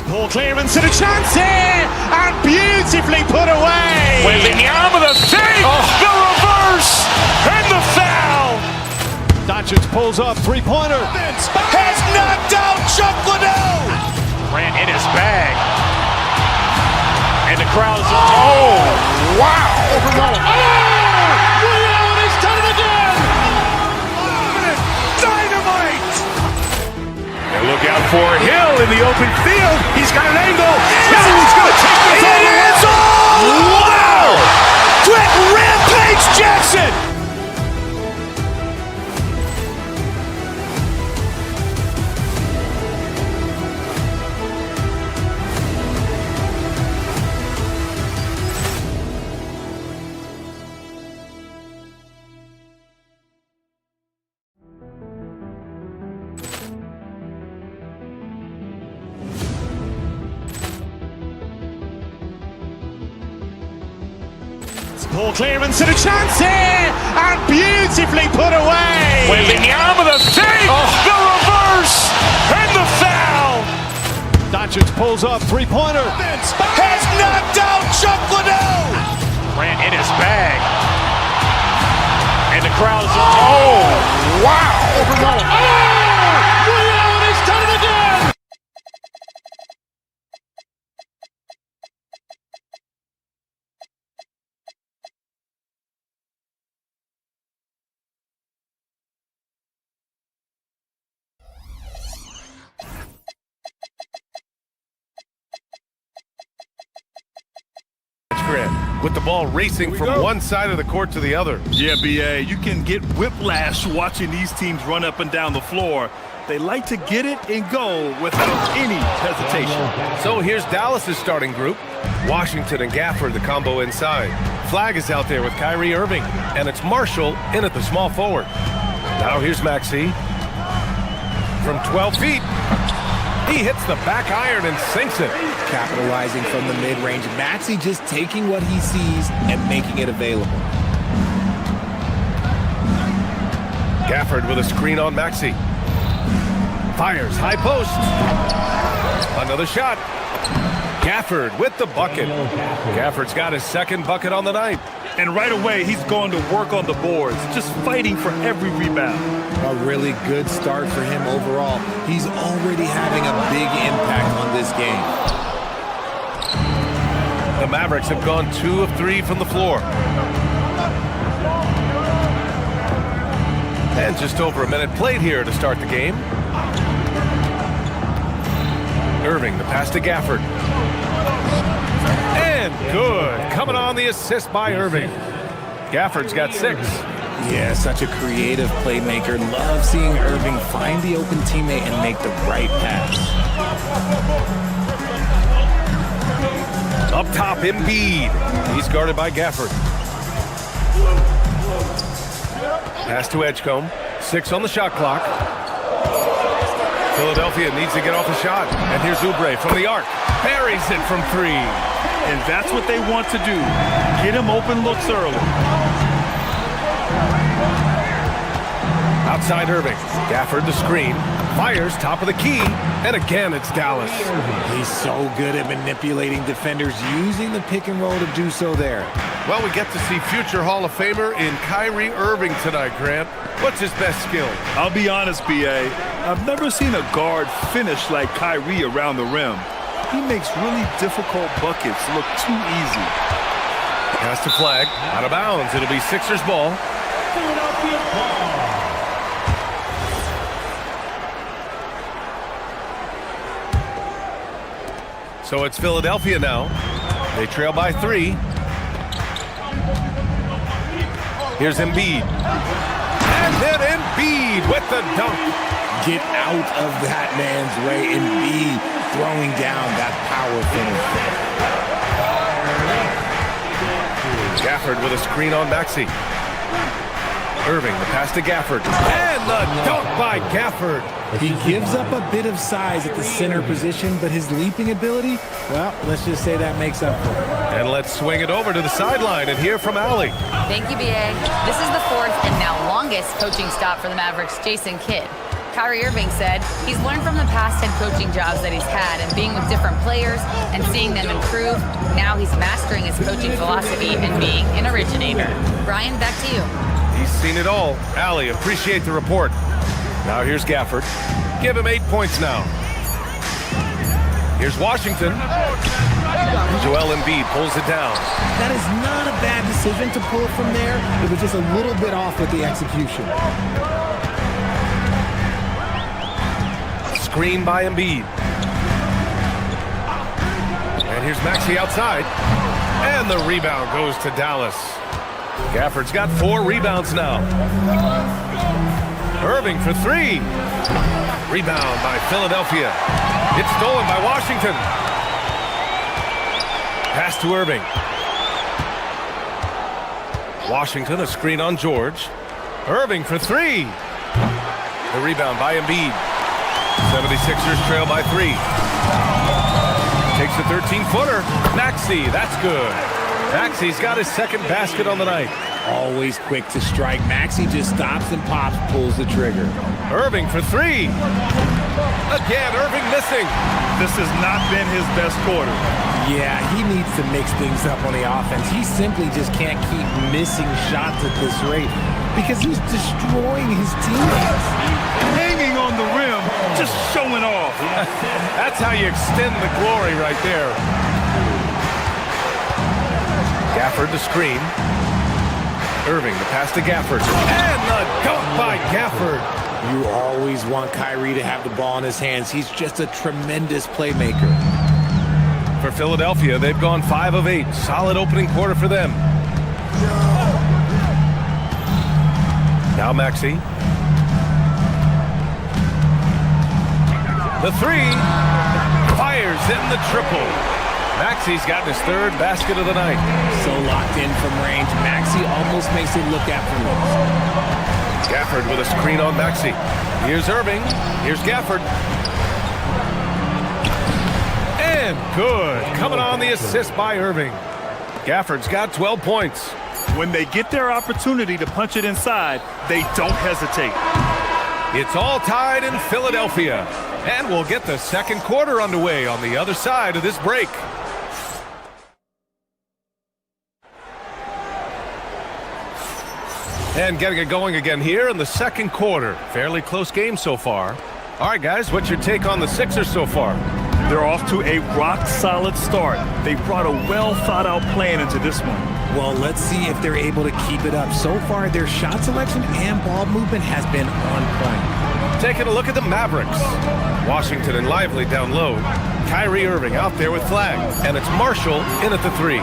Ball clearance and a chance here, and beautifully put away. Wembanyama the fake, the reverse, and the foul. Doncic pulls up, three-pointer. Has knocked out Chuck Liddell. Ran in his bag. And the crowd is, oh, wow. Liddell, and he's done it again. Dynamite. And look out for Hill in the open field. He's got an angle. Yes. He's going to take this all the way. Wow. Quick Rampage Jackson. Ball clearance and a chance here, and beautifully put away. Wembanyama the fake, the reverse, and the foul. Doncic pulls up, three-pointer. Has knocked out Chuck Liddell. Ran in his bag. And the crowd is, oh, wow. Liddell, and he's done it again. With the ball racing from one side of the court to the other. Yeah, BA, you can get whiplash watching these teams run up and down the floor. They like to get it and go without any hesitation. So here's Dallas's starting group. Washington and Gafford, the combo inside. Flag is out there with Kyrie Irving, and it's Marshall in at the small forward. Now here's Maxey. From 12 feet, he hits the back iron and sinks it. Capitalizing from the mid-range. Maxey just taking what he sees and making it available. Gafford with a screen on Maxey. Fires, high post. Another shot. Gafford with the bucket. Gafford's got his second bucket on the night. And right away, he's going to work on the boards, just fighting for every rebound. A really good start for him overall. He's already having a big impact on this game. The Mavericks have gone 2 of 3 from the floor. And just over a minute played here to start the game. Irving, the pass to Gafford. And good. Coming on the assist by Irving. Gafford's got 6. Yeah, such a creative playmaker. Love seeing Irving find the open teammate and make the right pass. Up top, Embiid. He's guarded by Gafford. Pass to Edgecombe. 6 on the shot clock. Philadelphia needs to get off a shot. And here's Oubre from the arc. Buries it from 3. And that's what they want to do. Get him open looks early. Outside Irving. Gafford the screen. Fires top of the key. And again, it's Dallas. He's so good at manipulating defenders, using the pick and roll to do so there. Well, we get to see future Hall of Famer in Kyrie Irving tonight, Grant. What's his best skill? I'll be honest, BA. I've never seen a guard finish like Kyrie around the rim. He makes really difficult buckets look too easy. Pass to Flag. Out of bounds. It'll be Sixers ball. So it's Philadelphia now. They trail by 3. Here's Embiid. And then Embiid with the dunk. Get out of that man's way. Embiid throwing down that power finish. Gafford with a screen on Maxey. Irving, the pass to Gafford. And the dunk by Gafford. He gives up a bit of size at the center position, but his leaping ability, well, let's just say that makes up for it. And let's swing it over to the sideline and hear from Allie. Thank you, BA. This is the 4th and now longest coaching stop for the Mavericks, Jason Kidd. Kyrie Irving said he's learned from the past head coaching jobs that he's had and being with different players and seeing them improve. Now he's mastering his coaching philosophy and being an originator. Brian, back to you. He's seen it all. Allie, appreciate the report. Now here's Gafford. Give him 8 points now. Here's Washington. Joel Embiid pulls it down. That is not a bad decision to pull it from there. It was just a little bit off with the execution. Screen by Embiid. And here's Maxey outside. And the rebound goes to Dallas. Gafford's got 4 rebounds now. Irving for 3. Rebound by Philadelphia. It's stolen by Washington. Pass to Irving. Washington, a screen on George. Irving for 3. The rebound by Embiid. 76ers trail by 3. Takes a 13-footer. Maxey, that's good. Maxey's got his second basket on the night. Always quick to strike. Maxey just stops and pops, pulls the trigger. Irving for 3. Again, Irving missing. This has not been his best quarter. Yeah, he needs to mix things up on the offense. He simply just can't keep missing shots at this rate because he's destroying his teammates. Hanging on the rim, just showing off. That's how you extend the glory right there. Gafford the screen. Irving the pass to Gafford. And the dunk by Gafford. You always want Kyrie to have the ball in his hands. He's just a tremendous playmaker. For Philadelphia, they've gone 5 of 8. Solid opening quarter for them. Now Maxey. The 3. Fires in the triple. Maxey's gotten his 3rd basket of the night. So locked in from range. Maxey almost makes it look effortless. Gafford with a screen on Maxey. Here's Irving. Here's Gafford. And good. Coming on the assist by Irving. Gafford's got 12 points. When they get their opportunity to punch it inside, they don't hesitate. It's all tied in Philadelphia. And we'll get the second quarter underway on the other side of this break. And getting it going again here in the second quarter. Fairly close game so far. All right, guys, what's your take on the Sixers so far? They're off to a rock-solid start. They brought a well-thought-out plan into this one. Well, let's see if they're able to keep it up. So far, their shot selection and ball movement has been on point. Taking a look at the Mavericks. Washington and Lively down low. Kyrie Irving out there with Flag. And it's Marshall in at the 3.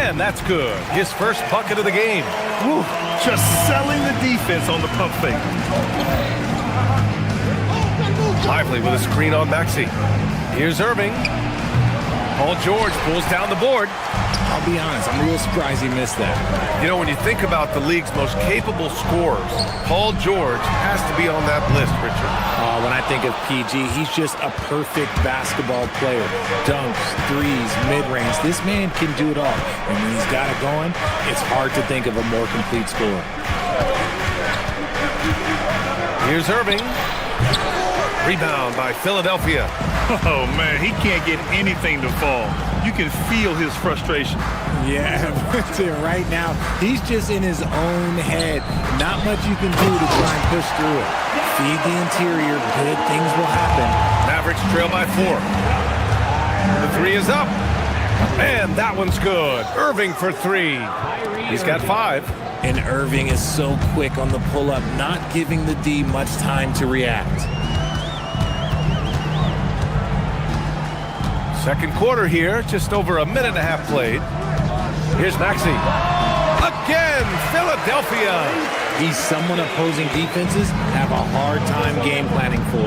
And that's good. His first bucket of the game. Whew, just selling the defense on the pump fake. Lively with a screen on Maxey. Here's Irving. Paul George pulls down the board. I'll be honest, I'm a little surprised he missed that. You know, when you think about the league's most capable scorers, Paul George has to be on that list, Richard. When I think of PG, he's just a perfect basketball player. Dunks, threes, mid-range. This man can do it all. And when he's got it going, it's hard to think of a more complete scorer. Here's Irving. Rebound by Philadelphia. Oh, man, he can't get anything to fall. You can feel his frustration. Yeah, right now, he's just in his own head. Not much you can do to try and push through it. Feed the interior, good things will happen. Mavericks trail by 4. The 3 is up. And that one's good. Irving for 3. He's got 5. And Irving is so quick on the pull-up, not giving the D much time to react. Second quarter here, just over a minute and a half played. Here's Maxey. Again, Philadelphia. He's someone opposing defenses have a hard time game planning for.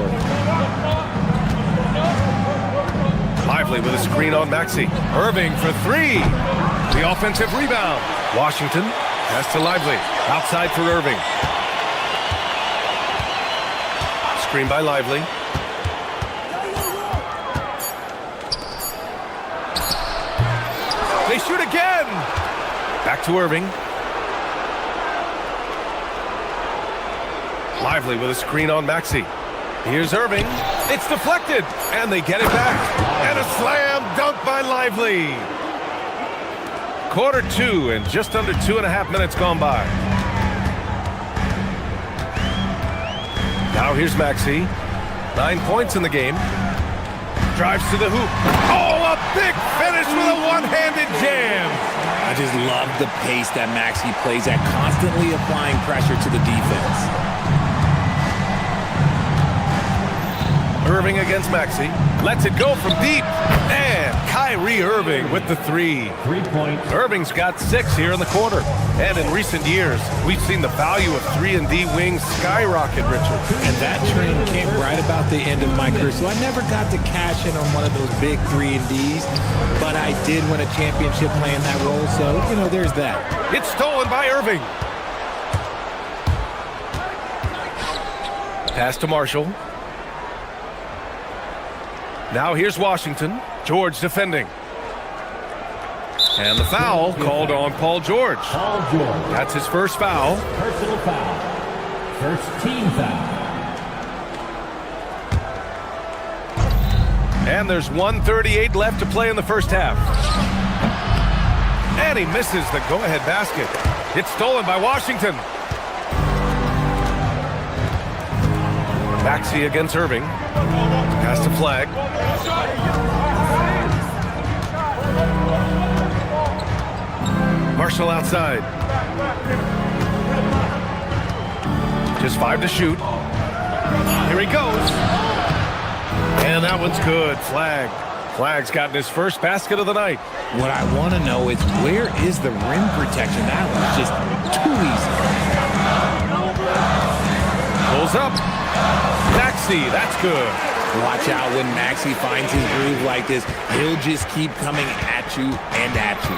Lively with a screen on Maxey. Irving for 3. The offensive rebound. Washington has to Lively. Outside for Irving. Screen by Lively. They shoot again. Back to Irving. Lively with a screen on Maxey. Here's Irving. It's deflected, and they get it back. And a slam dunk by Lively. Quarter 2 and just under 2.5 minutes gone by. Now here's Maxey. 9 points in the game. Drives to the hoop. Oh, a big finish with a one-handed jam. I just love the pace that Maxey plays at, constantly applying pressure to the defense. Irving against Maxey. Lets it go from deep. And Kyrie Irving with the 3. 3 points. Irving's got 6 here in the quarter. And in recent years, we've seen the value of 3-and-D wings skyrocket, Richard. And that trend came right about the end of my career. So I never got to cash in on one of those big 3-and-Ds. But I did win a championship playing that role. So, there's that. It's stolen by Irving. Pass to Marshall. Now here's Washington. George defending. And the foul called on Paul George. Paul George. That's his first foul. Personal foul. First team foul. And there's 1:38 left to play in the first half. And he misses the go-ahead basket. It's stolen by Washington. Maxey against Irving. Pass to Flag. Marshall outside. Just 5 to shoot. Here he goes. And that one's good. Flag's gotten his first basket of the night. What I want to know is, where is the rim protection? That was just too easy. Pulls up. Maxey, that's good. Watch out when Maxey finds his groove like this. He'll just keep coming at you and at you.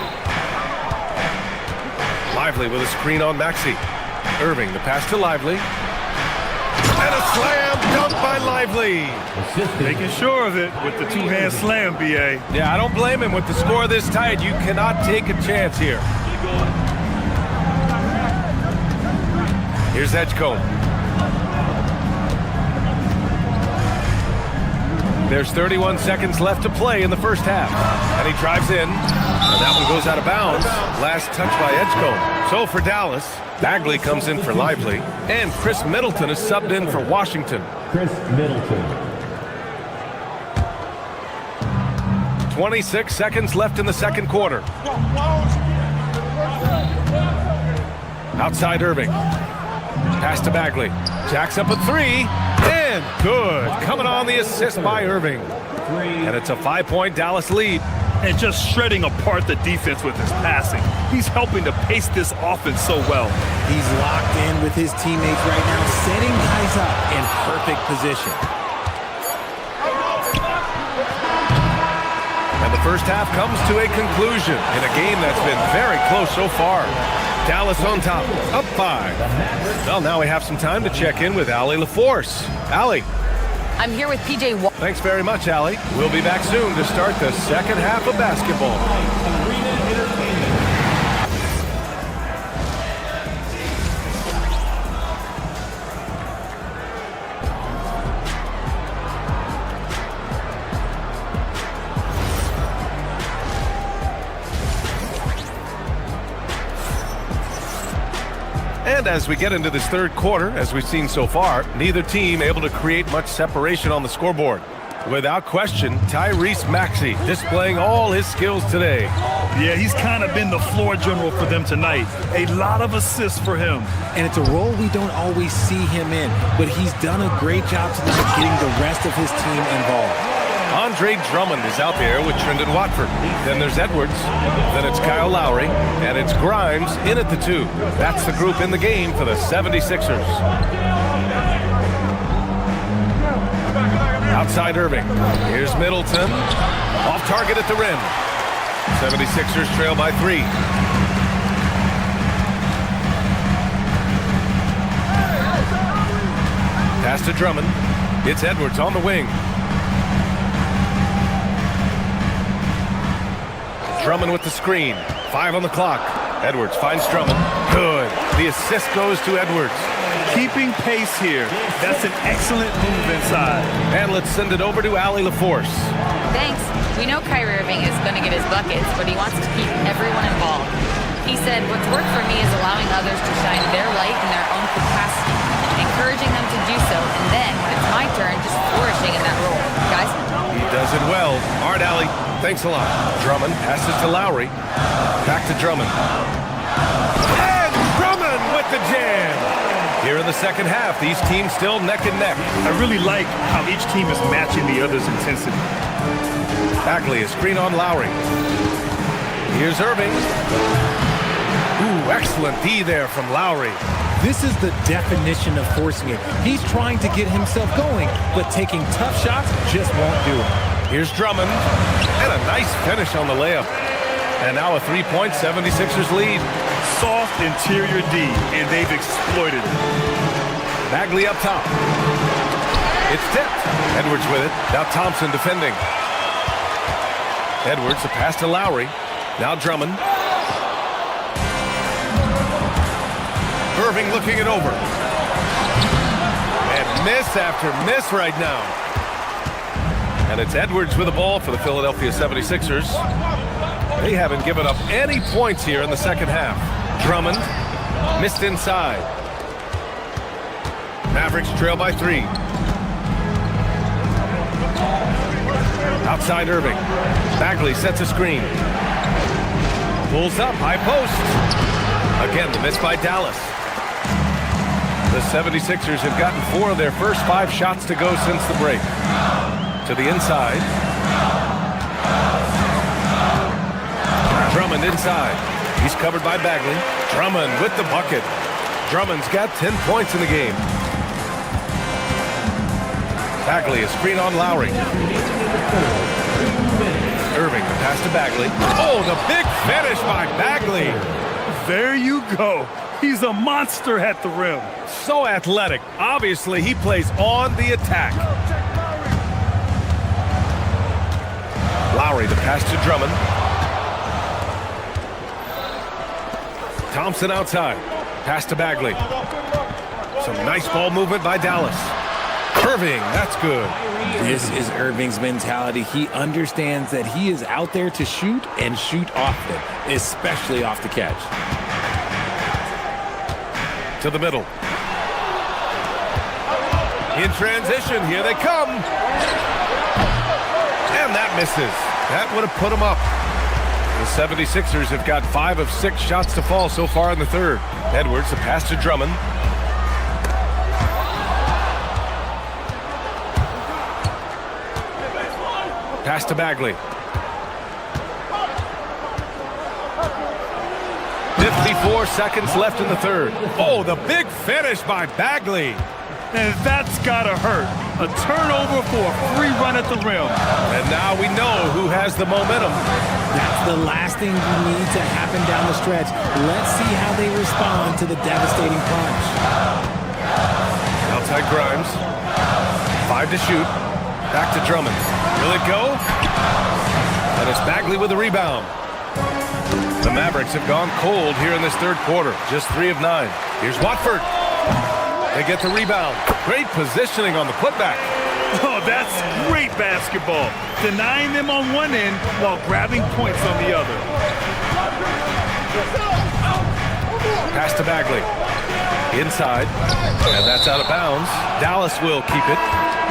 Lively with a screen on Maxey. Irving, the pass to Lively. And a slam dunk by Lively. Making sure of it with the two-hand slam, B.A. Yeah, I don't blame him. With the score this tight, you cannot take a chance here. Here's Edgecombe. There's 31 seconds left to play in the first half. And he drives in. And that one goes out of bounds. Last touch by Edgecombe. So for Dallas, Bagley comes in for Lively. And Chris Middleton is subbed in for Washington. Chris Middleton. 26 seconds left in the second quarter. Outside Irving. Pass to Bagley. Jacks up a 3. And good. Coming on the assist by Irving. And it's a 5-point Dallas lead. And just shredding apart the defense with his passing. He's helping to pace this offense so well. He's locked in with his teammates right now, setting guys up in perfect position. And the first half comes to a conclusion in a game that's been very close so far. Dallas on top, up 5. Well, now we have some time to check in with Allie LaForce. Allie. I'm here with PJ. Thanks very much, Allie. We'll be back soon to start the second half of basketball. And as we get into this third quarter, as we've seen so far, neither team able to create much separation on the scoreboard. Without question, Tyrese Maxey displaying all his skills today. Yeah, he's kind of been the floor general for them tonight. A lot of assists for him. And it's a role we don't always see him in, but he's done a great job tonight getting the rest of his team involved. Andre Drummond is out there with Trendon Watford. Then there's Edwards. Then it's Kyle Lowry. And it's Grimes in at the 2. That's the group in the game for the 76ers. Outside Irving. Here's Middleton. Off target at the rim. 76ers trail by 3. Pass to Drummond. It's Edwards on the wing. Drummond with the screen. 5 on the clock. Edwards finds Drummond. Good. The assist goes to Edwards. keeping pace here. That's an excellent move inside. And let's send it over to Allie LaForce. Thanks. We know Kyrie Irving is going to get his buckets, but he wants to keep everyone involved. He said, what's worked for me is allowing others to shine their light in their own capacity, encouraging them to do so, and then, when it's my turn, just flourishing in that role. Guys? He does it well. All right, Allie, thanks a lot. Drummond passes to Lowry. Back to Drummond. And Drummond with the jam. Here in the second half, these teams still neck and neck. I really like how each team is matching the other's intensity. Bagley, a screen on Lowry. Here's Irving. Ooh, excellent D there from Lowry. This is the definition of forcing it. He's trying to get himself going, but taking tough shots just won't do it. Here's Drummond. And a nice finish on the layup. And now a 3-point 76ers lead. Soft interior D, and they've exploited it. Bagley up top. It's tipped. Edwards with it. Now Thompson defending. Edwards, a pass to Lowry. Now Drummond. Irving looking it over. And miss after miss right now. And it's Edwards with the ball for the Philadelphia 76ers. They haven't given up any points here in the second half. Drummond missed inside. Mavericks trail by 3. Outside Irving. Bagley sets a screen. Pulls up, high post. Again, the miss by Dallas. The 76ers have gotten 4 of their first 5 shots to go since the break. To the inside. Drummond inside. He's covered by Bagley. Drummond with the bucket. Drummond's got 10 points in the game. Bagley, a screen on Lowry. Irving, the pass to Bagley. Oh, the big finish by Bagley. There you go. He's a monster at the rim. So athletic. Obviously, he plays on the attack. Lowry, the pass to Drummond. Thompson outside. Pass to Bagley. Some nice ball movement by Dallas. Irving, that's good. This is Irving's mentality. He understands that he is out there to shoot and shoot often, especially off the catch. To the middle. In transition, here they come. And that misses. That would have put them up. The 76ers have got 5 of 6 shots to fall so far in the third. Edwards, the pass to Drummond. Pass to Bagley. 54 seconds left in the third. Oh, the big finish by Bagley. And that's gotta hurt. A turnover for a free run at the rim. And now we know who has the momentum. That's the last thing you need to happen down the stretch. Let's see how they respond to the devastating punch. Outside Grimes. 5 to shoot. Back to Drummond. Will it go? And it's Bagley with the rebound. The Mavericks have gone cold here in this third quarter. Just 3 of 9. Here's Watford. They get the rebound. Great positioning on the putback. Oh, that's great basketball. Denying them on one end while grabbing points on the other. Pass to Bagley. Inside. And that's out of bounds. Dallas will keep it.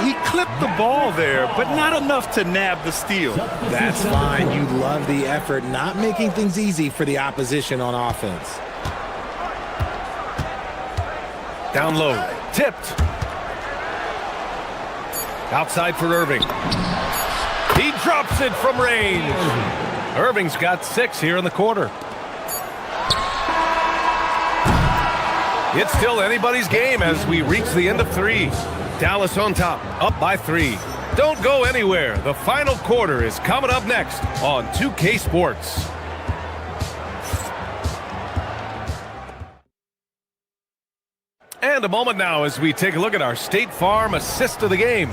He clipped the ball there, but not enough to nab the steal. That's fine. You love the effort, not making things easy for the opposition on offense. Down low. Tipped. Outside for Irving. He drops it from range. Irving's got 6 here in the quarter. It's still anybody's game as we reach the end of 3. Dallas on top, up by 3. Don't go anywhere. The final quarter is coming up next on 2K Sports. And a moment now as we take a look at our State Farm assist of the game.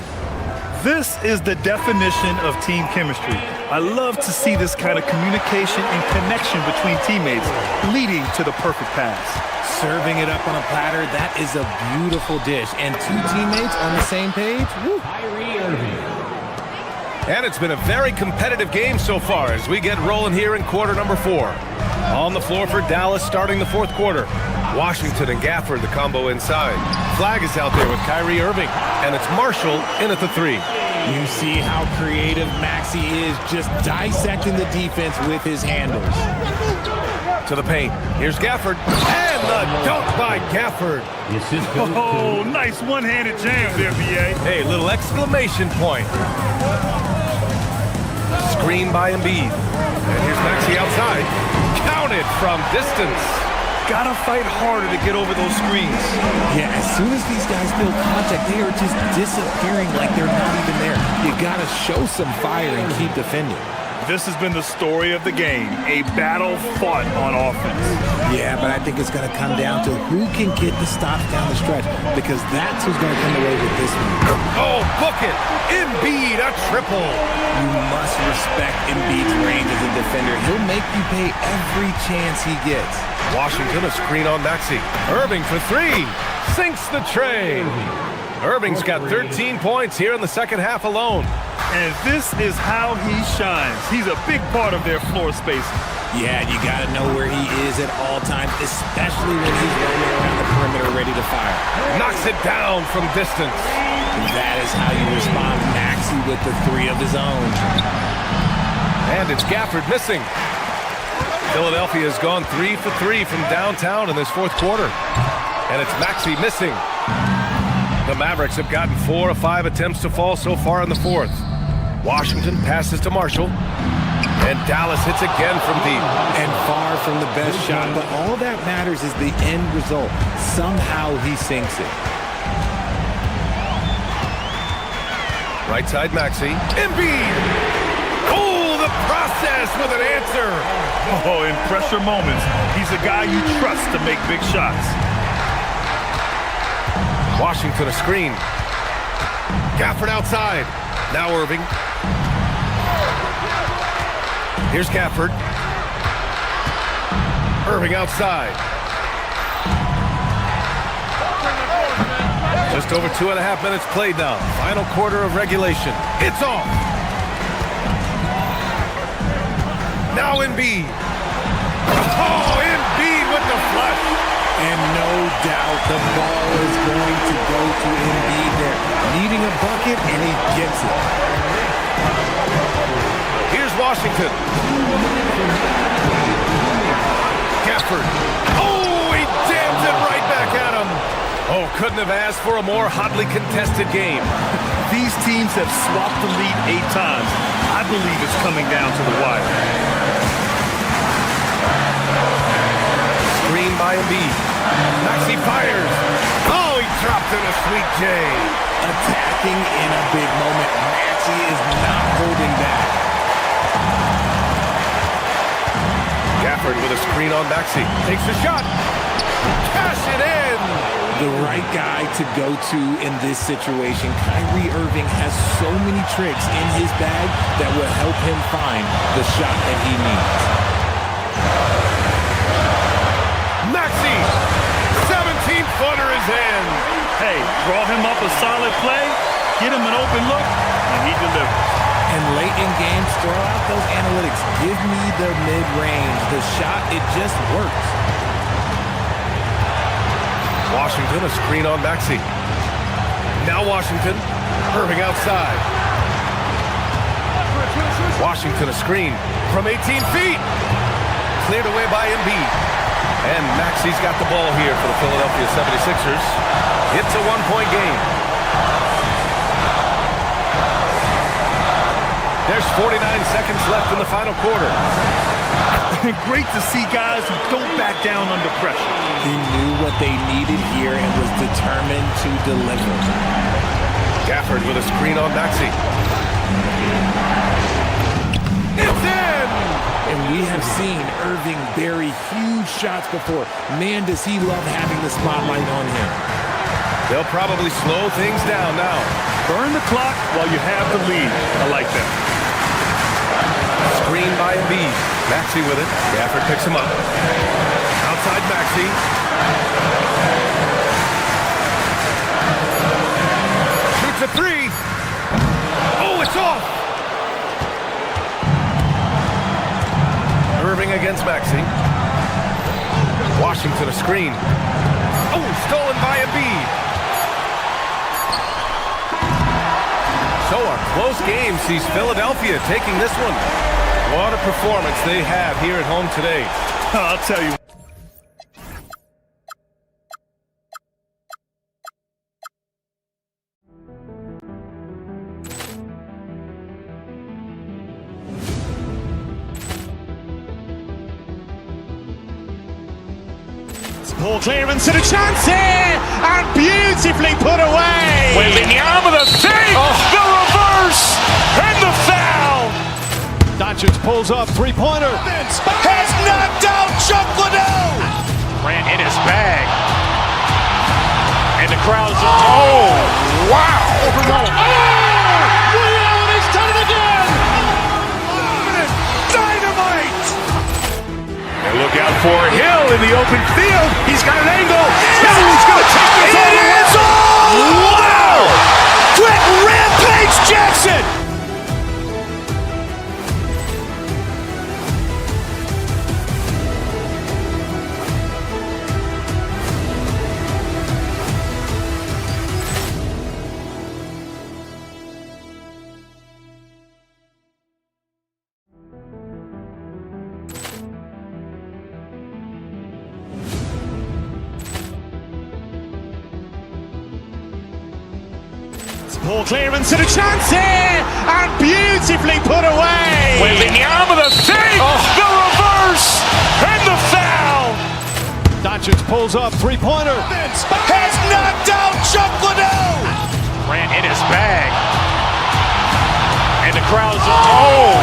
This is the definition of team chemistry. I love to see this kind of communication and connection between teammates leading to the perfect pass. serving it up on a platter. That is a beautiful dish. And two teammates on the same page. Woo. Kyrie Irving. And it's been a very competitive game so far as we get rolling here in quarter number 4. On the floor for Dallas starting the fourth quarter. Washington and Gafford, the combo inside. Flag is out there with Kyrie Irving, and it's Marshall in at the 3. You see how creative Maxey is, just dissecting the defense with his handles. To the paint. Here's Gafford, and the dunk by Gafford. The assist goes Oh, to nice one-handed jam there, B.A. Hey, little exclamation point. Screen by Embiid. And here's Maxey outside. Counted from distance. Gotta fight harder to get over those screens. Yeah, as soon as these guys feel contact, they are just disappearing like they're not even there. You gotta show some fire and keep defending. This has been the story of the game, a battle fought on offense. Yeah, but I think it's going to come down to who can get the stops down the stretch, because that's who's going to come away with this one. Oh, book it! Embiid, a triple! You must respect Embiid's range as a defender. He'll make you pay every chance he gets. Washington, a screen on Maxey. Irving for 3. Sinks the tray. Irving's got 13 points here in the second half alone. And this is how he shines. He's a big part of their floor space. Yeah, you got to know where he is at all times, especially when he's roaming around the perimeter ready to fire. Knocks it down from distance. That is how you respond. Maxey with the 3 of his own. And it's Gafford missing. Philadelphia has gone 3 for 3 from downtown in this fourth quarter. And it's Maxey missing. The Mavericks have gotten 4 of 5 attempts to fall so far in the fourth. Washington passes to Marshall. And Dallas hits again from deep. And far from the best shot, but all that matters is the end result. Somehow he sinks it. Right side Maxey. Embiid! Oh, the process with an answer! Oh, in pressure moments, he's a guy you trust to make big shots. Washington a screen. Gafford outside. Now Irving. Here's Gafford. Irving outside. Just over 2.5 minutes played now. Final quarter of regulation. It's off. Now Embiid. Oh, Embiid with the flush. And no doubt the ball is going to go to Embiid there. Needing a bucket, and he gets it. Here's Washington. Gafford. Oh, he jams it right back at him. Oh, couldn't have asked for a more hotly contested game. These teams have swapped the lead 8 times. I believe it's coming down to the wire. Screen by Embiid. Maxey fires. Oh, he dropped in a sweet J. Attacking in a big moment. Maxey is not holding back. Gafford with a screen on Maxey. Takes the shot. Cash it in. The right guy to go to in this situation. Kyrie Irving has so many tricks in his bag that will help him find the shot that he needs. Maxey, 17-footer is in. Hey, draw him up a solid play, get him an open look, and he delivers. And late in games, throw out those analytics. Give me the mid-range. The shot, it just works. Washington, a screen on Maxey. Now Washington, Irving outside. Washington, a screen from 18 feet. Cleared away by Embiid. And Maxey's got the ball here for the Philadelphia 76ers. It's a 1-point game. There's 49 seconds left in the final quarter. Great to see guys who don't back down under pressure. He knew what they needed here and was determined to deliver. Gafford with a screen on Maxey. It's in! And we have seen Irving bury huge shots before. Man, does he love having the spotlight on him. They'll probably slow things down now. Burn the clock while you have the lead. I like that. Screen by Embiid. Maxey with it. Gafford picks him up. Outside Maxey. to the screen. Oh, stolen by Embiid. So a close game sees Philadelphia taking this one. What a performance they have here at home today. I'll tell you. Ball clearance and a chance here, and beautifully put away. Wembanyama the fake, the reverse, and the foul. Doncic pulls up, three-pointer. Has knocked out Chuck Liddell. Grant in his bag. And the crowd's oh, wow. He's done it again. Dynamite. And look out for Hill in the open field. He's got an angle. He's going to take this all the way. Wow. Quick Rampage Jackson. Ball clearance and a chance here, and beautifully put away. Wembanyama the fake, the reverse, and the foul. Doncic pulls up, three-pointer. Has knocked out Chuck Liddell. Grant in his bag. And the crowd's oh,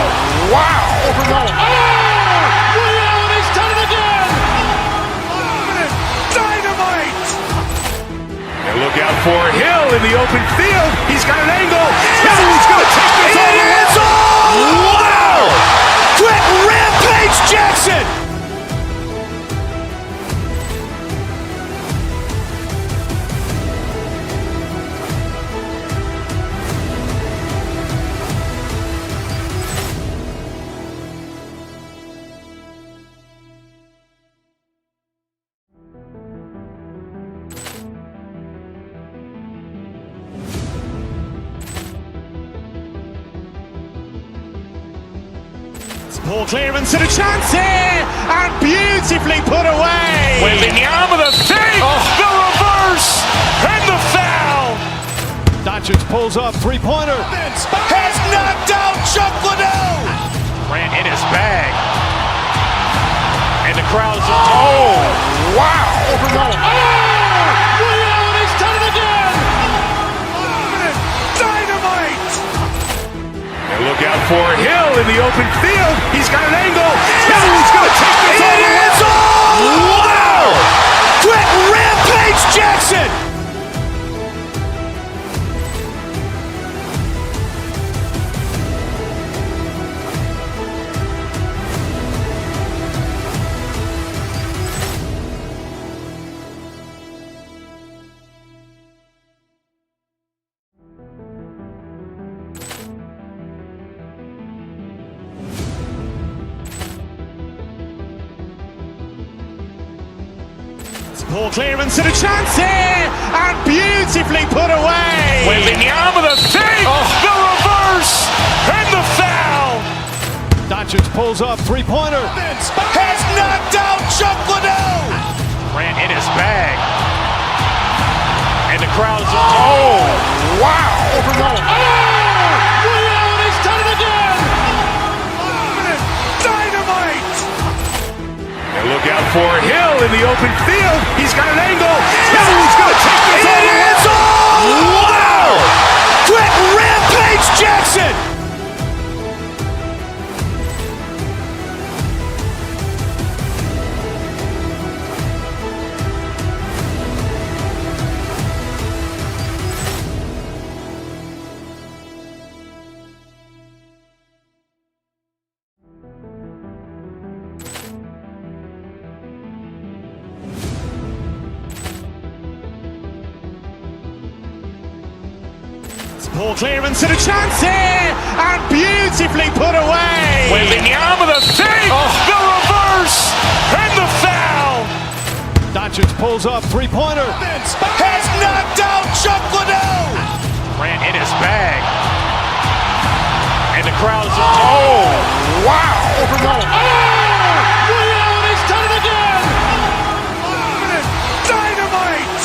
wow. He's done it again. Dynamite. And look out for Hill in the open field. He's got an angle. He's going to take this all the way. Wow. Quick Rampage Jackson. Ball clearance and a chance here, and beautifully put away. Wembanyama the fake, the reverse, and the foul. Doncic pulls up, three-pointer. Has knocked out Chuck Liddell. Grant in his bag. And the crowd's oh, wow. He's done it again. Dynamite. And look out for Hill in the open field. He's got an angle. He's going to take this all the way. Wow. Quick Rampage Jackson. Ball clearance and a chance here, and beautifully put away. Wembanyama the fake, the reverse, and the foul. Doncic pulls up, three-pointer. Has knocked out Chuck Liddell. Grant in his bag. And the crowd's oh, wow. He's done it again. Dynamite. And look out for Hill in the open field. He's got an angle. He's going to take this all the way. Wow. Quick Rampage Jackson. Ball clearance and a chance here, and beautifully put away. Wembanyama the fake, the reverse, and the foul. Doncic pulls up, three-pointer. Has knocked out Chuck Liddell. Grant in his bag. And the crowd is, oh, wow. He's done it again. Dynamite.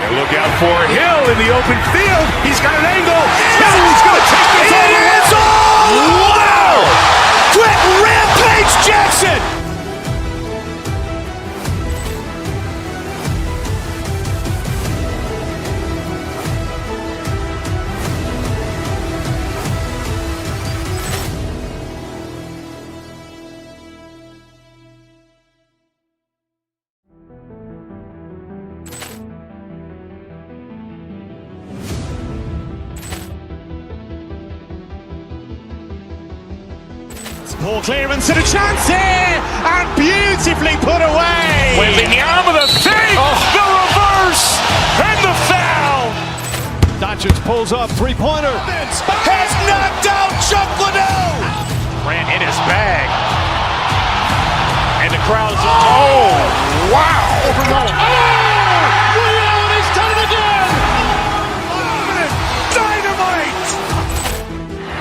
And look out for Hill in the open field. He's got an angle. Hill's going to take this all the way. Wow! Quick Rampage Jackson. Ball clearance and a chance here, and beautifully put away. Wembanyama the fake, the reverse, and the foul. Doncic pulls up, three-pointer. Has knocked out Chuck Liddell. Grant in his bag. And the crowd is, oh, wow. He's done it again. Dynamite.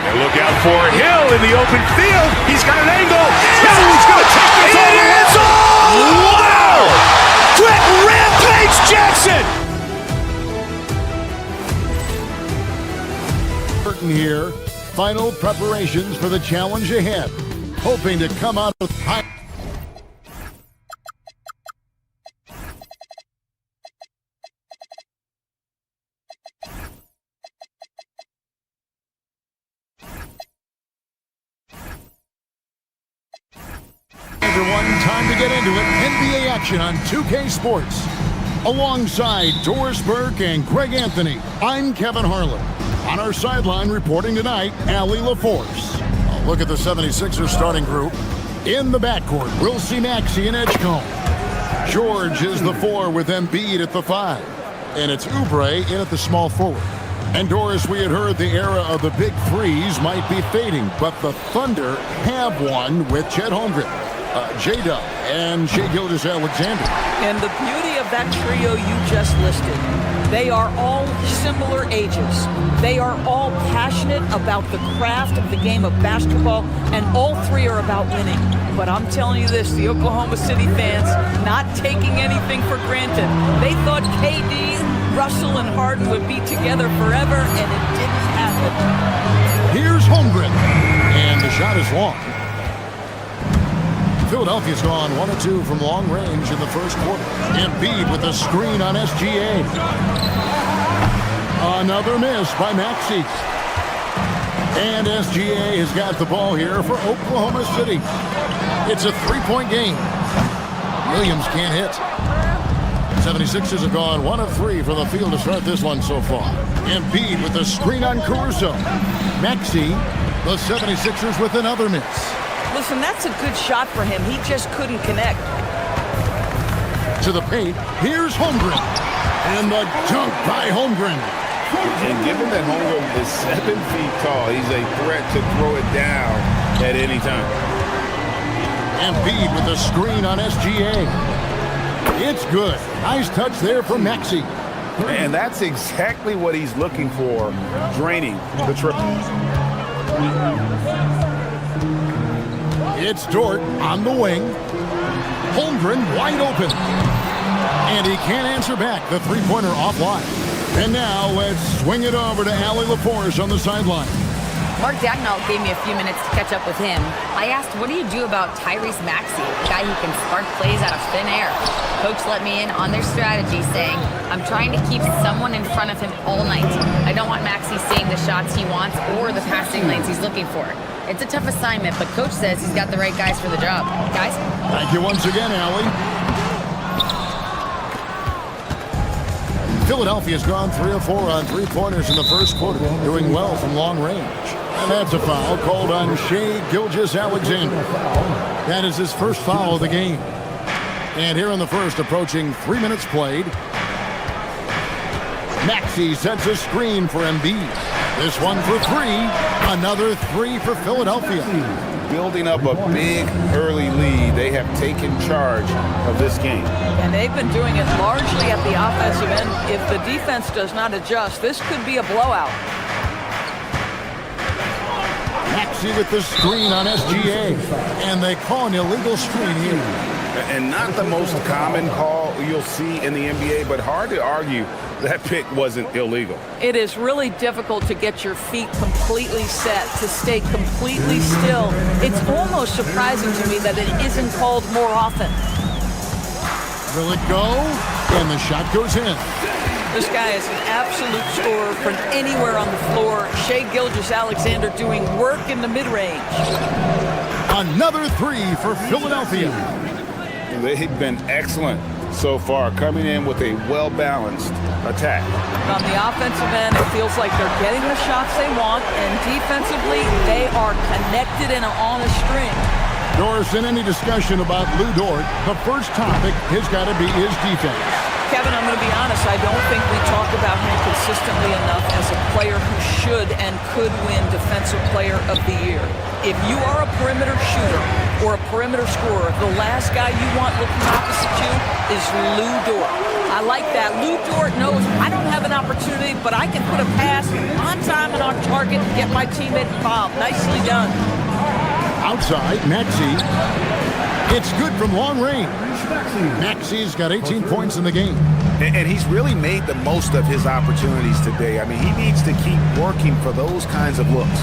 And look out for Hill in the open field. He's got an angle. Hill's going to take this all the way. Wow! Quick Rampage Jackson. Curtain here. Final preparations for the challenge ahead. Hoping to come out with high. Everyone, time to get into it. NBA action on 2K Sports. Alongside Doris Burke and Greg Anthony, I'm Kevin Harlan. On our sideline reporting tonight, Allie LaForce. A look at the 76ers starting group. In the backcourt, we'll see Maxey and Edgecombe. George is the 4 with Embiid at the 5. And it's Oubre in at the small forward. And Doris, we had heard the era of the big threes might be fading, but the Thunder have one with Chet Holmgren, J-Dub, and Shai Gilgeous-Alexander. And the beauty of that trio you just listed, they are all similar ages. They are all passionate about the craft of the game of basketball, and all three are about winning. But I'm telling you this, the Oklahoma City fans not taking anything for granted. They thought KD, Russell, and Harden would be together forever, and it didn't happen. Here's Holmgren, and the shot is long. Philadelphia's gone 1 of 2 from long range in the first quarter. Embiid with a screen on SGA. Another miss by Maxey. And SGA has got the ball here for Oklahoma City. It's a 3-point game. Williams can't hit. 76ers have gone 1 of 3 from the field to start this one so far. Embiid with a screen on Caruso. Maxey, the 76ers with another miss. Listen, that's a good shot for him. He just couldn't connect. To the paint, here's Holmgren. And the dunk by Holmgren. And given that Holmgren is 7 feet tall, he's a threat to throw it down at any time. Embiid with a screen on SGA. It's good. Nice touch there from Maxey. And that's exactly what he's looking for, draining the triple. It's Dort on the wing. Holmgren wide open. And he can't answer back. The three-pointer offline. And now let's swing it over to Allie LaForce on the sideline. Mark Dagnall gave me a few minutes to catch up with him. I asked, what do you do about Tyrese Maxey, a guy who can spark plays out of thin air? Coach let me in on their strategy, saying, I'm trying to keep someone in front of him all night. I don't want Maxey seeing the shots he wants or the passing lanes he's looking for. It's a tough assignment, but Coach says he's got the right guys for the job. Guys? Thank you once again, Allie. Philadelphia's gone 3 of 4 on three-pointers in the first quarter, doing well from long range. And that's a foul called on Shai Gilgeous-Alexander. That is his first foul of the game. And here in the first, approaching 3 minutes played. Maxey sets a screen for Embiid. This one for 3. Another 3 for Philadelphia. building up a big early lead. They have taken charge of this game. And they've been doing it largely at the offensive end. If the defense does not adjust, this could be a blowout. Maxey with the screen on SGA. And they call an illegal screen here. And not the most common call you'll see in the NBA, but hard to argue that pick wasn't illegal. It is really difficult to get your feet completely set, to stay completely still. It's almost surprising to me that it isn't called more often. Will it go? And the shot goes in. This guy is an absolute scorer from anywhere on the floor. Shai Gilgeous-Alexander doing work in the mid-range. Another three for Philadelphia. They've been excellent so far, coming in with a well-balanced attack. On the offensive end, it feels like they're getting the shots they want, and defensively, they are connected and on a string. Doris, in any discussion about Lou Dort, the first topic has got to be his defense. Kevin, I'm going to be honest, I don't think we talk about him consistently enough as a player who should and could win Defensive Player of the Year. If you are a perimeter shooter or a perimeter scorer, the last guy you want looking opposite you is Lou Dort. I like that. Lou Dort knows I don't have an opportunity, but I can put a pass on time and on target and get my teammate involved. Nicely done. Outside, Maxey. It's good from long range. Maxey's got 18 points in the game. And he's really made the most of his opportunities today. I mean, he needs to keep working for those kinds of looks.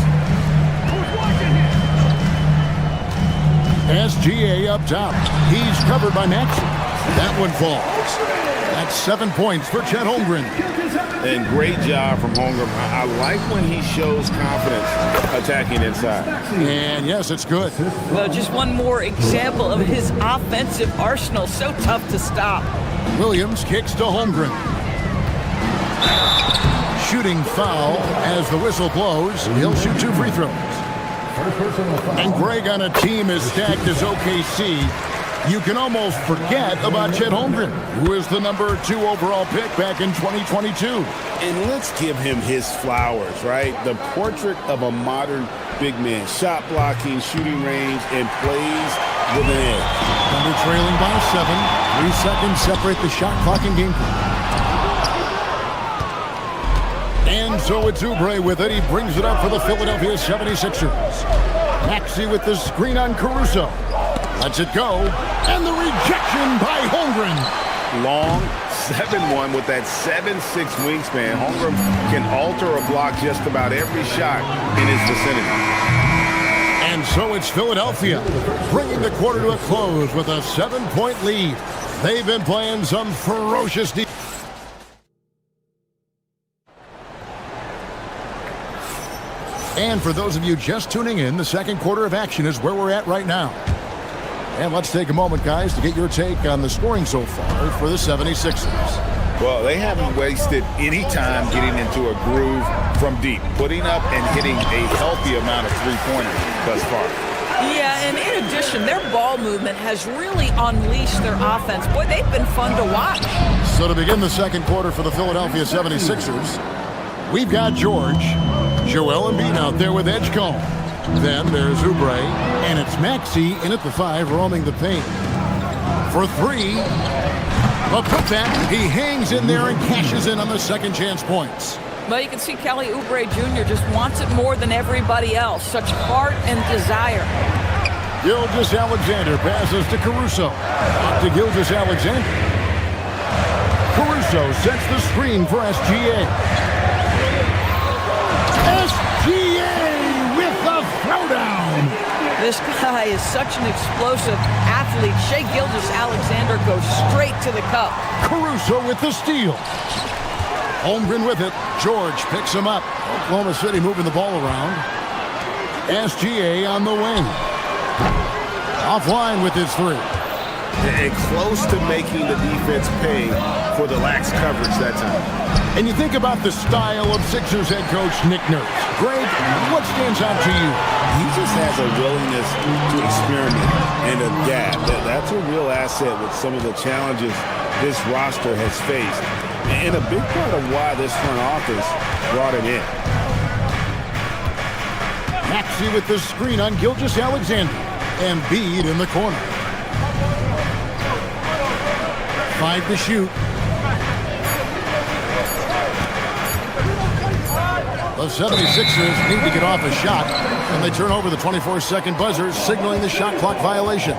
SGA up top. He's covered by Maxey. That one falls. That's 7 points for Chet Holmgren. And great job from Holmgren. I like when he shows confidence attacking inside. And yes, it's good. Well, just one more example of his offensive arsenal. So tough to stop. Williams kicks to Holmgren. Shooting foul as the whistle blows. He'll shoot 2 free throws. And Greg, on a team as stacked as OKC, you can almost forget about Chet Holmgren, who is the number 2 overall pick back in 2022. And let's give him his flowers, right? The portrait of a modern big man. Shot blocking, shooting range, and plays with an edge. Thunder trailing by 7. 3 seconds separate the shot clock and game clock. And so it's Oubre with it. He brings it up for the Philadelphia 76ers. Maxey with the screen on Caruso. Lets it go. And the rejection by Holmgren. Long 7-1 with that 7'6" wingspan. Holmgren can alter a block just about every shot in his vicinity. And so it's Philadelphia bringing the quarter to a close with a 7-point lead. They've been playing some ferocious defense. And for those of you just tuning in, the second quarter of action is where we're at right now. And let's take a moment, guys, to get your take on the scoring so far for the 76ers. Well, they haven't wasted any time getting into a groove from deep, putting up and hitting a healthy amount of three-pointers thus far. Yeah, and in addition, their ball movement has really unleashed their offense. Boy, they've been fun to watch. So to begin the second quarter for the Philadelphia 76ers, we've got George, Joel Embiid out there with Edgecombe. Then there's Oubre, and it's Maxey in at the 5, roaming the paint. For 3, a putback. He hangs in there and cashes in on the second chance points. Well, you can see Kelly Oubre Jr. just wants it more than everybody else. Such heart and desire. Gilgeous-Alexander passes to Caruso. Off to Gilgeous-Alexander. Caruso sets the screen for SGA. SGA with the throwdown. This guy is such an explosive athlete. Shai Gilgeous-Alexander goes straight to the cup. Caruso with the steal. Holmgren with it. George picks him up. Oklahoma City moving the ball around. SGA on the wing. Offline with his 3. And close to making the defense pay for the lax coverage that time. And you think about the style of Sixers head coach Nick Nurse. Greg, what stands out to you? He just has a willingness to experiment and adapt. That's a real asset with some of the challenges this roster has faced. And a big part of why this front office brought him in. Maxey with the screen on Gilgeous-Alexander. Embiid in the corner. 5 to shoot. The 76ers need to get off a shot, and they turn over the 24-second buzzer, signaling the shot clock violation.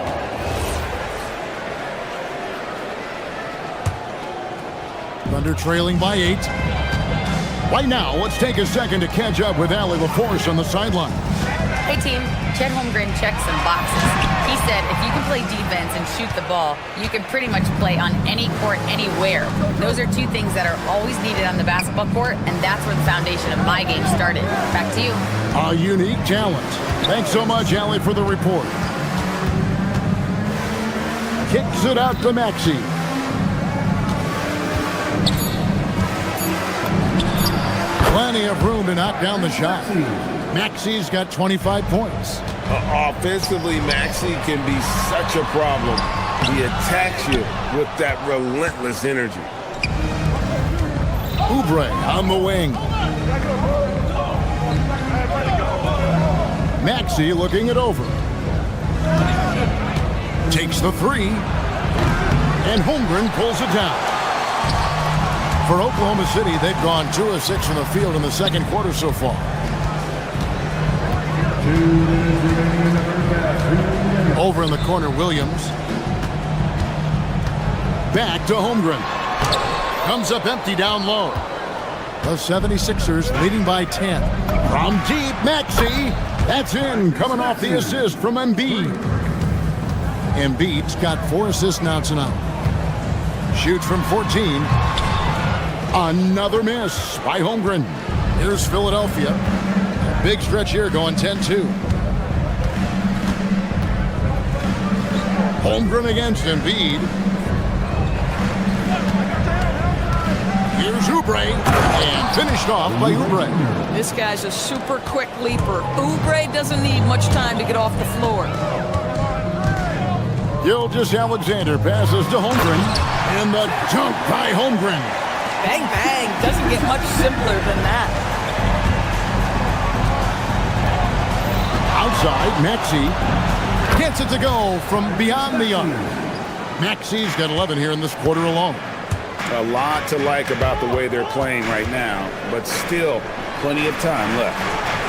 Thunder trailing by 8. Right now, let's take a second to catch up with Allie LaForce on the sideline. Hey team, Chet Holmgren checked some boxes. He said if you can play defense and shoot the ball, you can pretty much play on any court, anywhere. Those are two things that are always needed on the basketball court, and that's where the foundation of my game started. Back to you. A unique talent. Thanks so much, Allie, for the report. Kicks it out to Maxey. Plenty of room to knock down the shot. Maxey's got 25 points. Offensively, Maxey can be such a problem. He attacks you with that relentless energy. Oubre on the wing. Maxey looking it over. Takes the 3. And Holmgren pulls it down. For Oklahoma City, they've gone 2 of 6 from the field in the second quarter so far. Over in the corner, Williams. Back to Holmgren. Comes up empty down low. The 76ers leading by 10. From deep, Maxey. That's in, coming off the assist from Embiid. Embiid's got 4 assists now tonight. Shoots from 14. Another miss by Holmgren. Here's Philadelphia. A big stretch here going 10-2. Holmgren against Embiid. Here's Oubre. And finished off by Oubre. This guy's a super quick leaper. Oubre doesn't need much time to get off the floor. Gilgeous-Alexander passes to Holmgren. And the dunk by Holmgren. Bang, bang. Doesn't get much simpler than that. Outside, Maxey gets it to go from beyond the arc. Maxey's got 11 here in this quarter alone. A lot to like about the way they're playing right now, but still plenty of time left.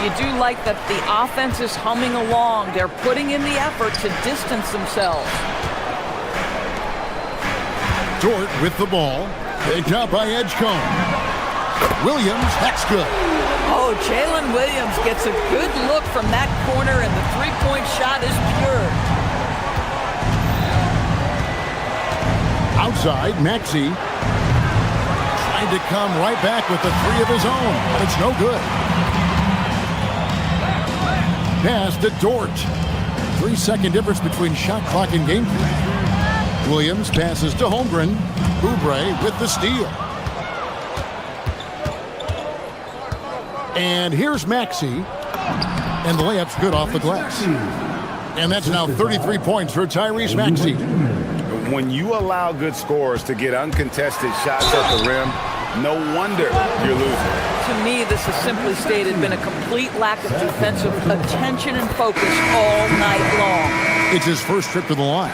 You do like that the offense is humming along. They're putting in the effort to distance themselves. Dort with the ball. Picked up by Edgecombe. Williams, that's good. Oh, Jalen Williams gets a good look from that corner, and the three-point shot is pure. Outside, Maxey trying to come right back with the 3 of his own, but it's no good. Pass to Dort. 3-second difference between shot clock and game clock. Williams passes to Holmgren. Oubre with the steal. And here's Maxey. And the layup's good off the glass. And that's now 33 points for Tyrese Maxey. When you allow good scorers to get uncontested shots at the rim, no wonder you're losing. To me, this has simply stated been a complete lack of defensive attention and focus all night long. It's his first trip to the line.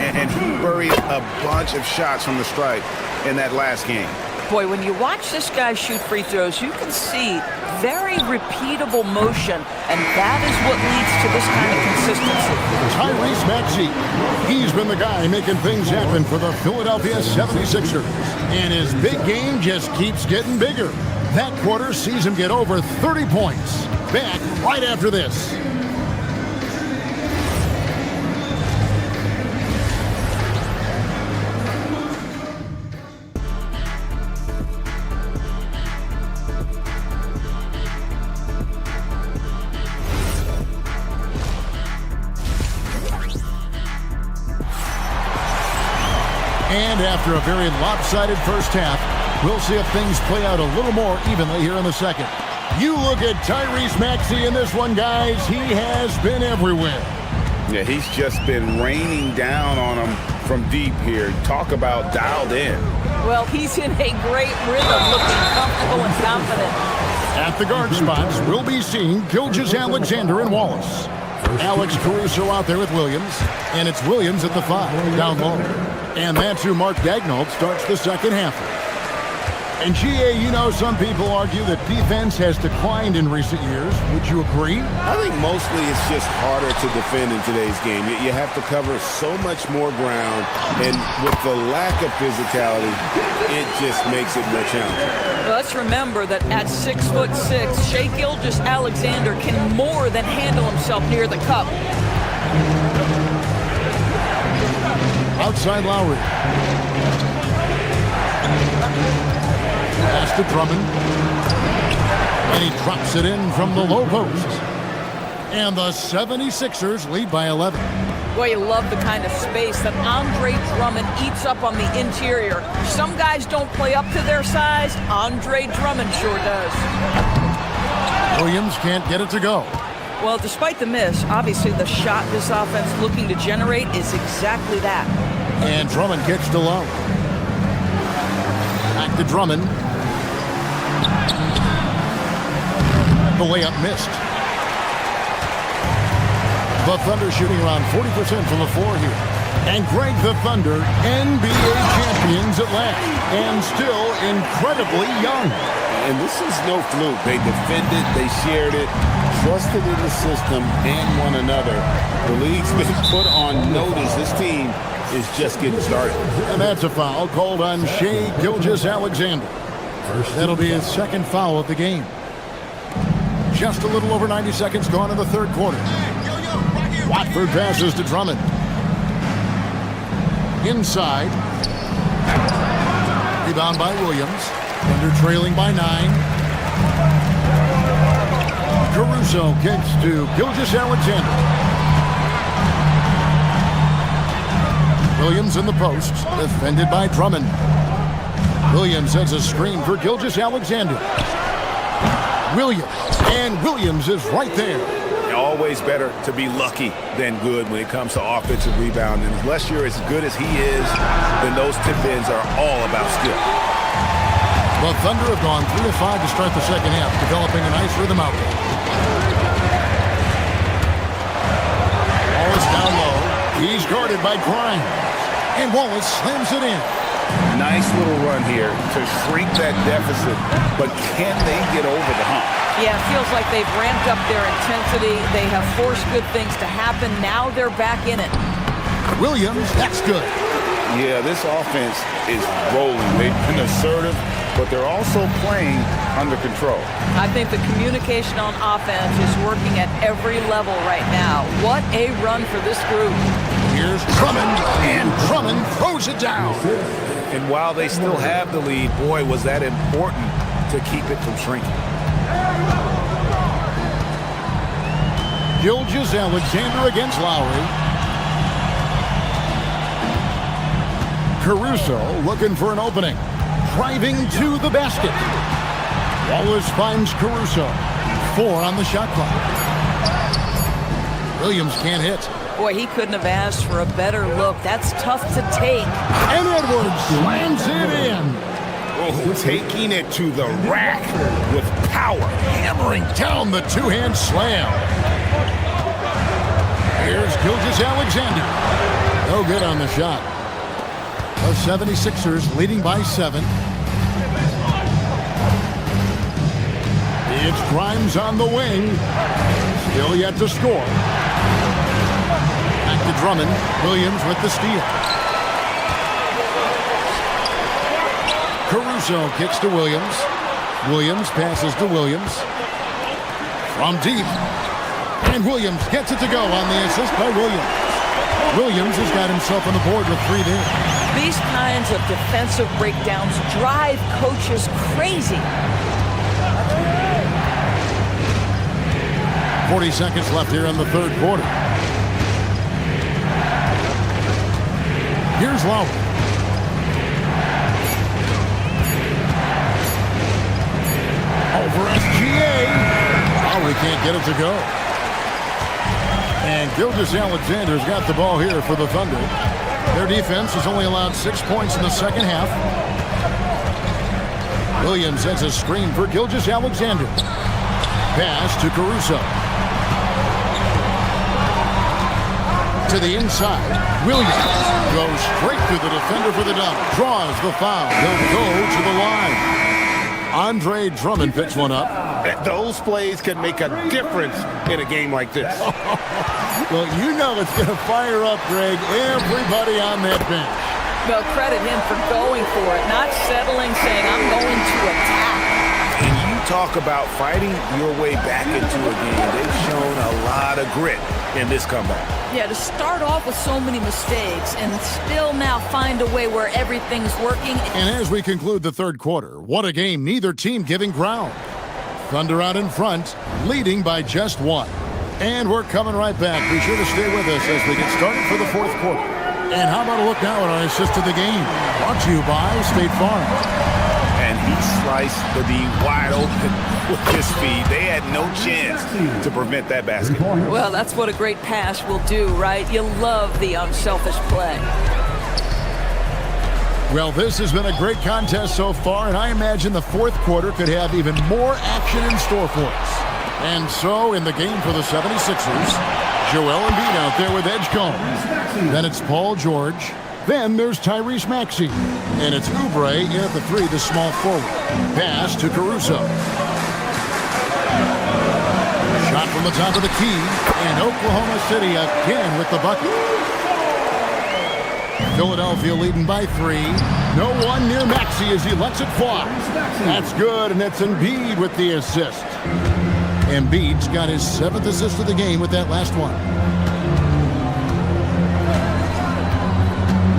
And he buried a bunch of shots from the stripe in that last game. Boy, when you watch this guy shoot free throws, you can see very repeatable motion, and that is what leads to this kind of consistency. Tyrese Maxey, he's been the guy making things happen for the Philadelphia 76ers. And his big game just keeps getting bigger. That quarter sees him get over 30 points. Back right after this. And after a very lopsided first half, we'll see if things play out a little more evenly here in the second. You look at Tyrese Maxey in this one, guys. He has been everywhere. Yeah, he's just been raining down on him from deep here. Talk about dialed in. Well, he's in a great rhythm, looking comfortable and confident. At the guard spots, we'll be seeing Gilgeous-Alexander and Wallace. Alex Caruso out there with Williams, and it's Williams at the 5, down low. And that's who Mark Daigneault starts the second half. And GA, you know, some people argue that defense has declined in recent years. Would you agree? I think mostly it's just harder to defend in today's game. You have to cover so much more ground, and with the lack of physicality, it just makes it more challenging. Let's remember that at 6'6", Shai Gilgeous-Alexander can more than handle himself near the cup. Outside Lowry. Pass to Drummond. And he drops it in from the low post. And the 76ers lead by 11. Boy, you love the kind of space that Andre Drummond eats up on the interior. Some guys don't play up to their size. Andre Drummond sure does. Williams can't get it to go. Well, despite the miss, obviously the shot this offense looking to generate is exactly that. And Drummond gets to low. Back to Drummond. The layup missed. The Thunder shooting around 40% from the floor here. And Greg, the Thunder, NBA champions at last. And still incredibly young. And this is no fluke. They defended, they shared it, trusted in the system and one another. The league's been put on notice. This team is just getting started. And that's a foul called on Shai Gilgeous-Alexander. That'll be his second foul of the game. Just a little over 90 seconds gone in the third quarter. Watford passes to Drummond. Inside. Rebound by Williams. Thunder trailing by 9. Caruso kicks to Gilgeous-Alexander. Williams in the post, defended by Drummond. Williams sends a screen for Gilgeous-Alexander. Williams, and Williams is right there. Always better to be lucky than good when it comes to offensive rebound. And unless you're as good as he is, then those tip-ins are all about skill. The Thunder have gone 3 of 5 to start the second half, developing a nice rhythm out there. Wallace down low. He's guarded by Grimes. And Wallace slams it in. Nice little run here to shrink that deficit, but can they get over the hump? Yeah, it feels like they've ramped up their intensity. They have forced good things to happen. Now they're back in it. Williams, that's good. Yeah, this offense is rolling. They've been assertive, but they're also playing under control. I think the communication on offense is working at every level right now. What a run for this group. Here's Drummond, and Drummond throws it down. And while they still have the lead, boy, was that important to keep it from shrinking. Gilgeous-Alexander against Lowry. Caruso looking for an opening. Driving to the basket. Wallace finds Caruso. 4 on the shot clock. Williams can't hit. Boy, he couldn't have asked for a better look. That's tough to take. And Edwards slams it in. Oh, taking it to the rack with power. Hammering down the two-hand slam. Here's Gilgeous-Alexander. No good on the shot. The 76ers leading by 7. It's Grimes on the wing. Still yet to score. Back to Drummond. Williams with the steal. Caruso kicks to Williams. Williams passes to Williams. From deep. And Williams gets it to go on the assist by Williams. Williams has got himself on the board with 3 there. These kinds of defensive breakdowns drive coaches crazy. 40 seconds left here in the third quarter. Here's Lowry. Over SGA. Lowry can't get it to go. And Gilgeous-Alexander's got the ball here for the Thunder. Their defense has only allowed 6 points in the second half. Williams sets a screen for Gilgeous-Alexander. Pass to Caruso. To the inside. Williams goes straight to the defender for the dunk. Draws the foul. He'll go to the line. Andre Drummond picks one up. Those plays can make a difference in a game like this. Well, you know it's going to fire up, Greg, everybody on that bench. Well, credit him for going for it, not settling, saying, I'm going to attack. And you talk about fighting your way back into a game. They've shown a lot of grit in this comeback. Yeah, to start off with so many mistakes and still now find a way where everything's working. And as we conclude the third quarter, what a game, neither team giving ground. Thunder out in front, leading by just one. And we're coming right back. Be sure to stay with us as we get started for the fourth quarter. And how about a look now at our assist to the game? Brought to you by State Farm. And he sliced the D wide open with his speed. They had no chance to prevent that basket. Well, that's what a great pass will do, right? You love the unselfish play. Well, this has been a great contest so far, and I imagine the fourth quarter could have even more action in store for us. And so, in the game for the 76ers, Joel Embiid out there with Edgecombe. Then it's Paul George. Then there's Tyrese Maxey. And it's Oubre in at the three, the small forward. Pass to Caruso. Shot from the top of the key. And Oklahoma City again with the bucket. Philadelphia leading by 3. No one near Maxey as he lets it fly. That's good, and it's Embiid with the assist. Embiid's got his 7th assist of the game with that last one.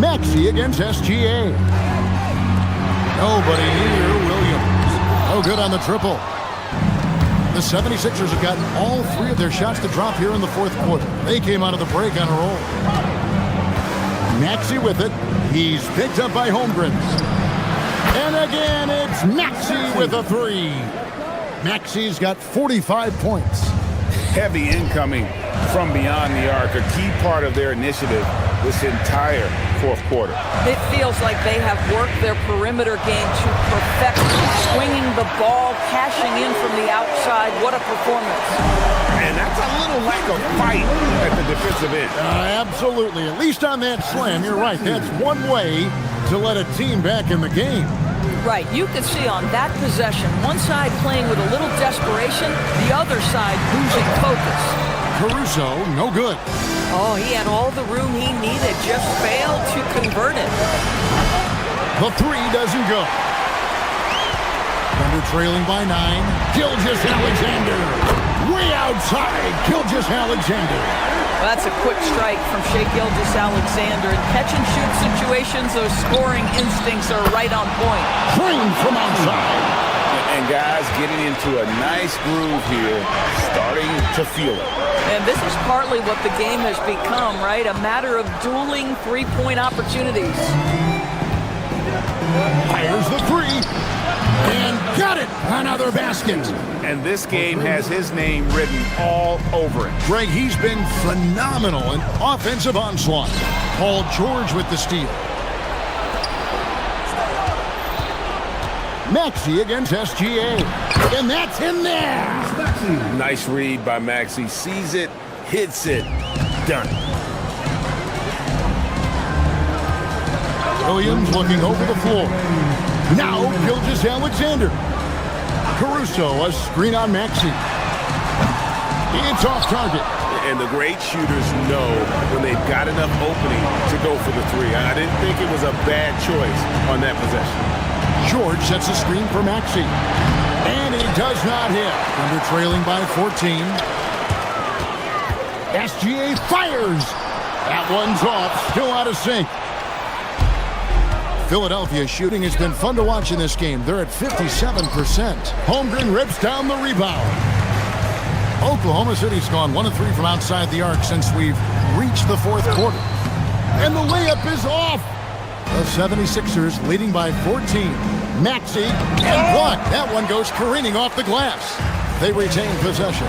Maxey against SGA. Nobody near Williams. No good on the triple. The 76ers have gotten all 3 of their shots to drop here in the fourth quarter. They came out of the break on a roll. Maxey with it. He's picked up by Holmgren. And again, it's Maxey with a 3. Maxey's got 45 points. Heavy incoming from beyond the arc, a key part of their initiative this entire fourth quarter. It feels like they have worked their perimeter game to perfection, swinging the ball, cashing in from the outside. What a performance. And that's a little like a fight at the defensive end. Absolutely. At least on that slam, you're right. That's one way to let a team back in the game. Right. You can see on that possession, one side playing with a little desperation, the other side losing focus. Caruso, no good. Oh, he had all the room he needed, just failed to convert it. The 3 doesn't go. Thunder trailing by 9. Gilgeous-Alexander. Way outside. Gilgeous-Alexander. Well, that's a quick strike from Shai Gilgeous-Alexander. In catch-and-shoot situations, those scoring instincts are right on point. Trained from outside. And guys getting into a nice groove here, starting to feel it. And this is partly what the game has become, right? A matter of dueling three-point opportunities. Fires the 3. And got it. Another basket. And this game has his name written all over it. Greg, he's been phenomenal in offensive onslaught. Paul George with the steal. Maxey against SGA. And that's in there. Nice read by Maxey. Sees it, hits it, done. Williams looking over the floor. Now Gilgeous-Alexander. Caruso, a screen on Maxey. It's off target. And the great shooters know when they've got enough opening to go for the 3. I didn't think it was a bad choice on that possession. George sets a screen for Maxey. And he does not hit. Under trailing by 14. SGA fires. That one's off. Still out of sync. Philadelphia shooting has been fun to watch in this game. They're at 57%. Holmgren rips down the rebound. Oklahoma City's gone 1 of 3 from outside the arc since we've reached the fourth quarter. And the layup is off. The 76ers leading by 14. Maxey and blocked. That one goes careening off the glass. They retain possession.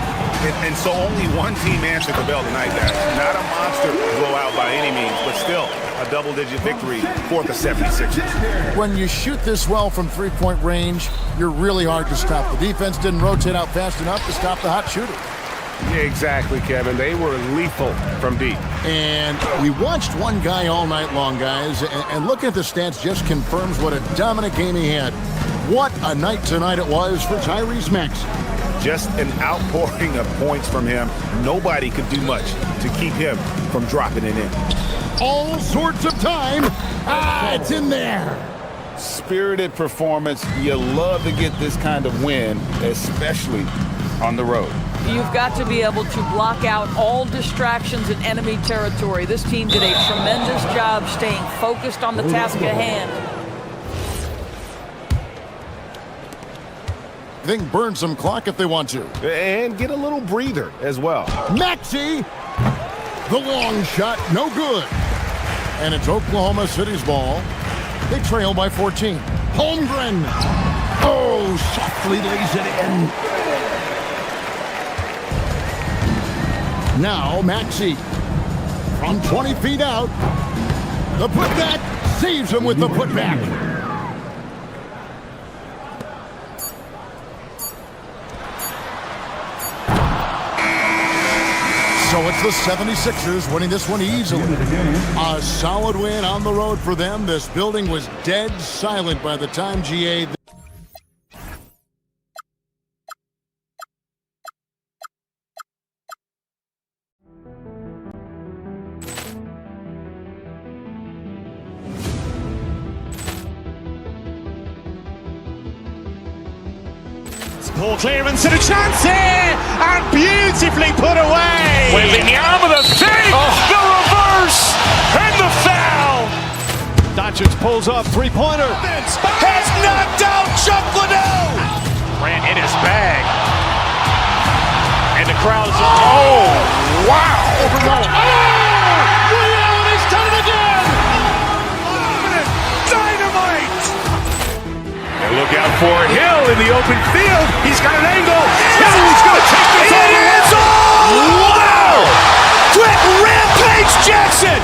And so only one team answered the bell tonight, guys. Not a monster blowout by any means, but still a a double-digit victory for the 76ers. When you shoot this well from three-point range, you're really hard to stop. The defense didn't rotate out fast enough to stop the hot shooter. Yeah, exactly, Kevin. They were lethal from deep. And we watched one guy all night long, guys, and looking at the stats just confirms what a dominant game he had. What a night tonight it was for Tyrese Maxey. Just an outpouring of points from him. Nobody could do much to keep him from dropping it in. All sorts of time. It's in there. Spirited performance. You love to get this kind of win, especially on the road. You've got to be able to block out all distractions in enemy territory. This team did a tremendous job staying focused on the task at hand. They can burn some clock if they want to. And get a little breather as well. Maxey, the long shot, no good. And it's Oklahoma City's ball. They trail by 14. Holmgren. Oh, softly lays it in. Now Maxey from 20 feet out. The putback saves him with the putback. So it's the 76ers winning this one easily. A solid win on the road for them. This building was dead silent by the time GA. Ball clearance and a chance here, and beautifully put away. Wembanyama the save, the reverse, and the foul. Doncic pulls up, three-pointer. Has knocked out Chuck Liddell. Ran in his bag. And the crowd is, oh, wow. He's done it again. Dynamite. And look out for Hill in the open field. He's got an angle. Hill's going to take this all the way. Wow! Quick Rampage Jackson.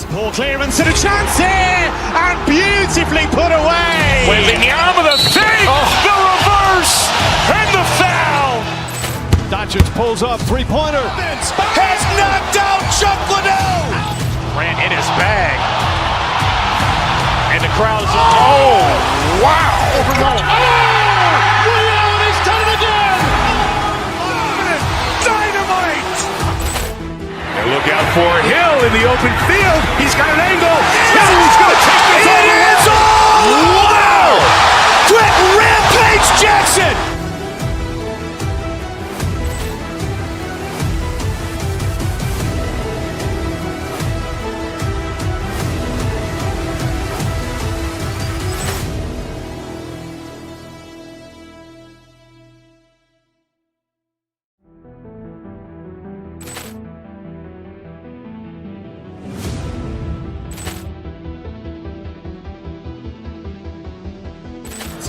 Ball clearance and a chance here, and beautifully put away. Wembanyama the save, the reverse, and the foul. Doncic pulls up, three-pointer. Has knocked out Chuck Liddell. Ran in his bag. And the crowd is, oh, wow. He's done it again. Dynamite. And look out for Hill in the open field. He's got an angle. Hill's going to take this all the way. Wow! Quick Rampage Jackson.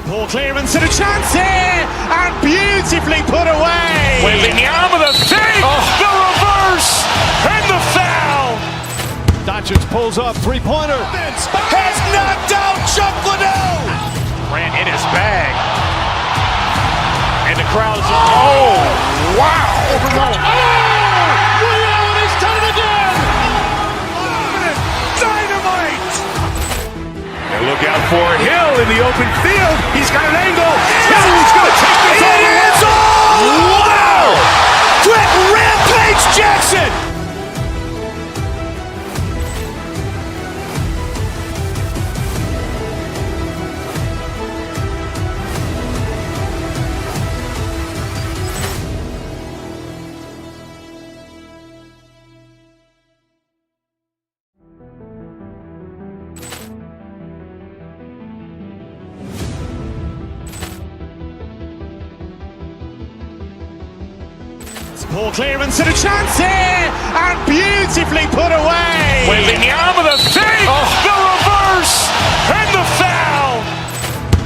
Ball clearance and a chance here, and beautifully put away. Wembanyama the save, the reverse, and the foul. Doncic pulls up, three-pointer. Has knocked out Chuck Liddell. Ran in his bag. And the crowd is, oh, wow. He's done it again. Dynamite. And look out for Hill in the open field. He's got an angle. Hill's going to take this all the way. Wow! Quick Rampage Jackson. Ball clearance and a chance here, and beautifully put away. Wembanyama the fake, the reverse, and the foul.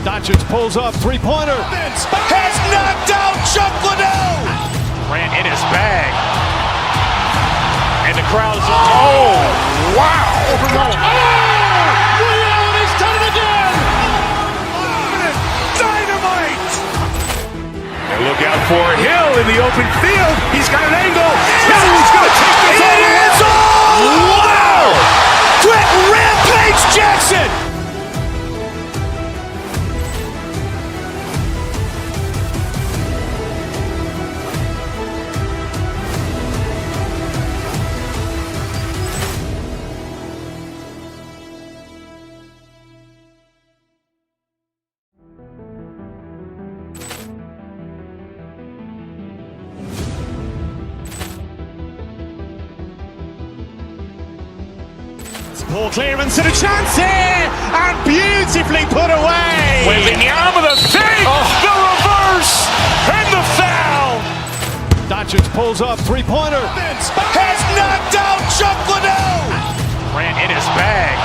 Doncic pulls up, three-pointer. Has knocked out Chuck Liddell. Ran in his bag. And the crowd is, oh, wow. He's done it again. Dynamite. And look out for Hill in the open field. He's got an angle. He's going to take this all the way. Wow. Quick rampage Jackson. Ball clearance and a chance here, and beautifully put away. Wembanyama the fake, the reverse, and the foul. Doncic pulls up, three-pointer. Has knocked out Chuck Liddell. Ran in his bag.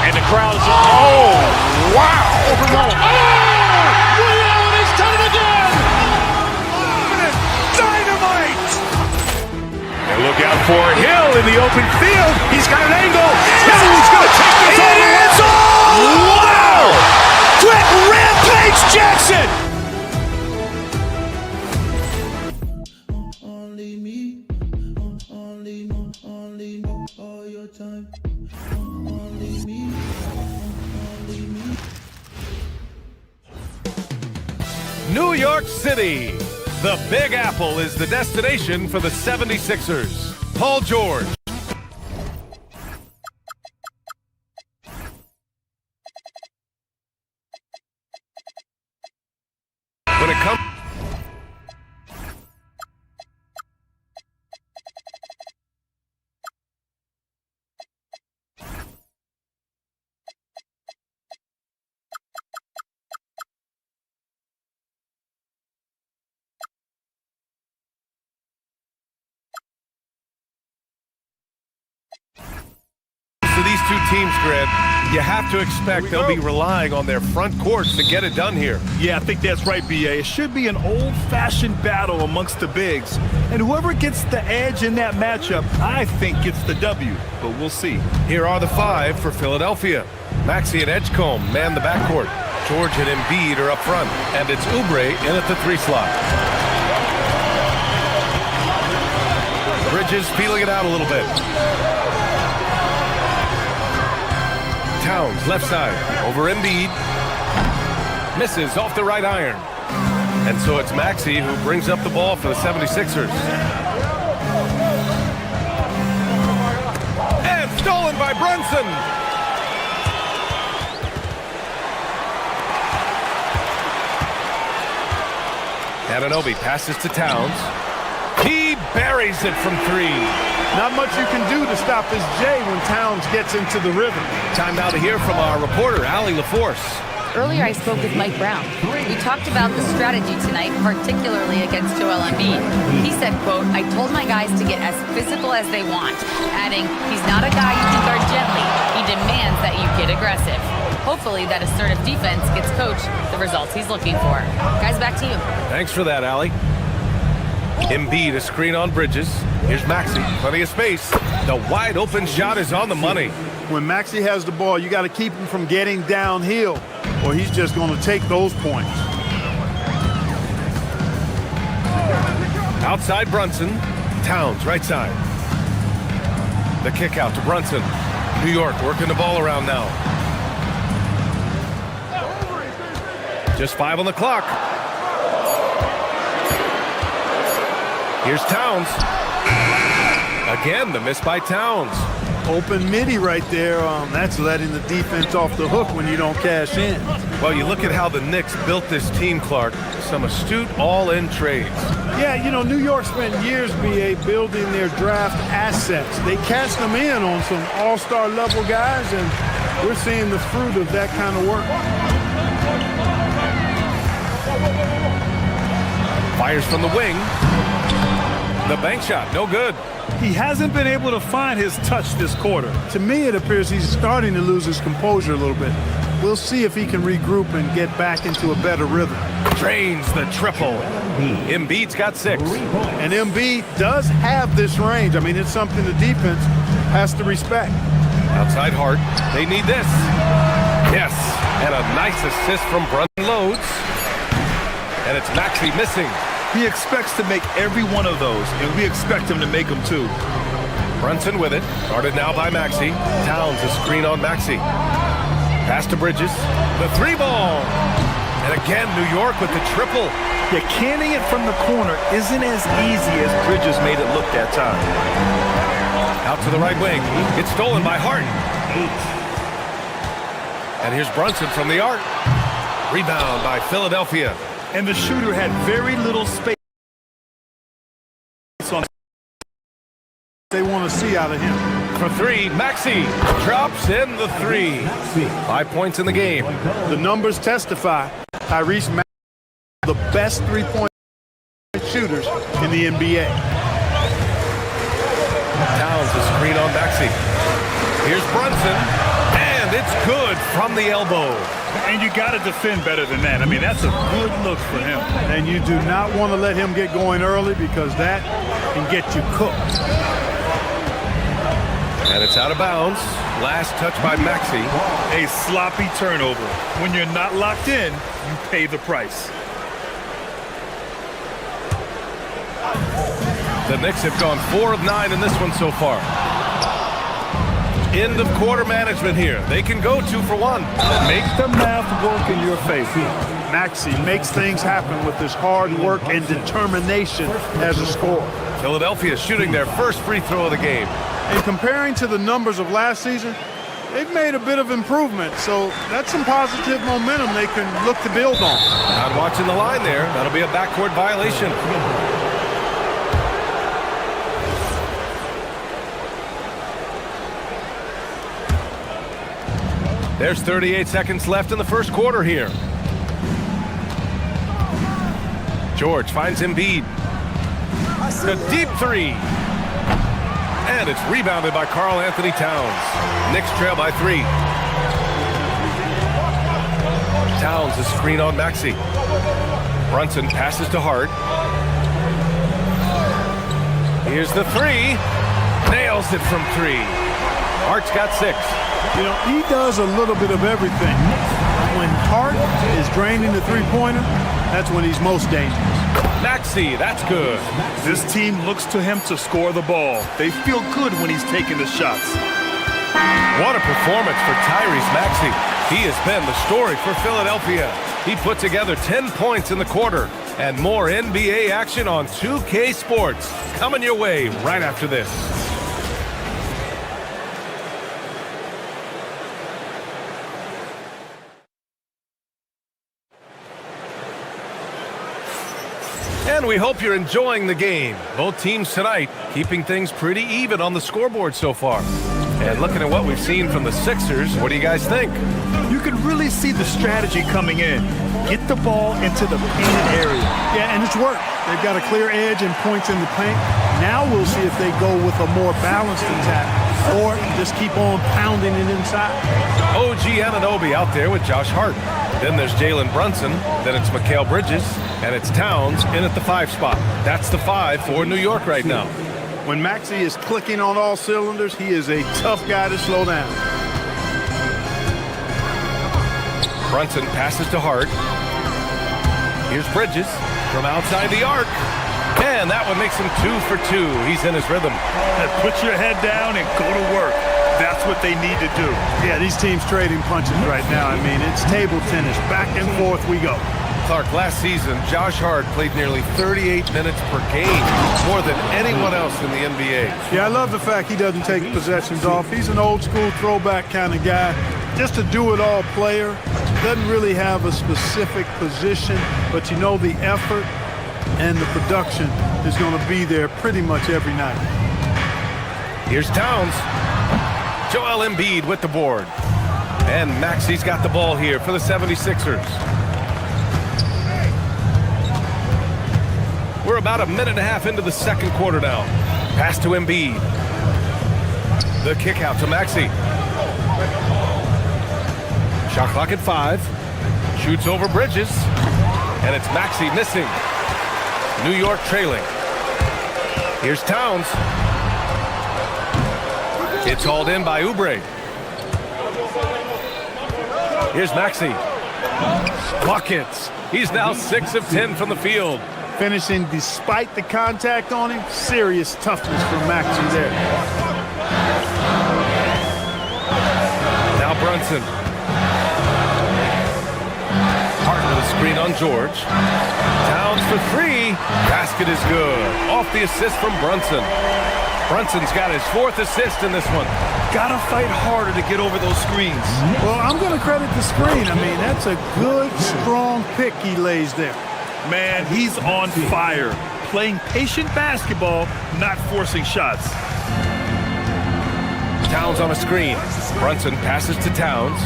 And the crowd is, oh, wow. He's done it again. Dynamite. And look out for Hill in the open field. He's got an angle. He's going to take this all the way. Wow. Quick rampage Jackson. New York City. The Big Apple is the destination for the 76ers. Paul George. When it comes to these two teams, Greg, you have to expect they'll be relying on their front courts to get it done here. Yeah, I think that's right, B.A. It should be an old-fashioned battle amongst the bigs. And whoever gets the edge in that matchup, I think gets the W. But we'll see. Here are the five for Philadelphia. Maxey and Edgecombe man the backcourt. George and Embiid are up front. And it's Oubre in at the 3 slot. Bridges feeling it out a little bit. Towns, left side, over Embiid. Misses off the right iron. And so it's Maxey who brings up the ball for the 76ers. And stolen by Brunson. Anunoby passes to Towns. He buries it from 3. Not much you can do to stop this J when Towns gets into the rhythm. Time now to hear from our reporter, Allie LaForce. Earlier, I spoke with Mike Brown. We talked about the strategy tonight, particularly against Joel Embiid. He said, quote, "I told my guys to get as physical as they want," adding, "He's not a guy you can guard gently. He demands that you get aggressive." Hopefully, that assertive defense gets Coach the results he's looking for. Guys, back to you. Thanks for that, Allie. Embiid, a screen on Bridges. Here's Maxey, plenty of space. The wide open shot is on the money. When Maxey has the ball, you got to keep him from getting downhill, or he's just going to take those points. Outside Brunson. Towns, right side. The kick out to Brunson. New York working the ball around now. Just 5 on the clock. Here's Towns. Again, the miss by Towns. Open midi right there. That's letting the defense off the hook when you don't cash in. Well, you look at how the Knicks built this team, Clark. Some astute all-in trades. Yeah, you know, New York spent years, B.A., building their draft assets. They cashed them in on some all-star level guys, and we're seeing the fruit of that kind of work. Fires from the wing. The bank shot, no good. He hasn't been able to find his touch this quarter. To me, it appears he's starting to lose his composure a little bit. We'll see if he can regroup and get back into a better rhythm. Drains the triple. Embiid's got 6. And Embiid does have this range. I mean, it's something the defense has to respect. Outside Hart. They need this. Yes. And a nice assist from Brunson Loads. And it's Maxey missing. He expects to make every one of those, and we expect him to make them too. Brunson with it. Guarded now by Maxey. Towns a screen on Maxey. Pass to Bridges. The 3-ball. And again, New York with the triple. Yeah, canning it from the corner isn't as easy as Bridges made it look that time. Out to the right wing. It's stolen by Hart. And here's Brunson from the arc. Rebound by Philadelphia. And the shooter had very little space on they want to see out of him. For 3, Maxey drops in the 3. 5 points in the game. The numbers testify Tyrese Maxey is the best three-point shooters in the NBA. Towns a screen on Maxey. Here's Brunson, and it's good from the elbow. And you got to defend better than that. I mean, that's a good look for him. And you do not want to let him get going early because that can get you cooked. And it's out of bounds. Last touch by Maxey. A sloppy turnover. When you're not locked in, you pay the price. The Knicks have gone 4 of 9 in this one so far. End of quarter management here. They can go 2 for 1. Make the math work in your favor. Maxey makes things happen with his hard work and determination as a scorer. Philadelphia shooting their first free throw of the game. And comparing to the numbers of last season, they've made a bit of improvement. So that's some positive momentum they can look to build on. Not watching the line there. That'll be a backcourt violation. There's 38 seconds left in the first quarter here. George finds Embiid. The deep 3. And it's rebounded by Karl Anthony Towns. Knicks trail by 3. Towns a screen on Maxey. Brunson passes to Hart. Here's the 3. Nails it from 3. Hart's got 6. You know, he does a little bit of everything. When Hart is draining the three-pointer, that's when he's most dangerous. Maxey, that's good. This team looks to him to score the ball. They feel good when he's taking the shots. What a performance for Tyrese Maxey. He has been the story for Philadelphia. He put together 10 points in the quarter. And more NBA action on 2K Sports. Coming your way right after this. And we hope you're enjoying the game. Both teams tonight keeping things pretty even on the scoreboard so far. And looking at what we've seen from the Sixers, what do you guys think? You can really see the strategy coming in. Get the ball into the painted area. Yeah, and it's worked. They've got a clear edge and points in the paint. Now we'll see if they go with a more balanced attack or just keep on pounding it inside. OG Anunoby out there with Josh Hart. Then there's Jalen Brunson. Then it's Mikal Bridges. And it's Towns in at the 5 spot. That's the 5 for New York right now. When Maxey is clicking on all cylinders, he is a tough guy to slow down. Brunson passes to Hart. Here's Bridges from outside the arc. And that one makes him 2 for 2. He's in his rhythm. Put your head down and go to work. That's what they need to do. Yeah, these teams trading punches right now. I mean, it's table tennis. Back and forth we go. Clark, last season, Josh Hart played nearly 38 minutes per game, more than anyone else in the NBA. Yeah, I love the fact he doesn't take possessions off. He's an old-school throwback kind of guy. Just a do-it-all player. Doesn't really have a specific position, but you know the effort and the production is going to be there pretty much every night. Here's Towns. Joel Embiid with the board. And Maxey's got the ball here for the 76ers. We're about a minute and a half into the second quarter now. Pass to Embiid. The kick out to Maxey. Shot clock at 5. Shoots over Bridges. And it's Maxey missing. New York trailing. Here's Towns. It's hauled in by Oubre. Here's Maxey. Buckets. He's now 6 of 10 from the field. Finishing despite the contact on him. Serious toughness from Maxey there. Now Brunson. Hart with a screen on George. Towns for 3. Basket is good. Off the assist from Brunson. Brunson's got his 4th assist in this one. Gotta fight harder to get over those screens. Well, I'm going to credit the screen. I mean, that's a good, strong pick he lays there. Man, he's on fire. Playing patient basketball, not forcing shots. Towns on a screen. Brunson passes to Towns.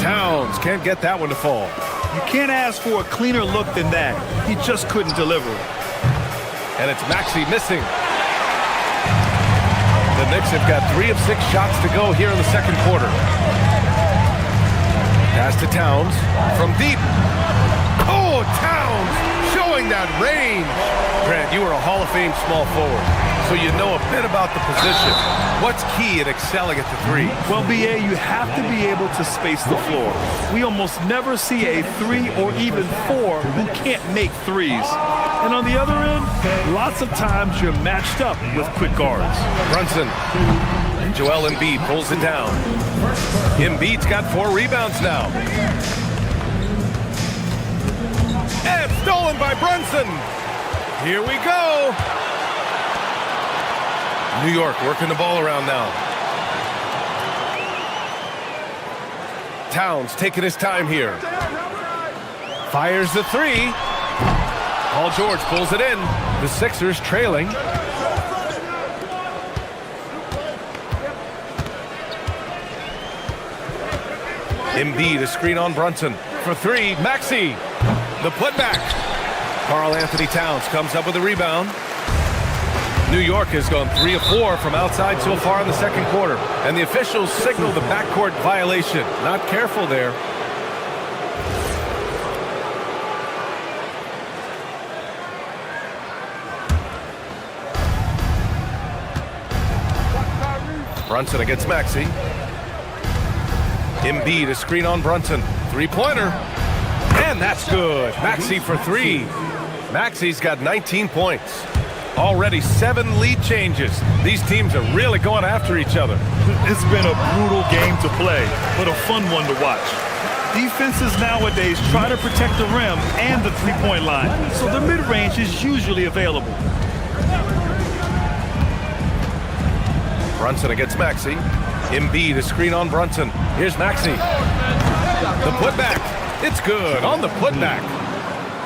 Towns can't get that one to fall. You can't ask for a cleaner look than that. He just couldn't deliver. And it's Maxey missing. The Knicks have got 3 of 6 shots to go here in the second quarter. Pass to Towns from deep. Oh, Towns showing that range. Grant, you were a Hall of Fame small forward, so you know a bit about the position. What's key in excelling at the 3? Well, BA, you have to be able to space the floor. We almost never see a 3 or even 4 who can't make threes. And on the other end, lots of times you're matched up with quick guards. Brunson. Joel Embiid pulls it down. Embiid's got 4 rebounds now. And stolen by Brunson. Here we go. New York working the ball around now. Towns taking his time here. Fires the 3. Paul George pulls it in. The Sixers trailing. Embiid, a screen on Brunson. For 3, Maxey. The putback. Karl Anthony Towns comes up with a rebound. New York has gone 3 of 4 from outside so far in the second quarter. And the officials signal the backcourt violation. Not careful there. Brunson against Maxey. Embiid, a screen on Brunson. 3-pointer. And that's good. Maxey for 3. Maxey's got 19 points. Already 7 lead changes. These teams are really going after each other. It's been a brutal game to play, but a fun one to watch. Defenses nowadays try to protect the rim and the three-point line, so the mid-range is usually available. Brunson against Maxey. Embiid, a screen on Brunson. Here's Maxey. The putback. It's good on the putback.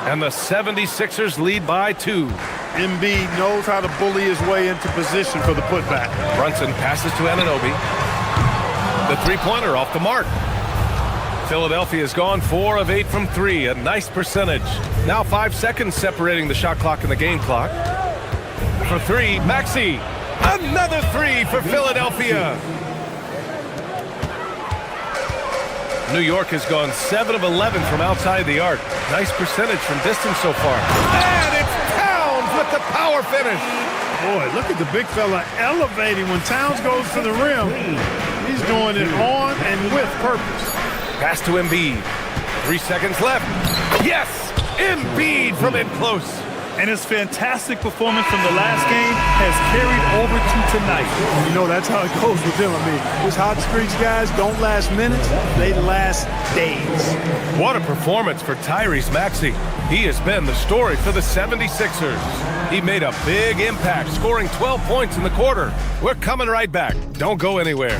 And the 76ers lead by 2. Embiid knows how to bully his way into position for the putback. Brunson passes to Anunoby. The 3-pointer off the mark. Philadelphia's gone 4 of 8 from 3, a nice percentage. Now 5 seconds separating the shot clock and the game clock. For 3, Maxey. Another 3 for Philadelphia. New York has gone 7 of 11 from outside the arc. Nice percentage from distance so far. And it's Towns with the power finish. Boy, look at the big fella elevating when Towns goes to the rim. He's doing it on and with purpose. Pass to Embiid. 3 seconds left. Yes! Embiid from in close. And his fantastic performance from the last game has carried over to tonight. You know, that's how it goes with them. I mean, these hot streaks guys don't last minutes, they last days. What a performance for Tyrese Maxey. He has been the story for the 76ers. He made a big impact, scoring 12 points in the quarter. We're coming right back. Don't go anywhere.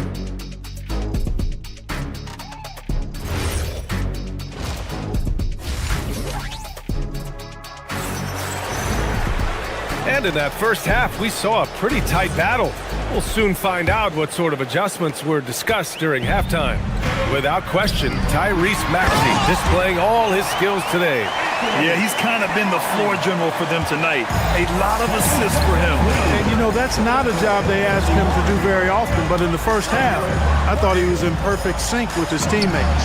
And in that first half, we saw a pretty tight battle. We'll soon find out what sort of adjustments were discussed during halftime. Without question, Tyrese Maxey displaying all his skills today. Yeah, he's kind of been the floor general for them tonight. A lot of assists for him. And, you know, that's not a job they ask him to do very often, but in the first half, I thought he was in perfect sync with his teammates.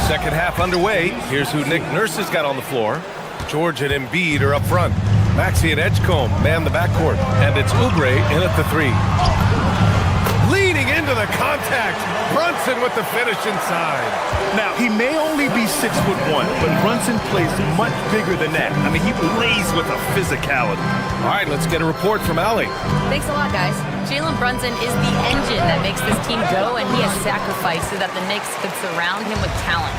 Second half underway. Here's who Nick Nurse has got on the floor. George and Embiid are up front. Maxey and Edgecombe man the backcourt. And it's Oubre in at the 3. Leaning into the contact. Brunson with the finish inside. Now, he may only be 6'1", but Brunson plays much bigger than that. I mean, he plays with a physicality. All right, let's get a report from Allie. Thanks a lot, guys. Jalen Brunson is the engine that makes this team go, and he has sacrificed so that the Knicks could surround him with talent.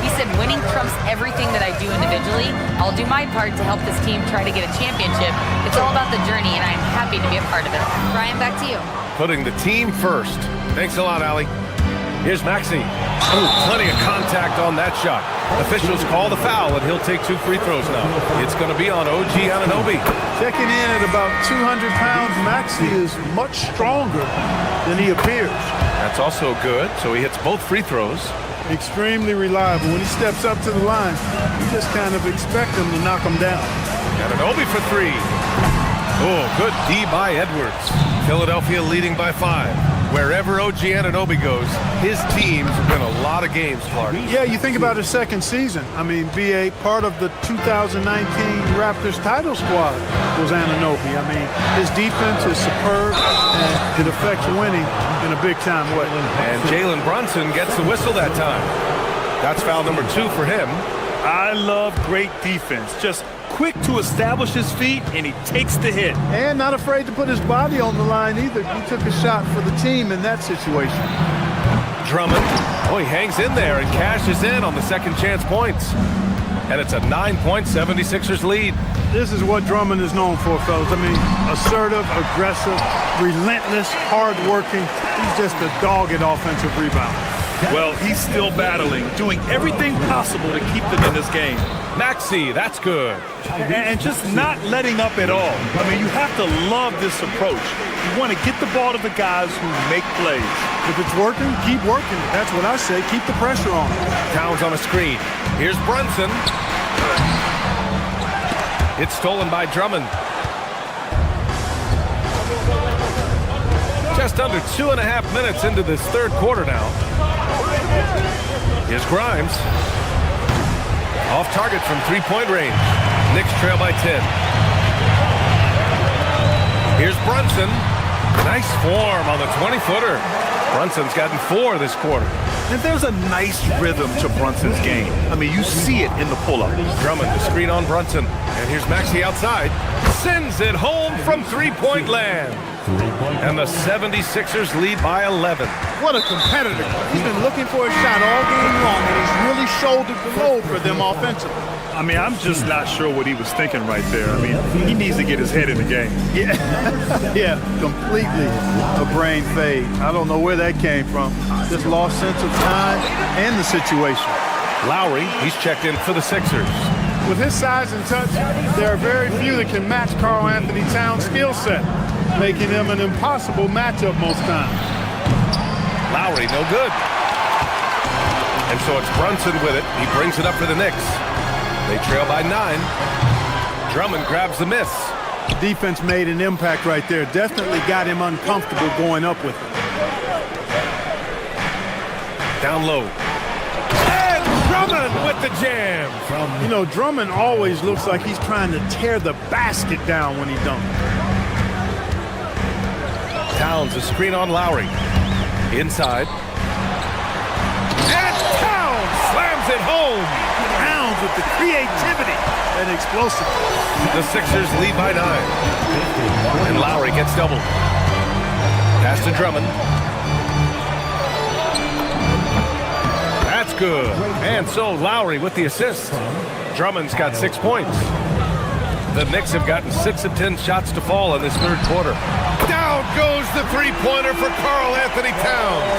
He said, winning trumps everything that I do individually. I'll do my part to help this team try to get a championship. It's all about the journey, and I'm happy to be a part of it. Brian, back to you. Putting the team first. Thanks a lot, Allie. Here's Maxey. Oh, plenty of contact on that shot. Officials call the foul, and he'll take 2 free throws now. It's going to be on OG Anunoby. Checking in at about 200 pounds, Maxey is much stronger than he appears. That's also good, so he hits both free throws. Extremely reliable. When he steps up to the line, you just kind of expect him to knock him down. Anunoby for 3. Oh, good D by Edwards. Philadelphia leading by 5. Wherever OG Anunoby goes, his teams win a lot of games, Clark. Yeah, you think about his second season. I mean, be a part of the 2019 Raptors title squad was Anunoby. I mean, his defense is superb, and it affects winning in a big-time way. And Jalen Brunson gets the whistle that time. That's foul number 2 for him. I love great defense. Just quick to establish his feet, and he takes the hit. And not afraid to put his body on the line either. He took a shot for the team in that situation. Drummond, oh, he hangs in there and cashes in on the second chance points. And it's a 9-point 76ers lead. This is what Drummond is known for, fellas. I mean, assertive, aggressive, relentless, hard-working. He's just a dogged offensive rebounder. Well, he's still battling, doing everything possible to keep them in this game. Maxey, that's good. And just not letting up at all. I mean, you have to love this approach. You want to get the ball to the guys who make plays. If it's working, keep working. That's what I say. Keep the pressure on. Towns on a screen. Here's Brunson. It's stolen by Drummond. Just under 2.5 minutes into this third quarter now. Here's Grimes. Off target from 3-point range. Knicks trail by 10. Here's Brunson. Nice form on the 20-footer. Brunson's gotten 4 this quarter. And there's a nice rhythm to Brunson's game. I mean, you see it in the pull-up. Drummond, the screen on Brunson. And here's Maxey outside. Sends it home from 3-point land. And the 76ers lead by 11. What a competitor. He's been looking for a shot all game long, and he's really shouldered the load for them offensively. I mean, I'm just not sure what he was thinking right there. I mean, he needs to get his head in the game. Yeah, yeah, completely a brain fade. I don't know where that came from. Just lost sense of time and the situation. Lowry, he's checked in for the Sixers. With his size and touch, there are very few that can match Karl Anthony Towns' skill set, making him an impossible matchup most times. Lowry, no good. And so it's Brunson with it. He brings it up for the Knicks. They trail by 9. Drummond grabs the miss. Defense made an impact right there. Definitely got him uncomfortable going up with it. Down low. And Drummond with the jam. You know, Drummond always looks like he's trying to tear the basket down when he dunks. Towns, a screen on Lowry. Inside. And Towns slams it home. Towns with the creativity and explosiveness. The Sixers lead by 9. And Lowry gets doubled. Pass to Drummond. That's good. And so Lowry with the assist. Drummond's got 6 points. The Knicks have gotten 6 of 10 shots to fall in this third quarter. Down goes the three-pointer for Karl Anthony Towns.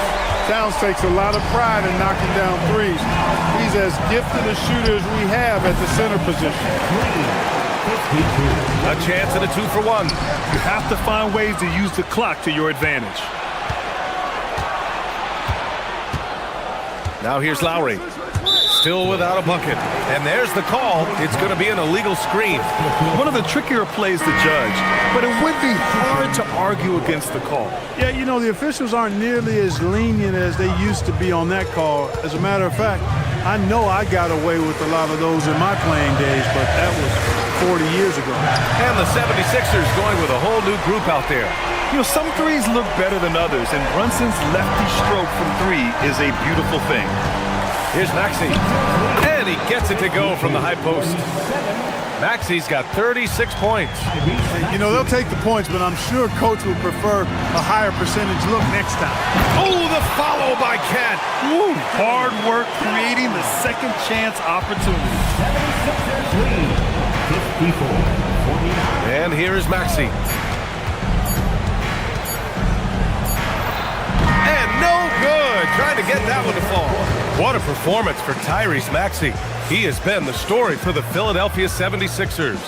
Towns takes a lot of pride in knocking down threes. He's as gifted a shooter as we have at the center position. A chance at a 2-for-1. You have to find ways to use the clock to your advantage. Now here's Lowry. still without a bucket. And there's the call. It's going to be an illegal screen. One of the trickier plays to judge, but it would be hard to argue against the call. Yeah, you know, the officials aren't nearly as lenient as they used to be on that call. As a matter of fact, I know I got away with a lot of those in my playing days, but that was 40 years ago. And the 76ers going with a whole new group out there. You know, some threes look better than others, and Brunson's lefty stroke from three is a beautiful thing. Here's Maxey, and he gets it to go from the high post. Maxey's got 36 points. You know, they'll take the points, but I'm sure Coach would prefer a higher percentage look next time. Oh, the follow by Kent. Woo, hard work creating the second chance opportunity. 54-49. And here is Maxey. And no good. Trying to get that one to fall. What a performance for Tyrese Maxey. He has been the story for the Philadelphia 76ers.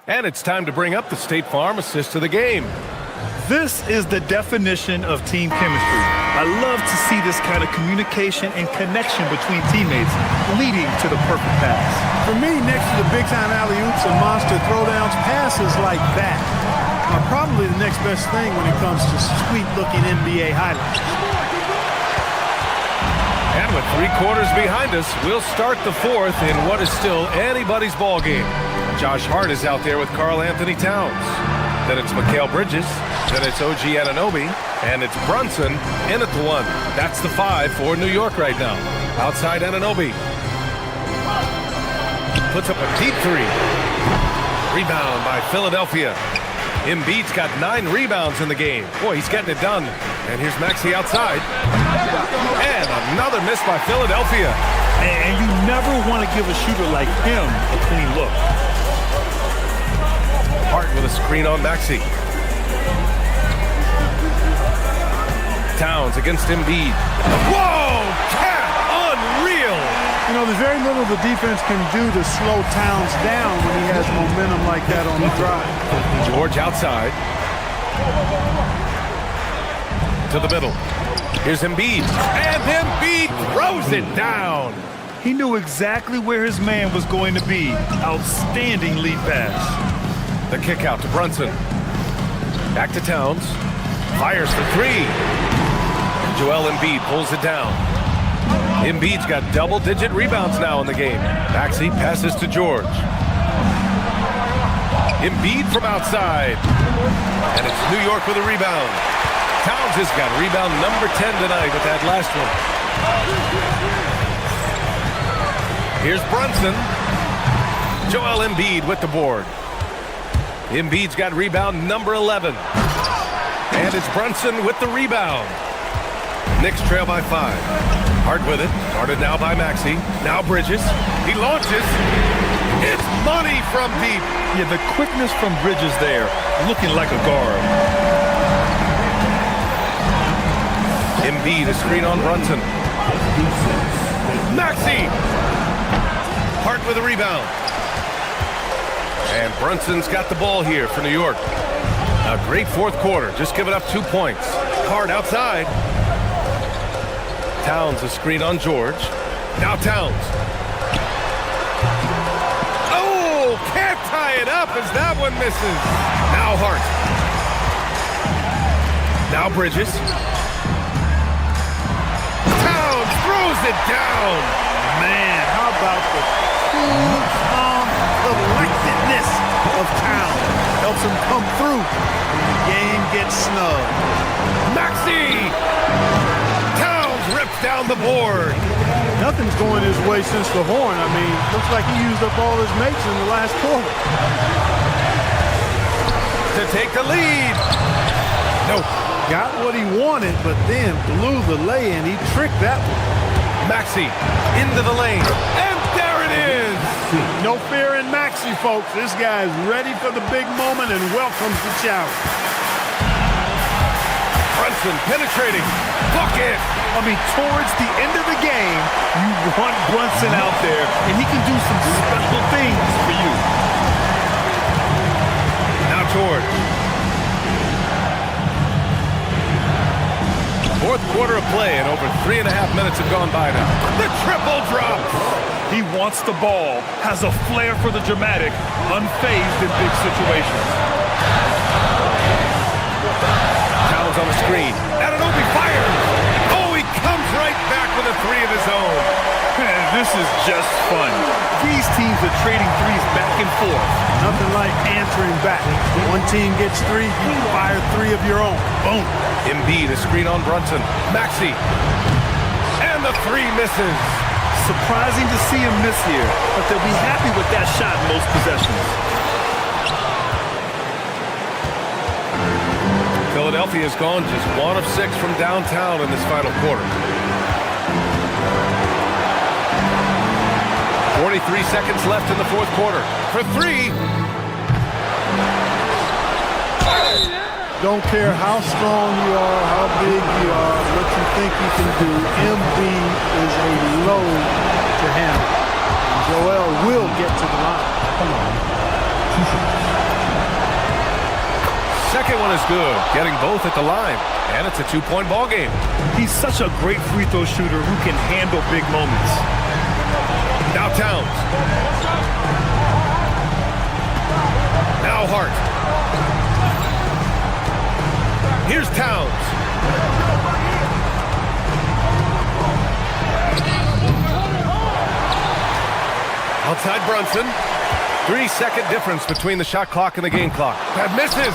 And it's time to bring up the State Farm assist of the game. This is the definition of team chemistry. I love to see this kind of communication and connection between teammates leading to the perfect pass. For me, next to the big-time alley-oops and monster throwdowns, passes like that are probably the next best thing when it comes to sweet-looking NBA highlights. And with 3 quarters behind us, we'll start the fourth in what is still anybody's ball game. Josh Hart is out there with Karl Anthony Towns. Then it's Mikal Bridges. Then it's OG Anunoby. And it's Brunson in at the 1. That's the 5 for New York right now. Outside Anunoby. Puts up a deep 3. Rebound by Philadelphia. Embiid's got 9 rebounds in the game. Boy, he's getting it done. And here's Maxey outside. And another miss by Philadelphia. And you never want to give a shooter like him a clean look. Hart with a screen on Maxey. Towns against Embiid. Whoa! Cat! Unreal! You know, there's very little the defense can do to slow Towns down when he has momentum like that on the drive. George outside. To the middle. Here's Embiid. And Embiid throws it down. He knew exactly where his man was going to be. Outstanding lead pass. The kick out to Brunson. Back to Towns. Fires for 3. And Joel Embiid pulls it down. Embiid's got double-digit rebounds now in the game. Maxey passes to George. Embiid from outside. And it's New York with a rebound. Towns has got rebound number 10 tonight with that last one. Here's Brunson. Joel Embiid with the board. Embiid's got rebound number 11. And it's Brunson with the rebound. Knicks trail by 5. Hart with it. Started now by Maxey. Now Bridges. He launches. It's money from deep. Yeah, the quickness from Bridges there, looking like a guard. Embiid, a screen on Brunson. Maxey! Hart with a rebound. And Brunson's got the ball here for New York. A great fourth quarter, just giving up 2 points. Hart outside. Towns, a screen on George. Now Towns. Oh, can't tie it up as that one misses. Now Hart. Now Bridges. Towns throws it down. Man, how about the cool, calm collectedness of Towns? Helps him come through when the game gets snug. Maxey! Towns rips down the board. Nothing's going his way since the horn. I mean, looks like he used up all his mates in the last quarter. To take the lead. Nope. Got what he wanted, but then blew the lay-in. He tricked that one. Maxey into the lane. And there it is. No fear in Maxey, folks. This guy is ready for the big moment and welcomes the challenge. Brunson penetrating. Bucket. I mean, towards the end of the game, you want Brunson out there, and he can do some special things for you. Now George. Fourth quarter of play, and over 3.5 minutes have gone by now. The triple drop. He wants the ball, has a flair for the dramatic, unfazed in big situations. Towns on the screen. Anunoby fires. Oh, he comes right back with a three of his own. Man, this is just fun. These teams are trading threes back and forth. Nothing like answering back. One team gets three, you fire three of your own. Boom. Embiid, a screen on Brunson. Maxey. And the three misses. Surprising to see him miss here, but they'll be happy with that shot most possessions. Philadelphia's gone just 1 of 6 from downtown in this final quarter. 43 seconds left in the fourth quarter. For three. Don't care how strong you are, how big you are, what you think you can do. Embiid is a load to handle. And Joel will get to the line. Come on. Second one is good, getting both at the line. And it's a 2-point ball game. He's such a great free throw shooter who can handle big moments. Now Towns. Now Hart. Here's Towns. Outside Brunson. 3-second difference between the shot clock and the game clock. That misses.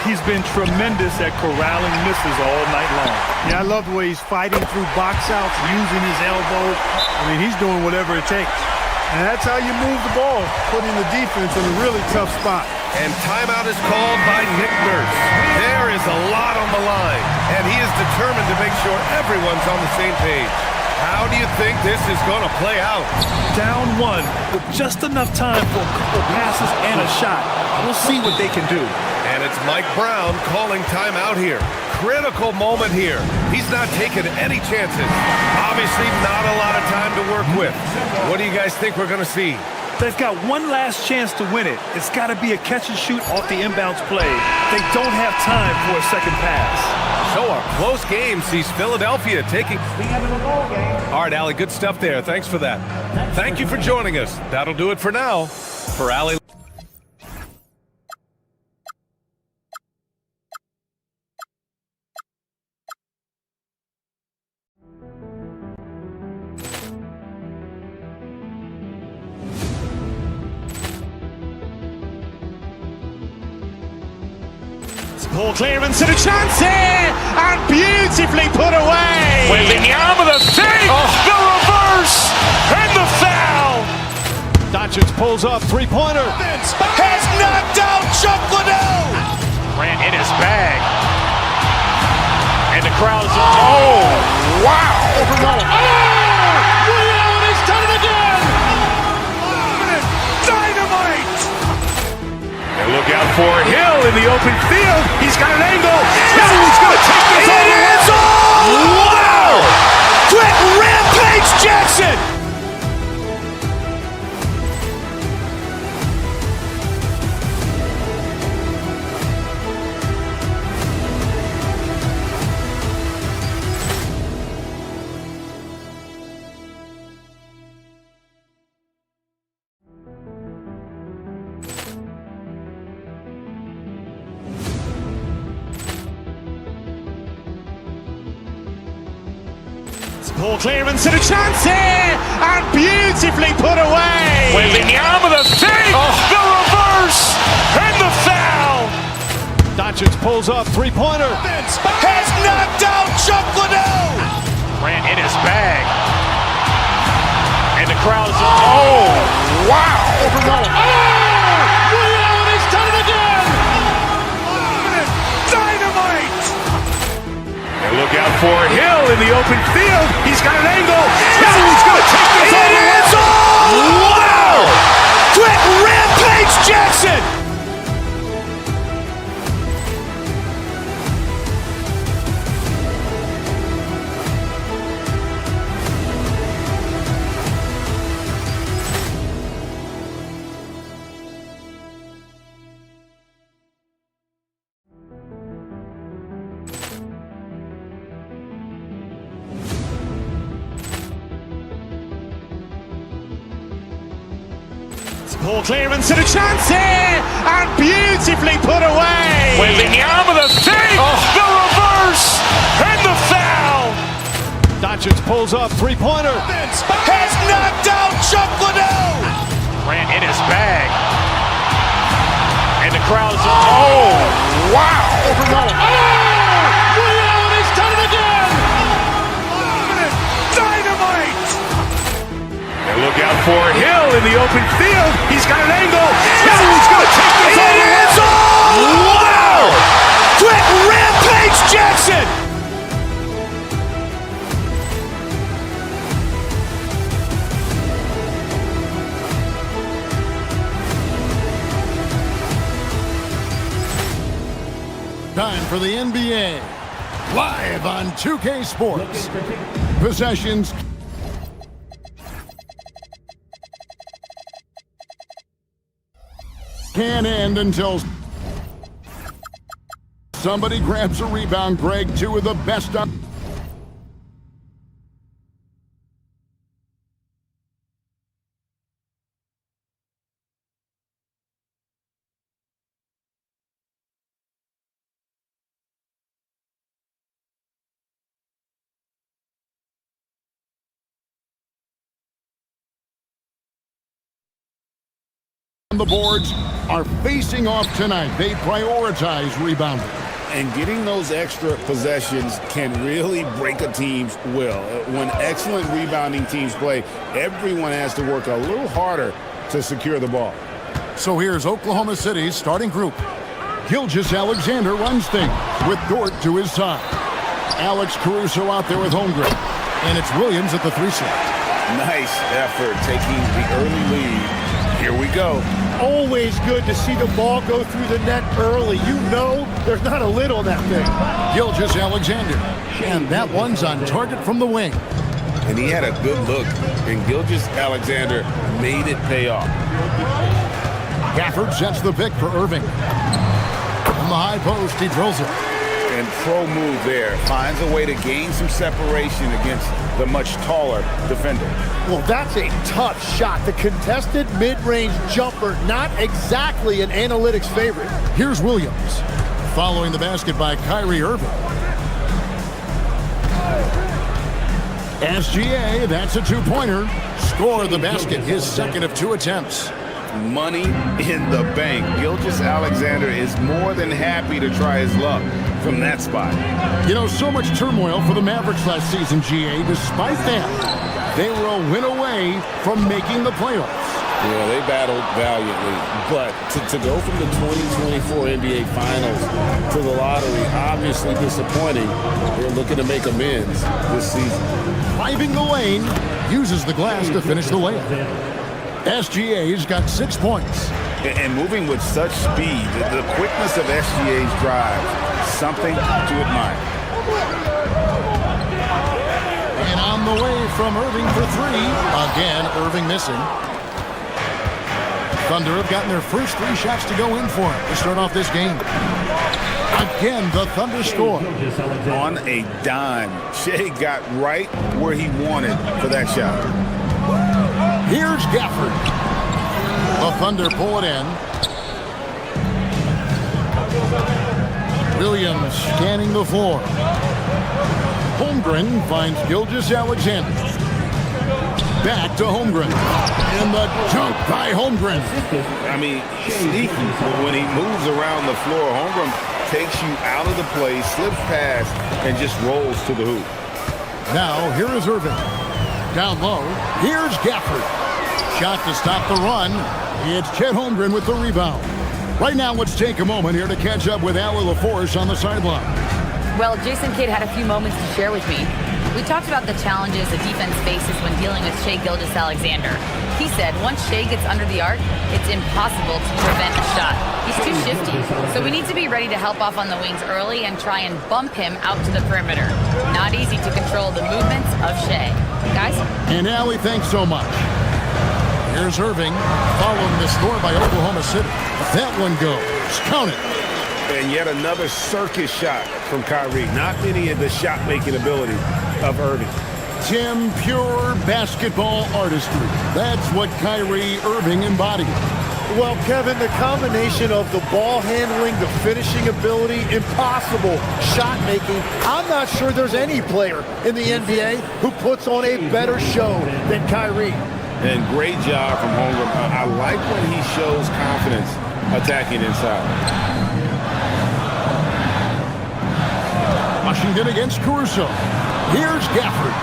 He's been tremendous at corralling misses all night long. Yeah, I love the way he's fighting through box outs, using his elbow. I mean, he's doing whatever it takes. And that's how you move the ball, putting the defense in a really tough spot. And timeout is called by Nick Nurse. There is a lot on the line, and he is determined to make sure everyone's on the same page. How do you think this is going to play out? Down one with just enough time for a couple passes and a shot. We'll see what they can do. And it's Mike Brown calling timeout here. Critical moment here. He's not taking any chances. Obviously not a lot of time to work with. What do you guys think we're going to see? They've got one last chance to win it. It's got to be a catch and shoot off the inbounds play. They don't have time for a second pass. So a close game sees Philadelphia taking... All right, Allie, good stuff there. Thanks for that. Thank you for joining us. That'll do it for now. For Allie... Ball clearance and a chance here, and beautifully put away. Wembanyama the save, the reverse, and the foul. Doncic pulls up, three-pointer. Has knocked out Chuck Liddell. Ran in his bag. And the crowd is, oh, wow. He's done it again. Dynamite. And look out for Hill in the open field. He's got an angle. He's going to take this all the way. Wow! Quick Rampage Jackson. Ball clearance and a chance here, and beautifully put away. Wembanyama the save, the reverse, and the foul. Doncic pulls up, three-pointer. Has knocked out Chuck Liddell. Ran in his bag. And the crowd is, oh, wow. He's done it again. Dynamite. And look out for Hill in the open field. He's got an angle. He's going to take this all the way. Wow! Quick Rampage Jackson. Poor clearance and a chance here, and beautifully put away. Wembanyama the save, the reverse, and the foul. Doncic pulls up, three-pointer. Has knocked out Chuck Liddell. Grant in his bag. And the crowd is, oh, wow. He's done it again. Dynamite. And look out for Hill in the open field. He's got an angle. Hill's going to take this all the way. Wow. Quick rampage Jackson. Time for the NBA. Live on 2K Sports. Possessions. Can't end until somebody grabs a rebound. Greg, two of the best up. The boards are facing off tonight. They prioritize rebounding. And getting those extra possessions can really break a team's will. When excellent rebounding teams play, everyone has to work a little harder to secure the ball. So here's Oklahoma City's starting group. Gilgeous-Alexander runs things with Dort to his side. Alex Caruso out there with Holmgren. And it's Williams at the 3 slot. Nice effort taking the early lead. Here we go. Always good to see the ball go through the net early. You know there's not a lid on that thing. Gilgeous-Alexander. And that one's on target from the wing. And he had a good look. And Gilgeous-Alexander made it pay off. Gafford sets the pick for Irving. From the high post, he drills it. And pro move there. Finds a way to gain some separation against the much taller defender. Well, that's a tough shot. The contested mid-range jumper, not exactly an analytics favorite. Here's Williams. Following the basket by Kyrie Irving. SGA, that's a 2-pointer. Score the basket, his second of 2 attempts. Money in the bank. Gilgeous-Alexander is more than happy to try his luck from that spot. You know, so much turmoil for the Mavericks last season, GA. Despite that, they were a win away from making the playoffs. Yeah, they battled valiantly. But to go from the 2024 NBA Finals to the lottery, obviously disappointing. They're looking to make amends this season. Driving the lane, uses the glass to finish the layup. SGA's got 6 points. And moving with such speed, the quickness of SGA's drive, something to admire. And on the way from Irving for 3. Again, Irving missing. Thunder have gotten their first 3 shots to go in for him to start off this game. Again, the Thunder score. On a dime. Shea got right where he wanted for that shot. Here's Gafford. The Thunder pull it in. Williams scanning the floor. Holmgren finds Gilgeous-Alexander. Back to Holmgren. And the jump by Holmgren. I mean, sneaky. When he moves around the floor, Holmgren takes you out of the play, slips past, and just rolls to the hoop. Now, here is Irving. Down low, here's Gafford. Shot to stop the run. It's Chet Holmgren with the rebound. Right now, let's take a moment here to catch up with Allie LaForce on the sideline. Well, Jason Kidd had a few moments to share with me. We talked about the challenges the defense faces when dealing with Shai Gilgeous-Alexander. He said once Shai gets under the arc, it's impossible to prevent a shot. He's too shifty. So we need to be ready to help off on the wings early and try and bump him out to the perimeter. Not easy to control the movements of Shai. Guys? And Allie, thanks so much. Here's Irving, following the score by Oklahoma City. That one goes. Count it. And yet another circus shot from Kyrie. Not any of the shot-making ability of Irving. Tim, pure basketball artistry. That's what Kyrie Irving embodied. Well, Kevin, the combination of the ball handling, the finishing ability, impossible shot making. I'm not sure there's any player in the NBA who puts on a better show than Kyrie. And great job from Holmgren. I like when he shows confidence attacking inside. Washington against Caruso. Here's Gafford.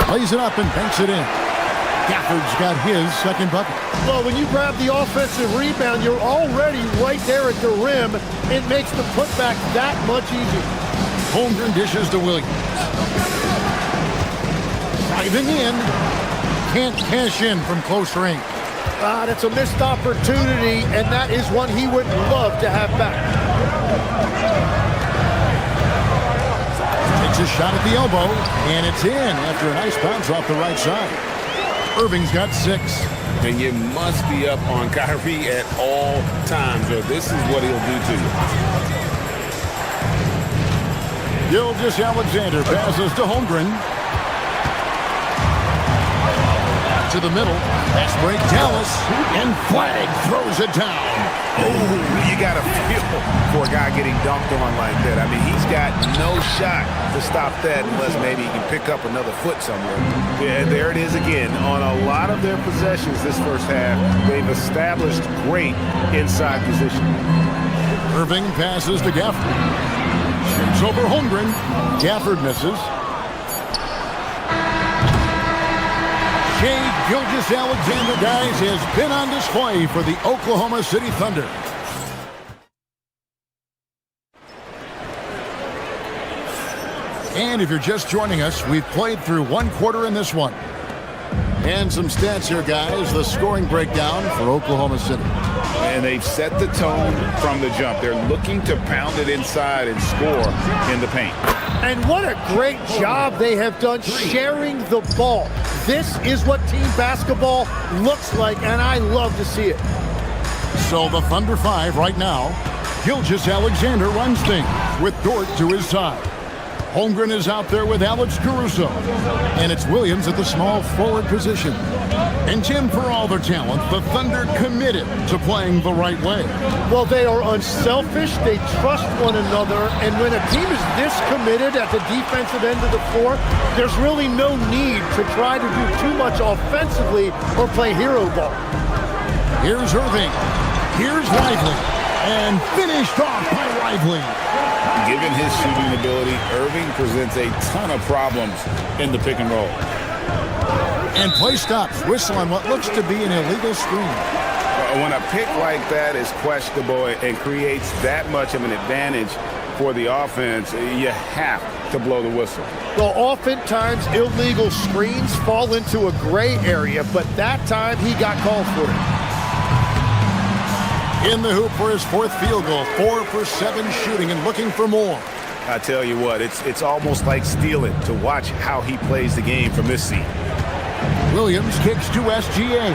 Plays it up and banks it in. Gafford's got his second bucket. Well, when you grab the offensive rebound, you're already right there at the rim. It makes the putback that much easier. Holmgren dishes to Williams. Driving in. Can't cash in from close range. That's a missed opportunity, and that is one he would love to have back. Takes a shot at the elbow, and it's in after a nice bounce off the right side. Irving's got 6. And you must be up on Kyrie at all times, or this is what he'll do to you. Gilgeous-Alexander passes to Holmgren. To the middle. That's break Dallas. And Flag throws it down. Oh, you got to feel for a guy getting dunked on like that. I mean, he's got no shot to stop that unless maybe he can pick up another foot somewhere. Yeah, there it is again. On a lot of their possessions this first half, they've established great inside position. Irving passes to Gafford. Shoots over Holmgren. Gafford misses. Shai Gilgeous-Alexander, guys, has been on display for the Oklahoma City Thunder. And if you're just joining us, we've played through one quarter in this one. And some stats here, guys. The scoring breakdown for Oklahoma City. And they've set the tone from the jump. They're looking to pound it inside and score in the paint. And what a great job they have done sharing the ball. This is what team basketball looks like, and I love to see it. So the Thunder 5 right now. Gilgeous-Alexander runs things with Dort to his side. Holmgren is out there with Alex Caruso. And it's Williams at the small forward position. And Tim, for all their talent, the Thunder committed to playing the right way. Well, they are unselfish. They trust one another. And when a team is this committed at the defensive end of the floor, there's really no need to try to do too much offensively or play hero ball. Here's Irving. Here's Lively. And finished off by Lively. Given his shooting ability, Irving presents a ton of problems in the pick and roll. And play stops. Whistle on what looks to be an illegal screen. When a pick like that is questionable and creates that much of an advantage for the offense, you have to blow the whistle. Well, oftentimes illegal screens fall into a gray area, but that time he got called for it. In the hoop for his 4th field goal. 4 for 7 shooting and looking for more. I tell you what, it's almost like stealing to watch how he plays the game from this seat. Williams kicks to SGA.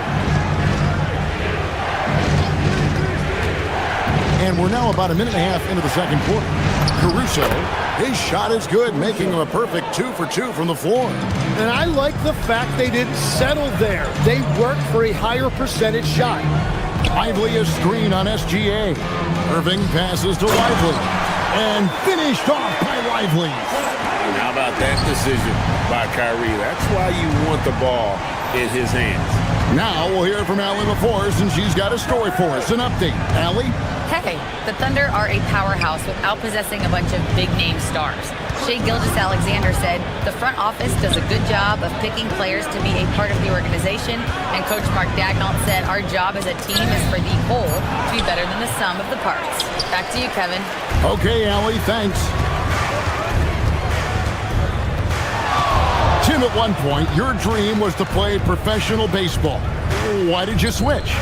And we're now about a minute and a half into the second quarter. Caruso, his shot is good, making him a perfect 2 for 2 from the floor. And I like the fact they didn't settle there. They worked for a higher percentage shot. Lively a screen on SGA. Irving passes to Lively. And finished off by Lively. And how about that decision by Kyrie? That's why you want the ball in his hands. Now we'll hear from Allie LaForce, and she's got a story for us. An update. Allie? Hey, the Thunder are a powerhouse without possessing a bunch of big-name stars. Shai Gilgeous-Alexander said, the front office does a good job of picking players to be a part of the organization, and Coach Mark Daigneault said, our job as a team is for the whole to be better than the sum of the parts. Back to you, Kevin. Okay, Allie, thanks. Tim, at one point, your dream was to play professional baseball. Why did you switch?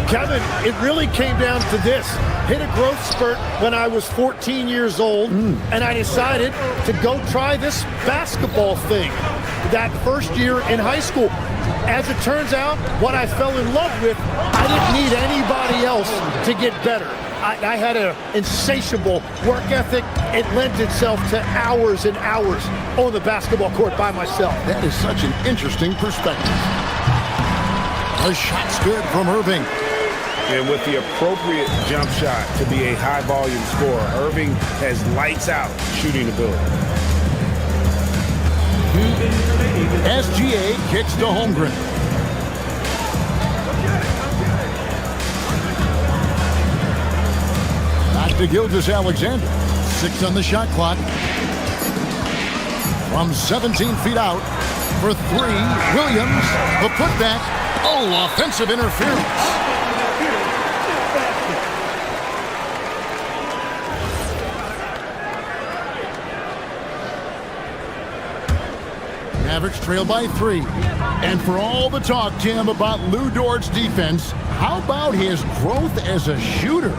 Kevin, it really came down to this. Hit a growth spurt when I was 14 years old, and I decided to go try this basketball thing that first year in high school. As it turns out, what I fell in love with, I didn't need anybody else to get better. I had an insatiable work ethic. It lent itself to hours and hours on the basketball court by myself. That is such an interesting perspective. The shot's good from Irving. And with the appropriate jump shot to be a high-volume scorer, Irving has lights-out shooting ability. SGA kicks to Holmgren. Back to Gilgeous-Alexander. 6 on the shot clock. From 17 feet out for 3, Williams, the putback. Oh, offensive interference. Mavericks trail by 3. And for all the talk, Tim, about Lou Dort's defense, how about his growth as a shooter?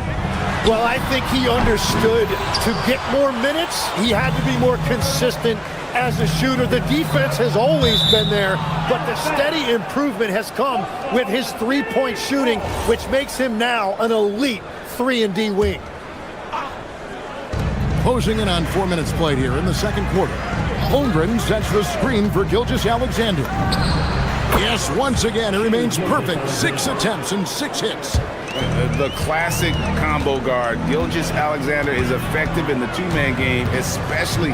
Well, I think he understood to get more minutes, he had to be more consistent as a shooter. The defense has always been there, but the steady improvement has come with his three-point shooting, which makes him now an elite 3-and-D wing. Closing in on 4 minutes played here in the second quarter. Holmgren sets the screen for Gilgeous-Alexander. Yes, once again, he remains perfect. 6 attempts and 6 hits. The classic combo guard. Gilgeous-Alexander is effective in the two-man game, especially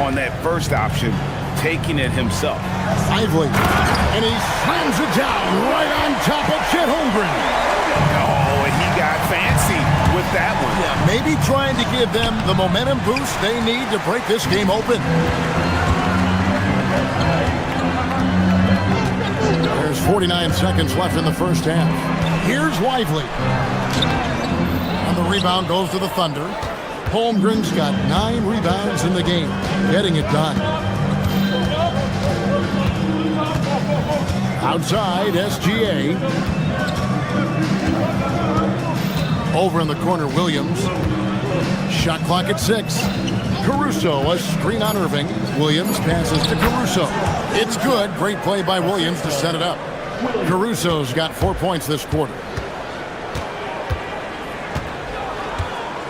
on that first option, taking it himself. Lively. And he slams it down right on top of Chet Holmgren. Oh, and he got fancy with that one. Yeah, maybe trying to give them the momentum boost they need to break this game open. There's 49 seconds left in the first half. Here's Lively. And the rebound goes to the Thunder. Holmgren's got 9 rebounds in the game, getting it done. Outside, SGA. Over in the corner, Williams. Shot clock at 6. Caruso, a screen on Irving. Williams passes to Caruso. It's good. Great play by Williams to set it up. Caruso's got 4 points this quarter.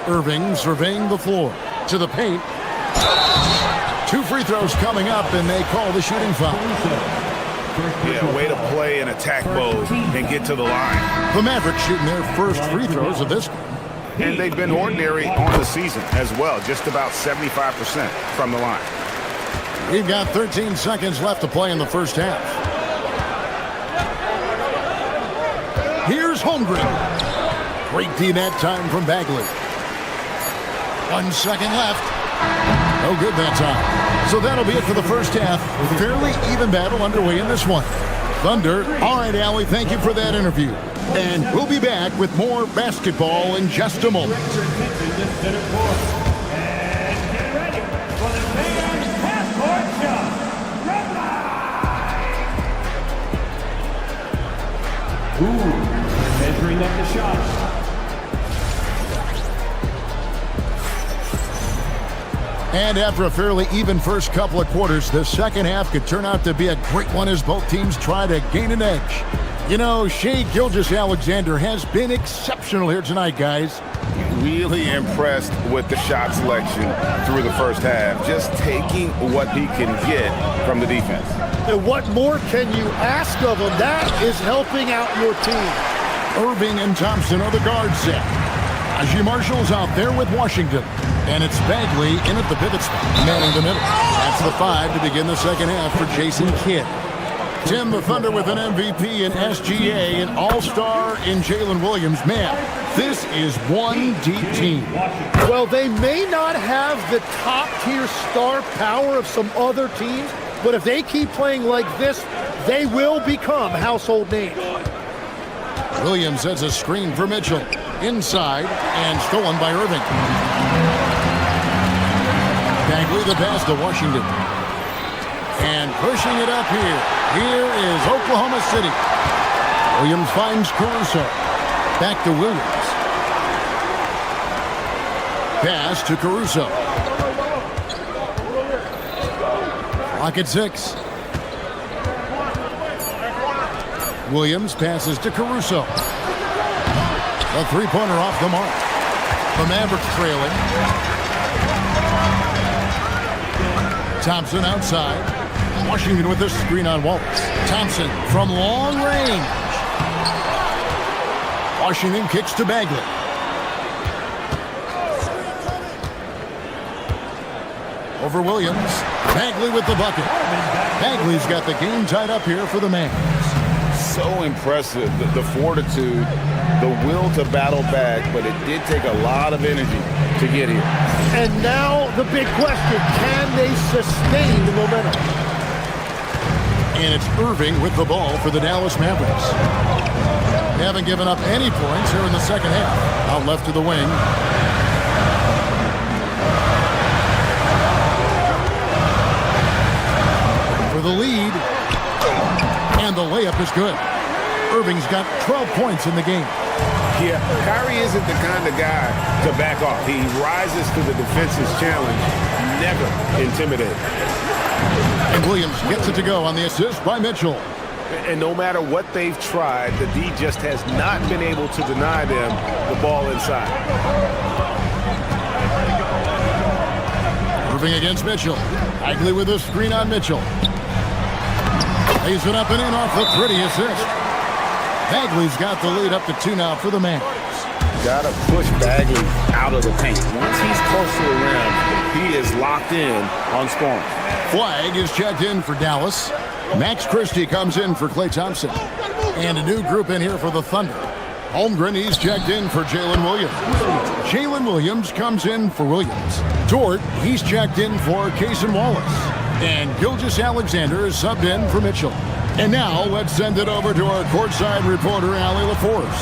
Irving surveying the floor. To the paint. 2 free throws coming up, and they call the shooting foul. Yeah, way to play in attack mode and get to the line. The Mavericks shooting their first free throws of this game. And they've been ordinary on the season as well, just about 75% from the line. We've got 13 seconds left to play in the first half. Here's Holmgren. Great D that time from Bagley. 1 second left. No good that time. So that'll be it for the first half. Fairly even battle underway in this one. Thunder. All right, Allie, thank you for that interview. And we'll be back with more basketball in just a moment. Measuring up the shots. And after a fairly even first couple of quarters, the second half could turn out to be a great one as both teams try to gain an edge. You know, Shai Gilgeous-Alexander has been exceptional here tonight, guys. Really impressed with the shot selection through the first half, just taking what he can get from the defense. And what more can you ask of him? That is helping out your team. Irving and Thompson are the guard set. Najee Marshall's out there with Washington. And it's Bagley in at the pivot spot, manning the middle. That's the 5 to begin the second half for Jason Kidd. Tim, the Thunder with an MVP in SGA, an all-star in Jalen Williams. Man, this is one deep team. Well, they may not have the top-tier star power of some other teams, but if they keep playing like this, they will become household names. Williams sets a screen for Mitchell. Inside, and stolen by Irving. Bagley the pass to Washington. And pushing it up here. Here is Oklahoma City. Williams finds Caruso. Back to Williams. Pass to Caruso. Clock at 6. Williams passes to Caruso. The three-pointer off the mark. The Mavericks trailing. Thompson outside. Washington with the screen on Wallace. Thompson from long range. Washington kicks to Bagley. Over Williams. Bagley with the bucket. Bagley's got the game tied up here for the Mavs. So impressive, the fortitude, the will to battle back, but it did take a lot of energy to get here. And now the big question, can they sustain the momentum? And it's Irving with the ball for the Dallas Mavericks. They haven't given up any points here in the second half. Out left to the wing. For the lead. And the layup is good. Irving's got 12 points in the game. Yeah, Kyrie isn't the kind of guy to back off. He rises to the defense's challenge, never intimidated. And Williams gets it to go on the assist by Mitchell. And no matter what they've tried, the D just has not been able to deny them the ball inside. Irving against Mitchell. Bagley with a screen on Mitchell. Lays it up and in off the pretty assist. Bagley's got the lead up to 2 now for the Mavs. Got to push Bagley out of the paint. Once he's close to the rim, he is locked in on scoring. Flag is checked in for Dallas. Max Christie comes in for Klay Thompson. And a new group in here for the Thunder. Holmgren, he's checked in for Jalen Williams. Jalen Williams comes in for Williams. Dort, he's checked in for Cason Wallace. And Gilgeous-Alexander is subbed in for Mitchell. And now let's send it over to our courtside reporter, Allie LaForce.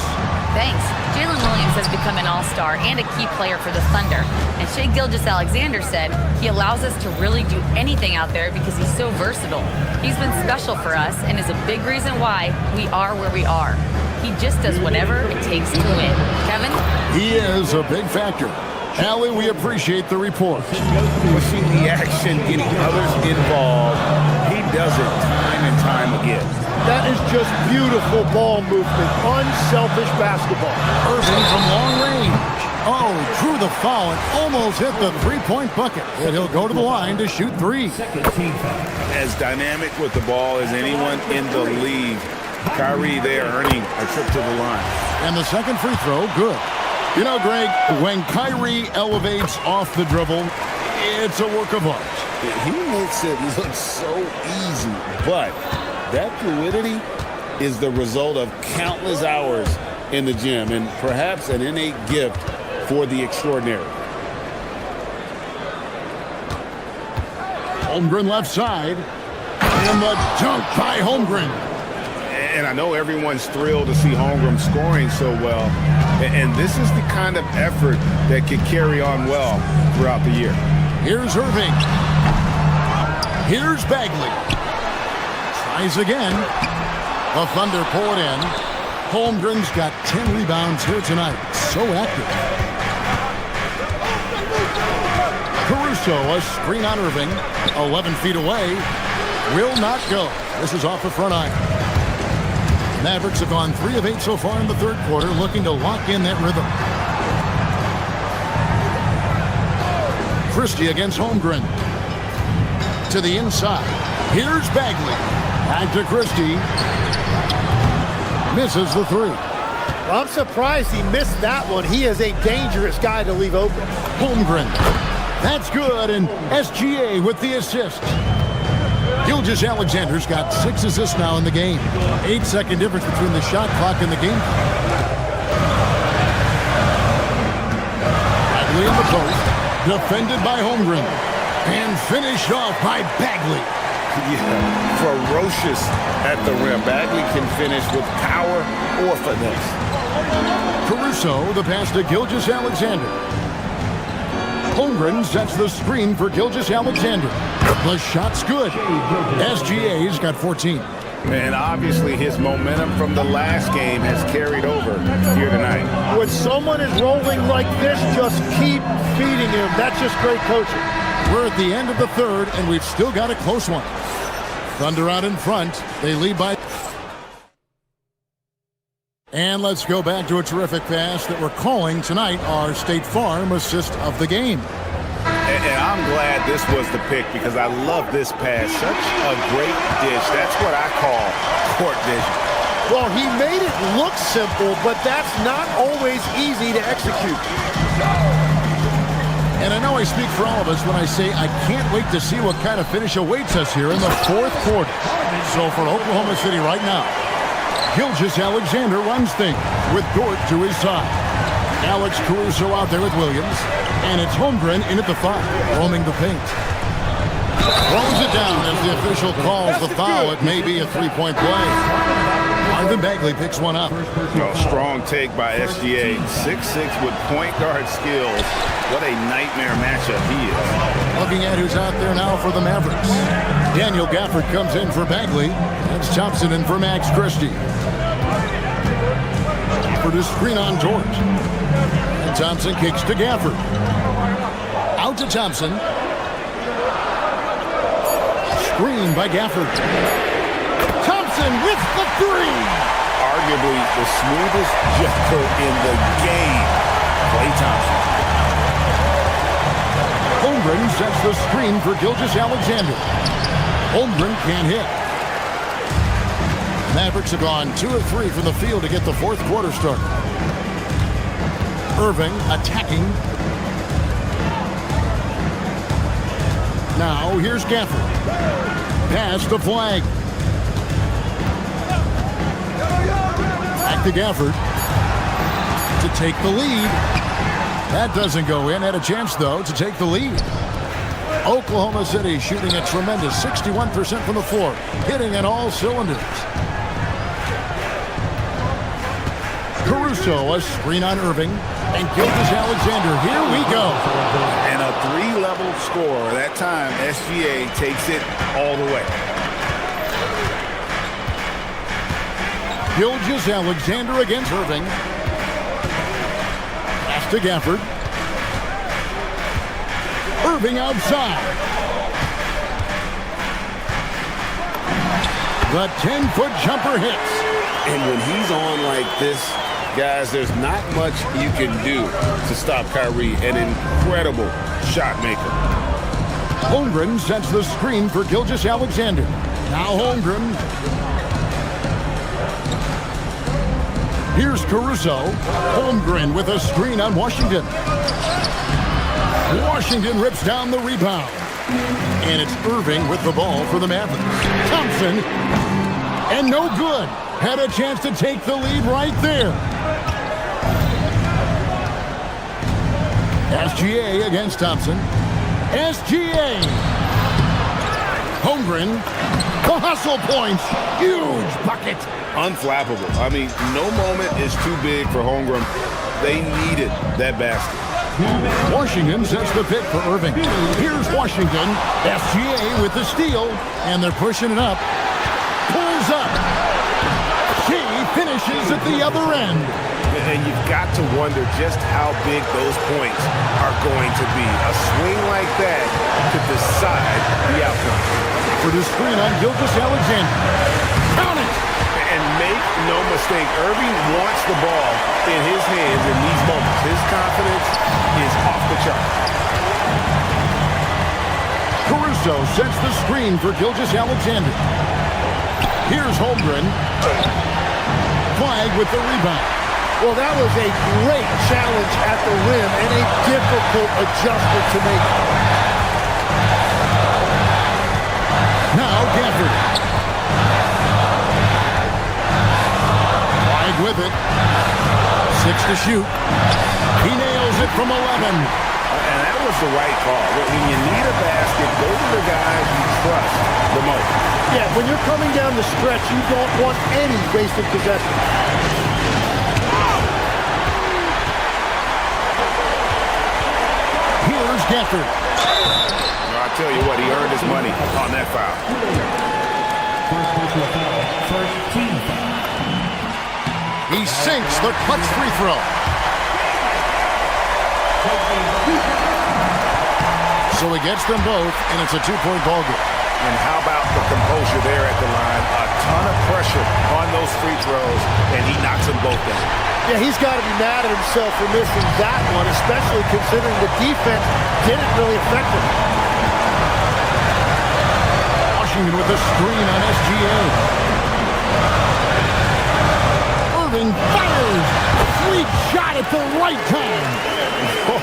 Thanks. Jalen Williams has become an all-star and a key player for the Thunder. And Shai Gilgeous-Alexander said he allows us to really do anything out there because he's so versatile. He's been special for us and is a big reason why we are where we are. He just does whatever it takes to win. Kevin? He is a big factor. Allie, we appreciate the report. Pushing the action, getting others involved. He does it time and time again. That is just beautiful ball movement, unselfish basketball. Irving from long range. Oh, drew the foul and almost hit the three-point bucket. And he'll go to the line to shoot 3. As dynamic with the ball as anyone in the league. Kyrie there earning a trip to the line. And the second free throw, good. You know, Greg, when Kyrie elevates off the dribble, it's a work of art. He makes it look so easy, but that fluidity is the result of countless hours in the gym and perhaps an innate gift for the extraordinary. Holmgren left side, and the dunk by Holmgren. And I know everyone's thrilled to see Holmgren scoring so well. And this is the kind of effort that could carry on well throughout the year. Here's Irving. Here's Bagley. Tries again. The Thunder pull it in. Holmgren's got 10 rebounds here tonight. So active. Caruso, a screen on Irving. 11 feet away. Will not go. This is off the front iron. Mavericks have gone 3 of 8 so far in the third quarter, looking to lock in that rhythm. Christie against Holmgren. To the inside. Here's Bagley. Back to Christie. Misses the 3. Well, I'm surprised he missed that one. He is a dangerous guy to leave open. Holmgren. That's good, and SGA with the assist. Gilgeous-Alexander's got 6 assists now in the game. 8-second difference between the shot clock and the game clock. Bagley in the post. Defended by Holmgren. And finished off by Bagley. Yeah, ferocious at the rim. Bagley can finish with power or finesse. Caruso, the pass to Gilgeous-Alexander. Holmgren sets the screen for Gilgeous-Alexander. The shot's good. SGA's got 14. And obviously his momentum from the last game has carried over here tonight. When someone is rolling like this, just keep feeding him. That's just great coaching. We're at the end of the third, and we've still got a close one. Thunder out in front. They lead by... And let's go back to a terrific pass that we're calling tonight our State Farm assist of the game. And I'm glad this was the pick because I love this pass. Such a great dish. That's what I call court vision. Well, he made it look simple, but that's not always easy to execute. And I know I speak for all of us when I say I can't wait to see what kind of finish awaits us here in the fourth quarter. So for Oklahoma City right now, Gilgeous-Alexander runs things with Dort to his side. Alex Caruso out there with Williams. And it's Holmgren in at the 5, roaming the paint. Throws it down as the official calls the foul. It may be a three-point play. Marvin Bagley picks one up. Strong take by SGA. 6'6" with point guard skills. What a nightmare matchup he is. Looking at who's out there now for the Mavericks. Daniel Gafford comes in for Bagley. That's Thompson in for Max Christie. For the screen on Dort. And Thompson kicks to Gafford. Out to Thompson. Screen by Gafford. Thompson with the 3. Arguably the smoothest jumper in the game. Klay Thompson. Holmgren sets the screen for Gilgeous-Alexander. Holmgren can't hit. Mavericks have gone 2 of 3 from the field to get the fourth quarter started. Irving attacking. Now here's Gafford. Pass to Flag. Back to Gafford to take the lead. That doesn't go in. Had a chance, though, to take the lead. Oklahoma City shooting a tremendous 61% from the floor, hitting at all cylinders. Caruso, a screen on Irving, and Gilgeous-Alexander. Here we go. And a 3-level score. That time, SGA takes it all the way. Gilgeous-Alexander against Irving. Pass to Gafford. Irving outside. The 10-foot jumper hits. And when he's on like this, guys, there's not much you can do to stop Kyrie. An incredible shot maker. Holmgren sets the screen for Gilgeous-Alexander. Now Holmgren. Here's Caruso. Holmgren with a screen on Washington. Washington rips down the rebound. And it's Irving with the ball for the Mavericks. Thompson. And no good. Had a chance to take the lead right there. SGA against Thompson. SGA. Holmgren. The hustle points. Huge bucket. Unflappable. I mean, no moment is too big for Holmgren. They needed that basket. Washington sets the pick for Irving. Here's Washington. SGA with the steal. And they're pushing it up. Pulls up. She finishes at the other end. And you've got to wonder just how big those points are going to be. A swing like that could decide the outcome. For the screen on Gilgeous-Alexander. Count it! And make no mistake, Irving wants the ball in his hands in these moments. His confidence is off the chart. Caruso sets the screen for Gilgeous-Alexander. Here's Holmgren. Flag with the rebound. Well, that was a great challenge at the rim and a difficult adjustment to make. Now Gafford. Flag with it. 6 to shoot. He nails it from 11. And that was the right call. When you need a basket, go to the guys you trust the most. Yeah, when you're coming down the stretch, you don't want any wasted possession. Here's Gafford. I tell you what, he earned his money on that foul. First team foul. He sinks the clutch free throw. So he gets them both, and it's a 2-point ball game. And how about the composure there at the line? A ton of pressure on those free throws, and he knocks them both down. Yeah, he's got to be mad at himself for missing that one, especially considering the defense didn't really affect him. Washington with the screen on SGA. Irving fires. Sweet shot at the right time. Oh,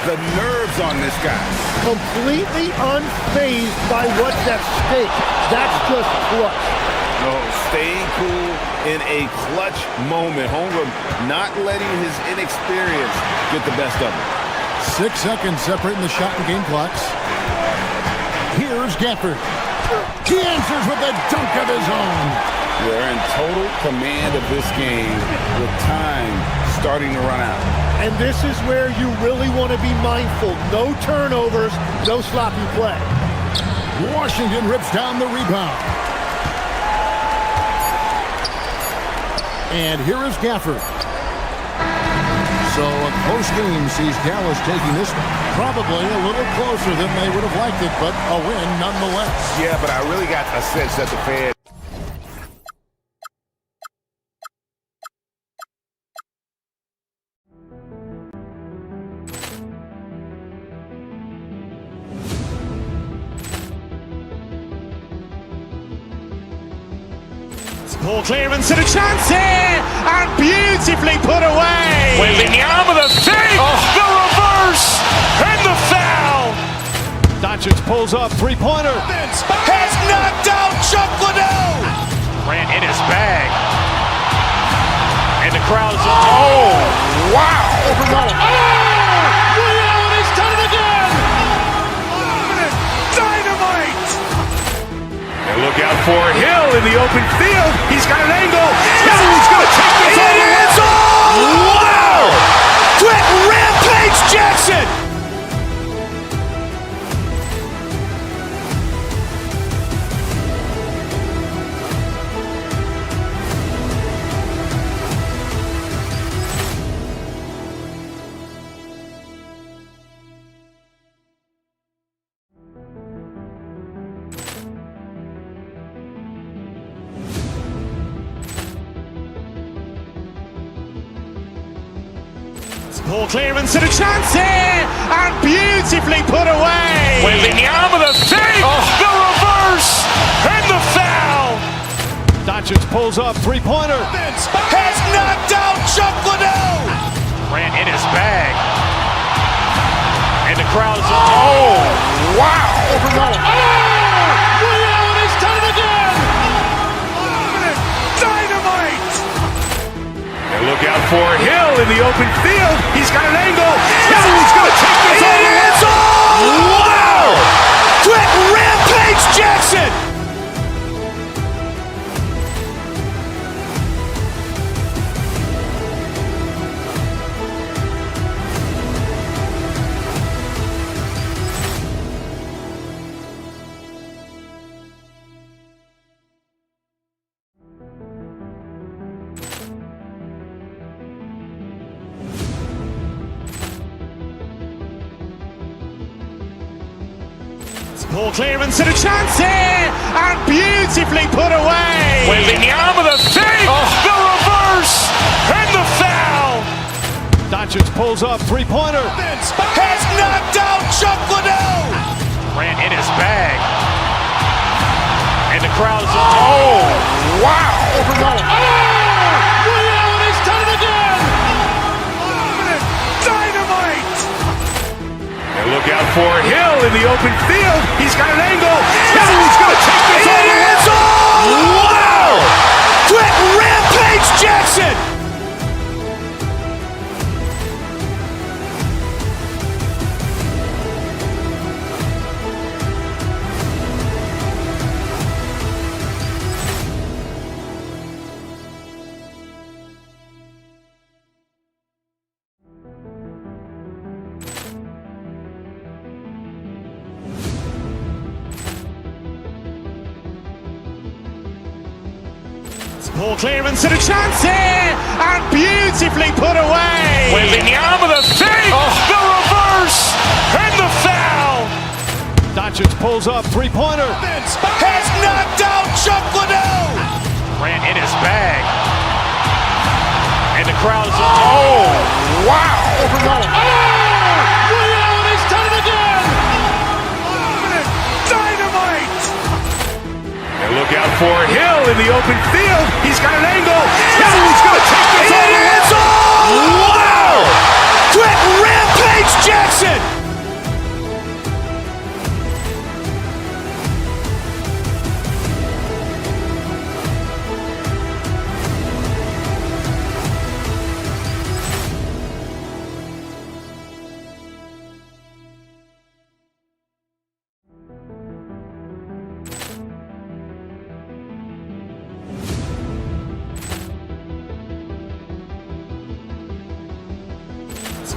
the nerves on this guy. Completely unfazed by what's at stake. That's just clutch. No, staying cool in a clutch moment. Holmgren not letting his inexperience get the best of him. 6 seconds separating the shot and game clocks. Here's Gafford. He answers with a dunk of his own. They're in total command of this game with time starting to run out. And this is where you really want to be mindful. No turnovers, no sloppy play. Washington rips down the rebound. And here is Gafford. So a close game sees Dallas taking this one. Probably a little closer than they would have liked it, but a win nonetheless. Yeah, but I really got a sense that the fans Ball clearance and a chance here, and beautifully put away. Wembanyama the fake, the reverse, and the foul. Doncic pulls up, three-pointer. Has knocked out Chuck Liddell. Ran in his bag. And the crowd is, oh, wow. He's done it again! Dynamite. And look out for Hill in the open field. He's got an angle. Hill's going to take this all the way. Wow! Quick rampage Jackson. Ball clearance and a chance here, and beautifully put away. Wembanyama the fake, the reverse, and the foul. Doncic pulls up, three-pointer. Has knocked out Chuck Liddell. Ran in his bag. And the crowd is, oh, wow. He's done it again! Dynamite. And look out for Hill in the open field. He's got an angle. Hill's going to take this all the way. Wow! Quick rampage Jackson. Ball clearance and a chance here, and beautifully put away. Wembanyama the fake, the reverse, and the foul. Doncic pulls up, three-pointer. Has knocked out Chuck Liddell. Ran in his bag. And the crowd is, oh, wow. He's done it again! Dynamite. And look out for Hill in the open field. He's got an angle. Hill's going to take this all the way. Wow! Quick rampage Jackson. Ball clearance and a chance here, and beautifully put away. Wembanyama the fake, the reverse, and the foul. Doncic pulls up, three-pointer. Has knocked out Chuck Liddell. Grant in his bag. And the crowd is, oh, wow. Ray Allen has done it again. Dynamite. And look out for Hill in the open field. He's got an angle. Hill's going to take this all the way. Wow. Quick Rampage Jackson.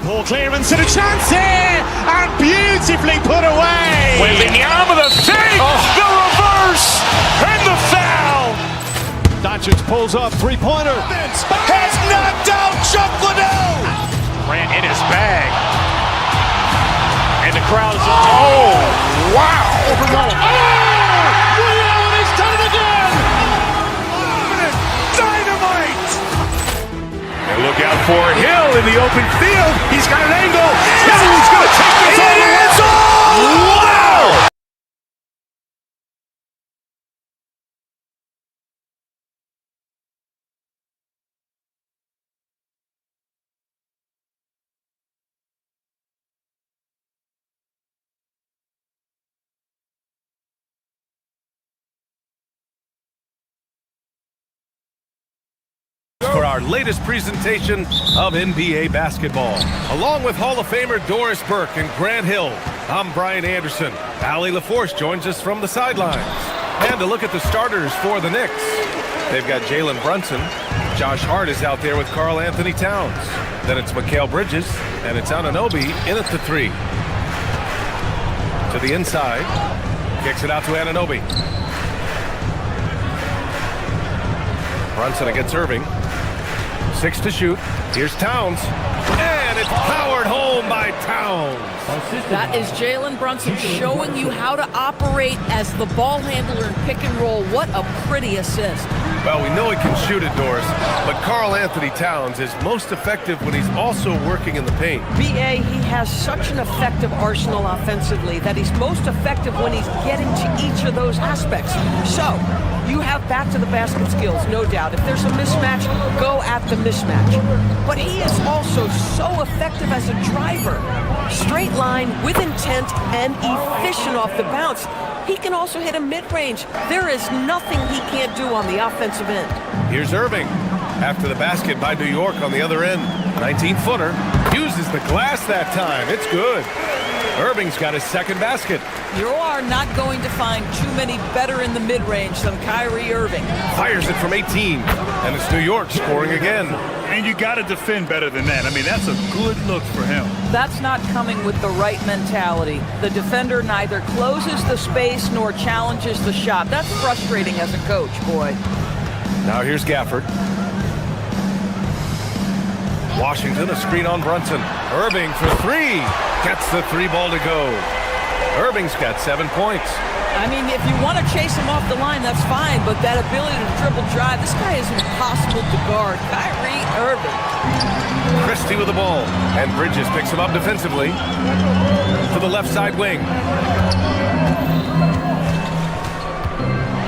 Poor clearance and a chance here, and beautifully put away. Wembanyama the fake, the reverse, and the foul. Doncic pulls up, three-pointer. Has knocked out Chuck Liddell. Grant in his bag. And the crowd is, oh, wow. Ray Allen has done it again. Dynamite. And look out for Hill in the open field. He's got an angle. Hill's going to take this all the way. Wow. For our latest presentation of NBA basketball. Along with Hall of Famer Doris Burke and Grant Hill, I'm Brian Anderson. Allie LaForce joins us from the sidelines. And to look at the starters for the Knicks. They've got Jalen Brunson. Josh Hart is out there with Karl Anthony Towns. Then it's Mikal Bridges, and it's Anunoby in at the three. To the inside. Kicks it out to Anunoby. Brunson against Irving. 6 to shoot. Here's Towns. And it's powered home by Towns. That is Jalen Brunson showing you how to operate as the ball handler in pick and roll. What a pretty assist. Well, we know he can shoot it, Doris, but Karl Anthony Towns is most effective when he's also working in the paint. B.A., he has such an effective arsenal offensively that he's most effective when he's getting to each of those aspects. So, you have back to the basket skills, no doubt. If there's a mismatch, go at the mismatch. But he is also so effective as a driver. Straight line, with intent, and efficient off the bounce. He can also hit a mid-range. There is nothing he can't do on the offensive end. Here's Irving. After the basket by New York on the other end. 19-footer. Uses the glass that time. It's good. Irving's got his second basket. You are not going to find too many better in the mid-range than Kyrie Irving. Fires it from 18. And it's New York scoring again. And you got to defend better than that. I mean, that's a good look for him. That's not coming with the right mentality. The defender neither closes the space nor challenges the shot. That's frustrating as a coach, boy. Now here's Gafford. Washington, a screen on Brunson. Irving for three. Gets the three ball to go. Irving's got 7 points. I mean, if you want to chase him off the line, that's fine, but that ability to dribble drive, this guy is impossible to guard. Kyrie Irving. Christie with the ball, and Bridges picks him up defensively to the left side wing.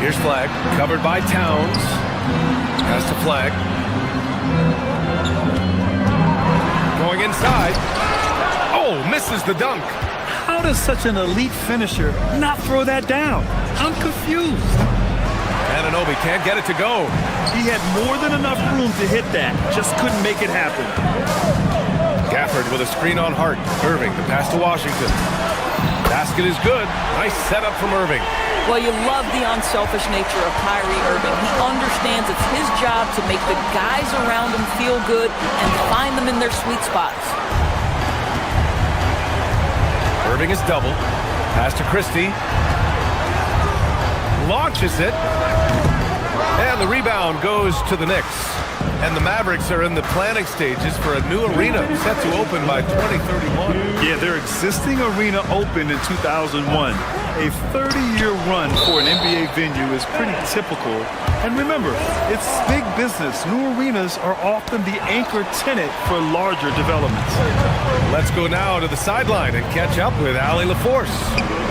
Here's Flag, covered by Towns. Pass to Flag. Going inside. Oh, misses the dunk. How does such an elite finisher not throw that down? I'm confused. Anunoby can't get it to go. He had more than enough room to hit that. Just couldn't make it happen. Gafford with a screen on Hart. Irving, the pass to Washington. Basket is good. Nice setup from Irving. Well, you love the unselfish nature of Kyrie Irving. He understands it's his job to make the guys around him feel good and find them in their sweet spots. Irving is double. Pass to Christie. Launches it. And the rebound goes to the Knicks. And the Mavericks are in the planning stages for a new arena set to open by 2031. Yeah, their existing arena opened in 2001. A 30-year run for an NBA venue is pretty typical. And remember, it's big business. New arenas are often the anchor tenant for larger developments. Let's go now to the sideline and catch up with Allie LaForce.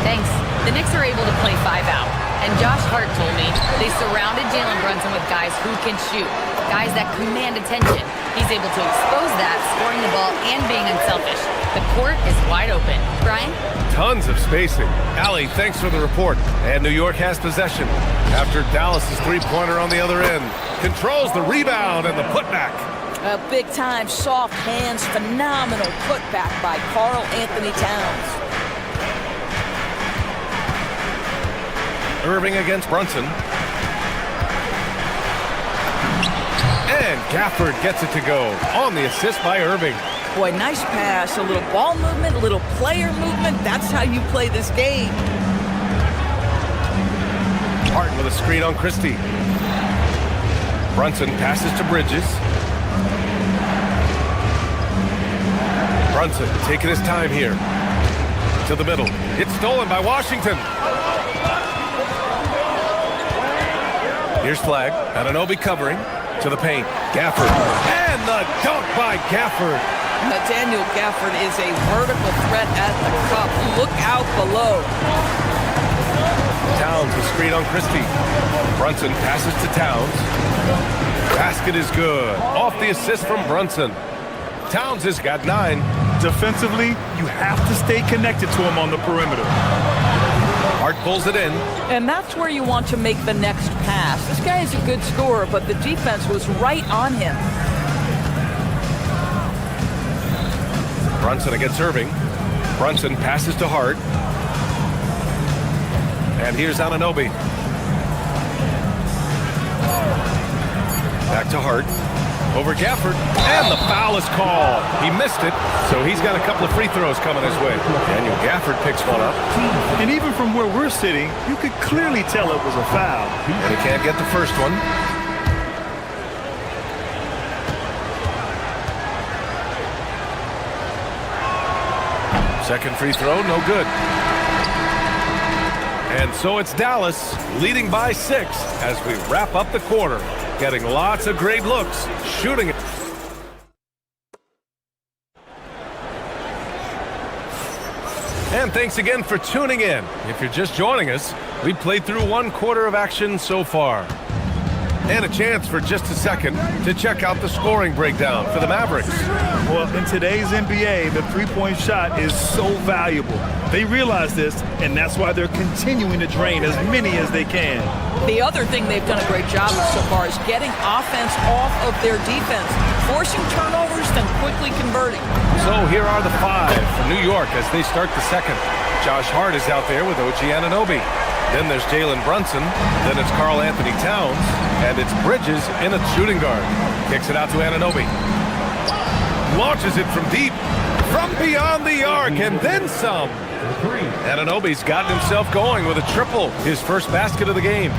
Thanks. The Knicks are able to play 5 out. And Josh Hart told me they surrounded Jalen Brunson with guys who can shoot, guys that command attention. He's able to expose that, scoring the ball and being unselfish. The court is wide open. Brian? Tons of spacing. Allie, thanks for the report. And New York has possession after Dallas's three-pointer on the other end. Controls the rebound and the putback. A big-time, soft hands, phenomenal putback by Karl Anthony Towns. Irving against Brunson. And Gafford gets it to go on the assist by Irving. Boy, nice pass, a little ball movement, a little player movement. That's how you play this game. Hart with a screen on Christie. Brunson passes to Bridges. Brunson taking his time here. To the middle. It's stolen by Washington. Here's Flag. Anunoby covering. To the paint. Gafford. And the dunk by Gafford. Nathaniel Gafford is a vertical threat at the cup. Look out below. Towns with screen on Christie. Brunson passes to Towns. Basket is good. Off the assist from Brunson. Towns has got 9. Defensively, you have to stay connected to him on the perimeter. Hart pulls it in. And that's where you want to make the next pass. This guy is a good scorer, but the defense was right on him. Brunson against Irving. Brunson passes to Hart. And here's Anunoby. Back to Hart. Over Gafford. And the foul is called. He missed it, so he's got a couple of free throws coming his way. Daniel Gafford picks one up. And even from where we're sitting, you could clearly tell it was a foul. And he can't get the first one. Second free throw, no good. And so it's Dallas leading by 6 as we wrap up the quarter. Getting lots of great looks, shooting it. And thanks again for tuning in. If you're just joining us, we played through 1 quarter of action so far. And a chance for just a second to check out the scoring breakdown for the Mavericks. Well, in today's NBA, the three-point shot is so valuable. They realize this, and that's why they're continuing to drain as many as they can. The other thing they've done a great job with so far is getting offense off of their defense, forcing turnovers, then quickly converting. So here are the 5 for New York as they start the second. Josh Hart is out there with OG Anunoby. Then there's Jalen Brunson. Then it's Karl Anthony Towns. And it's Bridges in a shooting guard. Kicks it out to Anunoby. Launches it from deep. From beyond the arc and then some. Anunoby's gotten himself going with a triple. His first basket of the game.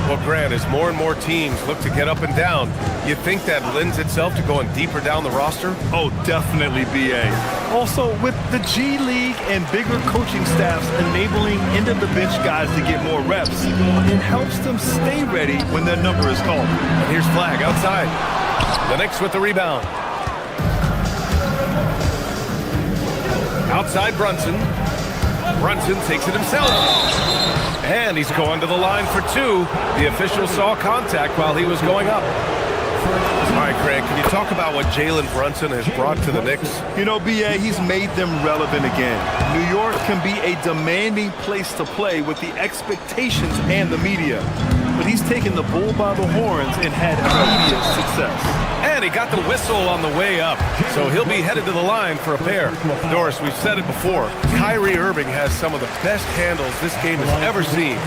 Well, Grant, as more and more teams look to get up and down, you think that lends itself to going deeper down the roster? Oh, definitely, B.A. Also, with the G League and bigger coaching staffs enabling end-of-the-bench guys to get more reps, it helps them stay ready when their number is called. And here's Flag outside. The Knicks with the rebound. Outside Brunson. Brunson takes it himself. And he's going to the line for 2. The official saw contact while he was going up. All right, Craig, can you talk about what Jalen Brunson has brought to the Knicks? You know, B.A., he's made them relevant again. New York can be a demanding place to play with the expectations and the media. But he's taken the bull by the horns and had immediate success. And he got the whistle on the way up, so he'll be headed to the line for a pair. Doris, we've said it before, Kyrie Irving has some of the best handles this game has ever seen.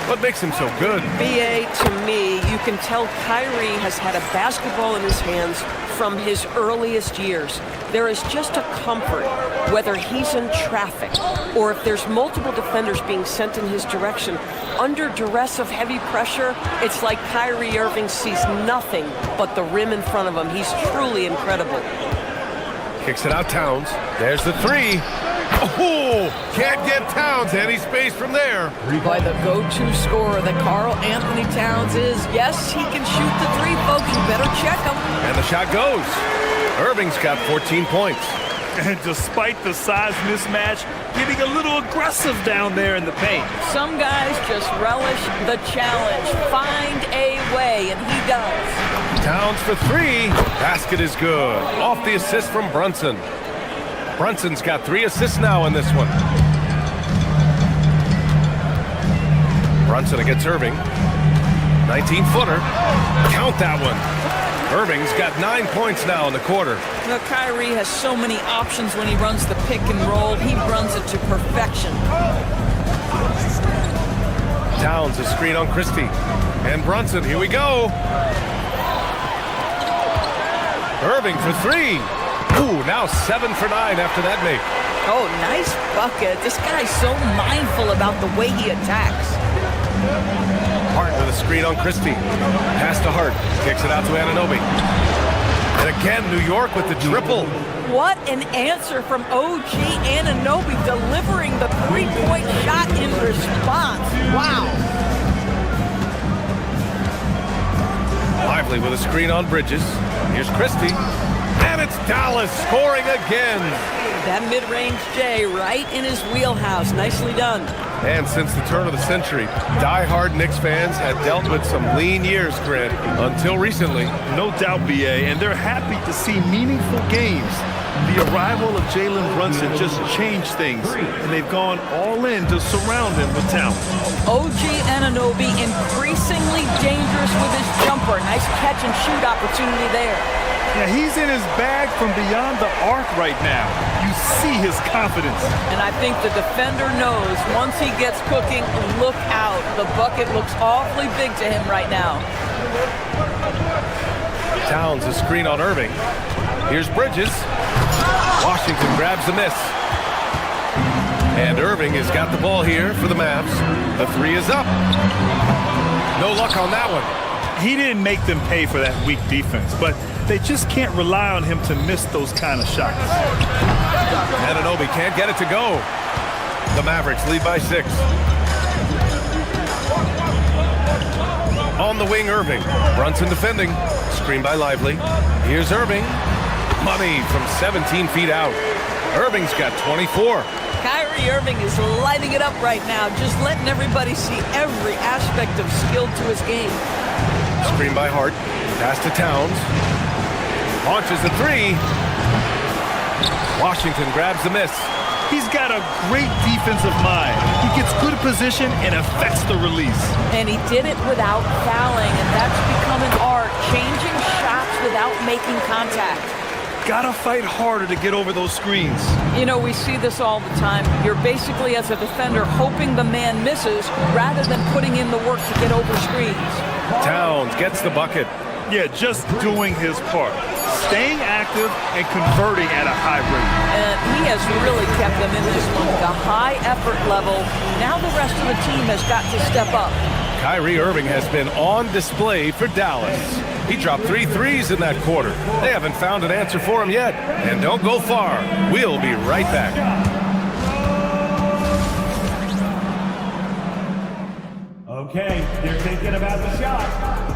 What makes him so good? BA, to me, you can tell Kyrie has had a basketball in his hands from his earliest years. There is just a comfort, whether he's in traffic or if there's multiple defenders being sent in his direction. Under duress of heavy pressure, it's like Kyrie Irving sees nothing but the rim in front of him. He's truly incredible. Kicks it out, Towns. There's the three. Oh, can't get Towns any space from there. By the go-to scorer that Karl Anthony Towns is. Yes, he can shoot the three, folks. You better check him. And the shot goes. Irving's got 14 points. And despite the size mismatch, getting a little aggressive down there in the paint. Some guys just relish the challenge. Find a way, and he does. Towns for three. Basket is good. Off the assist from Brunson. Brunson's got 3 assists now in this one. Brunson against Irving. 19-footer. Count that one. Irving's got 9 points now in the quarter. Well, Kyrie has so many options when he runs the pick and roll. He runs it to perfection. Towns a screen on Christie. And Brunson, here we go. Irving for three. Ooh, now 7 for 9 after that make. Oh, nice bucket. This guy's so mindful about the way he attacks. Hart with a screen on Christie. Pass to Hart. Kicks it out to Anunoby. And again, New York with the triple. What an answer from OG Anunoby, delivering the three-point shot in response. Wow. Lively with a screen on Bridges. Here's Christie. And it's Dallas scoring again. That mid-range J right in his wheelhouse. Nicely done. And since the turn of the century, die-hard Knicks fans had dealt with some lean years, Grant, until recently. No doubt, BA, and they're happy to see meaningful games. The arrival of Jalen Brunson just changed things, and they've gone all in to surround him with talent. OG Anunoby increasingly dangerous with his jumper. Nice catch and shoot opportunity there. Yeah, he's in his bag from beyond the arc right now. You see his confidence. And I think the defender knows once he gets cooking, look out. The bucket looks awfully big to him right now. Towns a screen on Irving. Here's Bridges. Washington grabs the miss. And Irving has got the ball here for the Mavs. The three is up. No luck on that one. He didn't make them pay for that weak defense, but they just can't rely on him to miss those kind of shots. Anunoby can't get it to go. The Mavericks lead by 6. On the wing, Irving. Brunson defending. Screen by Lively. Here's Irving. Money from 17 feet out. Irving's got 24. Kyrie Irving is lighting it up right now, just letting everybody see every aspect of skill to his game. Screen by Hart. Pass to Towns. Launches the three. Washington grabs the miss. He's got a great defensive mind. He gets good position and affects the release. And he did it without fouling, and that's become an art, changing shots without making contact. Gotta fight harder to get over those screens. You know, we see this all the time. You're basically, as a defender, hoping the man misses rather than putting in the work to get over screens. Towns gets the bucket. Yeah, just doing his part. Staying active and converting at a high rate. And he has really kept them in this one. The high effort level. Now the rest of the team has got to step up. Kyrie Irving has been on display for Dallas. He dropped 3 threes in that quarter. They haven't found an answer for him yet. And don't go far. We'll be right back. Okay, they're thinking about the shot.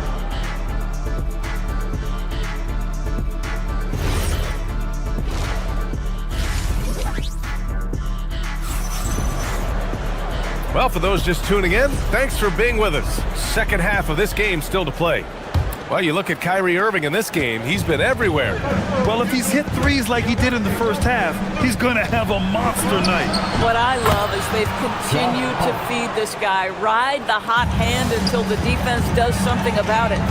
Well, for those just tuning in, thanks for being with us. Second half of this game still to play. Well, you look at Kyrie Irving in this game, he's been everywhere. Well, if he's hit threes like he did in the first half, he's going to have a monster night. What I love is they've continued to feed this guy, ride the hot hand until the defense does something about it.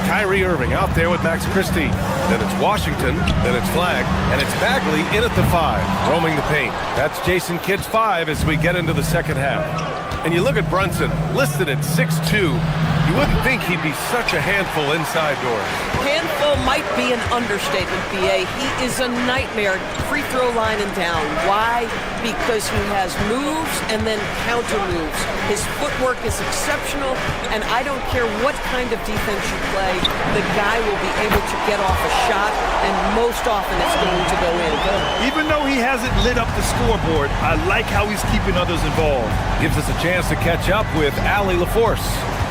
Kyrie Irving out there with Max Christie. Then it's Washington, then it's Flag, and it's Bagley in at the 5, roaming the paint. That's Jason Kidd's 5 as we get into the second half. And you look at Brunson, listed at 6'2". You wouldn't think he'd be such a handful inside doors. Handful might be an understatement, B.A. He is a nightmare, free throw line and down. Why? Because he has moves and then counter moves. His footwork is exceptional, and I don't care what kind of defense you play, the guy will be able to get off a shot, and most often it's going to go in. Even though he hasn't lit up the scoreboard, I like how he's keeping others involved. Gives us a chance to catch up with Allie LaForce.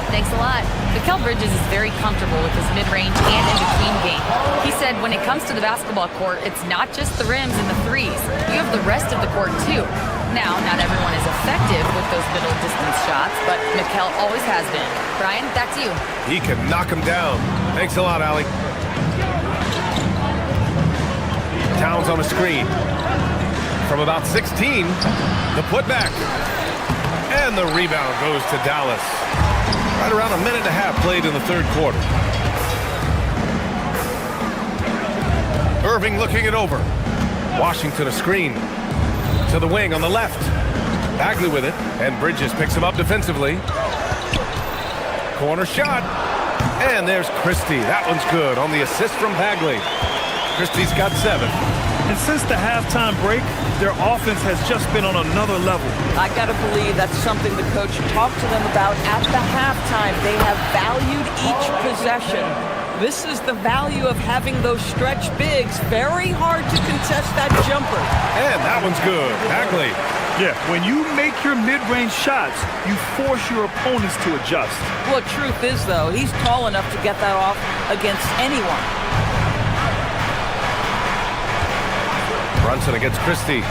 Thanks a lot. Mikal Bridges is very comfortable with his mid-range and in-between game. He said when it comes to the basketball court, it's not just the rims and the threes. You have the rest of the court, too. Now, not everyone is effective with those middle-distance shots, but Mikal always has been. Brian, back to you. He can knock him down. Thanks a lot, Allie. Towns on a screen. From about 16, the putback. And the rebound goes to Dallas. Right around a minute and a half played in the third quarter. Irving looking it over. Washington a screen. To the wing on the left. Bagley with it. And Bridges picks him up defensively. Corner shot. And there's Christie. That one's good on the assist from Bagley. Christie's got 7. And since the halftime break, their offense has just been on another level. I got to believe that's something the coach talked to them about at the halftime. They have valued each possession. This is the value of having those stretch bigs. Very hard to contest that jumper. And that one's good. Bagley. Yeah, when you make your mid-range shots, you force your opponents to adjust. Well, truth is, though, he's tall enough to get that off against anyone. Brunson against Christie.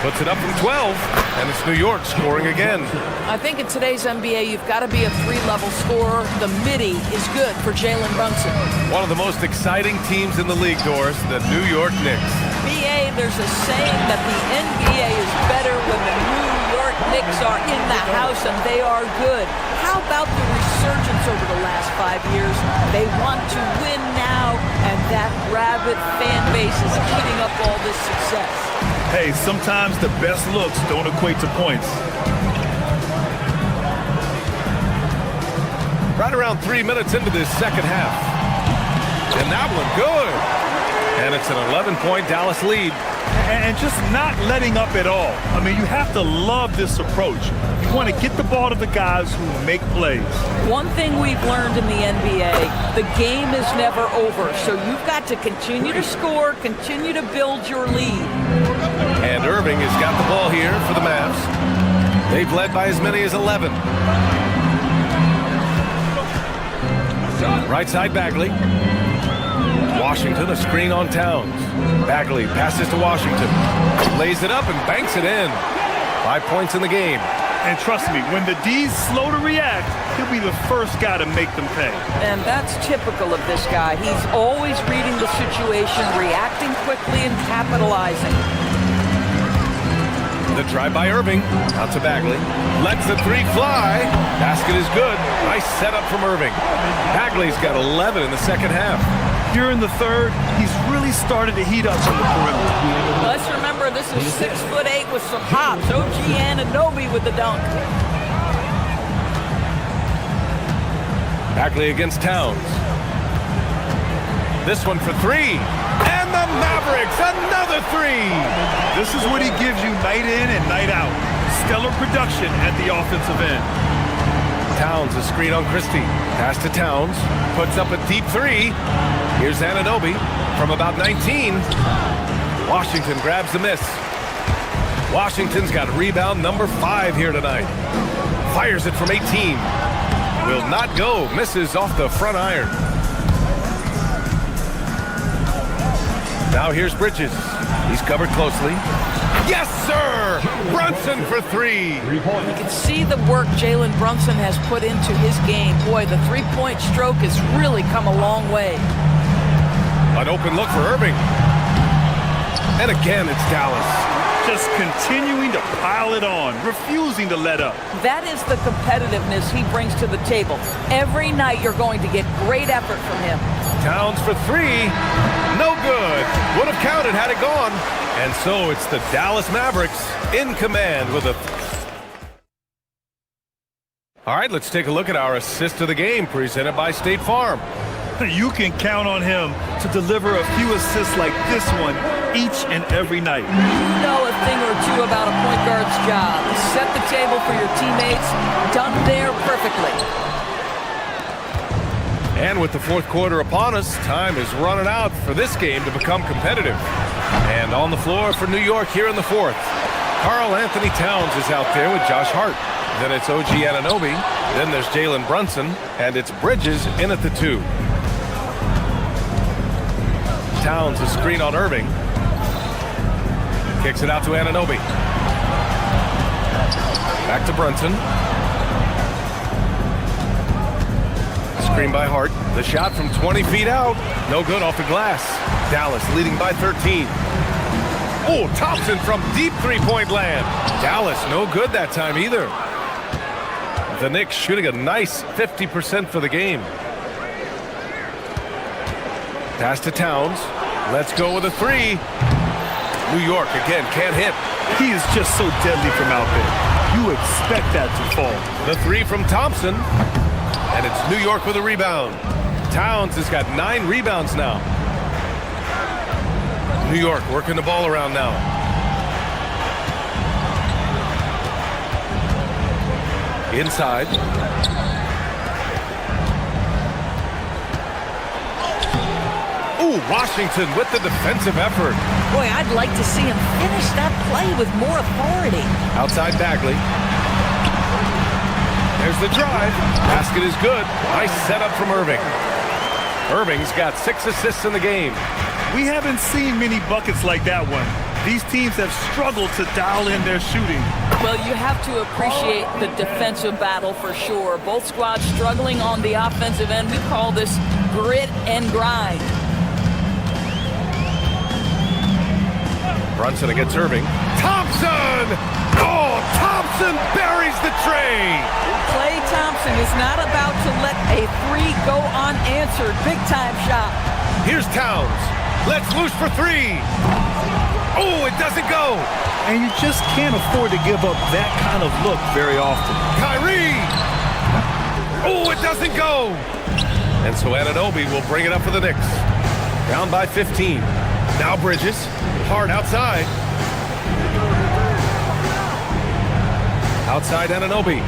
Puts it up from 12, and it's New York scoring again. I think in today's NBA, you've got to be a 3-level scorer. The midi is good for Jalen Brunson. One of the most exciting teams in the league, Doris, the New York Knicks. BA, there's a saying that the NBA is better when the New York Knicks are in the house, and they are good. How about the resurgence over the last 5 years? They want to win now, and that rabid fan base is eating up all this success. Hey, sometimes the best looks don't equate to points. Right around 3 minutes into this second half. And that one good. And it's an 11-point Dallas lead. And just not letting up at all. I mean, you have to love this approach. You want to get the ball to the guys who make plays. One thing we've learned in the NBA, the game is never over. So you've got to continue to score, continue to build your lead. And Irving has got the ball here for the Mavs. They've led by as many as 11. Right side, Bagley. Washington, a screen on Towns. Bagley passes to Washington. Lays it up and banks it in. 5 points in the game. And trust me, when the D's slow to react, he'll be the first guy to make them pay. And that's typical of this guy. He's always reading the situation, reacting quickly and capitalizing. The drive by Irving. Out to Bagley. Lets the 3 fly. Basket is good. Nice setup from Irving. Bagley's got 11 in the second half. Here in the third, he's really started to heat up from the perimeter. Let's remember, this is 6'8" with some hops. OG Anunoby with the dunk. Bagley against Towns. This one for 3. And the Mavericks, another 3. This is what he gives you night in and night out. Stellar production at the offensive end. Towns, a screen on Christie. Pass to Towns. Puts up a deep 3. Here's Anunoby from about 19. Washington grabs the miss. Washington's got rebound number 5 here tonight. Fires it from 18. Will not go. Misses off the front iron. Now here's Bridges. He's covered closely. Yes, sir! Brunson for 3. You can see the work Jalen Brunson has put into his game. Boy, the three-point stroke has really come a long way. An open look for Irving. And again, it's Dallas. just continuing to pile it on, refusing to let up. That is the competitiveness he brings to the table. Every night you're going to get great effort from him. Towns for three. No good. Would have counted had it gone. And so it's the Dallas Mavericks in command with a... All right, let's take a look at our assist of the game presented by State Farm. You can count on him to deliver a few assists like this one each and every night. You know a thing or two about a point guard's job. Set the table for your teammates. Done there perfectly. And with the fourth quarter upon us, time is running out for this game to become competitive. And on the floor for New York here in the fourth, Karl Anthony Towns is out there with Josh Hart. Then it's OG Anunoby. Then there's Jalen Brunson. And it's Bridges in at the 2. Towns a screen on Irving. Kicks it out to Anunoby. Back to Brunson. Screen by Hart. The shot from 20 feet out. No good off the glass. Dallas leading by 13. Oh, Thompson from deep three-point land. Dallas no good that time either. The Knicks shooting a nice 50% for the game. Pass to Towns. Let's go with a 3. New York again can't hit. He is just so deadly from out there. You expect that to fall. The 3 from Thompson. And it's New York with a rebound. Towns has got 9 rebounds now. New York working the ball around now. Inside. Ooh, Washington with the defensive effort. Boy, I'd like to see him finish that play with more authority. Outside Bagley. There's the drive. Basket is good. Nice setup from Irving. Irving's got 6 assists in the game. We haven't seen many buckets like that one. These teams have struggled to dial in their shooting. Well, you have to appreciate the defensive battle for sure. Both squads struggling on the offensive end. We call this grit and grind. Brunson against Irving. Thompson! Oh, Thompson buries the tray! Klay Thompson is not about to let a 3 go unanswered. Big-time shot. Here's Towns. Let's loose for 3. Oh, it doesn't go. And you just can't afford to give up that kind of look very often. Kyrie! Oh, it doesn't go. And so Anunoby will bring it up for the Knicks. Down by 15. Now Bridges. Hard outside. Outside Anunoby.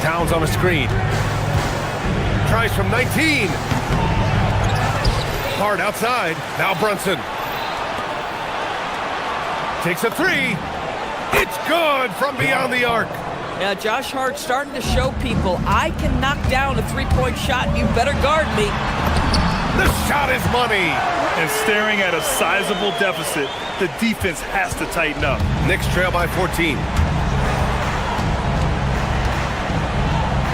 Towns on a screen. Tries from 19. Hard outside. Now Brunson. Takes a 3. It's good from beyond the arc. Now Josh Hart starting to show people, I can knock down a 3-point shot. You better guard me. The shot is money. And staring at a sizable deficit, the defense has to tighten up. Knicks trail by 14.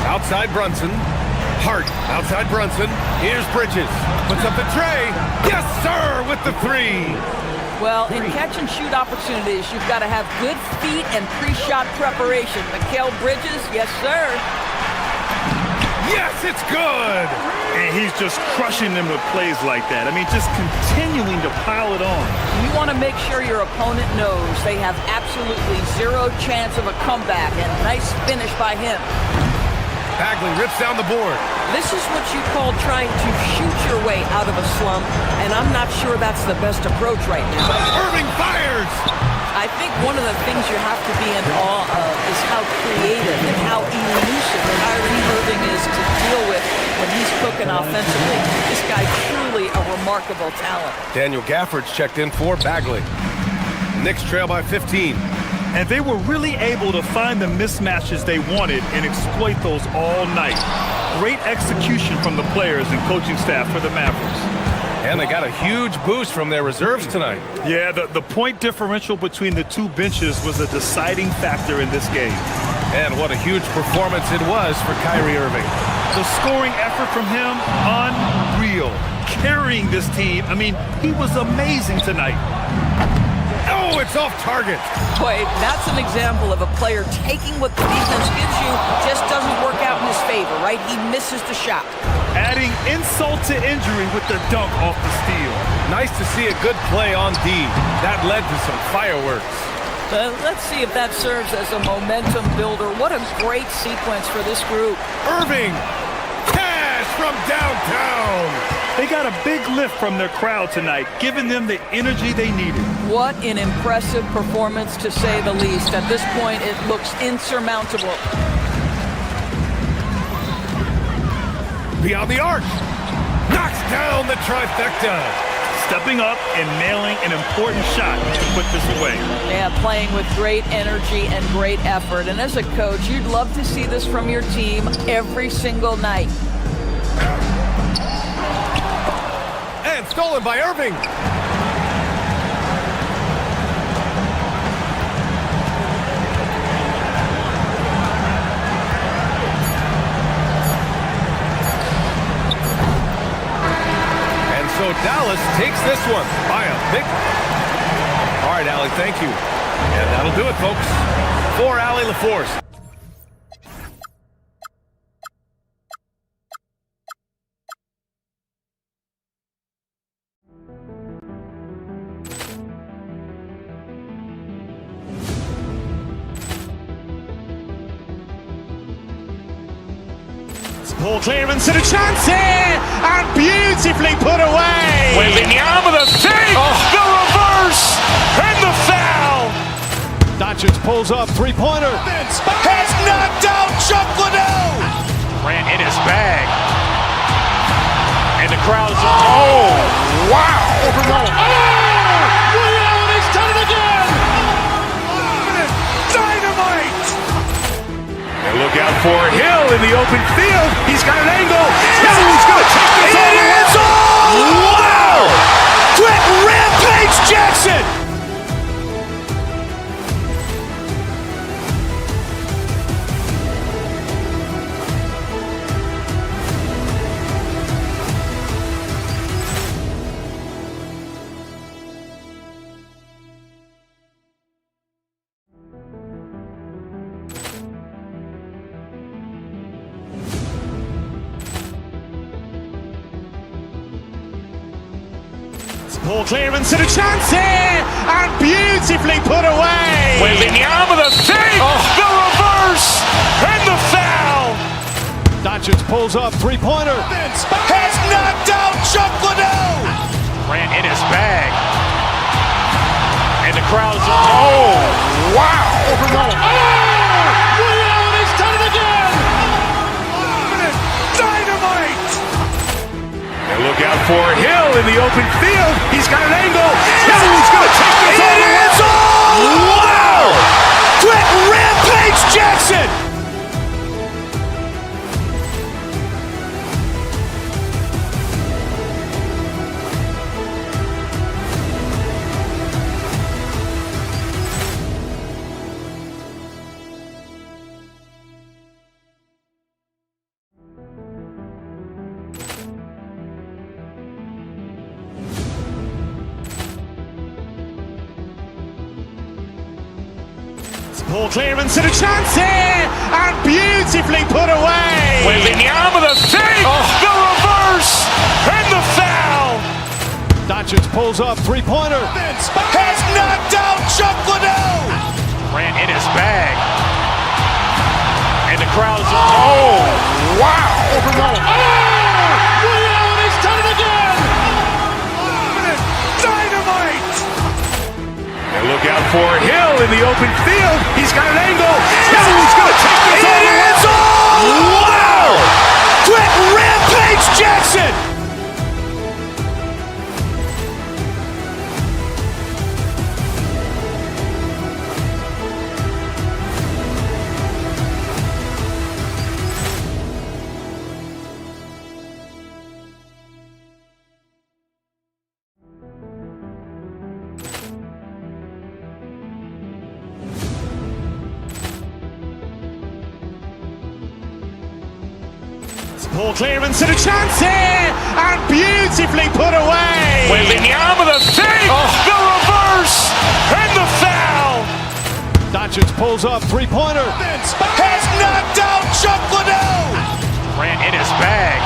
Outside Brunson. Hart outside Brunson. Here's Bridges. Puts up the tray. Yes, sir, with the 3. Well, in catch-and-shoot opportunities, you've got to have good feet and pre-shot preparation. Mikal Bridges, yes, sir. Yes, it's good! And he's just crushing them with plays like that. I mean, just continuing to pile it on. You want to make sure your opponent knows they have absolutely 0 chance of a comeback, and nice finish by him. Bagley rips down the board. This is what you call trying to shoot your way out of a slump, and I'm not sure that's the best approach right now. Irving fires! I think one of the things you have to be in awe of is how creative and how elusive Kyrie Irving is to deal with when he's cooking offensively. This guy truly a remarkable talent. Daniel Gafford's checked in for Bagley. Knicks trail by 15. And they were really able to find the mismatches they wanted and exploit those all night. Great execution from the players and coaching staff for the Mavericks. And they got a huge boost from their reserves tonight. Yeah, the point differential between the 2 benches was a deciding factor in this game. And what a huge performance it was for Kyrie Irving. The scoring effort from him, unreal. Carrying this team, I mean, he was amazing tonight. Oh, Oh, it's off target. Boy, that's an example of a player taking what the defense gives you, just doesn't work out in his favor, right? He misses the shot. Adding insult to injury with the dunk off the steal. Nice to see a good play on D. That led to some fireworks. Let's see if that serves as a momentum builder. What a great sequence for this group. Irving! Cash from downtown! They got a big lift from their crowd tonight, giving them the energy they needed. What an impressive performance, to say the least. At this point, it looks insurmountable. Beyond the arc! Knocks down the trifecta! Stepping up and nailing an important shot to put this away. Yeah, playing with great energy and great effort. And as a coach, you'd love to see this from your team every single night. And stolen by Irving. And so Dallas takes this one by a big... All right, Allie, thank you. And that'll do it, folks. For Allie LaForce. Ball clearance and a chance here, and beautifully put away. Wembanyama the save, the reverse, and the foul. Doncic pulls up, three-pointer. Has knocked out Chuck Liddell. Ran in his bag. And the crowd's, oh, wow. Liddell, he's done it again. Dynamite. And look out for Hill in the open field. He's got an angle. He's going to take this all the way. Wow! Quick rampage Jackson. Ball clearance and a chance here, and beautifully put away. Wembanyama the save, the reverse, and the foul. Doncic pulls up, three-pointer. Has knocked out Chuck Liddell. Ran in his bag. And the crowd's, oh, wow. Liddell, he's done it again. Dynamite. And look out for Hill in the open field. He's got an angle. He's going to take this all the way. Wow! Quick rampage Jackson. Ball clearance and a chance here, and beautifully put away. Wembanyama the save, the reverse, and the foul. Doncic pulls up, three-pointer. Has knocked out Chuck Liddell. Ran in his bag. And the crowd's, oh, wow. Liddell, he's done it again. Dynamite. And look out for Hill in the open field. He's got an angle. He's going to take this all the way. Wow! Quick rampage Jackson. Ball clearance and a chance here, and beautifully put away. Wembanyama the save, the reverse, and the pulls up, three-pointer. Has knocked out Chuck Liddell. Grant in his bag.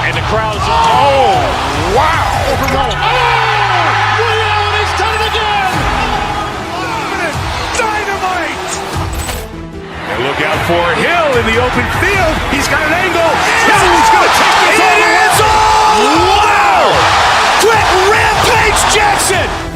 And the crowd's oh, wow. Overrun. Liddell has done it again. Dynamite. And look out for Hill in the open field. He's got an angle. Hill's going to take this all the way. Wow. Quick Rampage Jackson.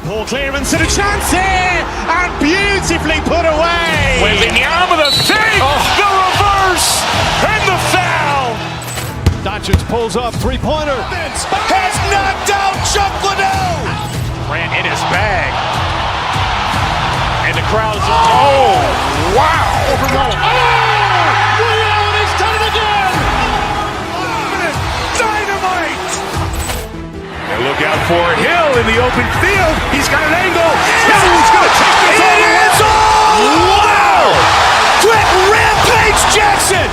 Poor clearance and a chance here, and beautifully put away. Wembanyama the fake, the reverse, and the foul. Doncic pulls up, three-pointer. Has knocked out Chuck Liddell. Grant in his bag. And the crowd's oh, wow. Overrun. Liddell has done it again. Dynamite. And look out for Hill in the open field. He's got an angle. Hill's going to take this all the way. Wow! Quick Rampage Jackson.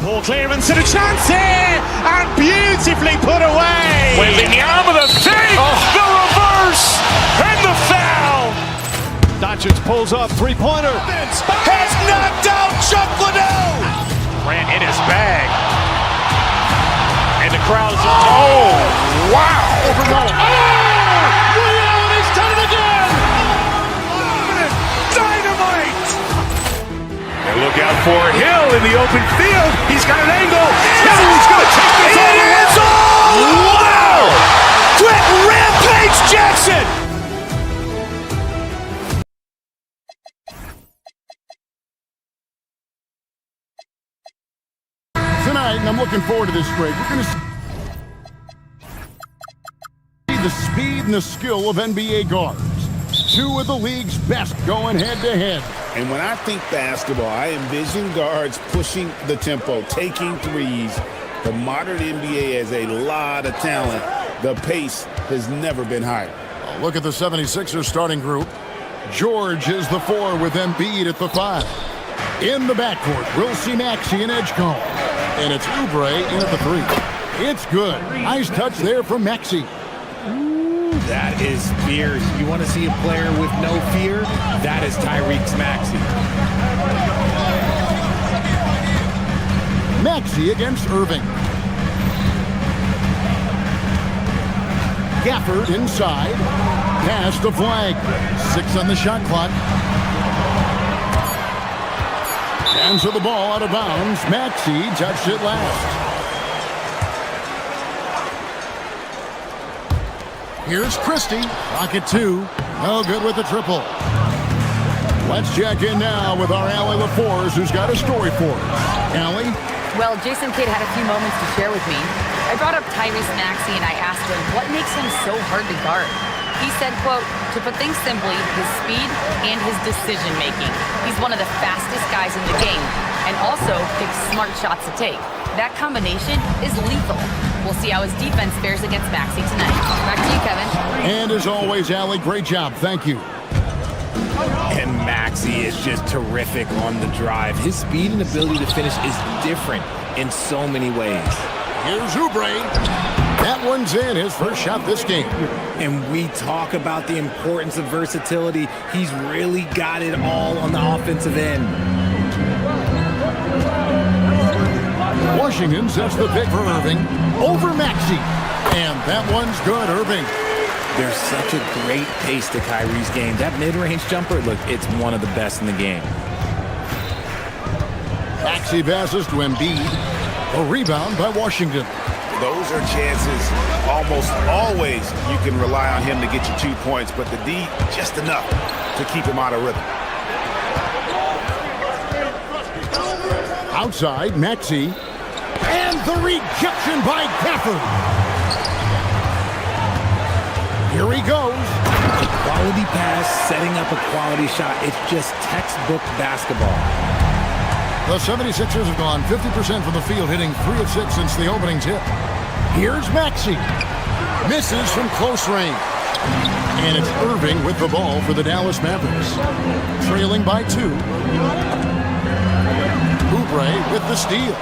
Poor clearance and a chance here, and beautifully put away. Wembanyama the fake, the reverse, and the foul. Doncic pulls up, three-pointer. Has knocked out Chuck Liddell. Grant in his bag. And the crowd's oh, wow. Overrun. Liddell has done it again. Dynamite. And look out for Hill in the open field. He's got an angle. Hill's going to take this all the way. Wow! Quick Rampage Jackson. Tonight, and I'm looking forward to this, Greg, we're going to see the speed and the skill of NBA guards. Two of the league's best going head-to-head. And when I think basketball, I envision guards pushing the tempo, taking threes. The modern NBA has a lot of talent. The pace has never been higher. Look at the 76ers starting group. George is the 4 with Embiid at the 5. In the backcourt, we'll see Maxey and Edgecombe. And it's Oubre in at the 3. It's good. Nice touch there from Maxey. That is fierce. You want to see a player with no fear? That is Tyrese Maxey. Maxey against Irving. Gafford inside. Pass to Flag. 6 on the shot clock. Hands of the ball out of bounds. Maxey touched it last. Here's Christie. Pocket 2. No good with the triple. Let's check in now with our Allie LaForce, who's got a story for us. Allie? Well, Jason Kidd had a few moments to share with me. I brought up Tyrese Maxey and I asked him what makes him so hard to guard. He said, quote, to put things simply, his speed and his decision-making. He's one of the fastest guys in the game and also picks smart shots to take. That combination is lethal. We'll see how his defense fares against Maxey tonight. Back to you, Kevin. And as always, Allie, great job. Thank you. And Maxey is just terrific on the drive. His speed and ability to finish is different in so many ways. Here's Oubre. That one's in, his first shot this game. And we talk about the importance of versatility. He's really got it all on the offensive end. Washington sets the pick for Irving over Maxey. And that one's good, Irving. There's such a great pace to Kyrie's game. That mid-range jumper, look, it's one of the best in the game. Maxey passes to Embiid. A rebound by Washington. Those are chances almost always you can rely on him to get you 2 points, but the D just enough to keep him out of rhythm. Outside, Maxey. And the rejection by Gafford. Here he goes. Quality pass, setting up a quality shot. It's just textbook basketball. The 76ers have gone 50% from the field, hitting 3 of 6 since the opening tip. Here's Maxey. Misses from close range. And it's Irving with the ball for the Dallas Mavericks. Trailing by 2. Oubre with the steal.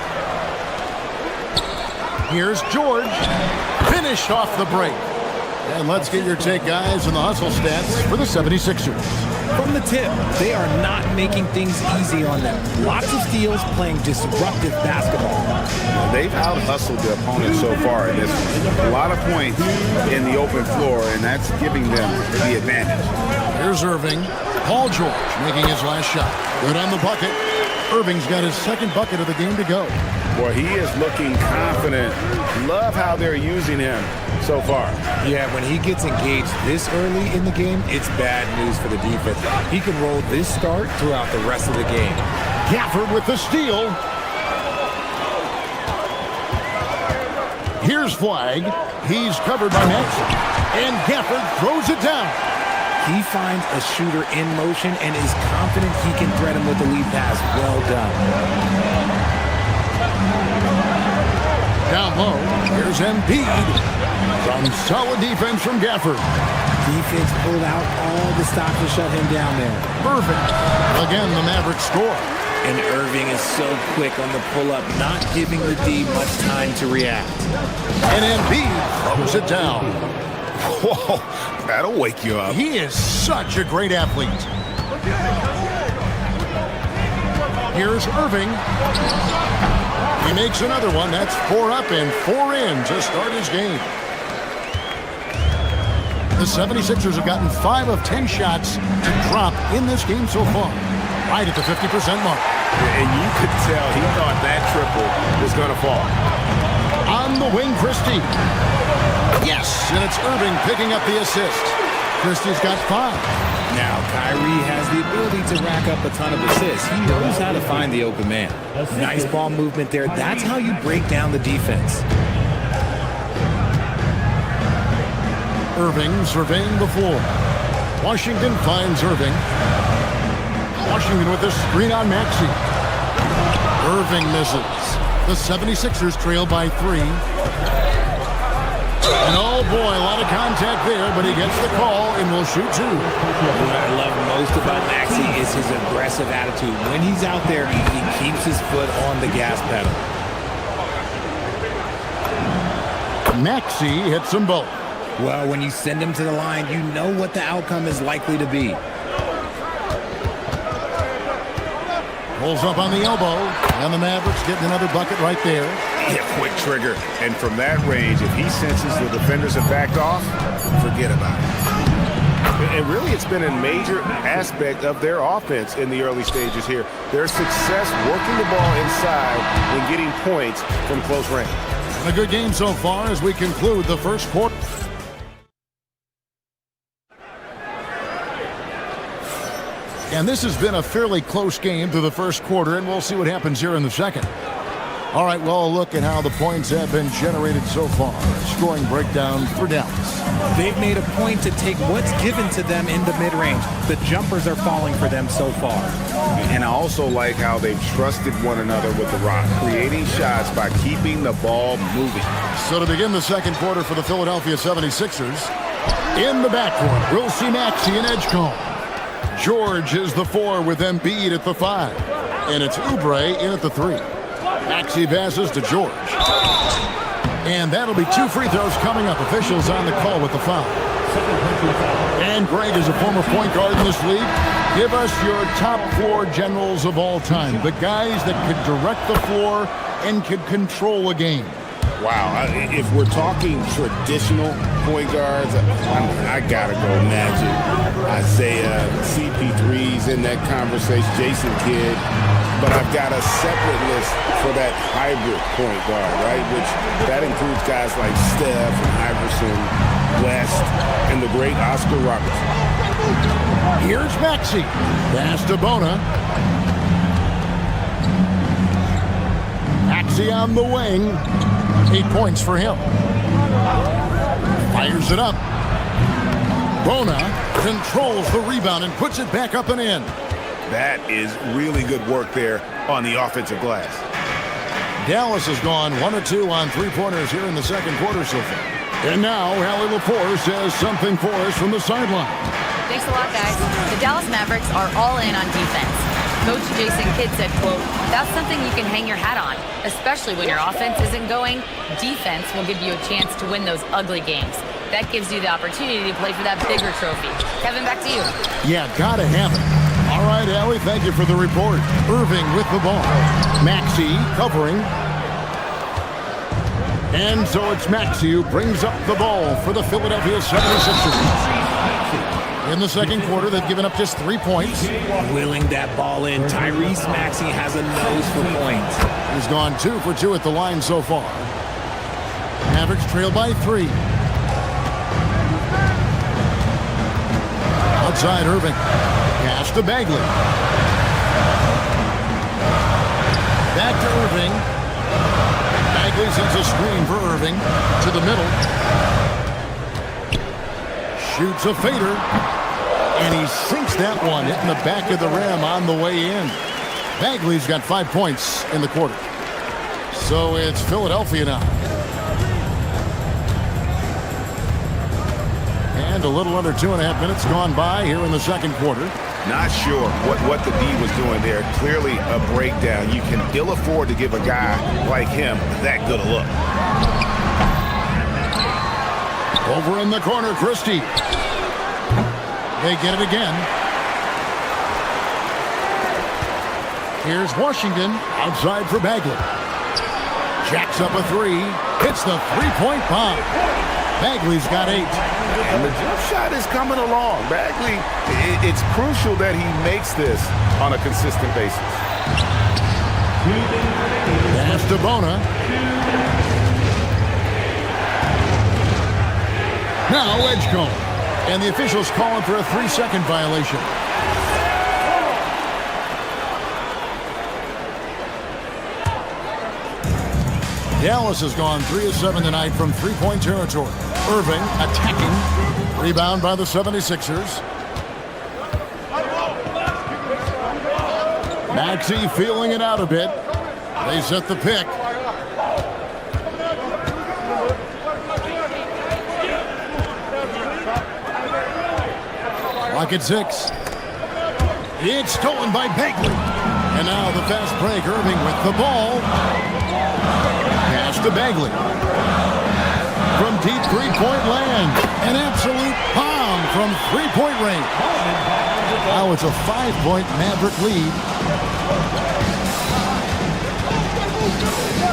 Here's George. Finished off the break. And let's get your take, guys, on the hustle stats for the 76ers. From the tip, they are not making things easy on them. Lots of steals, playing disruptive basketball. They've out-hustled their opponents so far in this one. A lot of points in the open floor, and that's giving them the advantage. Here's Irving. Paul George making his last shot. Good on the bucket. Irving's got his second bucket of the game to go. Boy, he is looking confident. Love how they're using him so far. Yeah, when he gets engaged this early in the game, it's bad news for the defense. He can roll this start throughout the rest of the game. Gafford with the steal. Here's Flag. He's covered by Maxey. And Gafford throws it down. He finds a shooter in motion and is confident he can thread him with the lead pass. Well done. Down low, here's Embiid. Some solid defense from Gafford. Defense pulled out all the stop to shut him down there. Perfect. Again, the Mavericks score. And Irving is so quick on the pull-up, not giving the D much time to react. And Embiid throws it down. Whoa, that'll wake you up. He is such a great athlete. Here's Irving. He makes another one. That's 4 up and 4 in to start his game. The 76ers have gotten 5 of 10 shots to drop in this game so far. Right at the 50% mark. And you could tell he thought that triple was going to fall. On the wing, Christie. Yes, and it's Irving picking up the assist. Christie's got 5. Now, Kyrie has the ability to rack up a ton of assists. He knows how to find the open man. Nice ball movement there. That's how you break down the defense. Irving surveying the floor. Washington finds Irving. Washington with the screen on Maxey. Irving misses. The 76ers trail by 3. And oh boy, a lot of contact there, but he gets the call and will shoot 2. What I love most about Maxey is his aggressive attitude. When he's out there, he keeps his foot on the gas pedal. Maxey hits them both. Well, when you send him to the line, you know what the outcome is likely to be. Pulls up on the elbow, and the Mavericks getting another bucket right there. Yeah, quick trigger. And from that range, if he senses the defenders have backed off, forget about it. And really, it's been a major aspect of their offense in the early stages here. Their success working the ball inside and getting points from close range. A good game so far as we conclude the first quarter. And this has been a fairly close game through the first quarter, and we'll see what happens here in the second. All right, well, a look at how the points have been generated so far. Scoring breakdown for Dallas. They've made a point to take what's given to them in the mid-range. The jumpers are falling for them so far. And I also like how they've trusted one another with the rock, creating shots by keeping the ball moving. So to begin the second quarter for the Philadelphia 76ers, in the backcourt, we'll see Maxey and Edgecombe. George is the 4 with Embiid at the 5. And it's Oubre in at the 3. Maxey passes to George. And that'll be 2 free throws coming up. Officials on the call with the foul. And Greg is a former point guard in this league. Give us your top floor generals of all time. The guys that could direct the floor and could control a game. Wow, if we're talking traditional point guards, I gotta go Magic, Isaiah, CP3's in that conversation, Jason Kidd. but I've got a separate list for that hybrid point guard, right? Which that includes guys like Steph and Iverson, West, and the great Oscar Robertson. Here's Maxey. Pass to Bona. Maxey on the wing. 8 points for him. Fires it up. Bona controls the rebound and puts it back up and in. That is really good work there on the offensive glass. Dallas has gone 1 of 2 on three-pointers here in the second quarter so far. And now, Allie Lepore says something for us from the sideline. Thanks a lot, guys. The Dallas Mavericks are all in on defense. Coach Jason Kidd said, quote, "That's something you can hang your hat on, especially when your offense isn't going. Defense will give you a chance to win those ugly games. That gives you the opportunity to play for that bigger trophy." Kevin, back to you. Yeah, gotta have it. All right, Allie, thank you for the report. Irving with the ball. Maxey covering. And so it's Maxey who brings up the ball for the Philadelphia 76ers. In the second quarter, they've given up just 3 points. Willing that ball in. Tyrese Maxey has a nose for points. He's gone 2 for 2 at the line so far. Mavericks trail by 3. Outside Irving. Pass to Bagley. Back to Irving. Bagley sends a screen for Irving to the middle. Shoots a fader. And he sinks that one, hitting the back of the rim on the way in. Bagley's got 5 points in the quarter. So it's Philadelphia now. And a little under 2.5 minutes gone by here in the second quarter. Not sure what the D was doing there. Clearly a breakdown. You can ill afford to give a guy like him that good a look. Over in the corner, Christie. They get it again. Here's Washington outside for Bagley. Jacks up a 3. Hits the three-point bomb. Bagley's got 8. And the jump shot is coming along. Bagley, it's crucial that he makes this on a consistent basis. Pass to Bona. Now Edgecombe. And the officials calling for a 3-second violation. Dallas has gone 3 of 7 tonight from three-point territory. Irving attacking. Rebound by the 76ers. Maxey feeling it out a bit. They set the pick. Clock at 6. It's stolen by Bagley. And now the fast break. Irving with the ball. Pass to Bagley. From deep three-point land. An absolute bomb from three-point range. Now it's a 5-point Maverick lead.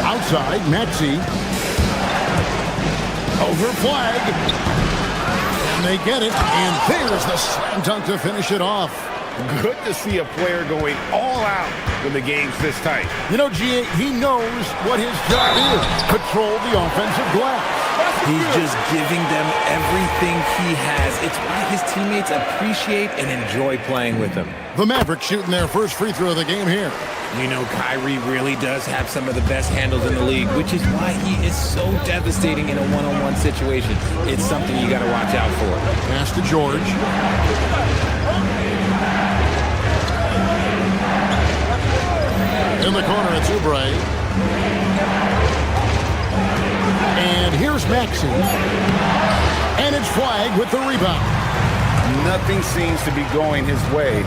Outside, Maxey. Over flag. And they get it, and there's the slam dunk to finish it off. Good to see a player going all out when the game's this tight. You know, G.A., he knows what his job is. Control the offensive glass. He's just giving them everything he has. It's why his teammates appreciate and enjoy playing with him. The Mavericks shooting their first free throw of the game here. You know, Kyrie really does have some of the best handles in the league, which is why he is so devastating in a one-on-one situation. It's something you got to watch out for. Pass to George. In the corner, it's Oubre. And here's Maxey. And it's Flag with the rebound. Nothing seems to be going his way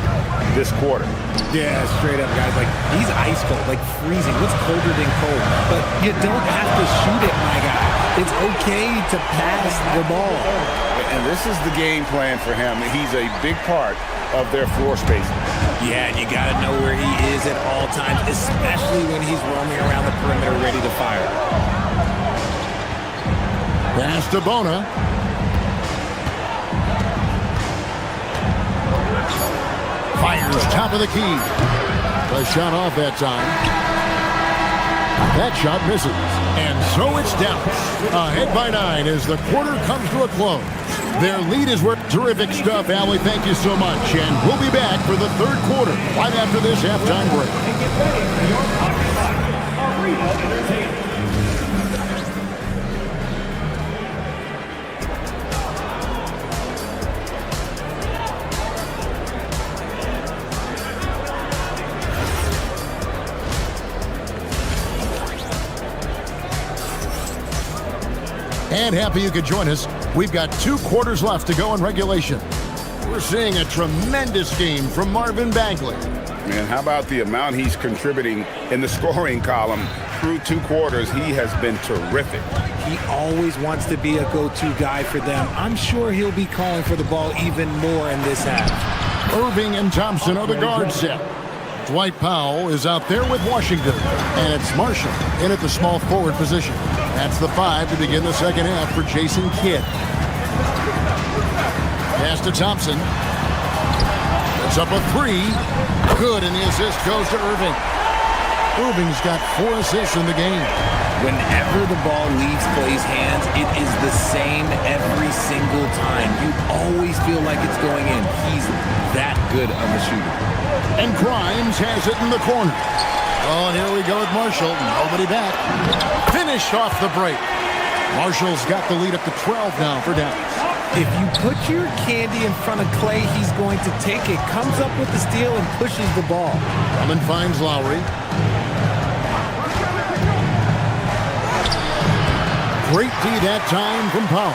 this quarter. Yeah, straight up, guys. Like, he's ice cold, like freezing. What's colder than cold? But you don't have to shoot it, my guy. It's okay to pass the ball. And this is the game plan for him. He's a big part of their floor spacing. Yeah, and you got to know where he is at all times, especially when he's roaming around the perimeter ready to fire. Pass to Bona. Fires top of the key. The shot off that time. That shot misses. And so it's Dallas. Ahead by 9 as the quarter comes to a close. Their lead is worth terrific stuff, Allie. Thank you so much. And we'll be back for the third quarter right after this halftime break. And happy you could join us. We've got 2 quarters left to go in regulation. We're seeing a tremendous game from Marvin Bagley. Man, how about the amount he's contributing in the scoring column through 2 quarters? He has been terrific. He always wants to be a go-to guy for them. I'm sure he'll be calling for the ball even more in this half. Irving and Thompson are the guard set. Dwight Powell is out there with Washington. And it's Marshall in at the small forward position. That's the 5 to begin the second half for Jason Kidd. Pass to Thompson. It's up a 3. Good, and the assist goes to Irving. Irving's got 4 assists in the game. Whenever the ball leaves Clay's hands, it is the same every single time. You always feel like it's going in. He's that good of a shooter. And Grimes has it in the corner. Oh, and here we go with Marshall. Nobody back. Finish off the break. Marshall's got the lead up to 12 now for Dallas. If you put your candy in front of Clay, he's going to take it, comes up with the steal, and pushes the ball. Drummond finds Lowry. Great D that time from Powell.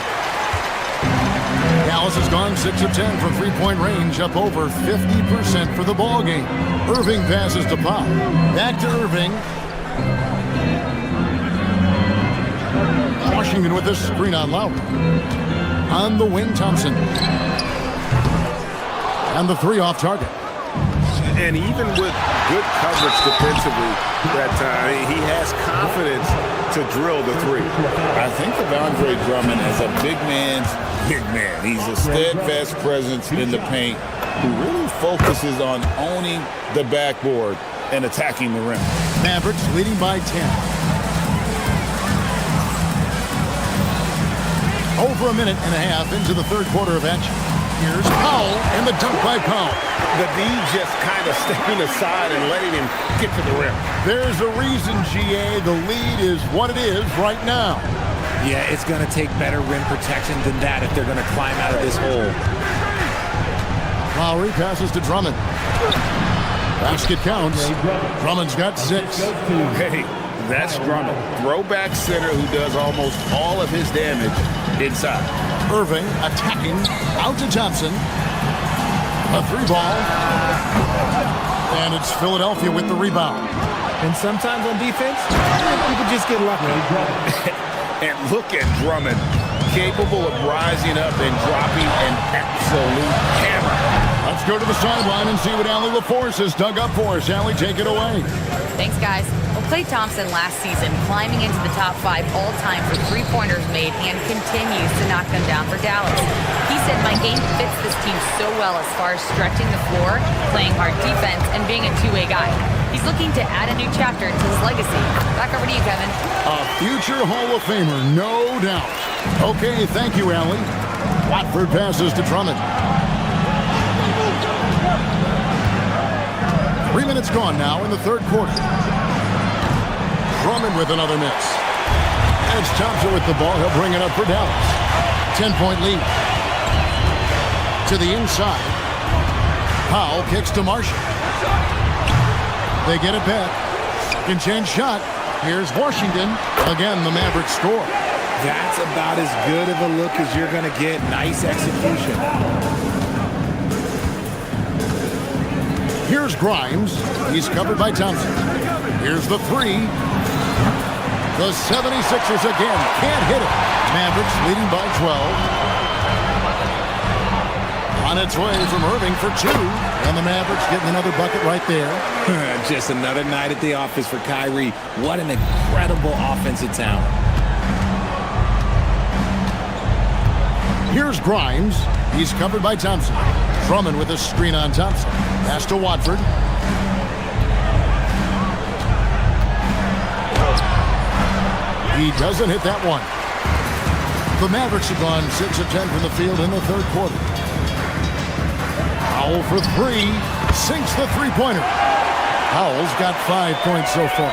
Dallas has gone 6 of 10 from three-point range, up over 50% for the ball game. Irving passes to Powell. Back to Irving. Washington with this screen on Lowry. On the wing, Thompson. And the 3 off target. And even with good coverage defensively that time, he has confidence to drill the 3. I think of Andre Drummond as a big man's big man. He's a steadfast presence in the paint who really focuses on owning the backboard and attacking the rim. Mavericks leading by 10. Over a minute and a half into the third quarter of action. Here's Powell and the dunk by Powell. The D just kind of stepping aside and letting him get to the rim. There's a reason, GA, the lead is what it is right now. Yeah, it's going to take better rim protection than that if they're going to climb out of this hole. Lowry passes to Drummond. Basket counts. Drummond's got 6. Hey, that's Drummond. Throwback center who does almost all of his damage inside. Irving attacking. Out to Thompson. A 3 ball. And it's Philadelphia with the rebound. And sometimes on defense, people just get lucky. And look at Drummond, capable of rising up and dropping an absolute hammer. Let's go to the sideline and see what Allie LaForce has dug up for us. Allie, take it away. Thanks, guys. Well, Klay Thompson last season climbing into the top 5 all-time for three-pointers made and continues to knock them down for Dallas. He said, my game fits this team so well as far as stretching the floor, playing hard defense, and being a two-way guy. He's looking to add a new chapter to his legacy. Back over to you, Kevin. A future Hall of Famer, no doubt. Okay, thank you, Allie. Watford passes to Drummond. 3 minutes gone now in the third quarter. Drummond with another miss. And it's Thompson with the ball. He'll bring it up for Dallas. 10-point lead. To the inside. Powell kicks to Marshall. They get it back. Second chance shot. Here's Washington. Again, the Mavericks score. That's about as good of a look as you're going to get. Nice execution. Here's Grimes. He's covered by Thompson. Here's the 3. The 76ers again can't hit it. Mavericks leading by 12. On its way from Irving for 2. And the Mavericks getting another bucket right there. Just another night at the office for Kyrie. What an incredible offensive talent. Here's Grimes. He's covered by Thompson. Drummond with a screen on Thompson. Pass to Watford. He doesn't hit that one. The Mavericks have gone 6 of 10 from the field in the third quarter. Powell for three. Sinks the three-pointer. Powell's got 5 points so far.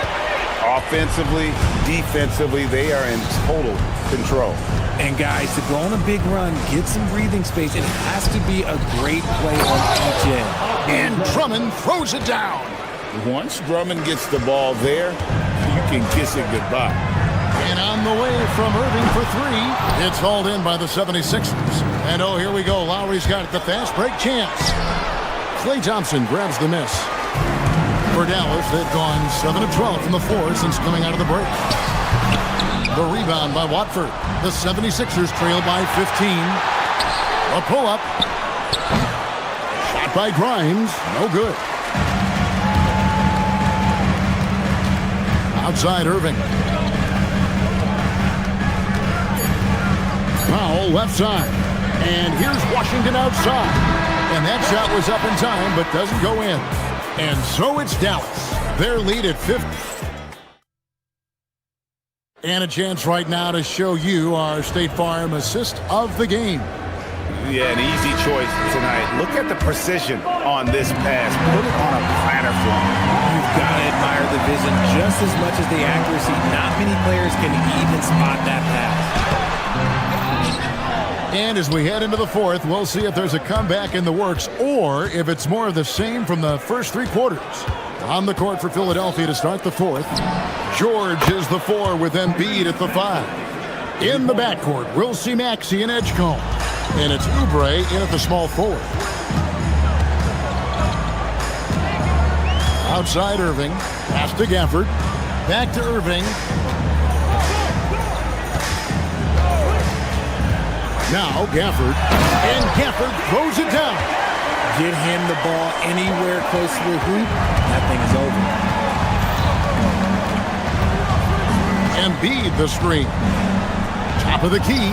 Offensively, defensively, they are in total control. And guys, to go on a big run, get some breathing space, it has to be a great play on each end. And Drummond throws it down. Once Drummond gets the ball there, you can kiss it goodbye. And on the way from Irving for three. It's hauled in by the 76ers. And oh, here we go. Lowry's got the fast break chance. Klay Thompson grabs the miss. For Dallas, they've gone 7 of 12 from the floor since coming out of the break. The rebound by Watford. The 76ers trail by 15. A pull-up. Shot by Grimes. No good. Outside Irving. Powell left side. And here's Washington outside. And that shot was up in time, but doesn't go in. And so it's Dallas. Their lead at 50. And a chance right now to show you our State Farm assist of the game. Yeah, an easy choice tonight. Look at the precision on this pass. Put it on a platter for him. You've got to admire the vision just as much as the accuracy. Not many players can even spot that pass. And as we head into the fourth, we'll see if there's a comeback in the works or if it's more of the same from the first three quarters. On the court for Philadelphia to start the fourth. George is the 4 with Embiid at the 5. In the backcourt, we'll see Maxey and Edgecombe. And it's Oubre in at the small forward. Outside Irving. Pass to Gafford. Back to Irving. Now Gafford. And Gafford throws it down. Get him the ball anywhere close to the hoop. That thing is over. Embiid the screen. Top of the key.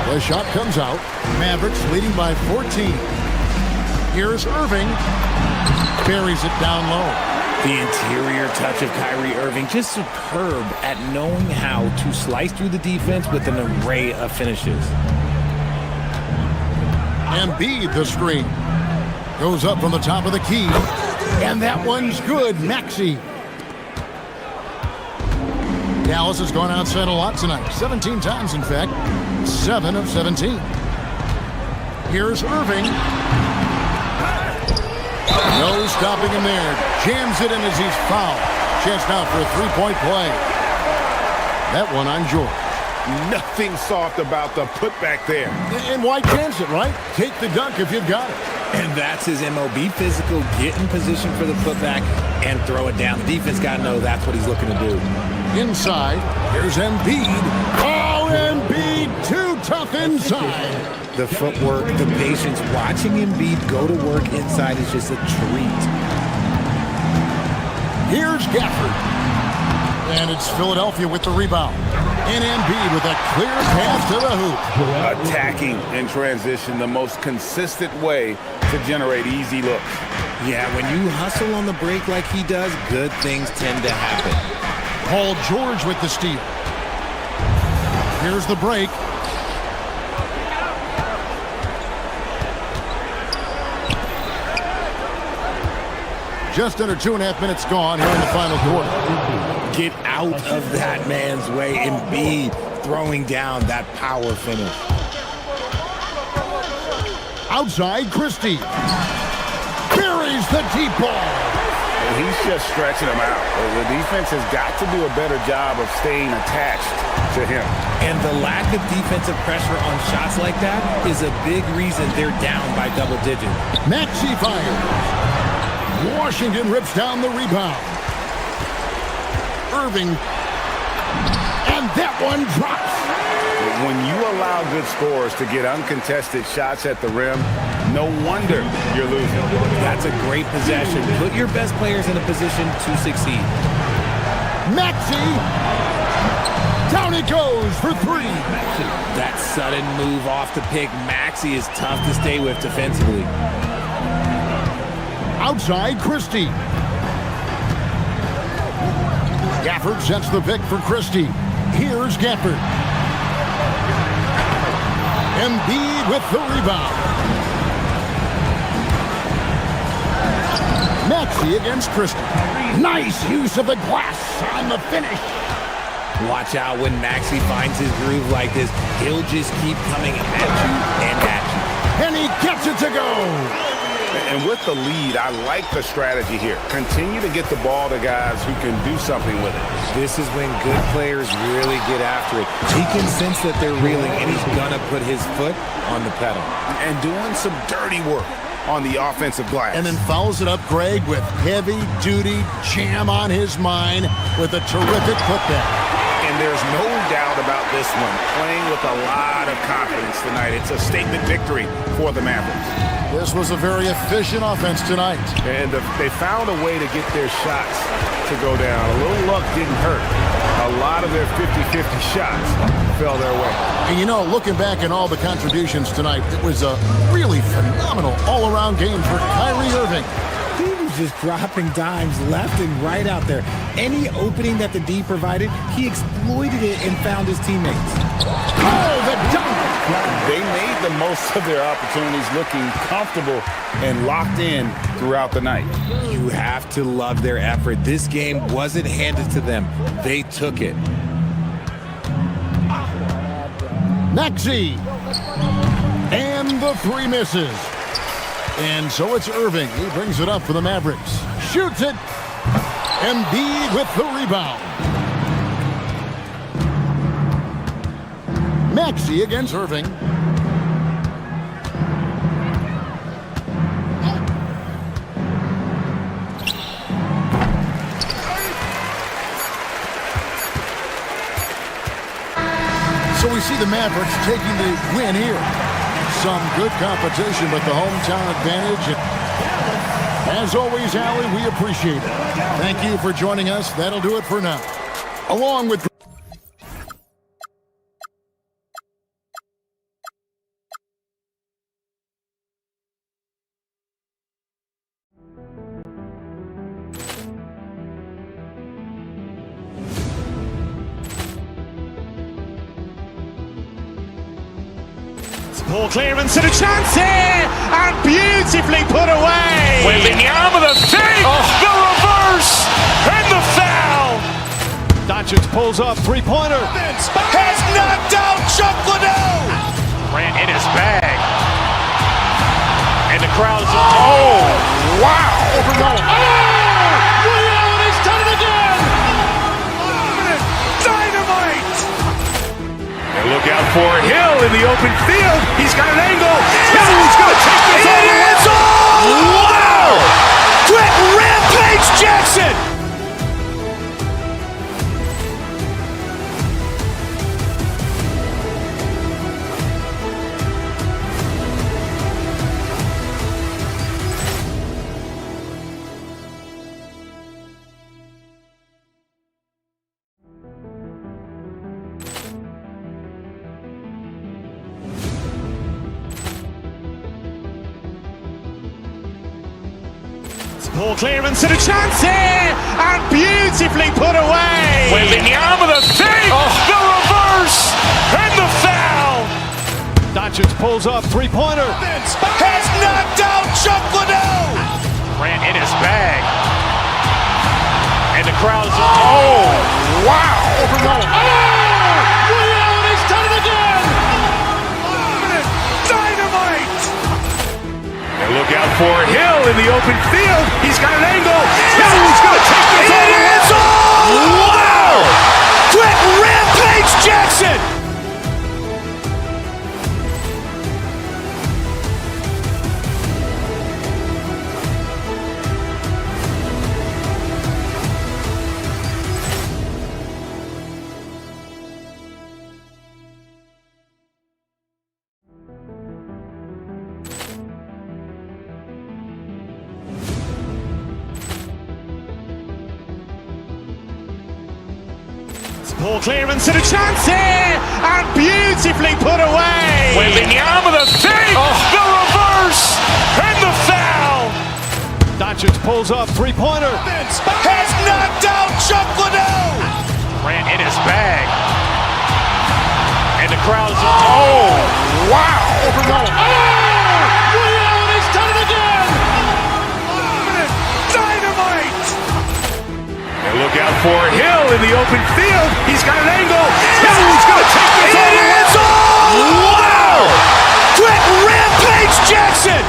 The shot comes out. Mavericks leading by 14. Here's Irving. Buries it down low. The interior touch of Kyrie Irving, just superb at knowing how to slice through the defense with an array of finishes. Embiid the screen. Goes up from the top of the key. And that one's good. Maxey. Dallas has gone outside a lot tonight. 17 times, in fact. 7 of 17. Here's Irving. No stopping him there. Jams it in as he's fouled. Chance now for a three-point play. That one on George. Nothing soft about the putback there. And why chance it, right? Take the dunk if you've got it. And that's his MO. Be physical, get in position for the putback, and throw it down. The defense got to know that's what he's looking to do. Inside, here's Embiid. Oh, Embiid, too tough inside. The footwork, the patience, watching Embiid go to work inside is just a treat. Here's Gafford. And it's Philadelphia with the rebound. And Embiid with a clear pass to the hoop. Attacking in transition, the most consistent way to generate easy looks. Yeah, when you hustle on the break like he does, good things tend to happen. Paul George with the steal. Here's the break. Just under 2.5 minutes gone here in the final quarter. Get out of that man's way. Embiid throwing down that power finish. Outside, Christie. Buries the deep ball. He's just stretching him out. The defense has got to do a better job of staying attached to him. And the lack of defensive pressure on shots like that is a big reason they're down by double digits. Maxey fires. Washington rips down the rebound. Irving. And that one drops. When you allow good scorers to get uncontested shots at the rim, no wonder you're losing. That's a great possession. Put your best players in a position to succeed. Maxey. Down it goes for three. That sudden move off the pick. Maxey is tough to stay with defensively. Outside, Christie. Gafford sets the pick for Christie. Here's Gafford. Embiid with the rebound. Maxey against Christie. Nice use of the glass on the finish. Watch out when Maxey finds his groove like this. He'll just keep coming at you and at you. And he gets it to go. And with the lead, I like the strategy here. Continue to get the ball to guys who can do something with it. This is when good players really get after it. He can sense that they're reeling, and he's going to put his foot on the pedal. And doing some dirty work on the offensive glass. And then follows it up, Greg, with heavy-duty jam on his mind with a terrific putback. And there's no doubt about this one. Playing with a lot of confidence tonight. It's a statement victory for the Mavericks. This was a very efficient offense tonight. And they found a way to get their shots to go down. A little luck didn't hurt. A lot of their 50-50 shots fell their way. And you know, looking back at all the contributions tonight, it was a really phenomenal all-around game for Kyrie Irving. He was just dropping dimes left and right out there. Any opening that the D provided, he exploited it and found his teammates. Oh, the dunk! They made the most of their opportunities, looking comfortable and locked in throughout the night. You have to love their effort. This game wasn't handed to them. They took it. Maxey. And the three misses. And so it's Irving. He brings it up for the Mavericks. Shoots it. Embiid with the rebound. Maxey against Irving. So we see the Mavericks taking the win here. Some good competition, but the hometown advantage. As always, Allie, we appreciate it. Thank you for joining us. That'll do it for now. Along with... Ball clearance and a chance here, and beautifully put away. Wembanyama the fake, the reverse, and the foul. Doncic pulls up, three-pointer. Has knocked out Chuck Liddell. Ran in his bag. And the crowd is, oh, wow. He's done it again. Dynamite. And look out for Hill in the open field. He's got an angle. Hill's going to take this all the way. Wow. Quick rampage Jackson. Ball clearance and a chance here, and beautifully put away. Wembanyama the fake, the reverse, and the foul. Doncic pulls up, three-pointer. Has knocked out Chuck Liddell. Ran in his bag. And the crowd is, oh, wow. He's done it again. Dynamite. And look out for Hill in the open field. He's got an angle. Hill's going to take this all the way. Wow. Quick rampage Jackson. Ball clearance and a chance here, and beautifully put away. Wembanyama the fake, the reverse, and the foul. Doncic pulls up, three-pointer. Has knocked out Chuck Liddell. Ran in his bag. crowd's, oh, wow! Overrun. Williams has done it again! Dynamite! And look out for Hill in the open field. He's got an angle. Hill's going to take this all the way. Wow! Quick Rampage Jackson!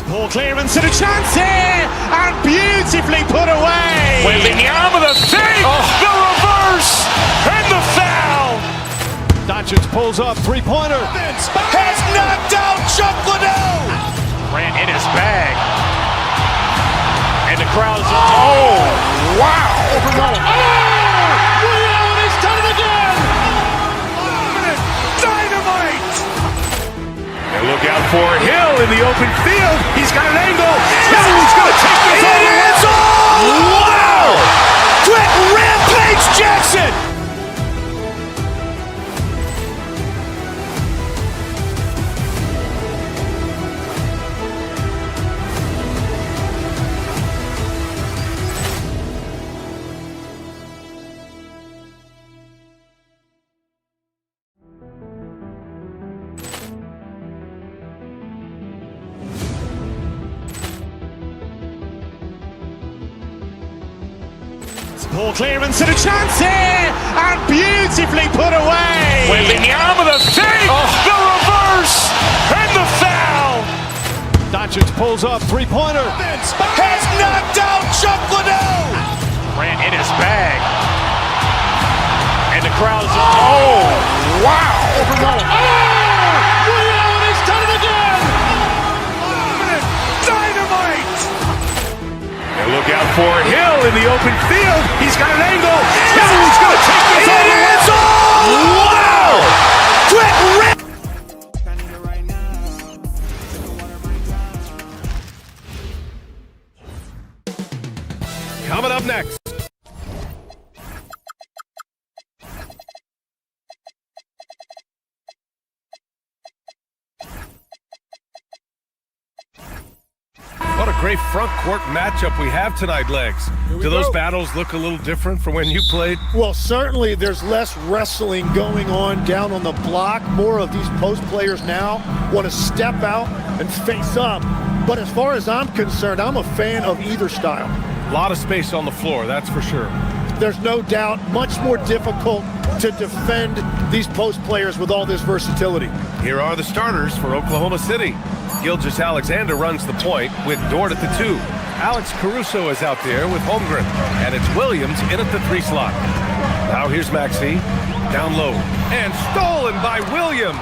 Ball clearance and a chance here, and beautifully put away. Wembanyama the fake, the reverse, and the foul. Doncic pulls up, three-pointer. Has knocked out Chuck Liddell. Ran in his bag. And the crowd's, oh, wow. Overrun. Williams has done it again. Dynamite. And look out for Hill in the open field. He's got an angle. Hill's going to take this all the way. Wow! Quick Rampage Jackson! Ball clearance and a chance here, and beautifully put away. Wembanyama the fake, the reverse, and the foul. Doncic pulls up, three-pointer. Has knocked out Chuck Liddell. Ran in his bag. And the crowd's, oh, wow. Overrun. Williams has done it again. Dynamite. And look out for Hill in the open field. He's got an angle. Hill's going to take this all the way. Wow! Quick rip. Coming up next. What a great front court matchup we have tonight, Legs. Do those battles look a little different from when you played? Well, certainly there's less wrestling going on down on the block. More of these post players now want to step out and face up. But as far as I'm concerned, I'm a fan of either style. A lot of space on the floor, that's for sure. There's no doubt much more difficult to defend these post players with all this versatility. Here are the starters for Oklahoma City. Gilgeous-Alexander runs the point with Dort at the 2. Alex Caruso is out there with Holmgren, and it's Williams in at the 3 slot. Now here's Maxey, down low, and stolen by Williams.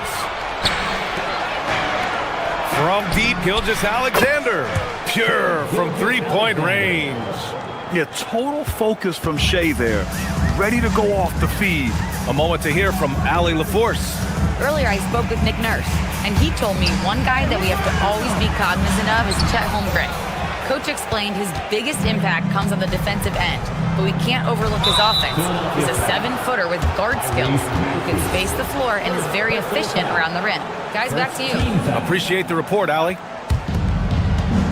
From deep, Gilgeous-Alexander, pure from 3-point range. Yeah, total focus from Shea there. Ready to go off the feed. A moment to hear from Allie LaForce. Earlier, I spoke with Nick Nurse, and he told me one guy that we have to always be cognizant of is Chet Holmgren. Coach explained his biggest impact comes on the defensive end, but we can't overlook his offense. He's a 7-footer with guard skills who can space the floor and is very efficient around the rim. Guys, back to you. Appreciate the report, Allie.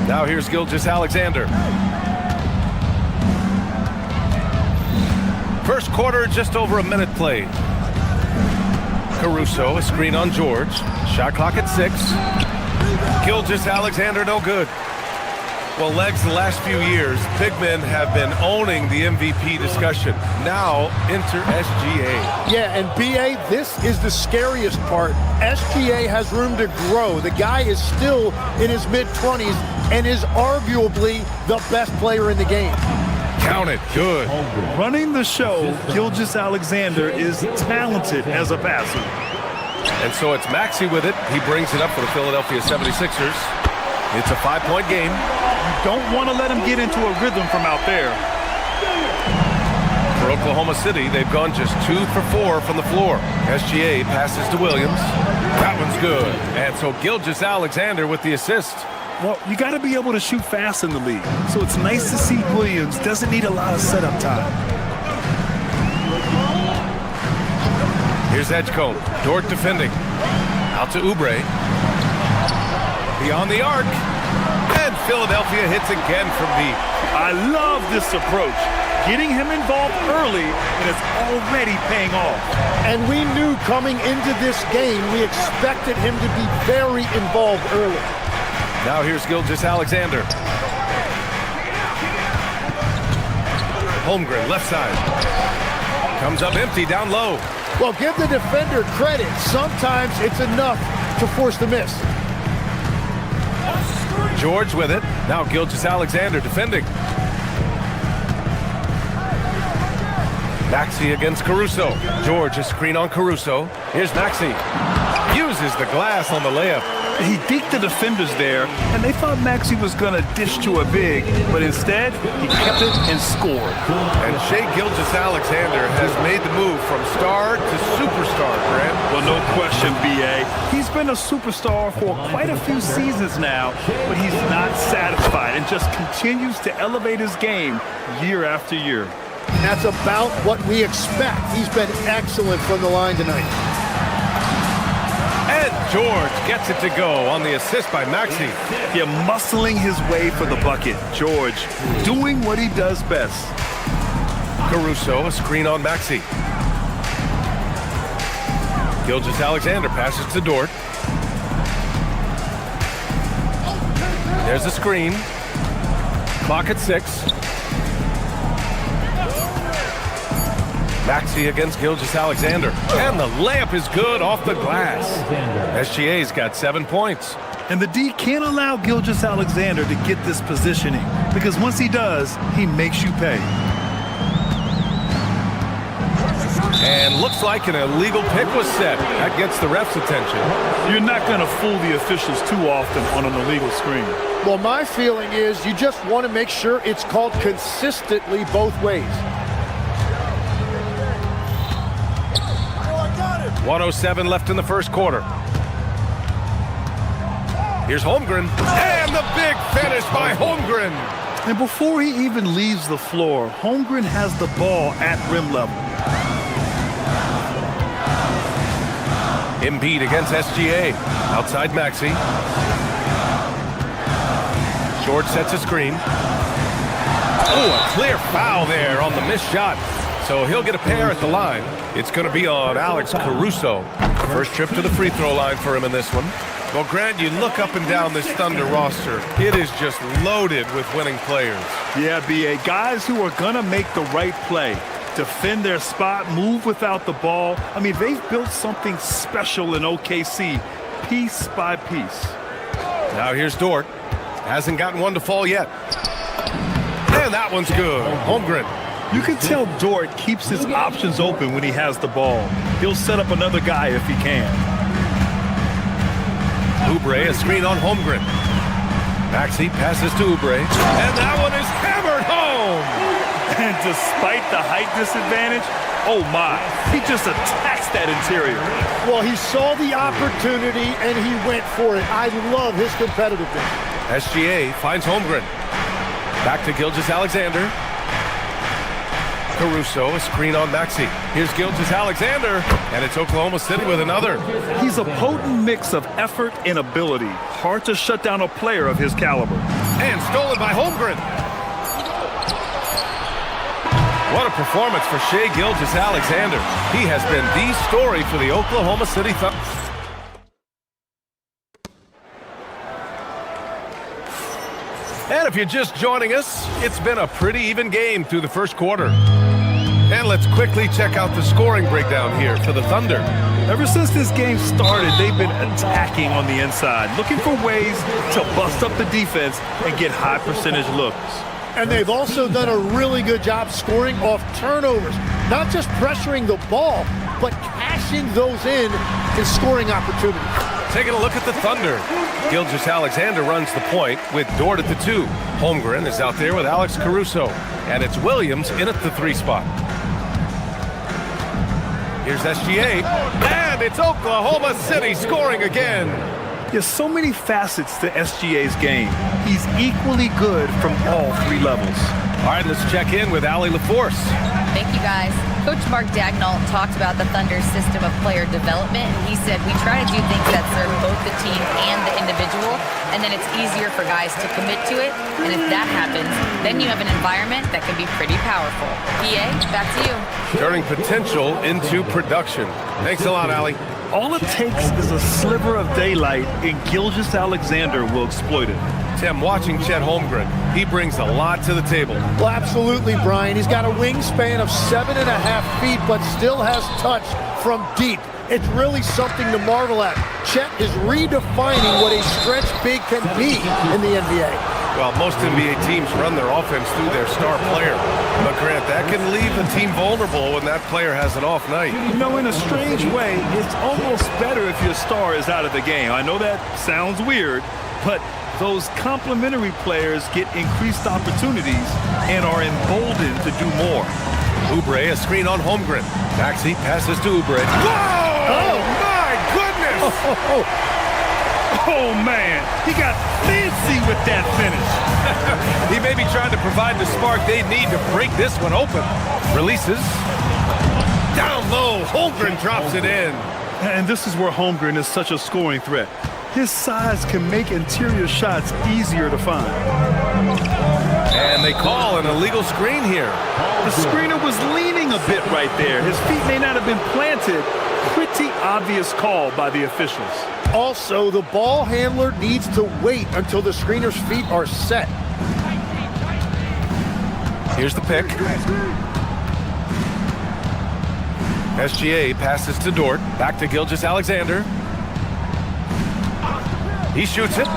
Now here's Gilgeous-Alexander. First quarter, just over a minute played. Caruso, a screen on George. Shot clock at 6. Gilgeous-Alexander, no good. Well, Legs, the last few years, big men have been owning the MVP discussion. Now, enter SGA. Yeah, and BA, this is the scariest part. SGA has room to grow. The guy is still in his mid-20s and is arguably the best player in the game. Count it. Good. Running the show, Gilgeous-Alexander is talented as a passer. And so it's Maxey with it. He brings it up for the Philadelphia 76ers. It's a 5-point game. You don't want to let him get into a rhythm from out there. For Oklahoma City, they've gone just 2 for 4 from the floor. SGA passes to Williams. That one's good. And so Gilgeous-Alexander with the assist. Well, you got to be able to shoot fast in the league. So it's nice to see Williams doesn't need a lot of setup time. Here's Edgecombe. Dort defending. Out to Oubre. Beyond the arc. And Philadelphia hits again from deep. I love this approach. Getting him involved early, and it's already paying off. And we knew coming into this game, we expected him to be very involved early. Now here's Gilgeous-Alexander. Holmgren, left side. Comes up empty, down low. Well, give the defender credit. Sometimes it's enough to force the miss. George with it. Now Gilgeous-Alexander defending. Maxey against Caruso. George, a screen on Caruso. Here's Maxey. Uses the glass on the layup. He deked the defenders there, and they thought Maxey was going to dish to a big, but instead, he kept it and scored. And Shai Gilgeous-Alexander has made the move from star to superstar, Grant. Well, no question, B.A. He's been a superstar for quite a few seasons now, but he's not satisfied and just continues to elevate his game year after year. That's about what we expect. He's been excellent from the line tonight. And George gets it to go on the assist by Maxey. Yeah, muscling his way for the bucket. George doing what he does best. Caruso, a screen on Maxey. Gilgeous-Alexander passes to Dort. There's a screen. Clock at 6. Maxey against Gilgeous-Alexander. And the layup is good off the glass. SGA's got 7 points. And the D can't allow Gilgeous-Alexander to get this positioning, because once he does, he makes you pay. And looks like an illegal pick was set. That gets the ref's attention. You're not going to fool the officials too often on an illegal screen. Well, my feeling is you just want to make sure it's called consistently both ways. 1:07 left in the first quarter. Here's Holmgren. And the big finish by Holmgren. And before he even leaves the floor, Holmgren has the ball at rim level. Embiid against SGA. Outside Maxey. George sets a screen. Oh, a clear foul there on the missed shot. So he'll get a pair at the line. It's going to be on Alex Caruso. First trip to the free throw line for him in this one. Well, Grant, you look up and down this Thunder roster. It is just loaded with winning players. Yeah, B.A. Guys who are going to make the right play. Defend their spot, move without the ball. I mean, they've built something special in OKC, piece by piece. Now here's Dort. Hasn't gotten one to fall yet. And that one's good. Holmgren. You can tell Dort keeps his options open when he has the ball. He'll set up another guy if he can. Oubre, a screen on Holmgren. Maxey passes to Oubre. And that one is hammered home. And despite the height disadvantage, oh my, he just attacks that interior. Well, he saw the opportunity and he went for it. I love his competitiveness. SGA finds Holmgren. Back to Gilgeous-Alexander. Caruso, a screen on Maxey. Here's Gilgeous-Alexander, and it's Oklahoma City with another. He's a potent mix of effort and ability. Hard to shut down a player of his caliber. And stolen by Holmgren. What a performance for Shai Gilgeous-Alexander. He has been the story for the Oklahoma City Thunder. And if you're just joining us, it's been a pretty even game through the first quarter. And let's quickly check out the scoring breakdown here for the Thunder. Ever since this game started, they've been attacking on the inside, looking for ways to bust up the defense and get high percentage looks. And they've also done a really good job scoring off turnovers. Not just pressuring the ball, but cashing those in scoring opportunities. Taking a look at the Thunder. Gilgeous-Alexander runs the point with Dort at the 2. Holmgren is out there with Alex Caruso. And it's Williams in at the 3 spot. Here's SGA, and it's Oklahoma City scoring again. There's so many facets to SGA's game. He's equally good from all three levels. All right, let's check in with Allie LaForce. Thank you, guys. Coach Mark Dagnall talked about the Thunder's system of player development, and he said, we try to do things that serve both the team and the individual, and then it's easier for guys to commit to it, and if that happens, then you have an environment that can be pretty powerful. PA, back to you. Turning potential into production. Thanks a lot, Allie. All it takes is a sliver of daylight, and Gilgeous-Alexander will exploit it. Tim, watching Chet Holmgren, he brings a lot to the table. Well, absolutely, Brian. He's got a wingspan of 7.5 feet, but still has touch from deep. It's really something to marvel at. Chet is redefining what a stretch big can be in the NBA. Well, most NBA teams run their offense through their star player. But, Grant, that can leave the team vulnerable when that player has an off night. You know, in a strange way, it's almost better if your star is out of the game. I know that sounds weird, but those complementary players get increased opportunities and are emboldened to do more. Oubre, a screen on Holmgren. Maxey passes to Oubre. Whoa! Oh, my goodness! Oh, man, he got fancy with that finish. He may be trying to provide the spark they need to break this one open. Releases. Down low, Holmgren drops it in. And this is where Holmgren is such a scoring threat. His size can make interior shots easier to find. And they call an illegal screen here. The screener was leaning a bit right there. His feet may not have been planted. Pretty obvious call by the officials. Also, the ball handler needs to wait until the screener's feet are set. Here's the pick. SGA passes to Dort. Back to Gilgeous-Alexander. He shoots it.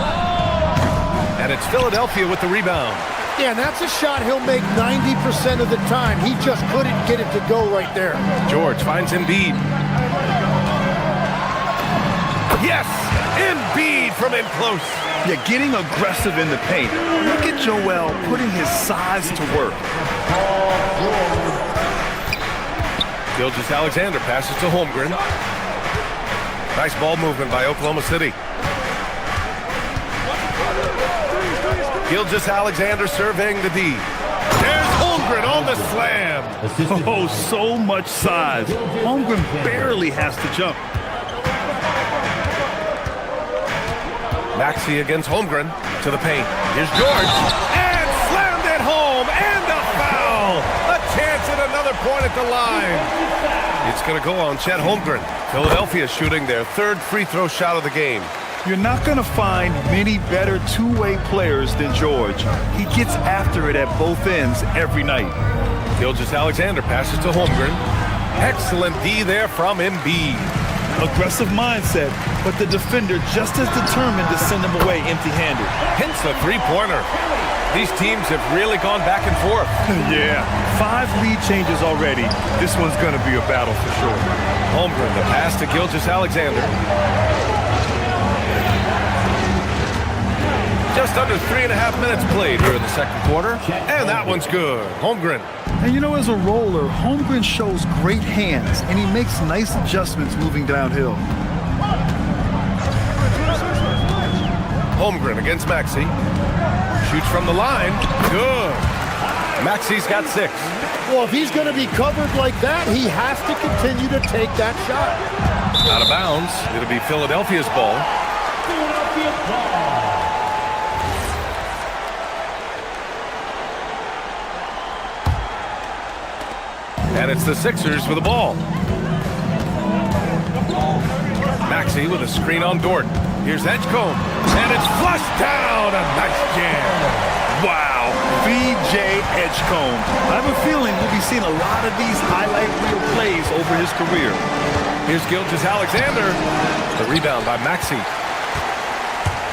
And it's Philadelphia with the rebound. Yeah, and that's a shot he'll make 90% of the time. He just couldn't get it to go right there. George finds Embiid. Yes! Embiid from in close. Yeah, getting aggressive in the paint. Look at Joel putting his size to work. Gilgeous-Alexander passes to Holmgren. Nice ball movement by Oklahoma City. Gilgeous-Alexander surveying the D. There's Holmgren on the slam. Oh, so much size. Holmgren barely has to jump. Maxey against Holmgren to the paint. Here's George. And slammed it home. And a foul. A chance at another point at the line. It's going to go on Chet Holmgren. Philadelphia shooting their third free throw shot of the game. You're not going to find many better two-way players than George. He gets after it at both ends every night. Gilgeous-Alexander passes to Holmgren. Excellent D there from Embiid. Aggressive mindset, but the defender just as determined to send him away empty-handed. Hence a three-pointer. These teams have really gone back and forth. Yeah, 5 lead changes already. This one's going to be a battle for sure. Holmgren, the pass to Gilgeous-Alexander. Just under 3.5 minutes played here in the second quarter, and that one's good. Holmgren. And you know, as a roller, Holmgren shows great hands, and he makes nice adjustments moving downhill. Holmgren against Maxey. Shoots from the line. Good. Maxey's got 6. Well, if he's going to be covered like that, he has to continue to take that shot. Out of bounds. It'll be Philadelphia's ball. Philadelphia ball. And it's the Sixers with the ball. Maxey with a screen on Dort. Here's Edgecombe. And it's flushed down. A nice jam. Wow. VJ Edgecombe. I have a feeling we'll be seeing a lot of these highlight reel plays over his career. Here's Gilgeous-Alexander. The rebound by Maxey.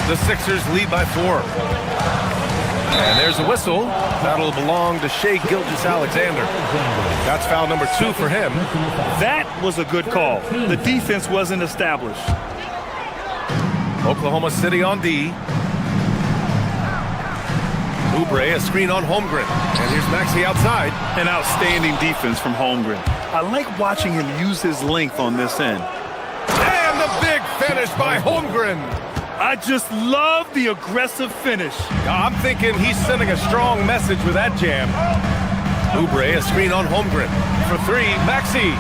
The Sixers lead by 4. And there's a whistle. That'll belong to Shai Gilgeous-Alexander. That's foul number 2 for him. That was a good call. The defense wasn't established. Oklahoma City on D. Oubre, a screen on Holmgren. And here's Maxey outside. An outstanding defense from Holmgren. I like watching him use his length on this end. And the big finish by Holmgren. I just love the aggressive finish. I'm thinking he's sending a strong message with that jam. Oubre, a screen on Holmgren. For three, Maxey.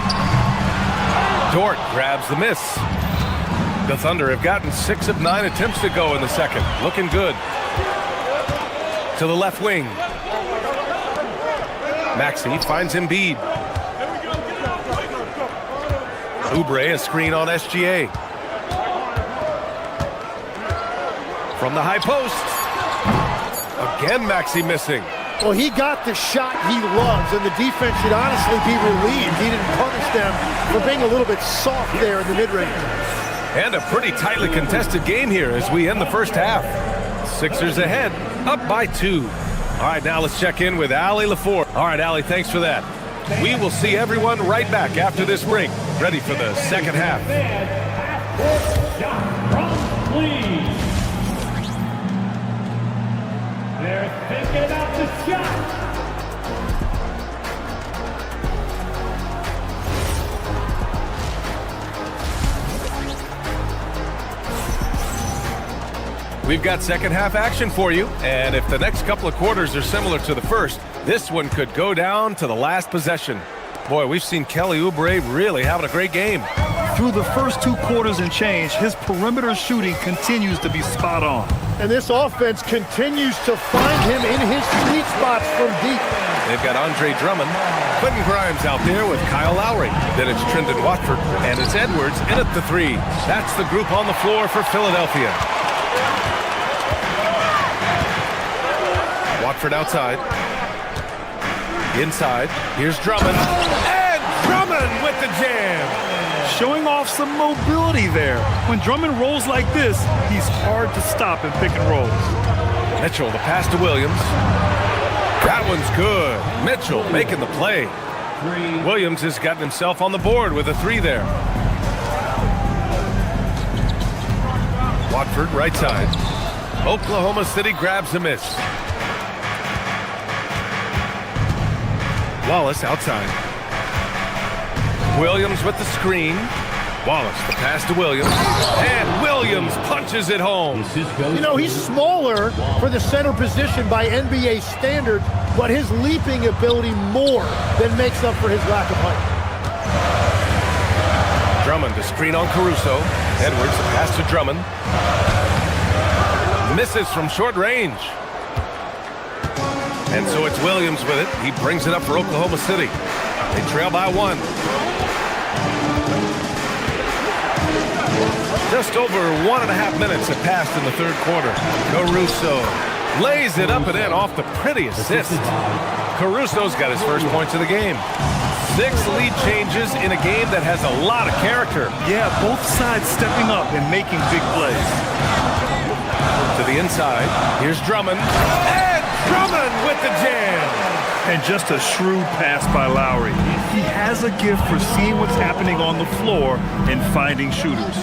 Dort grabs the miss. The Thunder have gotten 6 of 9 attempts to go in the second. Looking good. To the left wing. Maxey finds Embiid. Oubre, a screen on SGA. From the high post. Again, Maxey missing. Well, he got the shot he loves, and the defense should honestly be relieved. He didn't punish them for being a little bit soft there in the mid-range. And a pretty tightly contested game here as we end the first half. Sixers ahead, up by 2. All right, now let's check in with Allie LaForge. All right, Allie, thanks for that. We will see everyone right back after this break, ready for the second half. Please. They're thinking about the shot. We've got second half action for you, and if the next couple of quarters are similar to the first, this one could go down to the last possession. Boy, we've seen Kelly Oubre really having a great game. Through the first 2 quarters and change, his perimeter shooting continues to be spot on. And this offense continues to find him in his sweet spots from deep. They've got Andre Drummond, Quentin Grimes out there with Kyle Lowry. Then it's Trendon Watford, and it's Edwards in at the 3. That's the group on the floor for Philadelphia. Watford outside. Inside. Here's Drummond. And Drummond with the jam. Showing off some mobility there. When Drummond rolls like this, he's hard to stop in pick and rolls. Mitchell, the pass to Williams. That one's good. Mitchell making the play. Williams has gotten himself on the board with a 3 there. Watford, right side. Oklahoma City grabs the miss. Wallace outside. Williams with the screen. Wallace, the pass to Williams. And Williams punches it home. You know, he's smaller for the center position by NBA standard, but his leaping ability more than makes up for his lack of height. Drummond, the screen on Caruso. Edwards, the pass to Drummond. Misses from short range. And so it's Williams with it. He brings it up for Oklahoma City. They trail by 1. Just over 1.5 minutes have passed in the third quarter. Caruso lays it up and in off the pretty assist. Caruso's got his first points of the game. 6 lead changes in a game that has a lot of character. Yeah, both sides stepping up and making big plays. To the inside, here's Drummond. And Drummond with the jam. And just a shrewd pass by Lowry. He has a gift for seeing what's happening on the floor and finding shooters.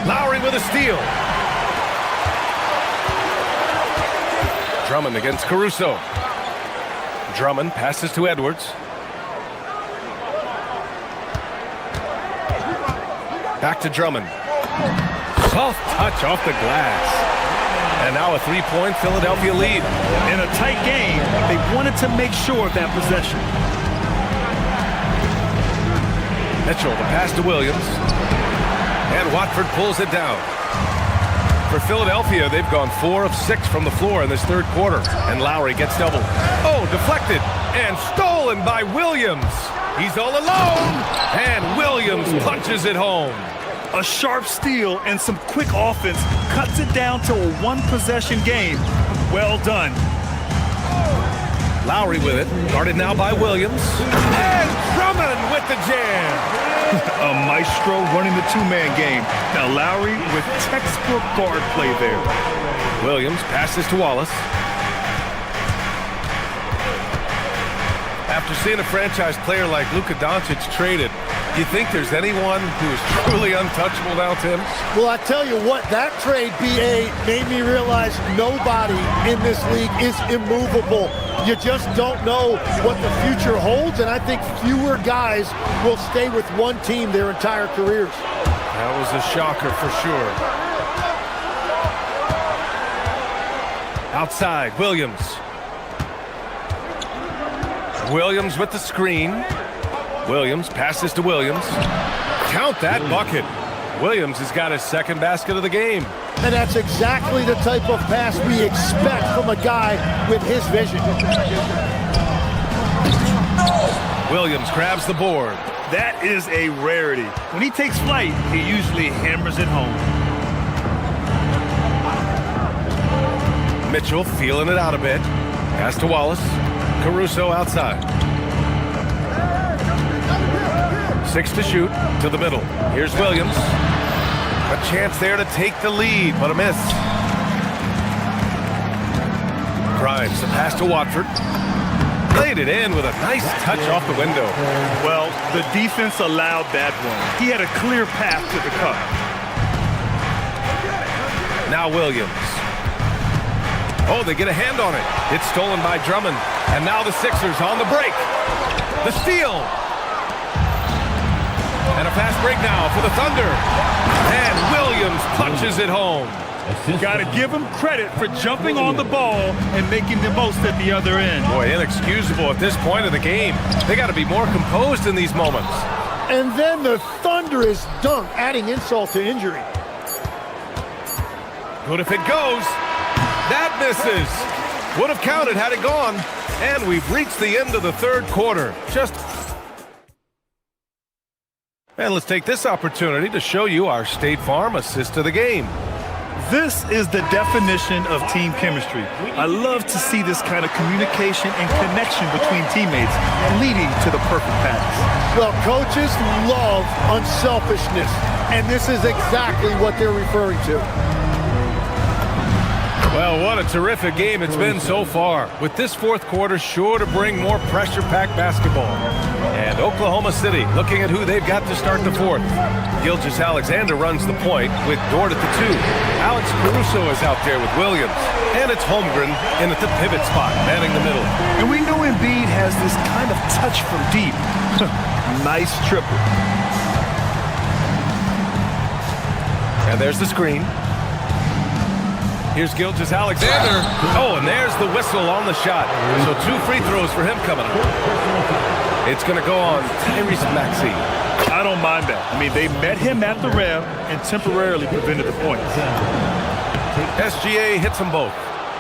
Lowry with a steal. Drummond against Caruso. Drummond passes to Edwards. Back to Drummond. Soft touch off the glass. And now a 3-point Philadelphia lead. In a tight game, they wanted to make sure of that possession. Mitchell, the pass to Williams. And Watford pulls it down. For Philadelphia, they've gone 4 of 6 from the floor in this third quarter. And Lowry gets doubled. Oh, deflected. And stolen by Williams. He's all alone. And Williams punches it home. A sharp steal and some quick offense cuts it down to a 1-possession game. Well done. Lowry with it. Guarded now by Williams. And Drummond with the jam. A maestro running the 2-man game. Now Lowry with textbook guard play there. Williams passes to Wallace. After seeing a franchise player like Luka Doncic traded, You think there's anyone who is truly untouchable now, Tim? Well, I tell you what, that trade, BA, made me realize nobody in this league is immovable. You just don't know what the future holds, and I think fewer guys will stay with one team their entire careers. That was a shocker for sure. Outside, Williams. Williams with the screen. Williams passes to Williams. Count that bucket. Williams has got his second basket of the game. And that's exactly the type of pass we expect from a guy with his vision. Williams grabs the board. That is a rarity. When he takes flight, he usually hammers it home. Mitchell feeling it out a bit. Pass to Wallace. Caruso outside. 6 to shoot, to the middle. Here's Williams. A chance there to take the lead, but a miss. Grimes, the pass to Watford. Laid it in with a nice touch off the window. Well, the defense allowed that one. He had a clear path to the cup. Now Williams. Oh, they get a hand on it. It's stolen by Drummond. And now the Sixers on the break. The steal. And a fast break now for the Thunder. And Williams punches it home. Got to give him credit for jumping on the ball and making the most at the other end. Boy, inexcusable at this point of the game. They got to be more composed in these moments. And then the thunderous dunk, adding insult to injury. Good if it goes. That misses. Would have counted had it gone. And we've reached the end of the third quarter. And let's take this opportunity to show you our State Farm assist of the game. This is the definition of team chemistry. I love to see this kind of communication and connection between teammates leading to the perfect pass. Well, coaches love unselfishness, and this is exactly what they're referring to. Well, what a terrific game it's been so far, with this fourth quarter sure to bring more pressure-packed basketball. And Oklahoma City looking at who they've got to start the fourth. Gilgeous-Alexander runs the point with Dort at the 2. Alex Caruso is out there with Williams. And it's Holmgren in at the pivot spot, manning the middle. And we know Embiid has this kind of touch from deep. Nice triple. And there's the screen. Here's Gilgeous-Alexander. Oh, and there's the whistle on the shot. So 2 free throws for him coming up. It's going to go on Tyrese Maxey. I don't mind that. I mean, they met him at the rim and temporarily prevented the points. SGA hits them both.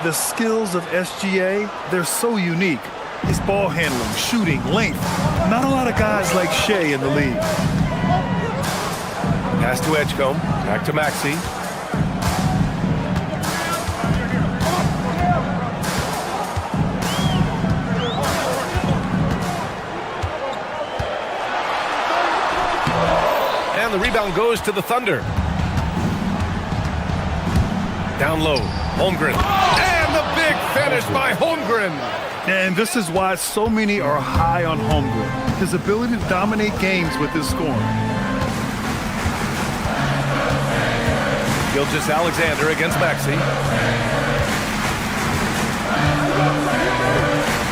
The skills of SGA, they're so unique. His ball handling, shooting, length. Not a lot of guys like Shea in the league. Pass to Edgecombe. Back to Maxey. The rebound goes to the Thunder. Down low, Holmgren. And the big finish by Holmgren. And this is why so many are high on Holmgren. His ability to dominate games with his scoring. Gilgeous-Alexander against Maxey.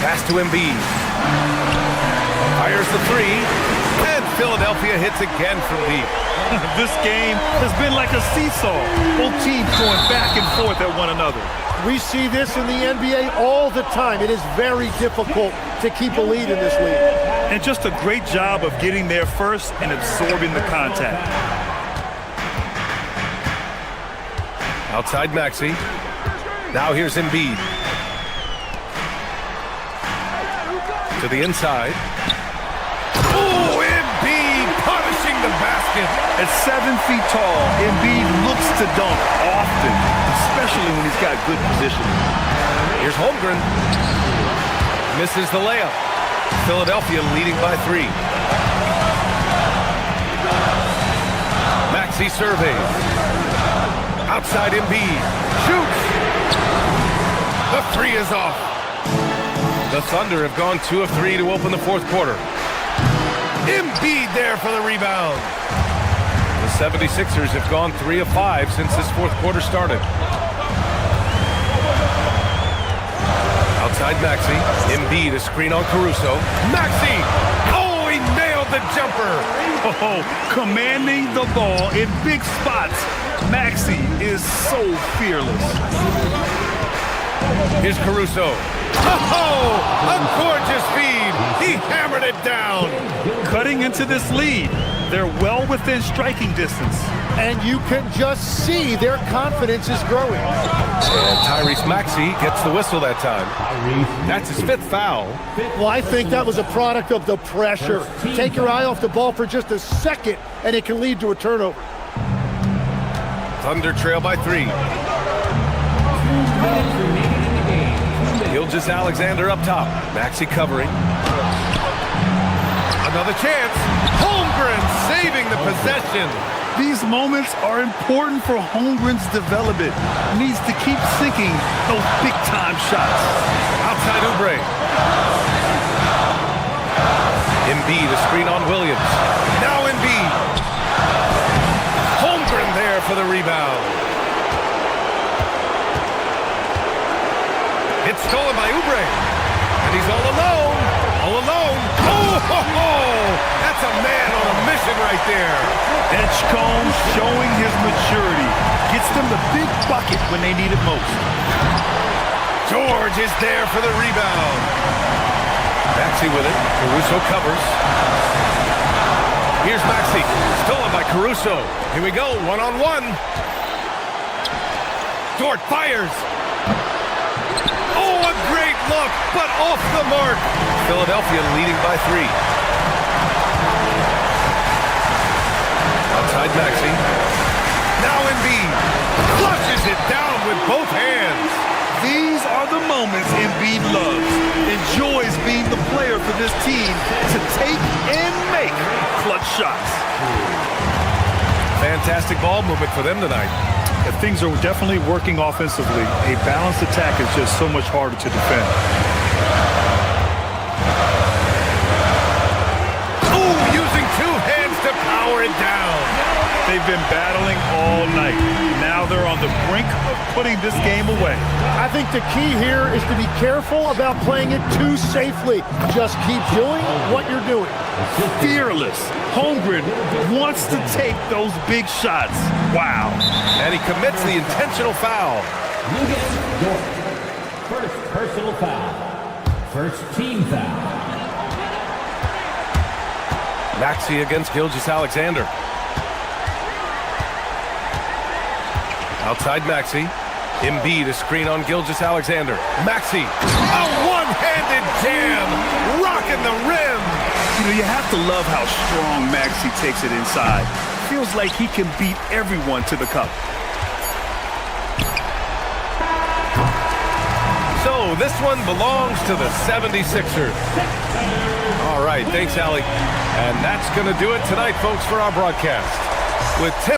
Pass to Embiid. Fires the 3. And Philadelphia hits again from deep. This game has been like a seesaw. Both teams going back and forth at one another. We see this in the NBA all the time. It is very difficult to keep a lead in this league. And just a great job of getting there first and absorbing the contact. Outside Maxey. Now here's Embiid. To the inside. Oh, Embiid punishing the basket. At 7 feet tall, Embiid looks to dunk often, especially when he's got good positioning. Here's Holmgren. Misses the layup. Philadelphia leading by 3. Maxey surveys. Outside Embiid. Shoots. The 3 is off. The Thunder have gone 2 of 3 to open the fourth quarter. Embiid there for the rebound. The 76ers have gone 3 of 5 since this fourth quarter started. Outside Maxey. Embiid, a screen on Caruso. Maxey! Oh, he nailed the jumper! Oh, commanding the ball in big spots. Maxey is so fearless. Here's Caruso. Oh, a gorgeous feed! He hammered it down! Cutting into this lead. They're well within striking distance. And you can just see their confidence is growing. And Tyrese Maxey gets the whistle that time. That's his 5th foul. Well, I think that was a product of the pressure. Take your eye off the ball for just a second, and it can lead to a turnover. Thunder trail by 3. Gilgeous-Alexander up top. Maxey covering. Another chance. Holmgren saving the possession. These moments are important for Holmgren's development. Needs to keep sinking those big-time shots. Outside Oubre. Embiid, a screen on Williams. Now Embiid. Holmgren there for the rebound. It's stolen by Oubre. And he's all alone. All alone. Oh, ho, ho. That's a man on a mission right there. Edgecombe showing his maturity. Gets them the big bucket when they need it most. George is there for the rebound. Maxey with it. Caruso covers. Here's Maxey. Stolen by Caruso. Here we go. One-on-one. Dort fires. Oh, a great look, but off the mark. Philadelphia leading by 3. Outside Maxey. Now Embiid flushes it down with both hands. These are the moments Embiid loves. Enjoys being the player for this team to take and make clutch shots. Fantastic ball movement for them tonight. Things are definitely working offensively. A balanced attack is just so much harder to defend. Ooh, using 2 hands to power it down. They've been battling all night. Now they're on the brink of putting this game away. I think the key here is to be careful about playing it too safely. Just keep doing what you're doing. Fearless. Holmgren wants to take those big shots. Wow. And he commits the intentional foul. First personal foul. First team foul. Maxey against Gilgeous-Alexander. Outside Maxey. Embiid, a screen on Gilgeous-Alexander. Maxey, a one-handed jam, rocking the rim. You know, you have to love how strong Maxey takes it inside. Feels like he can beat everyone to the cup. So this one belongs to the 76ers. All right, thanks, Allie. And that's going to do it tonight, folks, for our broadcast. With Tim.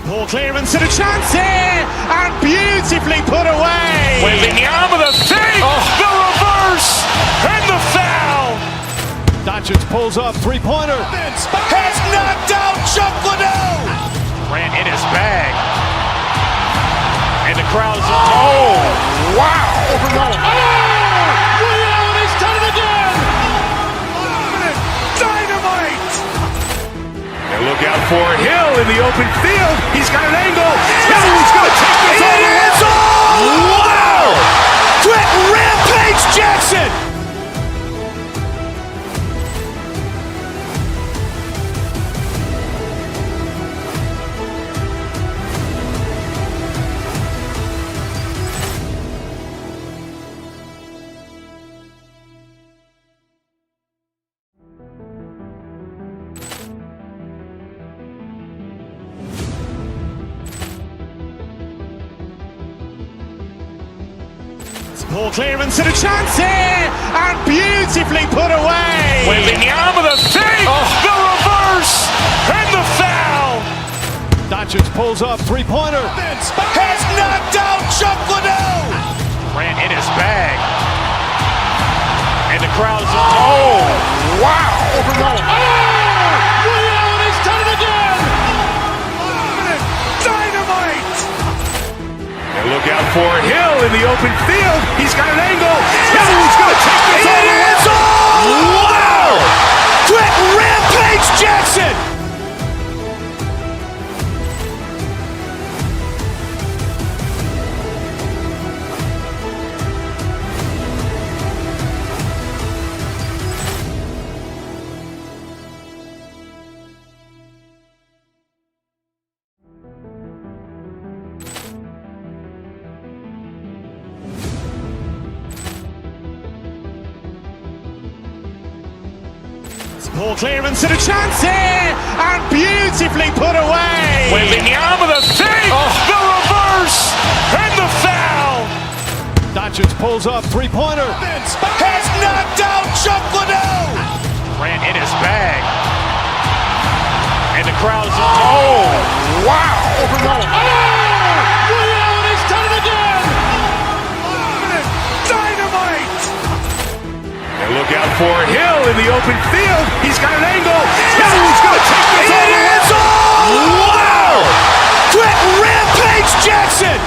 Ball clearance and a chance here, and beautifully put away. Wembanyama the fake, the reverse, and the foul. Doncic pulls up, three-pointer. Has knocked out Chuck Liddell. Ran in his bag. And the crowd's, oh, wow. Liddell, and he's done it again. Dynamite. And look out for Hill in the open field. He's got an angle. Hill's going to take this all the way. Wow! Quick rampage Jackson. Ball clearance and a chance here, and beautifully put away. Wembanyama the fake, the reverse, and the foul. Doncic pulls up, three-pointer. Has knocked out Chuck Liddell. Grant in his bag. And the crowd's wow! Overrun. Ray Allen has done it again. Dynamite. And look out for Hill in the open field. He's got an angle. Hill's going to take this all the way. Wow! Quick rampage Jackson. Ball clearance and a chance here, and beautifully put away. Wembanyama the fake, the reverse, and the foul. Doncic pulls up, three-pointer. Has knocked out Chuck Liddell. Grant in his bag. And the crowd's wow! Overrun. Ray Allen has done it again. Dynamite. And look out for Hill in the open field. He's got an angle. Hill's going to take this all the way. Wow! Quick rampage Jackson.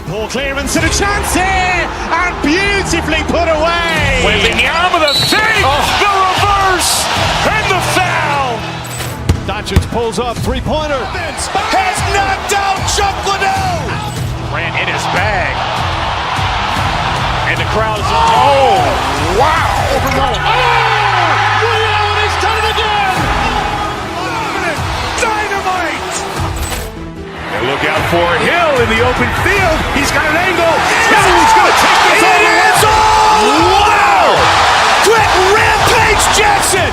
Ball clearance and a chance here, and beautifully put away. Wembanyama the fake, the reverse, and the foul. Doncic pulls up, three-pointer. Has knocked out Chuck Liddell. Grant in his bag. And the crowd's wow! Overrun. Ray Allen has done it again. Dynamite. And look out for Hill in the open field. He's got an angle. Hill's going to take this all the way. Wow! Quick rampage Jackson.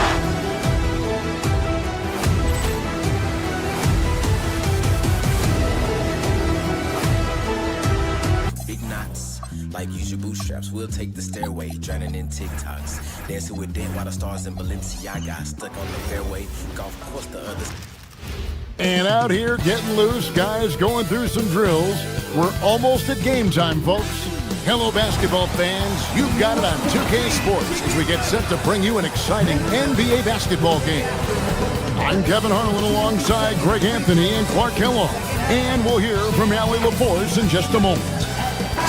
Big knots, like use your bootstraps. We'll take the stairway, drowning in TikToks. Dancing with them while the stars in Balenciaga stuck on the fairway. Golf course, the others. And out here getting loose, guys going through some drills. We're almost at game time, folks. Hello, basketball fans. You've got it on 2K Sports as we get set to bring you an exciting NBA basketball game. I'm Kevin Harlan alongside Greg Anthony and Clark Kellogg. And we'll hear from Allie LaForce in just a moment.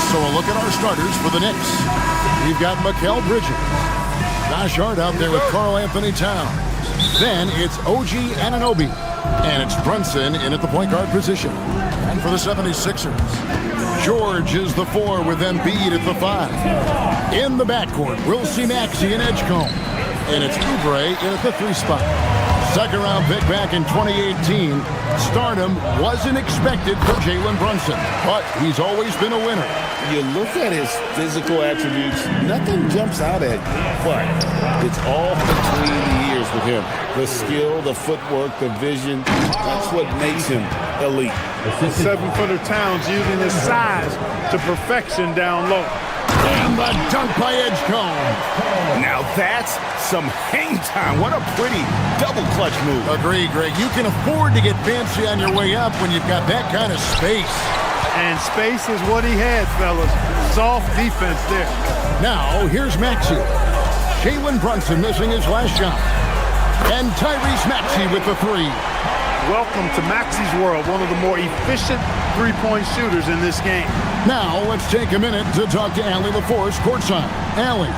So a look at our starters for the Knicks. We've got Mikal Bridges. Josh Hart out there with Karl Anthony Towns. Then it's OG Anunoby. And it's Brunson in at the point guard position. And for the 76ers, George is the 4 with Embiid at the 5. In the backcourt, we'll see Maxey and Edgecombe. And it's Oubre in at the 3 spot. Second round pick back in 2018. Stardom wasn't expected for Jalen Brunson, but he's always been a winner. You look at his physical attributes, nothing jumps out at you, but it's all between the ears with him. The skill, the footwork, the vision, that's what makes him elite. 7-footer Towns using his size to perfection down low. And the dunk by Edgecombe. Now that's some hang time. What a pretty double clutch move. Agree, Greg. You can afford to get fancy on your way up when you've got that kind of space. And space is what he had, fellas. Soft defense there. Now, here's Maxey. Jalen Brunson missing his last shot. And Tyrese Maxey with the 3. Welcome to Maxey's world, one of the more efficient three-point shooters in this game. Now, let's take a minute to talk to Allie LaForce courtside. Allie.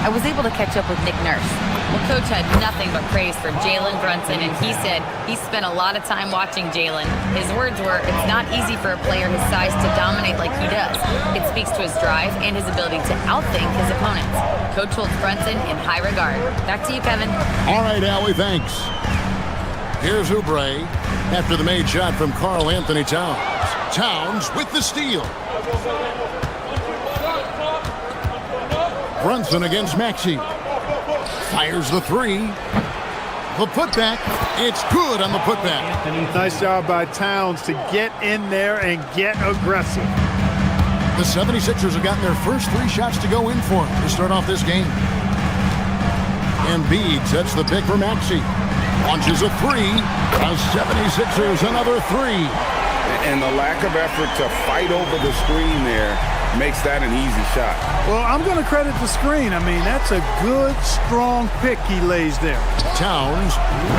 I was able to catch up with Nick Nurse. Well, Coach had nothing but praise for Jalen Brunson, and he said he spent a lot of time watching Jalen. His words were, it's not easy for a player his size to dominate like he does. It speaks to his drive and his ability to outthink his opponents. Coach holds Brunson in high regard. Back to you, Kevin. All right, Allie, thanks. Here's Oubre after the made shot from Karl Anthony Towns. Towns with the steal. Brunson against Maxey. Fires the three. The putback. It's good on the putback. Nice job by Towns to get in there and get aggressive. The 76ers have gotten their first 3 shots to go in for him to start off this game. Embiid sets the pick for Maxey. Launches a 3. The 76ers another 3. And the lack of effort to fight over the screen there makes that an easy shot. Well, I'm going to credit the screen. I mean, that's a good, strong pick he lays there. Towns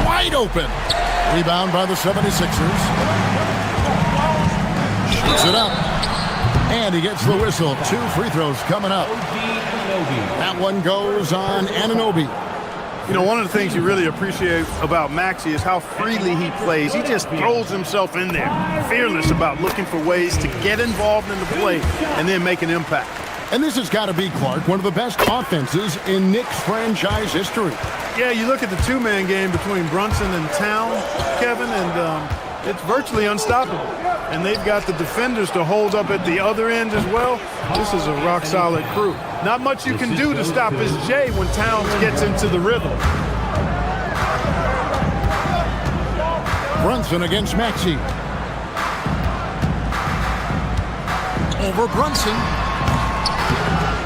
wide open. Rebound by the 76ers. Shoots it up. And he gets the whistle. 2 free throws coming up. That one goes on Anunoby. You know, one of the things you really appreciate about Maxey is how freely he plays. He just throws himself in there, fearless about looking for ways to get involved in the play and then make an impact. And this has got to be, Clark, one of the best offenses in Knicks franchise history. Yeah, you look at the 2-man game between Brunson and Towns, Kevin, and it's virtually unstoppable. And they've got the defenders to hold up at the other end as well. This is a rock-solid crew. Not much you can do to stop his J when Towns gets into the rhythm. Brunson against Maxey. Over Brunson.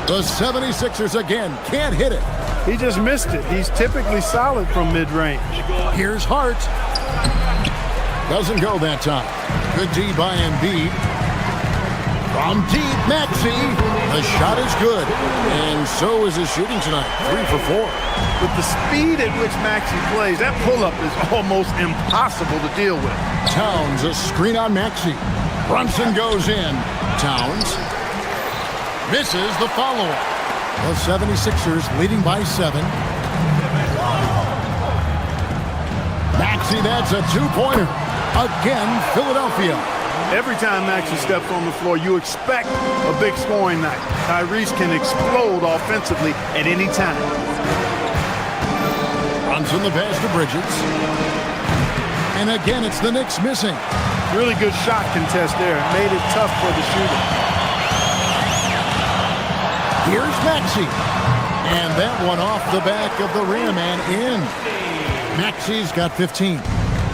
The 76ers again can't hit it. He just missed it. He's typically solid from mid-range. Here's Hart. Doesn't go that time. Good D by Embiid. From deep, Maxey. The shot is good. And so is his shooting tonight. 3 for 4. With the speed at which Maxey plays, that pull-up is almost impossible to deal with. Towns, a screen on Maxey. Brunson goes in. Towns misses the follow-up. The 76ers leading by 7. Maxey, that's a 2-pointer. Again, Philadelphia. Every time Maxey steps on the floor, you expect a big scoring night. Tyrese can explode offensively at any time. Brunson the pass to Bridges. And again, it's the Knicks missing. Really good shot contest there. It made it tough for the shooter. Here's Maxey. And that one off the back of the rim and in. Maxey's got 15.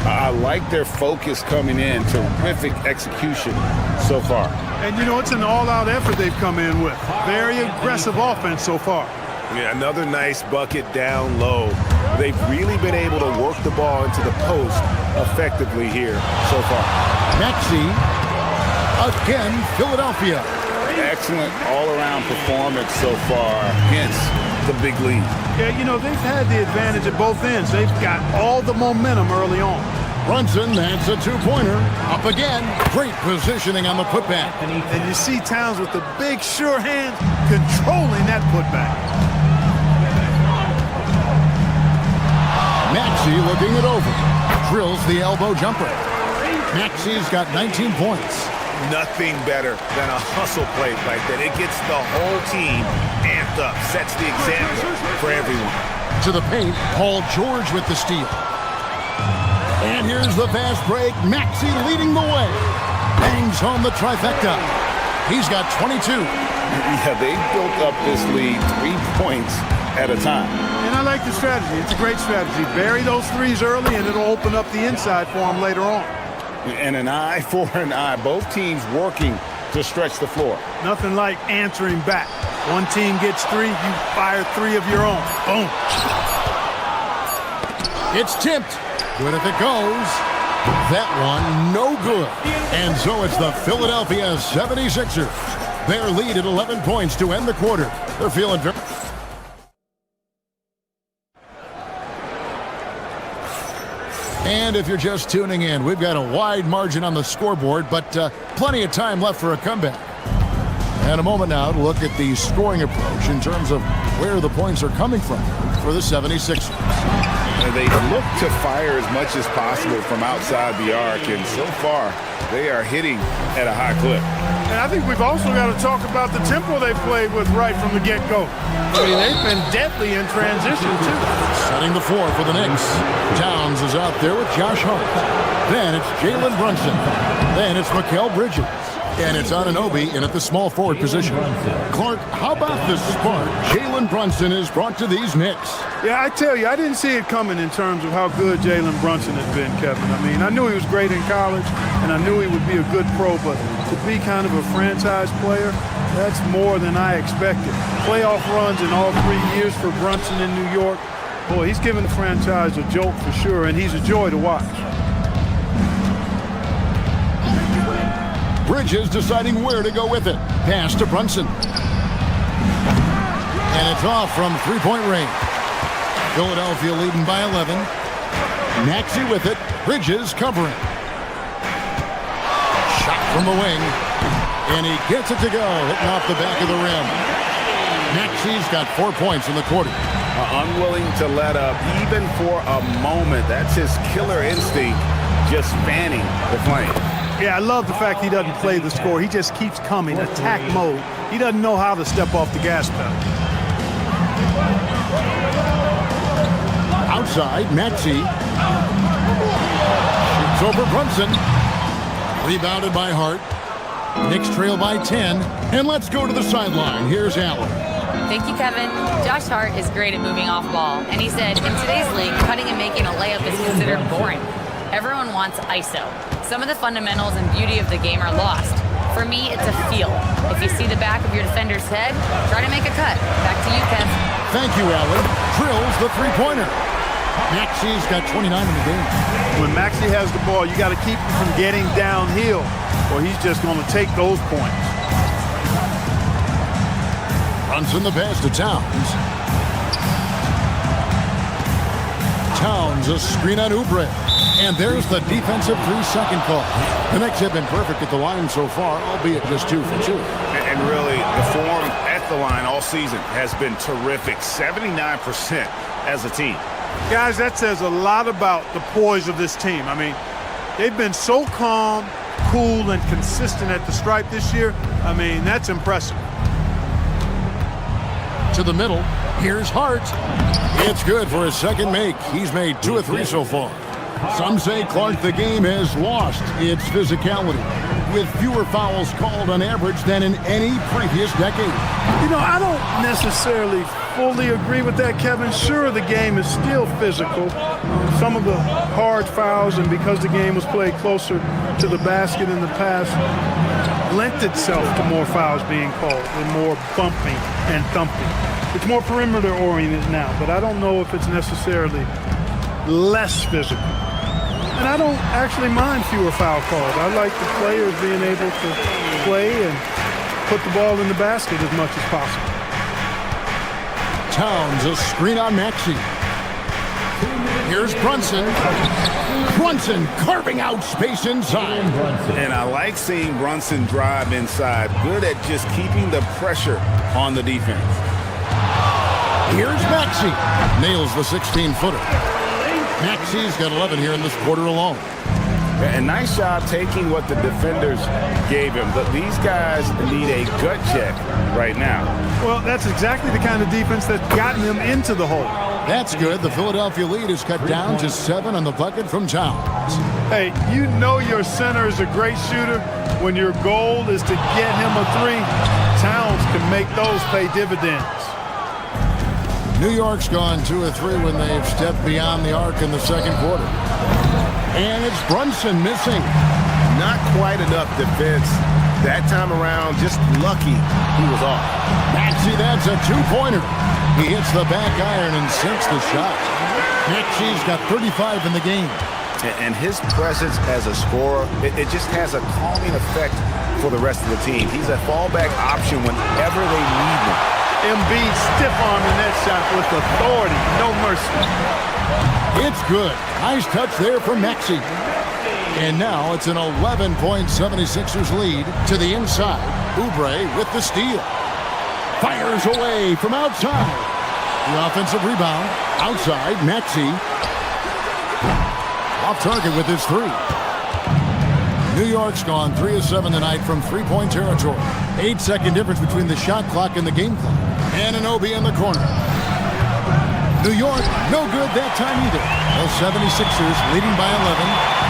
I like their focus coming in. Terrific execution so far. And, you know, it's an all-out effort they've come in with. Very aggressive offense so far. Yeah, another nice bucket down low. They've really been able to work the ball into the post effectively here so far. Maxey, again, Philadelphia. Excellent all-around performance so far, hence the big lead. Yeah, you know, they've had the advantage at both ends. They've got all the momentum early on. Brunson, that's a 2-pointer. Up again. Great positioning on the putback. And you see Towns with the big, sure hands controlling that putback. Maxey looking it over. Drills the elbow jumper. Maxey's got 19 points. Nothing better than a hustle play like that. It gets the whole team amped up, sets the example for everyone. To the paint, Paul George with the steal. And here's the fast break. Maxey leading the way. Bangs home the trifecta. He's got 22. Yeah, they built up this lead 3 points at a time. And I like the strategy. It's a great strategy. Bury those threes early, and it'll open up the inside for them later on. And an eye for an eye. Both teams working to stretch the floor. Nothing like answering back. One team gets 3, you fire 3 of your own. Boom. It's tipped. Good if it goes. That one, no good. And so it's the Philadelphia 76ers. Their lead at 11 points to end the quarter. They're feeling very... And if you're just tuning in, we've got a wide margin on the scoreboard, but plenty of time left for a comeback. And a moment now to look at the scoring approach in terms of where the points are coming from for the 76ers. They look to fire as much as possible from outside the arc, and so far they are hitting at a high clip. And I think we've also got to talk about the tempo they played with right from the get-go. I mean, they've been deadly in transition, too. Setting the floor for the Knicks. Towns is out there with Josh Hart. Then it's Jalen Brunson. Then it's Mikal Bridges. And it's Anunoby in at the small forward position. Clark, how about the spark Jalen Brunson has brought to these Knicks? Yeah, I tell you, I didn't see it coming in terms of how good Jalen Brunson has been, Kevin. I mean, I knew he was great in college, and I knew he would be a good pro, but to be kind of a franchise player, that's more than I expected. Playoff runs in all 3 years for Brunson in New York. Boy, he's given the franchise a jolt for sure, and he's a joy to watch. Bridges deciding where to go with it. Pass to Brunson. And it's off from three-point range. Philadelphia leading by 11. Maxey with it. Bridges covering. Shot from the wing. And he gets it to go, hitting off the back of the rim. Maxey's got 4 points in the quarter. Unwilling to let up even for a moment. That's his killer instinct, just fanning the flame. Yeah, I love the fact he doesn't play the score. He just keeps coming, attack mode. He doesn't know how to step off the gas pedal. Outside, Maxey. Shoots over Brunson. Rebounded by Hart. Knicks trail by 10. And let's go to the sideline. Here's Allen. Thank you, Kevin. Josh Hart is great at moving off ball. And he said, in today's league, cutting and making a layup is considered boring. Everyone wants ISO. Some of the fundamentals and beauty of the game are lost. For me, it's a feel. If you see the back of your defender's head, try to make a cut. Back to you, Kev. Thank you, Allen. Drills the three-pointer. Maxey's got 29 in the game. When Maxey has the ball, you got to keep him from getting downhill, or he's just going to take those points. Brunson the pass to Towns. Towns, a screen on Oubre. And there's the defensive 3-second call. The Knicks have been perfect at the line so far, albeit just 2 for 2. And really, the form at the line all season has been terrific. 79% as a team. Guys, that says a lot about the poise of this team. I mean, they've been so calm, cool, and consistent at the stripe this year. I mean, that's impressive. To the middle, here's Hart. It's good for his second make. He's made 2 of 3 so far. Some say, Clark, the game has lost its physicality, with fewer fouls called on average than in any previous decade. You know, I don't necessarily fully agree with that, Kevin. Sure, the game is still physical. Some of the hard fouls, and because the game was played closer to the basket in the past, lent itself to more fouls being called and more bumping and thumping. It's more perimeter-oriented now, but I don't know if it's necessarily less physical. And I don't actually mind fewer foul calls. I like the players being able to play and put the ball in the basket as much as possible. Towns, a screen on Maxey. Here's Brunson. Brunson carving out space inside. And I like seeing Brunson drive inside. Good at just keeping the pressure on the defense. Here's Maxey. Nails the 16-footer. Maxey's got 11 here in this quarter alone. And nice job taking what the defenders gave him. But these guys need a gut check right now. Well, that's exactly the kind of defense that's gotten them into the hole. That's good. The Philadelphia lead is cut down to 7 on the bucket from Towns. Hey, you know your center is a great shooter when your goal is to get him a 3. Towns can make those pay dividends. New York's gone 2 of 3 when they've stepped beyond the arc in the second quarter. And it's Brunson missing. Not quite enough defense that time around. Just lucky he was off. Maxey, that's a 2-pointer. He hits the back iron and sinks the shot. Maxey's got 35 in the game. And his presence as a scorer, it just has a calming effect for the rest of the team. He's a fallback option whenever they need him. Embiid stiff-arming that shot with authority. No mercy. It's good. Nice touch there from Maxey. And now it's an 11-point 76ers lead to the inside. Oubre with the steal. Fires away from outside. The offensive rebound. Outside, Maxey. Off target with his 3. New York's gone 3 of 7 tonight from three-point territory. 8-second difference between the shot clock and the game clock. Anunoby in the corner. New York, no good that time either. The 76ers leading by 11.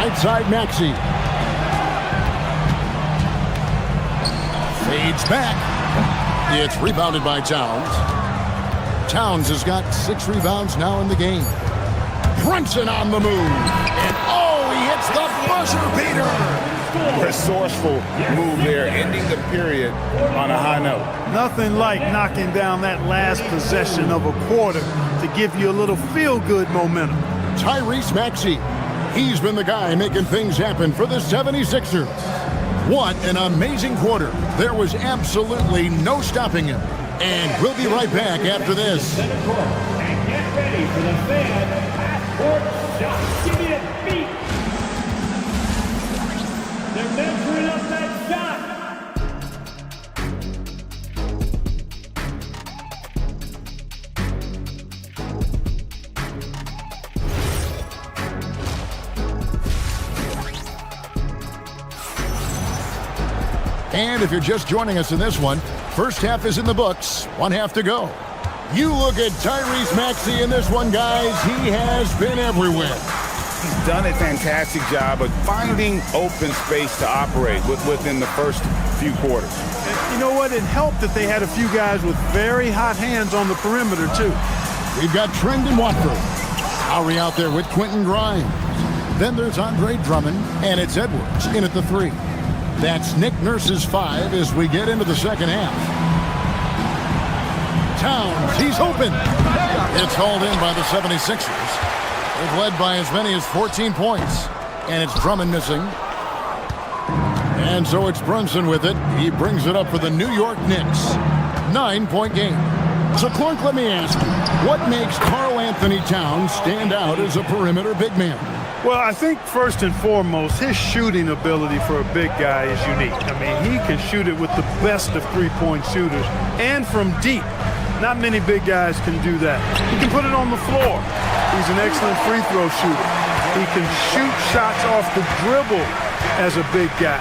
Outside Maxey. Fades back. It's rebounded by Towns. Towns has got 6 rebounds now in the game. Brunson on the move. And he hits the buzzer beater. Resourceful move there, ending the period on a high note. Nothing like knocking down that last possession of a quarter to give you a little feel-good momentum. Tyrese Maxey. He's been the guy making things happen for the 76ers. What an amazing quarter. There was absolutely no stopping him. And we'll be right back after this. And get ready for the fan half-court shot. Give me a beat. They're measuring up that shot. And if you're just joining us in this one, first half is in the books, 1 half to go. You look at Tyrese Maxey in this one, guys. He has been everywhere. He's done a fantastic job of finding open space to operate within the first few quarters. And you know what? It helped that they had a few guys with very hot hands on the perimeter, too. We've got Trendon Watford. Lowry out there with Quentin Grimes. Then there's Andre Drummond, and it's Edwards in at the 3. That's Nick Nurse's 5 as we get into the second half. Towns, he's open. It's hauled in by the 76ers. They've led by as many as 14 points. And it's Drummond missing. And so it's Brunson with it. He brings it up for the New York Knicks. 9-point game. So, Clark, let me ask you, what makes Karl Anthony Towns stand out as a perimeter big man? Well, I think first and foremost, his shooting ability for a big guy is unique. I mean, he can shoot it with the best of three-point shooters and from deep. Not many big guys can do that. He can put it on the floor. He's an excellent free throw shooter. He can shoot shots off the dribble as a big guy.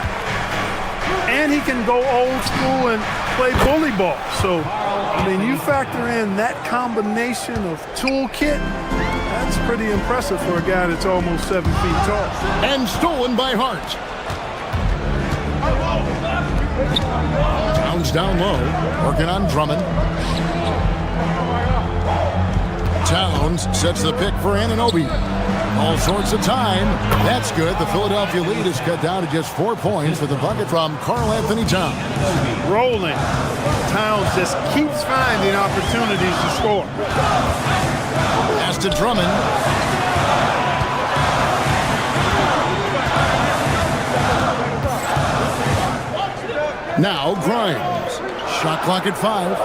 And he can go old school and play bully ball. So, I mean, you factor in that combination of toolkit, that's pretty impressive for a guy that's almost 7 feet tall. And stolen by Hart. Towns down low, working on Drummond. Towns sets the pick for Anunoby. All sorts of time. That's good. The Philadelphia lead is cut down to just 4 points with a bucket from Karl Anthony Towns. Rolling. Towns just keeps finding opportunities to score. Pass to Drummond. Now Grimes. Shot clock at 5.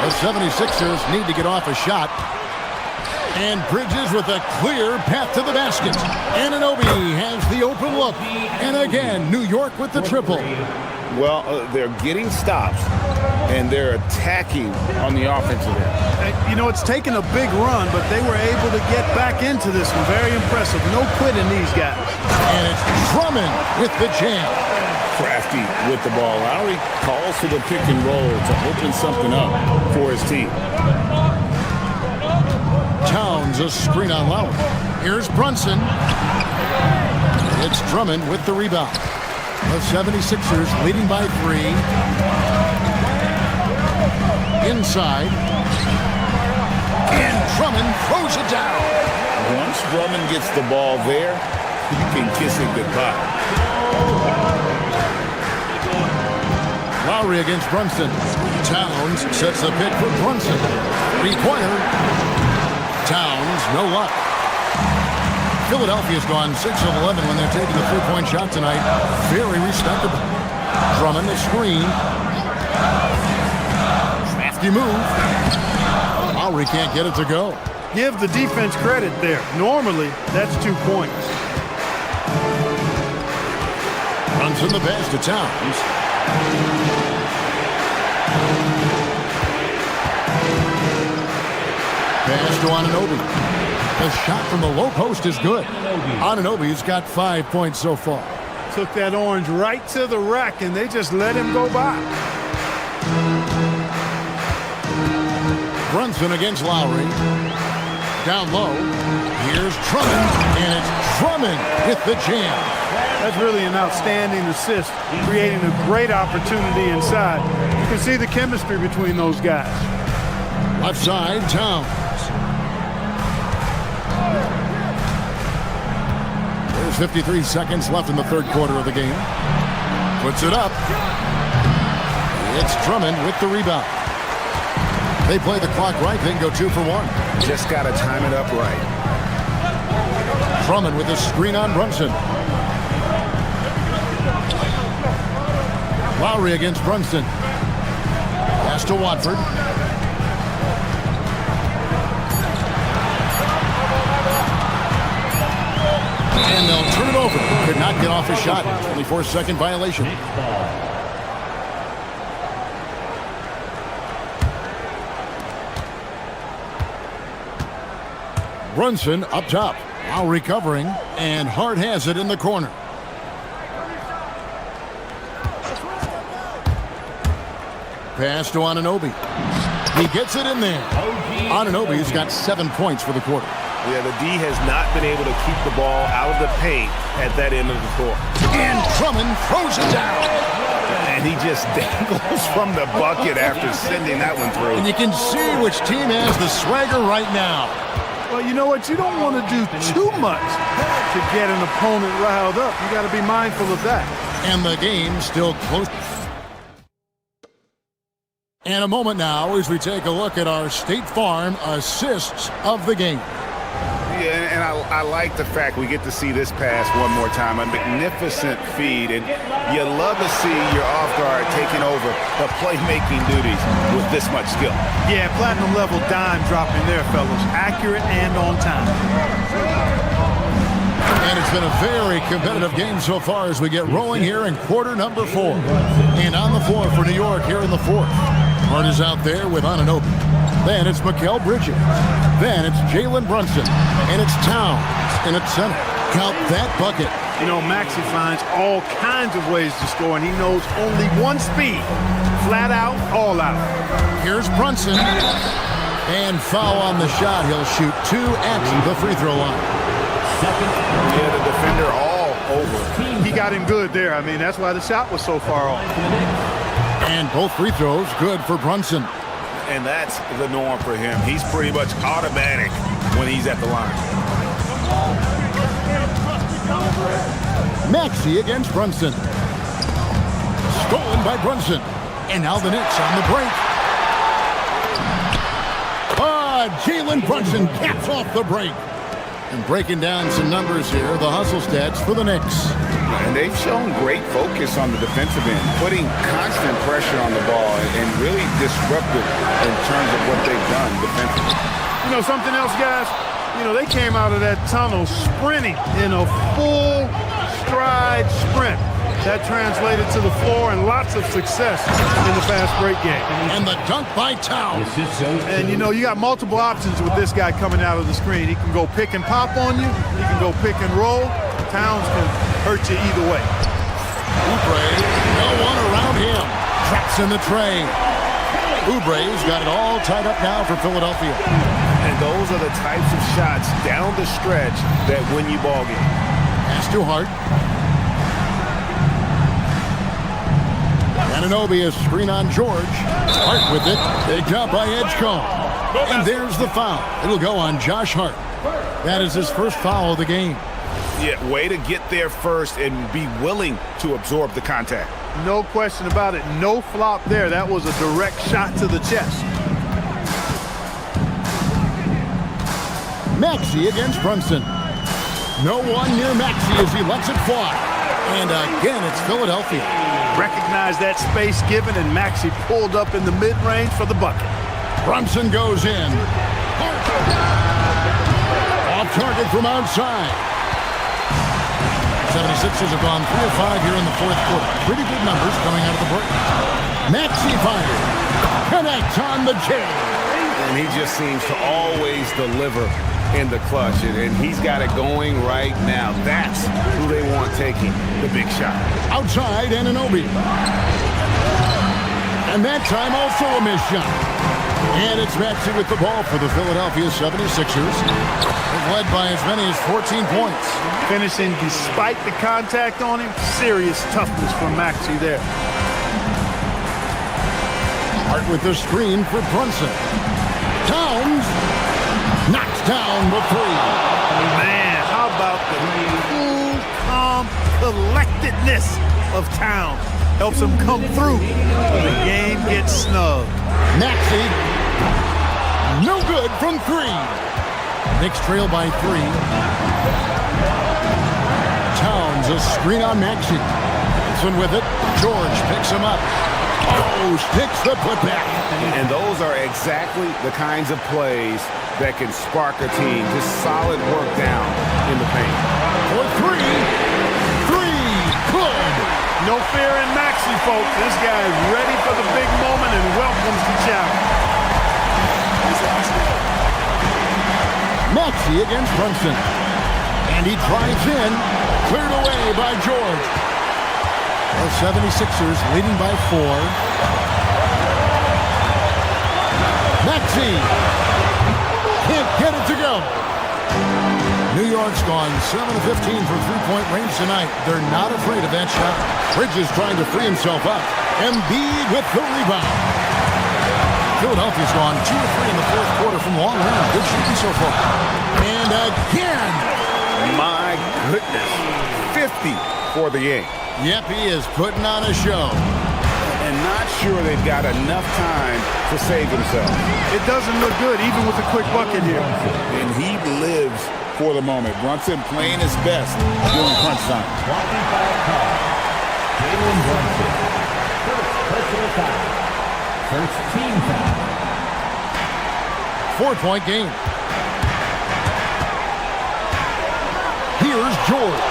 The 76ers need to get off a shot. And Bridges with a clear path to the basket. Anunoby has the open look. And again, New York with the triple. Well, they're getting stops, and they're attacking on the offensive end. You know, it's taken a big run, but they were able to get back into this one. Very impressive. No quitting these guys. And it's Drummond with the jam. Crafty with the ball. Lowry calls for the pick and roll to open something up for his team. Towns a screen on Lowry. Here's Brunson. It's Drummond with the rebound. The 76ers leading by 3. Inside. And Drummond throws it down. Once Drummond gets the ball there, you can kiss it goodbye. Lowry against Brunson. Towns sets the pick for Brunson. 3-pointer. Towns, no luck. Philadelphia's gone 6 of 11 when they're taking the 3-point shot tonight. Very respectable. Drummond the screen. Crafty move. Lowry can't get it to go. Give the defense credit there. Normally, that's 2 points. Brunson the pass to Towns. Pass to Anunoby. The shot from the low post is good. Anunoby's got 5 points so far. Took that orange right to the rack, and they just let him go by. Brunson against Lowry. Down low. Here's Drummond, and it's Drummond with the jam. That's really an outstanding assist, creating a great opportunity inside. You can see the chemistry between those guys. Left side, Towns. There's 53 seconds left in the third quarter of the game. Puts it up. It's Drummond with the rebound. They play the clock right, then go 2 for 1. Just got to time it up right. Drummond with a screen on Brunson. Lowry against Brunson. Pass to Watford. And they'll turn it over. Could not get off a shot. 24-second violation. Brunson up top. Lowry covering. And Hart has it in the corner. Pass to Anunoby. He gets it in there. Anunoby's got 7 points for the quarter. Yeah, the D has not been able to keep the ball out of the paint at that end of the court. And Drummond throws it down. And he just dangles from the bucket after sending that one through. And you can see which team has the swagger right now. Well, you know what? You don't want to do too much to get an opponent riled up. You got to be mindful of that. And the game still close. And a moment now as we take a look at our State Farm assists of the game. Yeah, and I like the fact we get to see this pass one more time. A magnificent feed, and you love to see your off guard taking over the playmaking duties with this much skill. Yeah, platinum level dime dropping there, fellas. Accurate and on time. And it's been a very competitive game so far as we get rolling here in quarter number 4. And on the floor for New York here in the fourth. Hart is out there with Anunoby. Then it's Mikal Bridges. Then it's Jalen Brunson. And it's Towns in its center. Count that bucket. You know, Maxey finds all kinds of ways to score, and he knows only one speed. Flat out, all out. Here's Brunson. And foul on the shot. He'll shoot 2 at the free throw line. Yeah, the defender all over. He got him good there. I mean, that's why the shot was so far off. And both free throws good for Brunson. And that's the norm for him. He's pretty much automatic when he's at the line. Maxey against Brunson. Stolen by Brunson. And now the Knicks on the break. Jalen Brunson caps off the break. And breaking down some numbers here, the hustle stats for the Knicks. And they've shown great focus on the defensive end, putting constant pressure on the ball and really disruptive in terms of what they've done defensively. You know something else, guys? You know, they came out of that tunnel sprinting in a full stride sprint. That translated to the floor and lots of success in the fast break game. And the dunk by Towns. And, you know, you got multiple options with this guy coming out of the screen. He can go pick and pop on you. He can go pick and roll. Towns can hurt you either way. Oubre, no one around him. Traps in the tray. Oubre's got it all tied up now for Philadelphia. And those are the types of shots down the stretch that win you ball games. Pass to Hart. Anunoby is screen on George. Hart with it. Picked up by Edgecombe. And there's the foul. It'll go on Josh Hart. That is his first foul of the game. Yeah, way to get there first and be willing to absorb the contact. No question about it. No flop there. That was a direct shot to the chest. Maxey against Brunson. No one near Maxey as he lets it fly. And again, it's Philadelphia. Recognized that space given, and Maxey pulled up in the mid-range for the bucket. Brunson goes in. Off target from outside. 76ers have gone 3 of 5 here in the fourth quarter. Pretty good numbers coming out of the break. Maxey fired. Connect on the J. And he just seems to always deliver in the clutch, and he's got it going right now. That's who they want taking the big shot. Outside, Anunoby. And that time also a missed shot. And it's Maxey with the ball for the Philadelphia 76ers. They've led by as many as 14 points. Finishing despite the contact on him. Serious toughness from Maxey there. Hart with the screen for Brunson. Towns knocks down the three. Man, how about the cool, calm collectedness of Towns? Helps him come through when the game gets snug. Maxey, no good from three. Knicks trail by three. Towns, a screen on Maxey. Benson with it. George picks him up. Oh, sticks the putback. And those are exactly the kinds of plays that can spark a team. Just solid work down in the paint. For three. Good. No fear in Maxey, folks. This guy is ready for the big moment and welcomes the challenge. Maxey against Brunson. And he drives in. Cleared away by George. The 76ers leading by 4. Maxey can't get it to go. New York's gone 7 of 15 from three-point range tonight. They're not afraid of that shot. Bridges trying to free himself up. Embiid with the rebound. Philadelphia's gone 2 of 3 in the fourth quarter from long range. Good shooting so far. And again. My goodness. 50 for the game. Yep, he is putting on a show. And not sure they've got enough time to save themselves. It doesn't look good, even with a quick bucket here. And he lives for the moment. Brunson playing his best during crunch time. Jalen Brunson. Personal foul. First team foul. 4-point game. Here's George.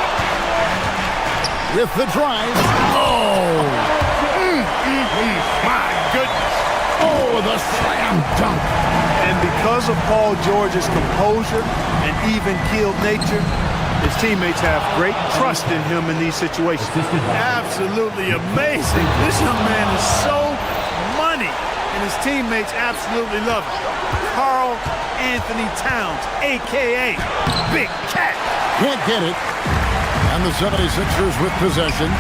With the drive. Oh! My goodness. Oh, the slam dunk. And because of Paul George's composure and even-keeled nature, his teammates have great trust in him in these situations. Absolutely amazing. This young man is so money, and his teammates absolutely love him. Karl Anthony Towns, a.k.a. Big Cat. Can't get it. And the 76ers with possession.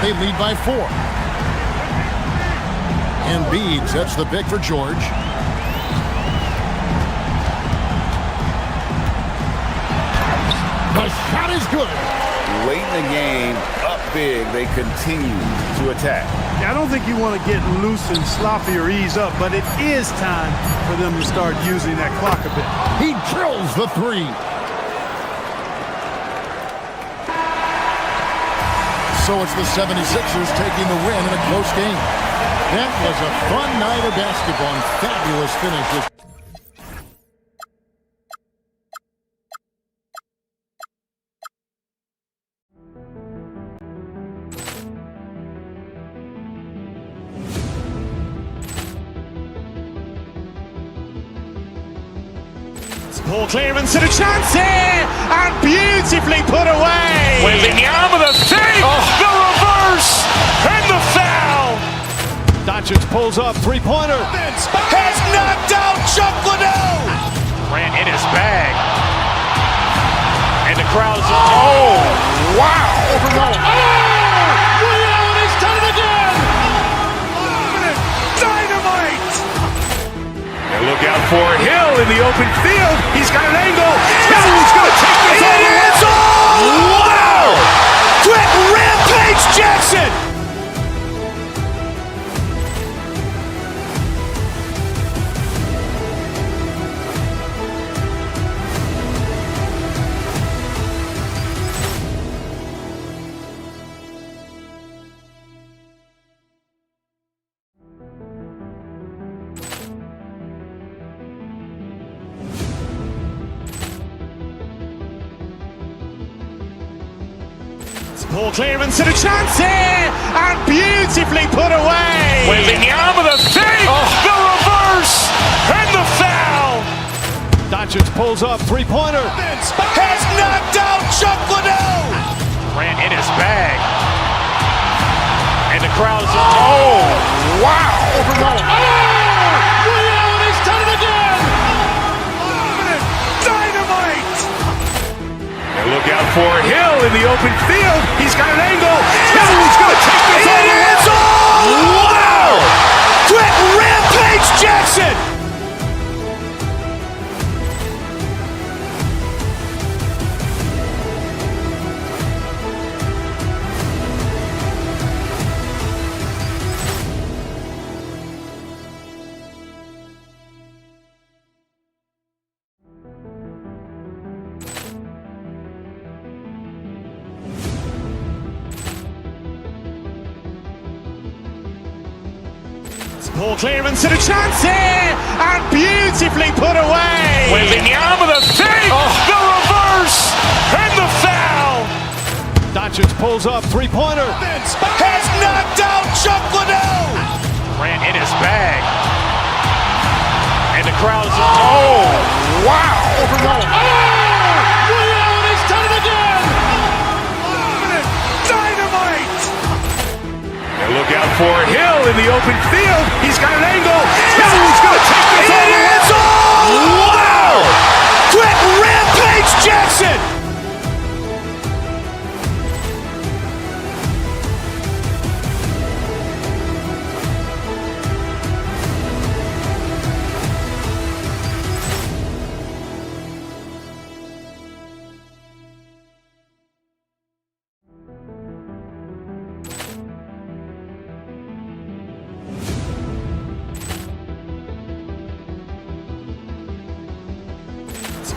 They lead by 4. Embiid sets the pick for George. The shot is good. Late in the game, up big, they continue to attack. I don't think you want to get loose and sloppy or ease up, but it is time for them to start using that clock a bit. He drills the 3. So it's the 76ers taking the win in a close game. That was a fun night of basketball and fabulous finishes. Ball clearance and a chance here, and beautifully put away. Wembanyama the save, the reverse, and the foul. Doncic pulls up, three-pointer. Has knocked out Chuck Liddell. Ran in his bag. And the crowd is... Oh, wow. Liddell has done it again. Dynamite. And look out for Hill in the open field. He's got an angle. Hill's going to take this all the way. Wow! Quick Rampage Jackson. Ball clearance and a chance here, and beautifully put away. Wembanyama the save, the reverse, and the the foul! Doncic pulls up, three-pointer. Has knocked out Chuck Liddell! Grant in his bag. And the crowd is... Oh, wow! He's done it again! Dynamite! And look out for Hill in the open field. He's got an angle. He's going to take this all the way. Wow! Quick Rampage Jackson! Poor clearance and a chance here, and beautifully put away. Wembanyama the fake, the reverse, and the foul. Doncic pulls up, three-pointer. Has knocked out Chuck Liddell. Grant in his bag. And the crowd is... Oh, wow! He's done it again! Dynamite! And look out for Hill in the open field. He's got an angle. He's going to take this all the way. Wow! Quick Rampage Jackson!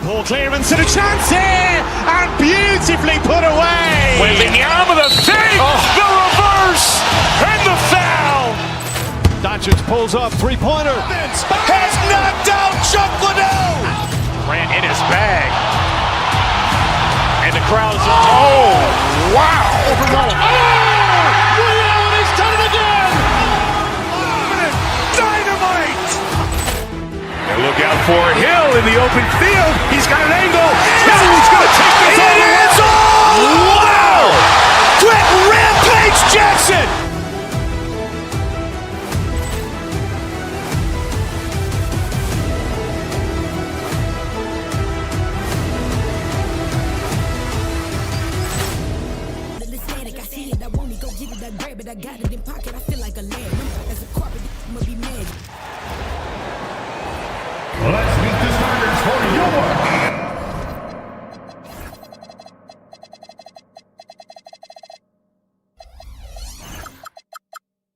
Poor clearance and a chance here, and beautifully put away. Wembanyama the fake, the reverse, and the foul. Doncic pulls up, three-pointer. Has knocked out Chuck Liddell. Grant in his bag. And the crowd is... Oh, wow! He's done it again! Dynamite! And look out for Hill in the open field. He's got an angle. He's going to take this all the way. Wow! Quick Rampage Jackson! I got it in pocket, I feel like a lamb. As a carpet, I'ma be mad. Let's meet the starters for York.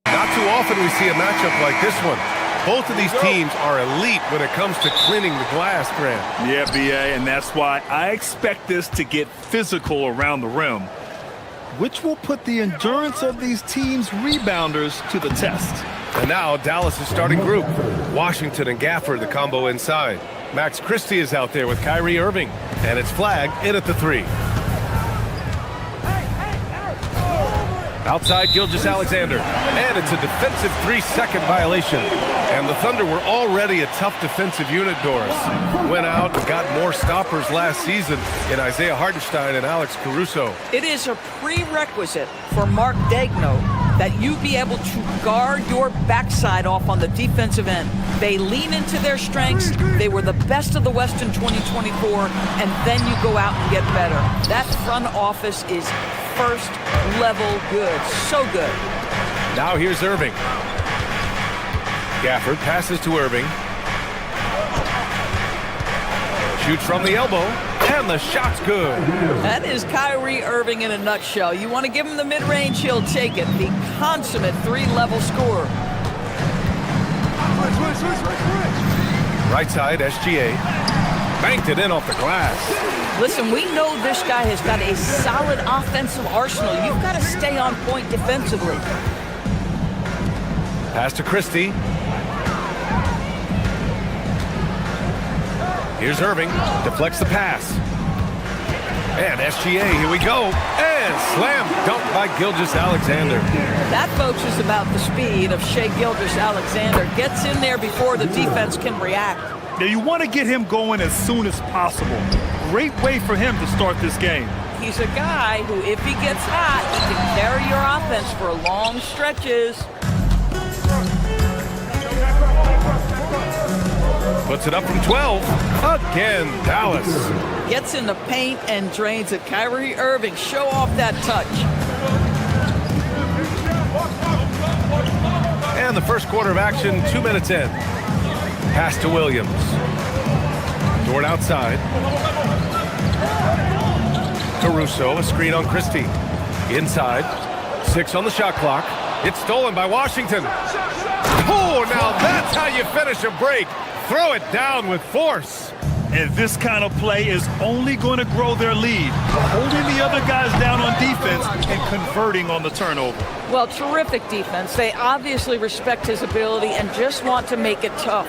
Not too often we see a matchup like this one. Both of these teams are elite when it comes to cleaning the glass, Grant. Yeah, BA, and that's why I expect this to get physical around the rim, which will put the endurance of these teams' rebounders to the test. And now Dallas' starting group. Washington and Gafford, the combo inside. Max Christie is out there with Kyrie Irving, and it's Flag in at the three. Outside Gilgeous-Alexander, and it's a defensive 3-second violation. And the Thunder were already a tough defensive unit, Doris. Went out and got more stoppers last season in Isaiah Hartenstein and Alex Caruso. It is a prerequisite for Mark Daigneault that you be able to guard your backside off on the defensive end. They lean into their strengths. They were the best of the West in 2024, and then you go out and get better. That front office is first level good. So good. Now here's Irving. Gafford passes to Irving. Shoots from the elbow, and the shot's good. That is Kyrie Irving in a nutshell. You want to give him the mid-range, he'll take it. The consummate three-level scorer. Right side, SGA. Banked it in off the glass. Listen, we know this guy has got a solid offensive arsenal. You've got to stay on point defensively. Pass to Christie. Here's Irving. Deflects the pass. And SGA, here we go. And slam dunk by Gilgeous-Alexander. That, folks, is about the speed of Shai Gilgeous-Alexander. Gets in there before the defense can react. Now, you want to get him going as soon as possible. Great way for him to start this game. He's a guy who, if he gets hot, he can carry your offense for long stretches. Puts it up from 12. Again, Dallas. Gets in the paint and drains it. Kyrie Irving, show off that touch. And the first quarter of action, 2 minutes in. Pass to Williams. Dort outside. Caruso, a screen on Christie. Inside. 6 on the shot clock. It's stolen by Washington. Oh, now that's how you finish a break. Throw it down with force. And this kind of play is only going to grow their lead, holding the other guys down on defense and converting on the turnover. Well, terrific defense. They obviously respect his ability and just want to make it tough.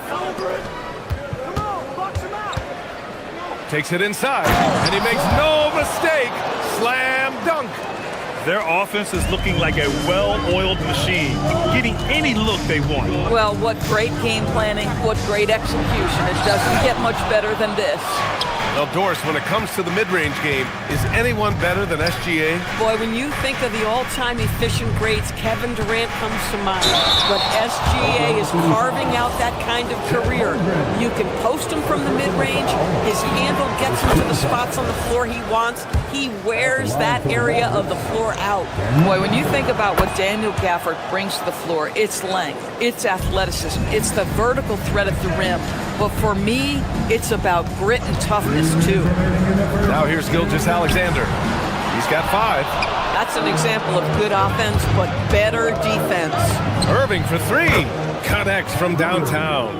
Takes it inside, and he makes no mistake. Slam dunk. Their offense is looking like a well-oiled machine, getting any look they want. Well, what great game planning, what great execution. It doesn't get much better than this. Well, Doris, when it comes to the mid-range game, is anyone better than SGA? Boy, when you think of the all-time efficient greats, Kevin Durant comes to mind. But SGA is carving out that kind of career. You can post him from the mid-range. His handle gets him to the spots on the floor he wants. He wears that area of the floor out. Boy, when you think about what Daniel Gafford brings to the floor, it's length, it's athleticism, it's the vertical threat at the rim. But for me, it's about grit and toughness, too. Now here's Gilgeous-Alexander. He's got 5. That's an example of good offense, but better defense. Irving for 3. Connects from downtown.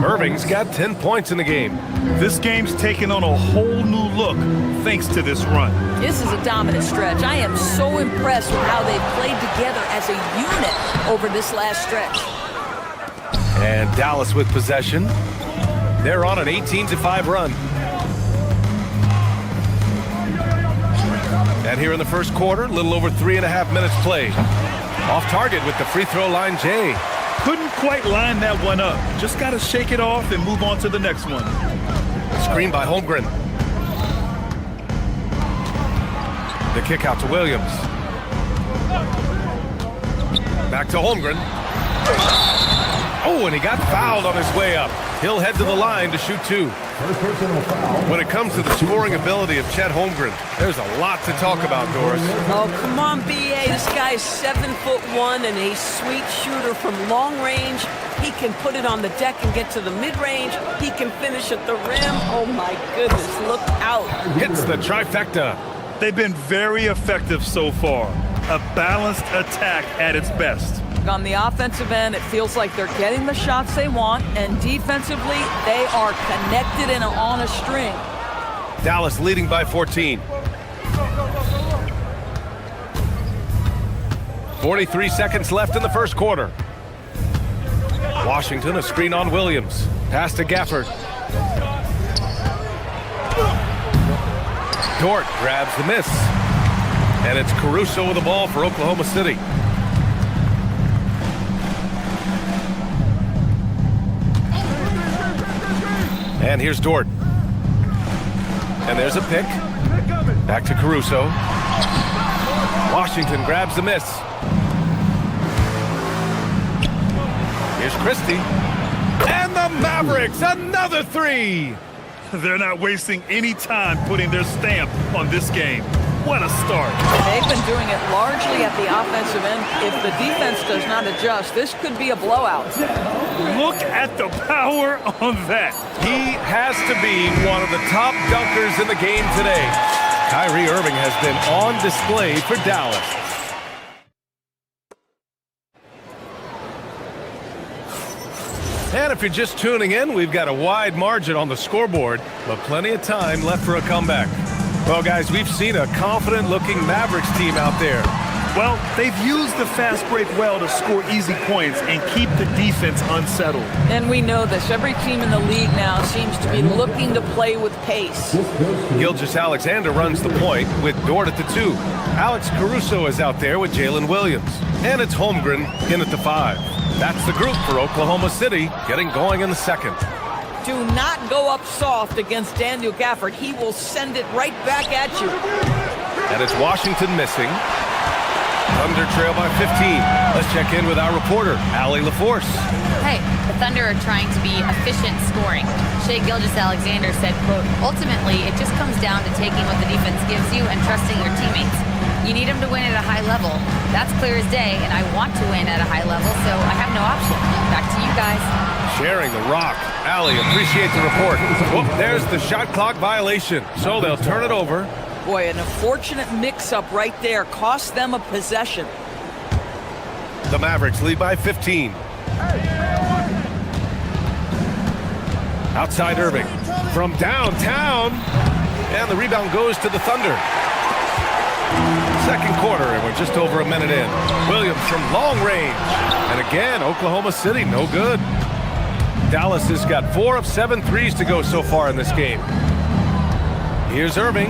Irving's got 10 points in the game. This game's taken on a whole new look thanks to this run. This is a dominant stretch. I am so impressed with how they've played together as a unit over this last stretch. And Dallas with possession. They're on an 18-5 run. And here in the first quarter, a little over 3.5 minutes played. Off target with the free throw line, Jay. Couldn't quite line that one up. Just got to shake it off and move on to the next one. Screen by Holmgren. The kick out to Williams. Back to Holmgren. Oh, and he got fouled on his way up. He'll head to the line to shoot 2. When it comes to the scoring ability of Chet Holmgren, there's a lot to talk about, Doris. Oh, come on, B.A. This guy's 7'1" and a sweet shooter from long range. He can put it on the deck and get to the mid-range. He can finish at the rim. Oh, my goodness, look out. Hits the trifecta. They've been very effective so far. A balanced attack at its best. On the offensive end, it feels like they're getting the shots they want, and defensively, they are connected and on a string. Dallas leading by 14. 43 seconds left in the first quarter. Washington, a screen on Williams. Pass to Gafford. Dort grabs the miss. And it's Caruso with the ball for Oklahoma City. And here's Dort. And there's a pick. Back to Caruso. Washington grabs the miss. Here's Christie. And the Mavericks, another 3. They're not wasting any time putting their stamp on this game. What a start. They've been doing it largely at the offensive end. If the defense does not adjust, this could be a blowout. Look at the power on that. He has to be one of the top dunkers in the game today. Kyrie Irving has been on display for Dallas. And if you're just tuning in, we've got a wide margin on the scoreboard, but plenty of time left for a comeback. Well, guys, we've seen a confident-looking Mavericks team out there. Well, they've used the fast break well to score easy points and keep the defense unsettled. And we know this. Every team in the league now seems to be looking to play with pace. Gilgeous-Alexander runs the point with Dort at the 2. Alex Caruso is out there with Jalen Williams. And it's Holmgren in at the 5. That's the group for Oklahoma City, getting going in the second. Do not go up soft against Daniel Gafford. He will send it right back at you. And it's Washington missing. Thunder trail by 15. Let's check in with our reporter, Allie LaForce. Hey, the Thunder are trying to be efficient scoring. Shai Gilgeous-Alexander said, quote, ultimately, it just comes down to taking what the defense gives you and trusting your teammates. You need them to win at a high level. That's clear as day, and I want to win at a high level, so I have no option. Back to you guys. Sharing the rock. Allie, appreciate the report. Whoop, there's the shot clock violation, so they'll turn it over. Boy, an unfortunate mix-up right there cost them a possession. The Mavericks lead by 15. Outside Irving from downtown, and the rebound goes to the Thunder. Second quarter, and we're just over a minute in. Williams from long range, and again, Oklahoma City, no good. Dallas has got 4 of 7 threes to go so far in this game. Here's Irving.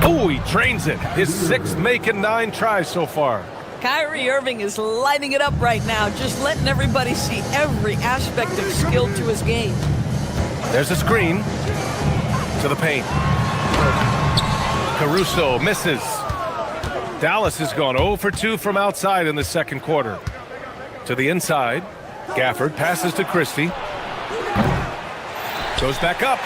Oh, he drains it. His 6th make in 9 tries so far. Kyrie Irving is lighting it up right now, just letting everybody see every aspect of skill to his game. There's a screen to the paint. Caruso misses. Dallas has gone 0 for 2 from outside in the second quarter. To the inside. Gafford passes to Christie. Goes back up.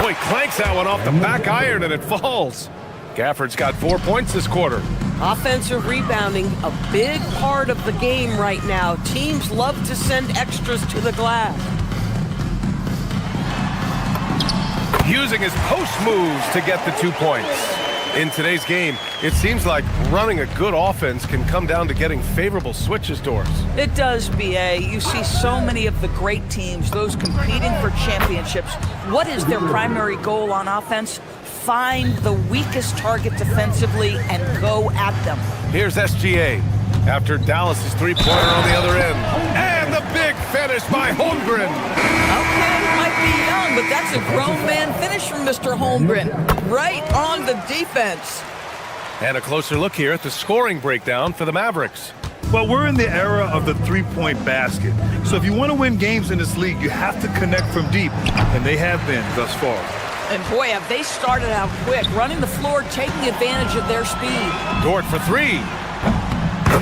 Boy, clanks that one off the back iron and it falls. Gafford's got 4 points this quarter. Offensive rebounding, a big part of the game right now. Teams love to send extras to the glass. Using his post moves to get the 2 points. In today's game, it seems like running a good offense can come down to getting favorable switches, Doris. It does, B.A. You see so many of the great teams, those competing for championships. What is their primary goal on offense? Find the weakest target defensively and go at them. Here's SGA after Dallas's three-pointer on the other end. And the big finish by Holmgren. Okay, he might be young, but that's a grown man finish from Mr. Holmgren. Right on the defense. And a closer look here at the scoring breakdown for the Mavericks. Well, we're in the era of the three-point basket. So if you want to win games in this league, you have to connect from deep, and they have been thus far. And boy, have they started out quick, running the floor, taking advantage of their speed. Dort for 3.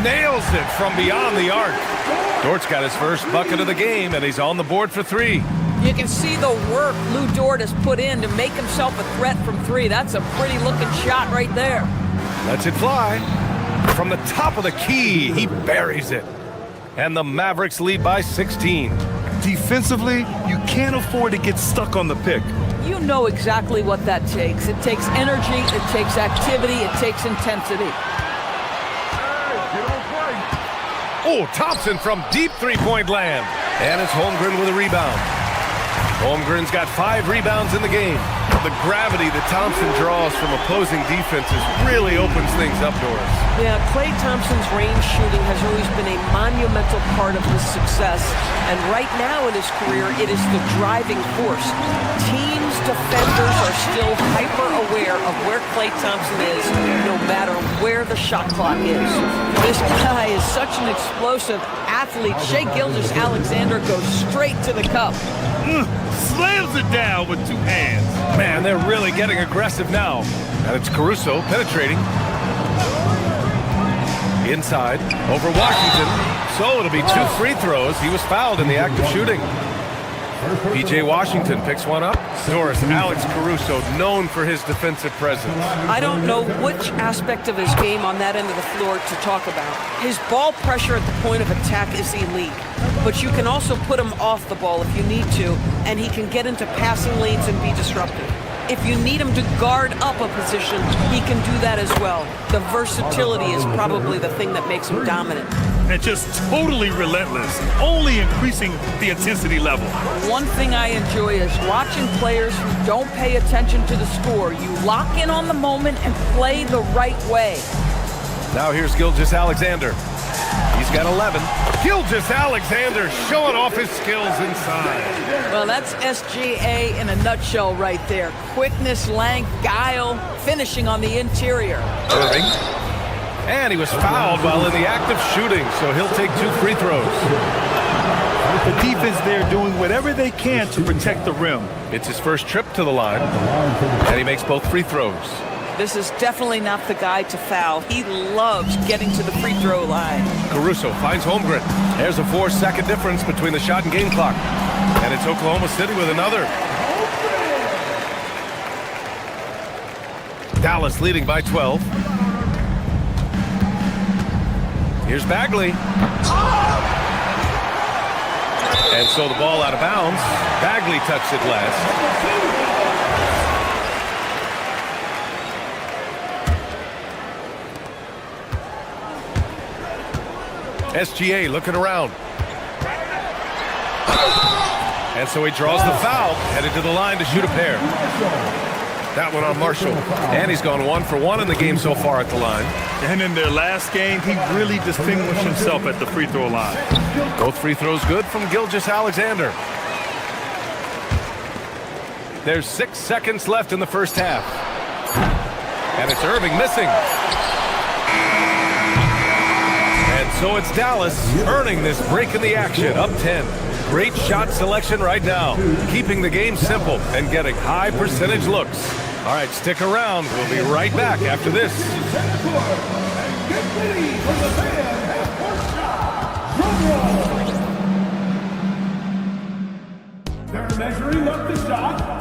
Nails it from beyond the arc. Dort's got his first bucket of the game, and he's on the board for 3. You can see the work Lou Dort has put in to make himself a threat from 3. That's a pretty looking shot right there. Lets it fly. From the top of the key, he buries it. And the Mavericks lead by 16. Defensively, you can't afford to get stuck on the pick. You know exactly what that takes. It takes energy, it takes activity, it takes intensity. Oh, Thompson from deep three-point land. And it's Holmgren with a rebound. Holmgren's got 5 rebounds in the game. The gravity that Thompson draws from opposing defenses really opens things up, Doris. Yeah, Klay Thompson's range shooting has always been a monumental part of his success. And right now in his career, it is the driving force. Teams' defenders are still hyper-aware of where Klay Thompson is, no matter where the shot clock is. This guy is such an explosive athlete. Shai Gilgeous-Alexander goes straight to the cup. Slams it down with 2 hands. Man, they're really getting aggressive now. And it's Caruso penetrating. Inside, over Washington. So it'll be 2 free throws. He was fouled in the act of shooting. P.J. Washington picks one up. Doris, Alex Caruso, known for his defensive presence. I don't know which aspect of his game on that end of the floor to talk about. His ball pressure at the point of attack is elite, but you can also put him off the ball if you need to, and he can get into passing lanes and be disruptive. If you need him to guard up a position, he can do that as well. The versatility is probably the thing that makes him dominant. And just totally relentless, only increasing the intensity level. One thing I enjoy is watching players who don't pay attention to the score. You lock in on the moment and play the right way. Now here's Gilgeous-Alexander. He's got 11. Gilgeous-Alexander showing off his skills inside. Well, that's SGA in a nutshell right there. Quickness, length, guile, finishing on the interior. Irving. And he was fouled while in the act of shooting, so he'll take 2 free throws. The defense there doing whatever they can to protect the rim. It's his first trip to the line, and he makes both free throws. This is definitely not the guy to foul. He loves getting to the free throw line. Caruso finds Holmgren. There's a 4-second difference between the shot and game clock. And it's Oklahoma City with another. Dallas leading by 12. Here's Bagley. And so the ball out of bounds. Bagley touched it last. SGA looking around. And so he draws the foul, headed to the line to shoot a pair. That one on Marshall. And he's gone 1 for 1 in the game so far at the line. And in their last game, he really distinguished himself at the free throw line. Both free throws good from Gilgeous-Alexander. There's 6 seconds left in the first half. And it's Irving missing. And so it's Dallas earning this break in the action, up 10. Great shot selection right now, keeping the game simple and getting high percentage looks. All right, stick around. We'll be right back after this. They're measuring up the shot.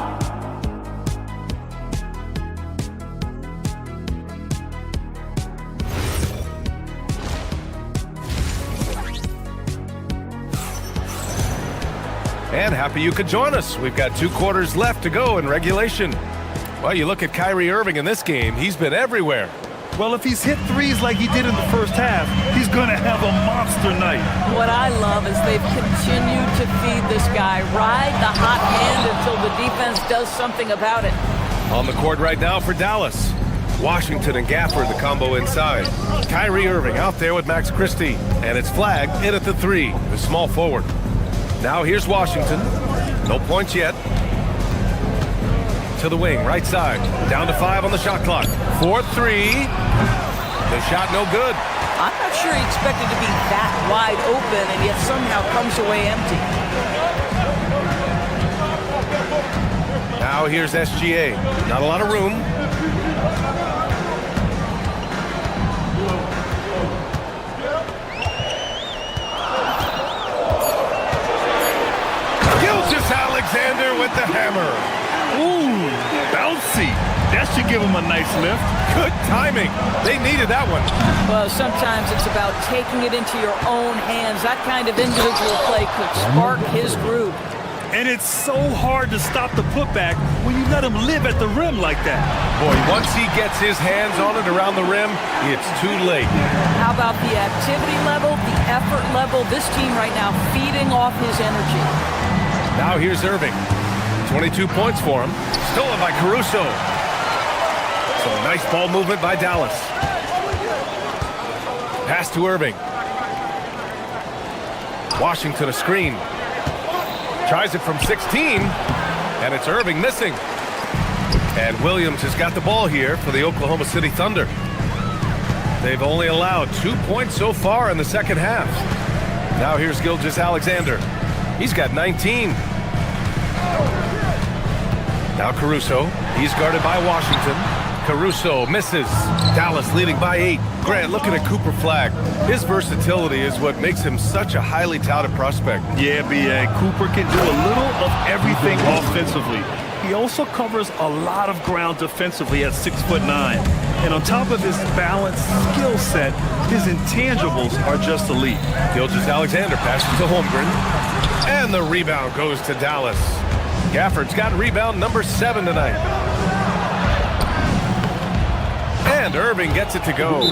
And happy you could join us. We've got 2 quarters left to go in regulation. Well, you look at Kyrie Irving in this game, he's been everywhere. Well, if he's hit threes like he did in the first half, he's going to have a monster night. What I love is they've continued to feed this guy. Ride the hot hand until the defense does something about it. On the court right now for Dallas. Washington and Gafford, the combo inside. Kyrie Irving out there with Max Christie. And it's flagged in at the 3, the small forward. Now here's Washington. No points yet. To the wing, right side. Down to 5 on the shot clock. 4-3. The shot no good. I'm not sure he expected to be that wide open and yet somehow comes away empty. Now here's SGA. Not a lot of room. Gilgeous-Alexander with the hammer. Ooh, bouncy. That should give him a nice lift. Good timing. They needed that one. Well, sometimes it's about taking it into your own hands. That kind of individual play could spark his group. And it's so hard to stop the putback when you let him live at the rim like that. Boy, once he gets his hands on it around the rim, it's too late. How about the activity level, the effort level? This team right now feeding off his energy. Now here's Irving. 22 points for him. Stolen by Caruso. So nice ball movement by Dallas. Pass to Irving. Washington a screen. Tries it from 16. And it's Irving missing. And Williams has got the ball here for the Oklahoma City Thunder. They've only allowed 2 points so far in the second half. Now here's Gilgeous-Alexander. He's got 19. Now Caruso. He's guarded by Washington. Caruso misses. Dallas leading by 8. Grant, looking at Cooper Flagg. His versatility is what makes him such a highly touted prospect. Yeah, B.A. Cooper can do a little of everything offensively. He also covers a lot of ground defensively at 6'9". And on top of his balanced skill set, his intangibles are just elite. Gilgeous-Alexander passes to Holmgren. And the rebound goes to Dallas. Gafford's got rebound number 7 tonight. And Irving gets it to go.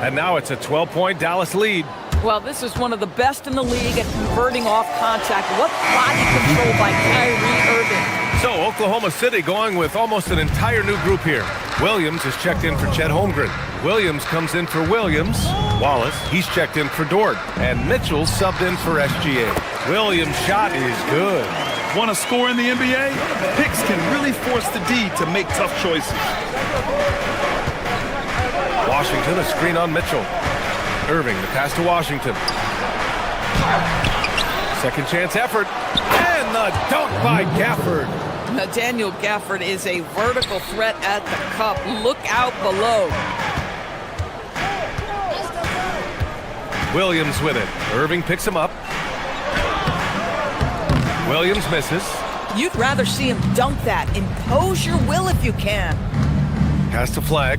And now it's a 12-point Dallas lead. Well, this is one of the best in the league at converting off contact. What body control by Kyrie Irving. So Oklahoma City going with almost an entire new group here. Williams is checked in for Chet Holmgren. Williams comes in for Williams. Wallace, he's checked in for Dort. And Mitchell subbed in for SGA. Williams' shot is good. Want to score in the NBA? Picks can really force the D to make tough choices. Washington, a screen on Mitchell. Irving, the pass to Washington. Second chance effort. And the dunk by Gafford. Nathaniel Gafford is a vertical threat at the cup. Look out below. Williams with it. Irving picks him up. Williams misses. You'd rather see him dunk that. Impose your will if you can. Has to flag.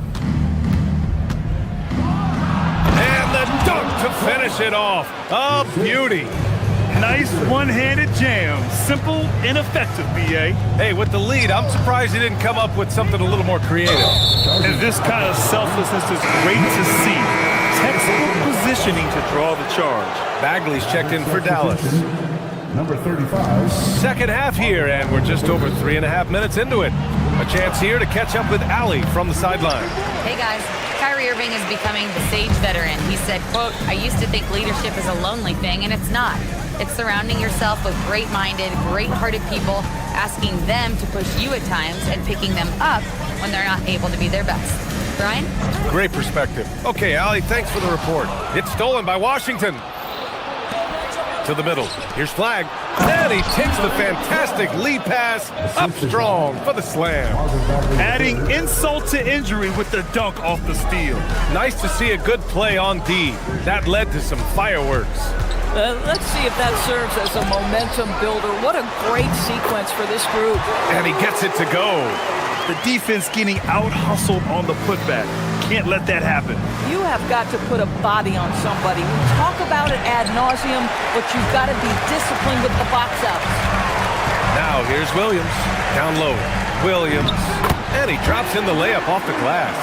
And the dunk to finish it off. A beauty. Nice one-handed jam. Simple and effective, B.A. Hey, with the lead, I'm surprised he didn't come up with something a little more creative. And this kind of selflessness is great to see. Textbook positioning to draw the charge. Bagley's checked in for Dallas. Number 35. Second half here, and we're just over 3.5 minutes into it. A chance here to catch up with Allie from the sideline. Hey guys, Kyrie Irving is becoming the sage veteran. He said, quote, "I used to think leadership is a lonely thing, and it's not. It's surrounding yourself with great-minded, great-hearted people, asking them to push you at times and picking them up when they're not able to be their best." Brian? Great perspective. Okay, Allie, thanks for the report. It's stolen by Washington. To the middle. Here's Flag. And he takes the fantastic lead pass up strong for the slam. Adding insult to injury with the dunk off the steal. Nice to see a good play on D. That led to some fireworks. Let's see if that serves as a momentum builder. What a great sequence for this group. And he gets it to go. The defense getting out-hustled on the putback. Can't let that happen. You have got to put a body on somebody. We talk about it ad nauseum, but you've got to be disciplined with the box outs. Now here's Williams. Down low. Williams. And he drops in the layup off the glass.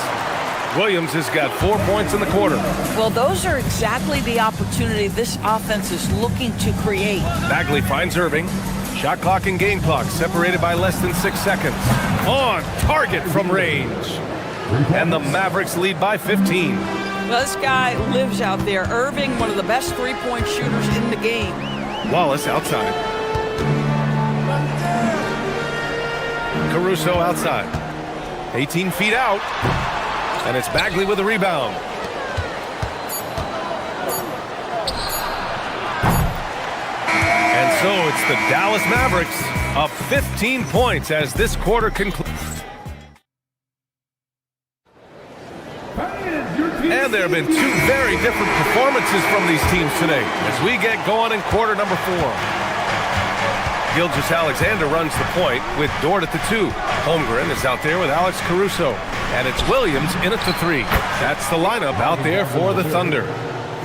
Williams has got 4 points in the quarter. Well, those are exactly the opportunity this offense is looking to create. Bagley finds Irving. Shot clock and game clock separated by less than 6 seconds. On target from range. And the Mavericks lead by 15. Well, this guy lives out there. Irving, one of the best three-point shooters in the game. Wallace outside. Caruso outside. 18 feet out. And it's Bagley with a rebound. And so it's the Dallas Mavericks up 15 points as this quarter concludes. And there have been two very different performances from these teams today as we get going in quarter number 4. Gilgeous-Alexander runs the point with Dort at the 2. Holmgren is out there with Alex Caruso. And it's Williams in at the 3. That's the lineup out there for the Thunder.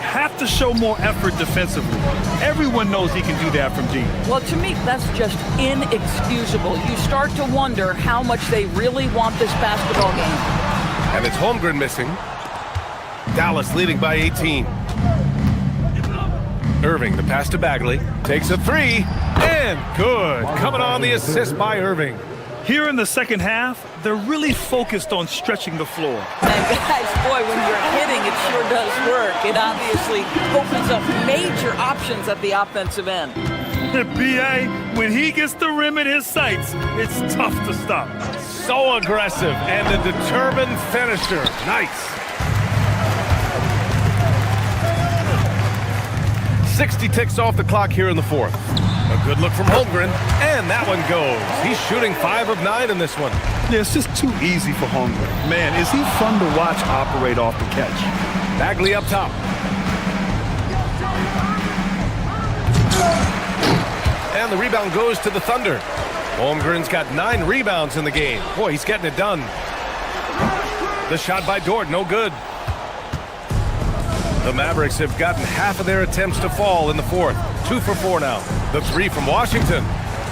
Have to show more effort defensively. Everyone knows he can do that from deep. Well, to me, that's just inexcusable. You start to wonder how much they really want this basketball game. And it's Holmgren missing. Dallas leading by 18. Irving, the pass to Bagley. Takes a 3. And good. Coming on the assist by Irving. Here in the second half, they're really focused on stretching the floor. And guys, boy, when you're hitting, it sure does work. It obviously opens up major options at the offensive end. B.A., when he gets the rim in his sights, it's tough to stop. So aggressive and a determined finisher. Nice. 60 ticks off the clock here in the 4th. A good look from Holmgren, and that one goes. He's shooting 5 of 9 in this one. Yeah, it's just too easy for Holmgren. Man, is he fun to watch operate off the catch. Bagley up top. And the rebound goes to the Thunder. Holmgren's got 9 rebounds in the game. Boy, he's getting it done. The shot by Dort, no good. The Mavericks have gotten half of their attempts to fall in the 4th. 2 for 4 now. The 3 from Washington.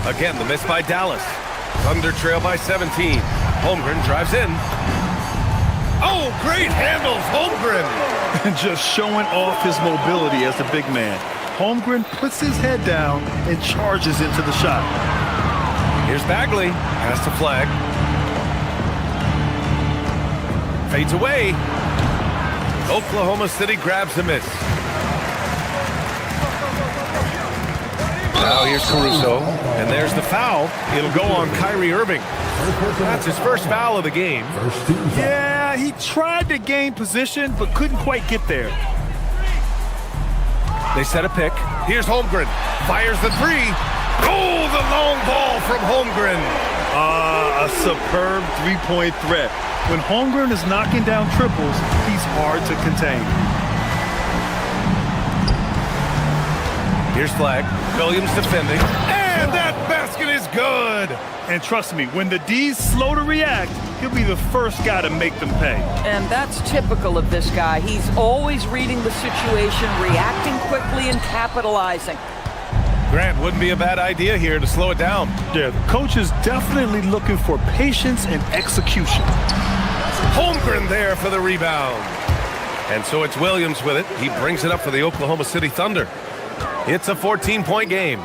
Again, the miss by Dallas. Thunder trail by 17. Holmgren drives in. Oh, great handles, Holmgren. Just showing off his mobility as a big man. Holmgren puts his head down and charges into the shot. Here's Bagley. Pass to Flag. Fades away. Oklahoma City grabs the miss. Now here's Caruso, and there's the foul. It'll go on Kyrie Irving. That's his first foul of the game. Yeah, he tried to gain position, but couldn't quite get there. They set a pick. Here's Holmgren. Fires the three. Oh, the long ball from Holmgren. A superb three-point threat. When Holmgren is knocking down triples, he's hard to contain. Here's Flag. Williams defending. And that basket is good. And trust me, when the D's slow to react, he'll be the first guy to make them pay. And that's typical of this guy. He's always reading the situation, reacting quickly, and capitalizing. Grant, wouldn't be a bad idea here to slow it down. Yeah, the coach is definitely looking for patience and execution. Holmgren there for the rebound. And so it's Williams with it. He brings it up for the Oklahoma City Thunder. It's a 14-point game.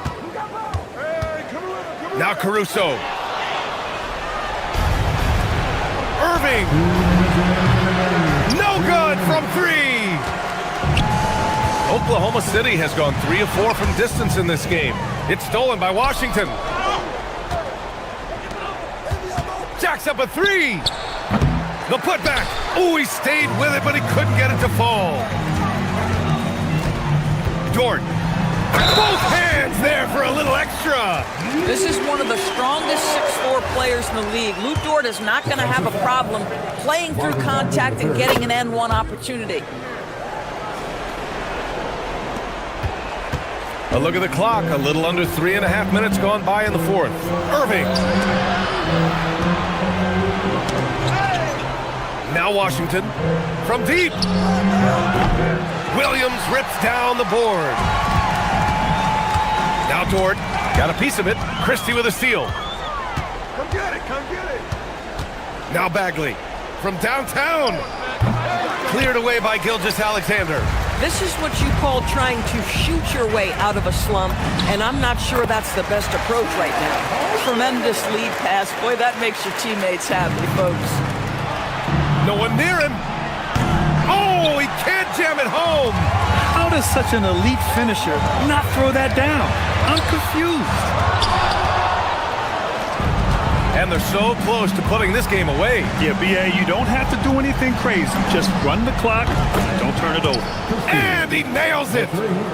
Now Caruso. Irving. No good from three. Oklahoma City has gone 3 of 4 from distance in this game. It's stolen by Washington. Jacks up a three. The putback. Oh, he stayed with it, but he couldn't get it to fall. Dort. Both hands there for a little extra. This is one of the strongest 6'4" players in the league. Lou Dort is not going to have a problem playing through contact and getting an N1 opportunity. A look at the clock. A little under 3.5 minutes gone by in the fourth. Irving. Now Washington from deep. Williams rips down the board. Now Dort got a piece of it. Christie with a steal. Come get it, come get it. Now Bagley from downtown. Cleared away by Gilgeous-Alexander. This is what you call trying to shoot your way out of a slump, and I'm not sure that's the best approach right now. Tremendous lead pass. Boy, that makes your teammates happy, folks. No one near him. Oh, he can't jam it home. How does such an elite finisher not throw that down? I'm confused. And they're so close to putting this game away. Yeah, B.A., you don't have to do anything crazy. Just run the clock, don't turn it over. And he nails it.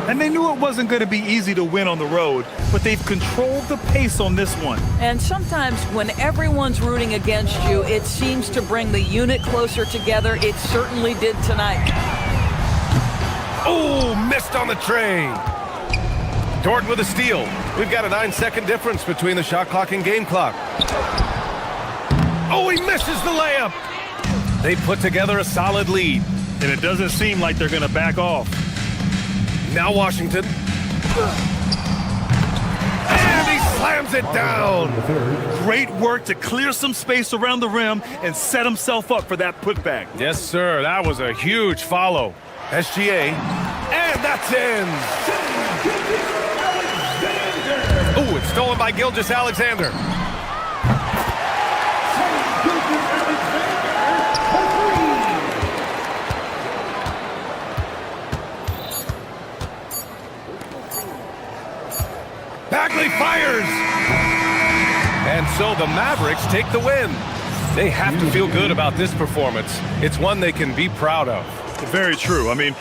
And they knew it wasn't going to be easy to win on the road, but they've controlled the pace on this one. And sometimes when everyone's rooting against you, it seems to bring the unit closer together. It certainly did tonight. Oh, missed on the tray. Dort with a steal. We've got a 9-second difference between the shot clock and game clock. Oh, he misses the layup. They put together a solid lead. And it doesn't seem like they're going to back off. Now Washington. And he slams it down. Great work to clear some space around the rim and set himself up for that putback. Yes, sir. That was a huge follow. SGA. And that's in. Oh, it's stolen by Gilgeous-Alexander. Bagley fires! And so the Mavericks take the win. They have to feel good about this performance. It's one they can be proud of. Very true. I mean,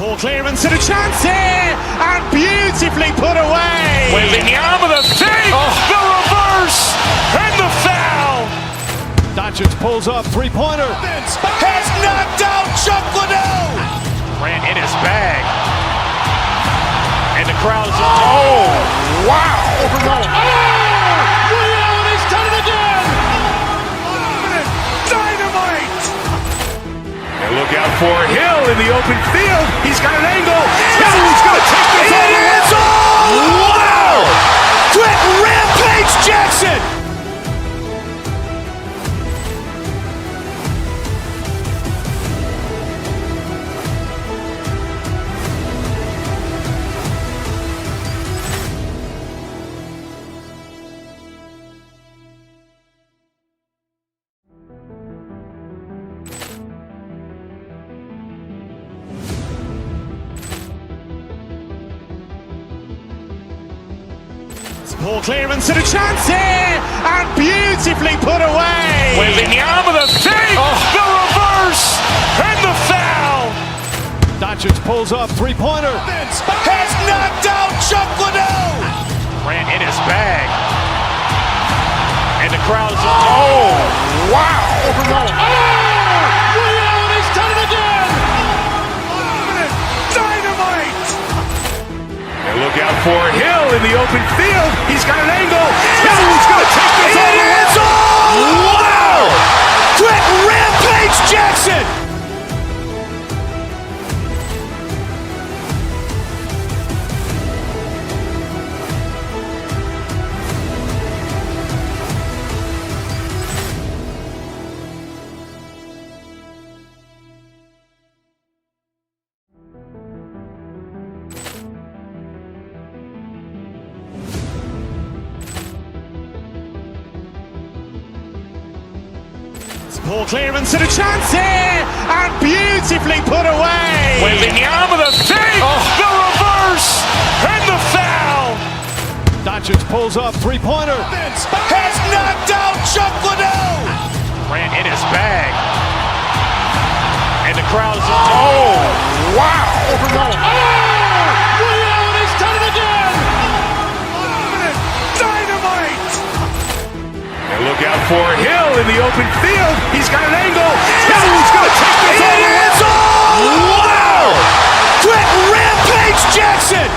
Ball clearance and a chance here, and beautifully put away. Wembanyama the save, the reverse, and the foul. Doncic pulls up, three-pointer. Has knocked out Chuck Liddell. Ran in his bag. And the crowd is, oh, wow. Leon has done it again. Dynamite. And look out for Hill in the open field. He's got an angle. He's going to take this all the way. Wow. Quick rampage Jackson. Ball clearance and a chance here, and beautifully put away. Wembanyama the fake, the reverse, and the foul. Doncic pulls up, three-pointer. Has knocked out Chuck Liddell. Ran in his bag. And the crowd's wow. He's done it again. Dynamite. And look out for Hill in the open field. He's got an angle. Hill's going to take this all the way. Wow! Quick Rampage Jackson. Ball clearance and a chance here, and beautifully put away. Wembanyama the fake, the reverse, and the foul. Doncic pulls up, three-pointer. Has knocked out Chuck Liddell. Ran in his bag. And the crowd's wow. He's done it again. Dynamite. And look out for Hill in the open field. He's got an angle. Hill's going to take this all the way. Wow! Quick Rampage Jackson.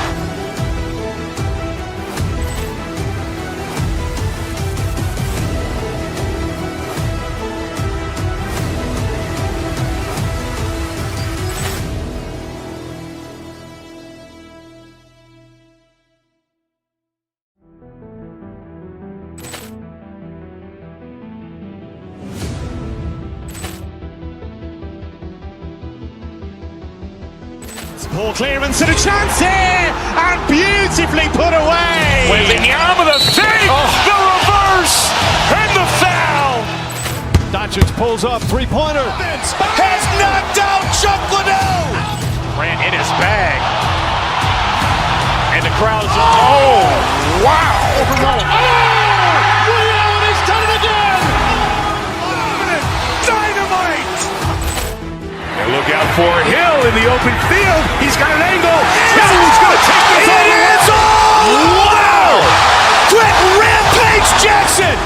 Ball clearance and a chance here, and beautifully put away. Wembanyama the fake, the reverse, and the foul. Doncic pulls up, three-pointer. Has knocked out Chuck Liddell. Ran in his bag. And the crowd's wow. He's done it again. Dynamite. And look out for Hill in the open field. He's got an angle. Hill's going to take this all the way. Wow! Quick Rampage Jackson.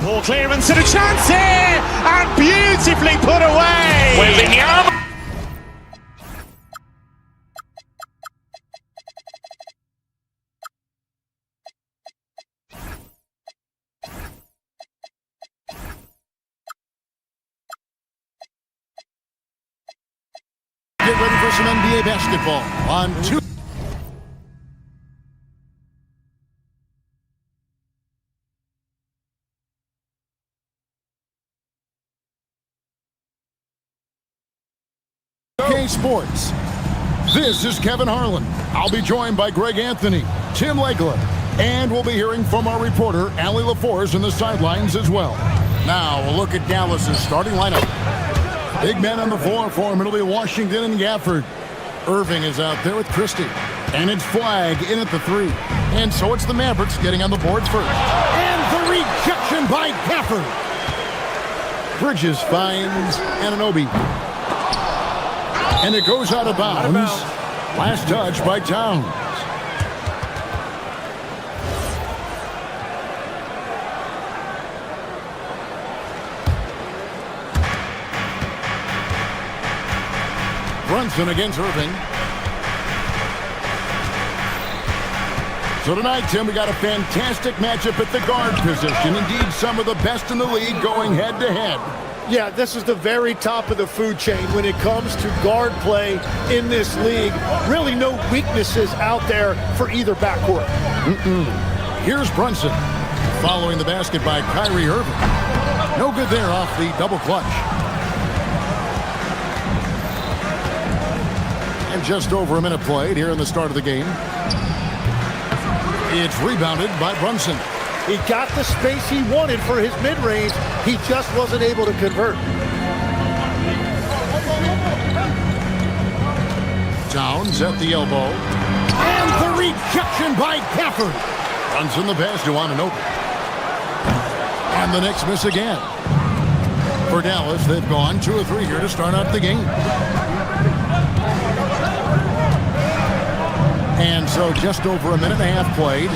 Ball clearance and a chance here, and beautifully put away. Wembanyama. Get ready for some NBA basketball on 2. Sports. This is Kevin Harlan. I'll be joined by Greg Anthony, Tim Legler, and we'll be hearing from our reporter, Allie LaForce, in the sidelines as well. Now, a look at Dallas's starting lineup. Big men on the floor for him. It'll be Washington and Gafford. Irving is out there with Christie. And it's Flagg in at the 3. And so it's the Mavericks getting on the boards first. And the rejection by Gafford. Bridges finds Anunoby. And it goes out of bounds. Last touch by Towns. Brunson against Irving. So tonight, Tim, we got a fantastic matchup at the guard position. Indeed, some of the best in the league going head-to-head. Yeah, this is the very top of the food chain when it comes to guard play in this league. Really no weaknesses out there for either backcourt. Here's Brunson. following the basket by Kyrie Irving. No good there off the double clutch. And just over a minute played here in the start of the game. It's rebounded by Brunson. He got the space he wanted for his mid-range. He just wasn't able to convert. Towns at the elbow. And the rejection by Gafford. Brunson the pass to Anunoby. And the Knicks miss again. For Dallas, they've gone 2 of 3 here to start out the game. And so just over a minute and a half played.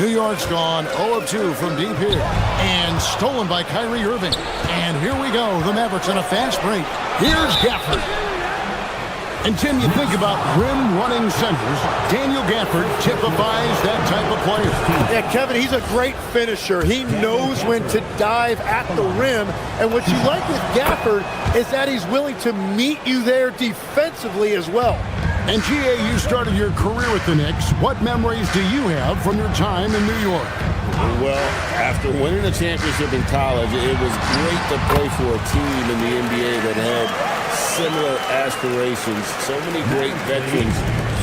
New York's gone 0 of 2 from deep here. And stolen by Kyrie Irving. And here we go. The Mavericks on a fast break. Here's Gafford. And Tim, you think about rim-running centers. Daniel Gafford typifies that type of player. Yeah, Kevin, he's a great finisher. He knows when to dive at the rim. And what you like with Gafford is that he's willing to meet you there defensively as well. And GA, you started your career with the Knicks. What memories do you have from your time in New York? Well, after winning a championship in college, it was great to play for a team in the NBA that had similar aspirations. So many great veterans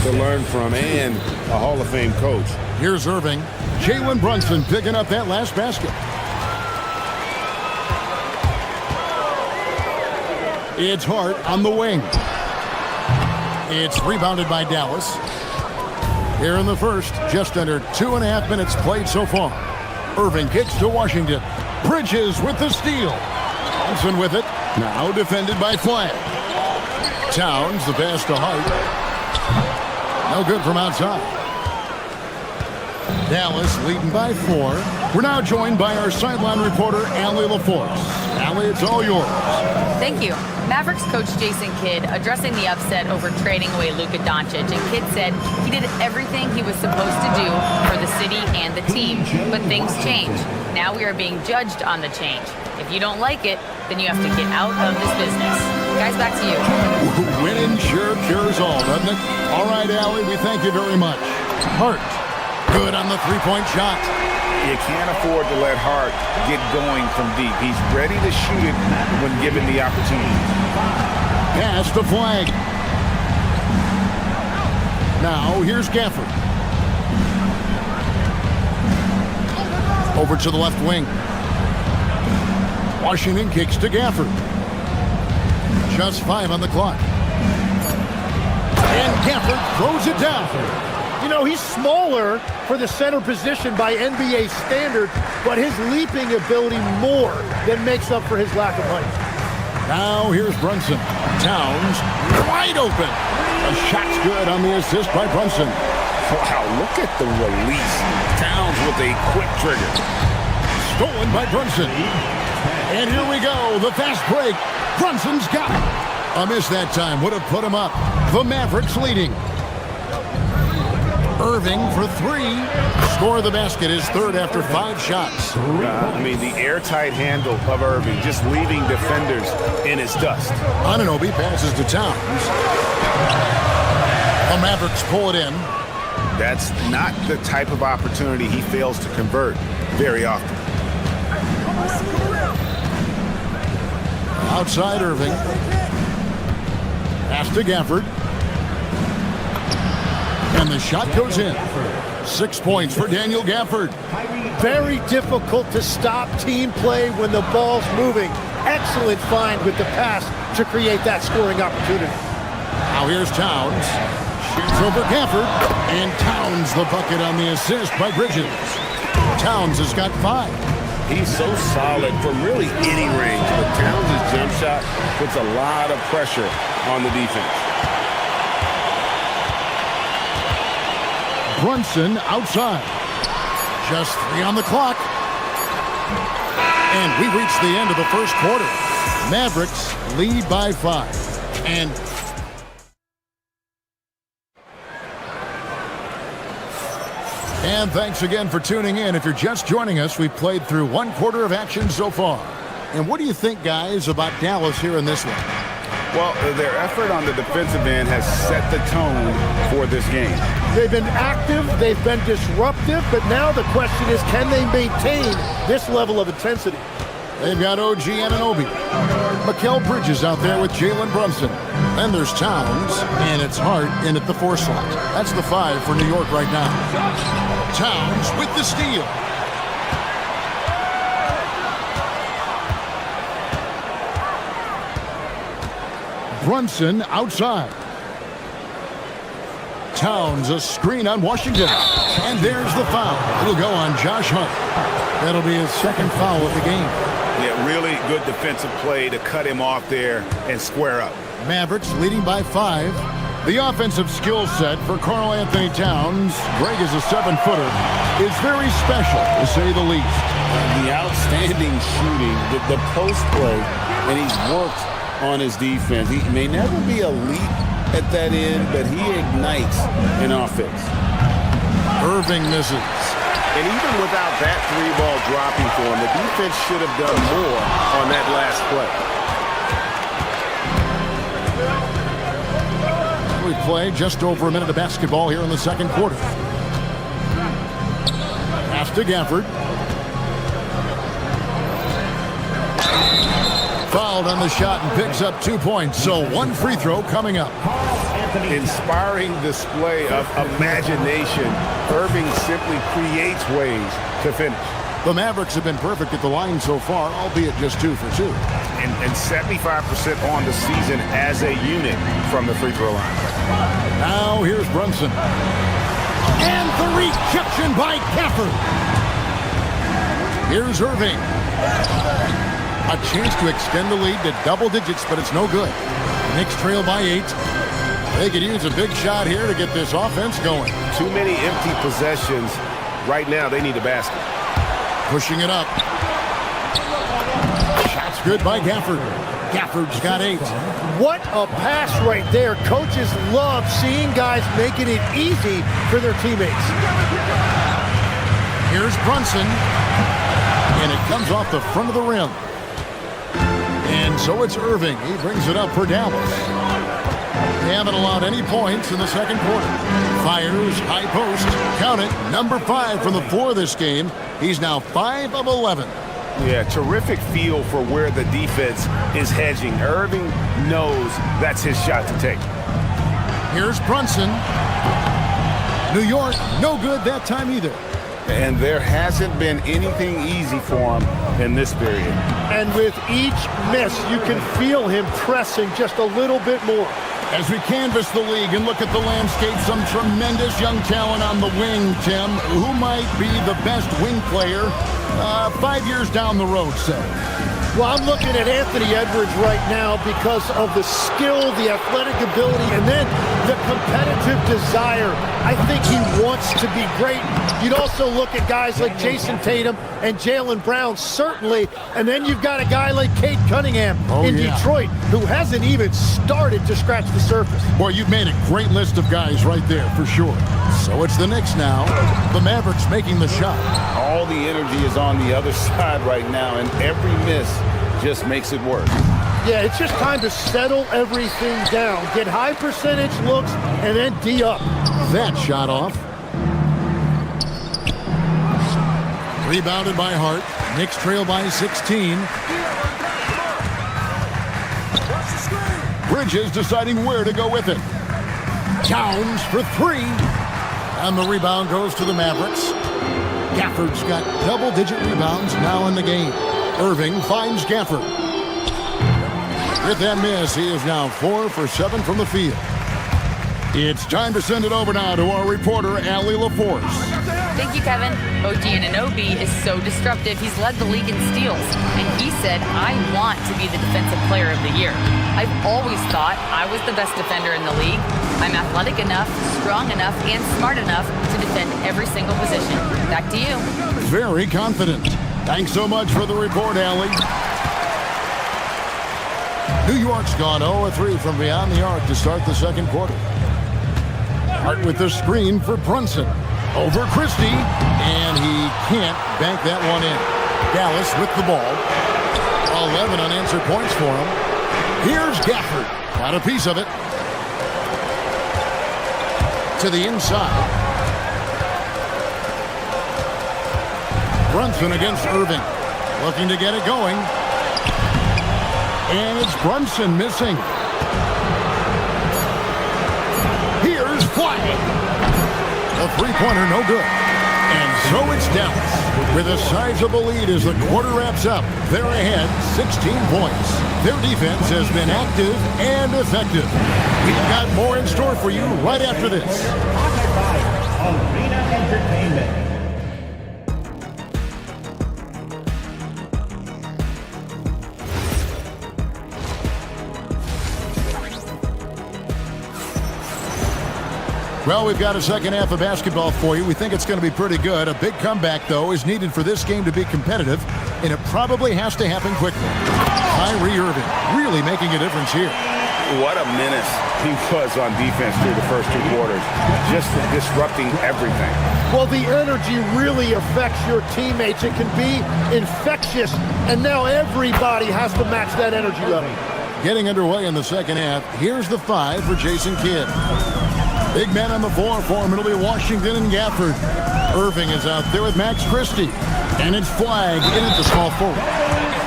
to learn from and a Hall of Fame coach. Here's Irving. Jalen Brunson picking up that last basket. It's Hart on the wing. It's rebounded by Dallas. Here in the first, just under 2.5 minutes played so far. Irving kicks to Washington. Bridges with the steal. Thompson with it. Now defended by Flagg. Towns, the pass to Hart. No good from outside. Dallas leading by 4. We're now joined by our sideline reporter, Allie LaForce. Allie, it's all yours. Thank you. Mavericks coach Jason Kidd addressing the upset over trading away Luka Doncic, and Kidd said he did everything he was supposed to do for the city and the team, but things change. Now we are being judged on the change. If you don't like it, then you have to get out of this business. Guys, back to you. Winning sure cures all, doesn't it? All right, Allie, we thank you very much. Hart, good on the three-point shot. You can't afford to let Hart get going from deep. He's ready to shoot it when given the opportunity. Pass to Flagg. Now, here's Gafford. Over to the left wing. Washington kicks to Gafford. Just 5 on the clock. And Gafford throws it down. You know, he's smaller for the center position by NBA standard, but his leaping ability more than makes up for his lack of height. Now here's Brunson. Towns wide open. A shot's good on the assist by Brunson. Wow, look at the release. Towns with a quick trigger. Stolen by Brunson. And here we go, the fast break. Brunson's got it. A miss that time would have put him up. The Mavericks leading. Irving for 3. Score of the basket is third after 5 shots. I mean, the airtight handle of Irving, just leaving defenders in his dust. Anunoby passes to Towns. The Mavericks pull it in. That's not the type of opportunity he fails to convert very often. Outside Irving. Pass to Gafford. And the shot goes in. 6 points for Daniel Gafford. Very difficult to stop team play when the ball's moving. Excellent find with the pass to create that scoring opportunity. Now here's Towns. Shoots over Gafford. And Towns the bucket on the assist by Bridges. Towns has got 5. He's so solid from really any range, but Towns' jump shot puts a lot of pressure on the defense. Brunson outside. Just 3 on the clock. And we reach the end of the first quarter. Mavericks lead by 5. And thanks again for tuning in. If you're just joining us, we've played through 1 quarter of action so far. And what do you think, guys, about Dallas here in this one? Well, their effort on the defensive end has set the tone for this game. They've been active, they've been disruptive, but now the question is, can they maintain this level of intensity? They've got OG Anunoby. Mikal Bridges out there with Jalen Brunson. Then there's Towns, and it's Hart in at the 4 slot. That's the 5 for New York right now. Towns with the steal. Brunson outside. Towns, a screen on Washington. And there's the foul. It'll go on Josh Hart. That'll be his second foul of the game. Yeah, really good defensive play to cut him off there and square up. Mavericks leading by 5. The offensive skill set for Karl Anthony Towns, Greg is a 7-footer, is very special, to say the least. The outstanding shooting, the post play, and he's worked on his defense. He may never be elite at that end, but he ignites an offense. Irving misses. And even without that 3-ball dropping for him, the defense should have done more on that last play. We play just over a minute of basketball here in the second quarter. Pass to Gafford. Fouled on the shot and picks up 2 points. So 1 free throw coming up. Inspiring display of imagination. Irving simply creates ways to finish. The Mavericks have been perfect at the line so far, albeit just 2 for 2. And 75% on the season as a unit from the free throw line. Now here's Brunson. And the rejection by Gafford. Here's Irving. A chance to extend the lead to double digits, but it's no good. Knicks trail by 8. They could use a big shot here to get this offense going. Too many empty possessions. Right now, they need a basket. Pushing it up. Shot's good by Gafford. Gafford's got 8. What a pass right there. Coaches love seeing guys making it easy for their teammates. Here's Brunson. And it comes off the front of the rim. And so it's Irving. He brings it up for Dallas. They haven't allowed any points in the second quarter. Fires, high post, count it, number 5 from the floor this game. He's now 5 of 11. Yeah, terrific feel for where the defense is hedging. Irving knows that's his shot to take. Here's Brunson. New York, no good that time either. And there hasn't been anything easy for him in this period. And with each miss, you can feel him pressing just a little bit more. As we canvass the league and look at the landscape, some tremendous young talent on the wing, Tim. Who might be the best wing player 5 years down the road, say? Well, I'm looking at Anthony Edwards right now because of the skill, the athletic ability, and then the competitive desire. I think he wants to be great. You'd also look at guys like Jason Tatum and Jaylen Brown, certainly. And then you've got a guy like Cade Cunningham in Detroit, who hasn't even started to scratch the surface. Boy, you've made a great list of guys right there, for sure. So it's the Knicks now. The Mavericks making the shot. All the energy is on the other side right now, and every miss just makes it work. Yeah, it's just time to settle everything down. Get high percentage looks and then D up. That shot off. Rebounded by Hart. Knicks trail by 16. Bridges deciding where to go with it. Towns for 3. And the rebound goes to the Mavericks. Gafford's got double-digit rebounds now in the game. Irving finds Gafford. With that miss, he is now 4 for 7 from the field. It's time to send it over now to our reporter, Allie LaForce. Thank you, Kevin. OG Anunoby is so disruptive. He's led the league in steals. And he said, I want to be the defensive player of the year. I've always thought I was the best defender in the league. I'm athletic enough, strong enough, and smart enough to defend every single position. Back to you. Very confident. Thanks so much for the report, Allie. New York's gone 0-3 from beyond the arc to start the second quarter. Hart with the screen for Brunson. Over Christie, and he can't bank that one in. Dallas with the ball. 11 unanswered points for him. Here's Gafford. Got a piece of it. to the inside. Brunson against Irving. Looking to get it going. And it's Brunson missing. Here's Flag. The three-pointer no good. And so it's Dallas with a sizable lead as the quarter wraps up. They're ahead 16 points. Their defense has been active and effective. We've got more in store for you right after this. Arena Entertainment. Well, we've got a second half of basketball for you. We think it's going to be pretty good. A big comeback, though, is needed for this game to be competitive, and it probably has to happen quickly. Kyrie Irving really making a difference here. What a menace he was on defense through the first two quarters, just disrupting everything. Well, the energy really affects your teammates. It can be infectious, and now everybody has to match that energy level. Getting underway in the second half, here's the 5 for Jason Kidd. Big man on the floor for him. It'll be Washington and Gafford. Irving is out there with Max Christie. And it's Flag in at the small forward.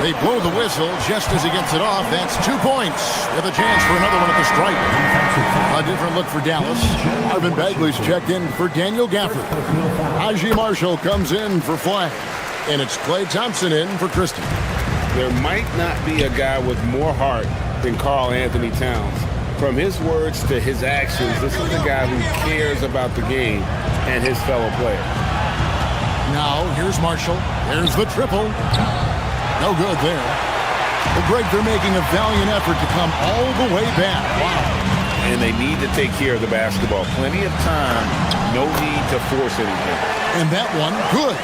They blow the whistle just as he gets it off. That's 2 points. With a chance for another one at the stripe. A different look for Dallas. Marvin Bagley's checked in for Daniel Gafford. Haji Marshall comes in for Flag. And it's Klay Thompson in for Christie. There might not be a guy with more heart than Karl Anthony Towns. From his words to his actions, this is a guy who cares about the game and his fellow players. Now, here's Marshall. There's the triple. No good there. The break, they're making a valiant effort to come all the way back. Wow. And they need to take care of the basketball. Plenty of time. No need to force anything. And that one, good.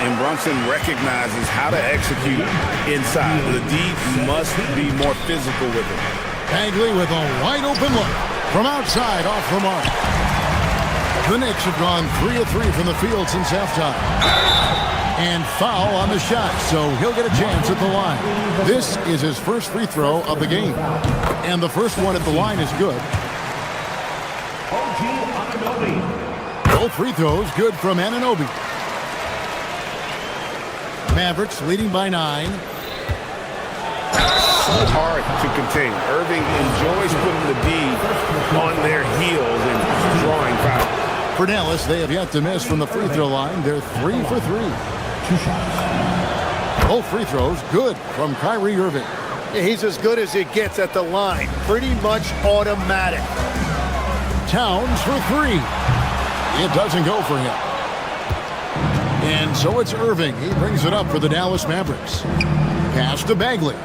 And Brunson recognizes how to execute inside. The D must be more physical with it. Bagley with a wide-open look from outside off the mark. The Knicks have gone 3 of 3 from the field since halftime. And foul on the shot, so he'll get a chance at the line. This is his first free throw of the game. And the first one at the line is good. Both free throws good from Anunoby. Mavericks leading by 9. So hard to contain. Irving enjoys putting the D on their heels and drawing foul. For Dallas, they have yet to miss from the free throw line. They're 3 for 3. 2 shots. Both free throws good from Kyrie Irving. Yeah, he's as good as it gets at the line. Pretty much automatic. Towns for 3. It doesn't go for him. And so it's Irving. He brings it up for the Dallas Mavericks. Pass to Bagley.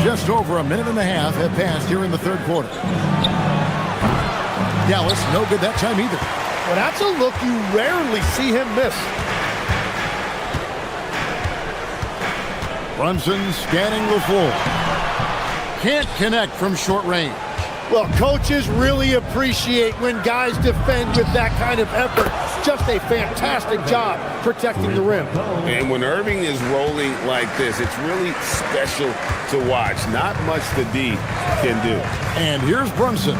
Just over a minute and a half have passed here in the third quarter. Dallas, no good that time either. Well, that's a look you rarely see him miss. Brunson scanning the floor. Can't connect from short range. Well, coaches really appreciate when guys defend with that kind of effort. Just a fantastic job protecting the rim. And when Irving is rolling like this, it's really special to watch. Not much the D can do. And here's Brunson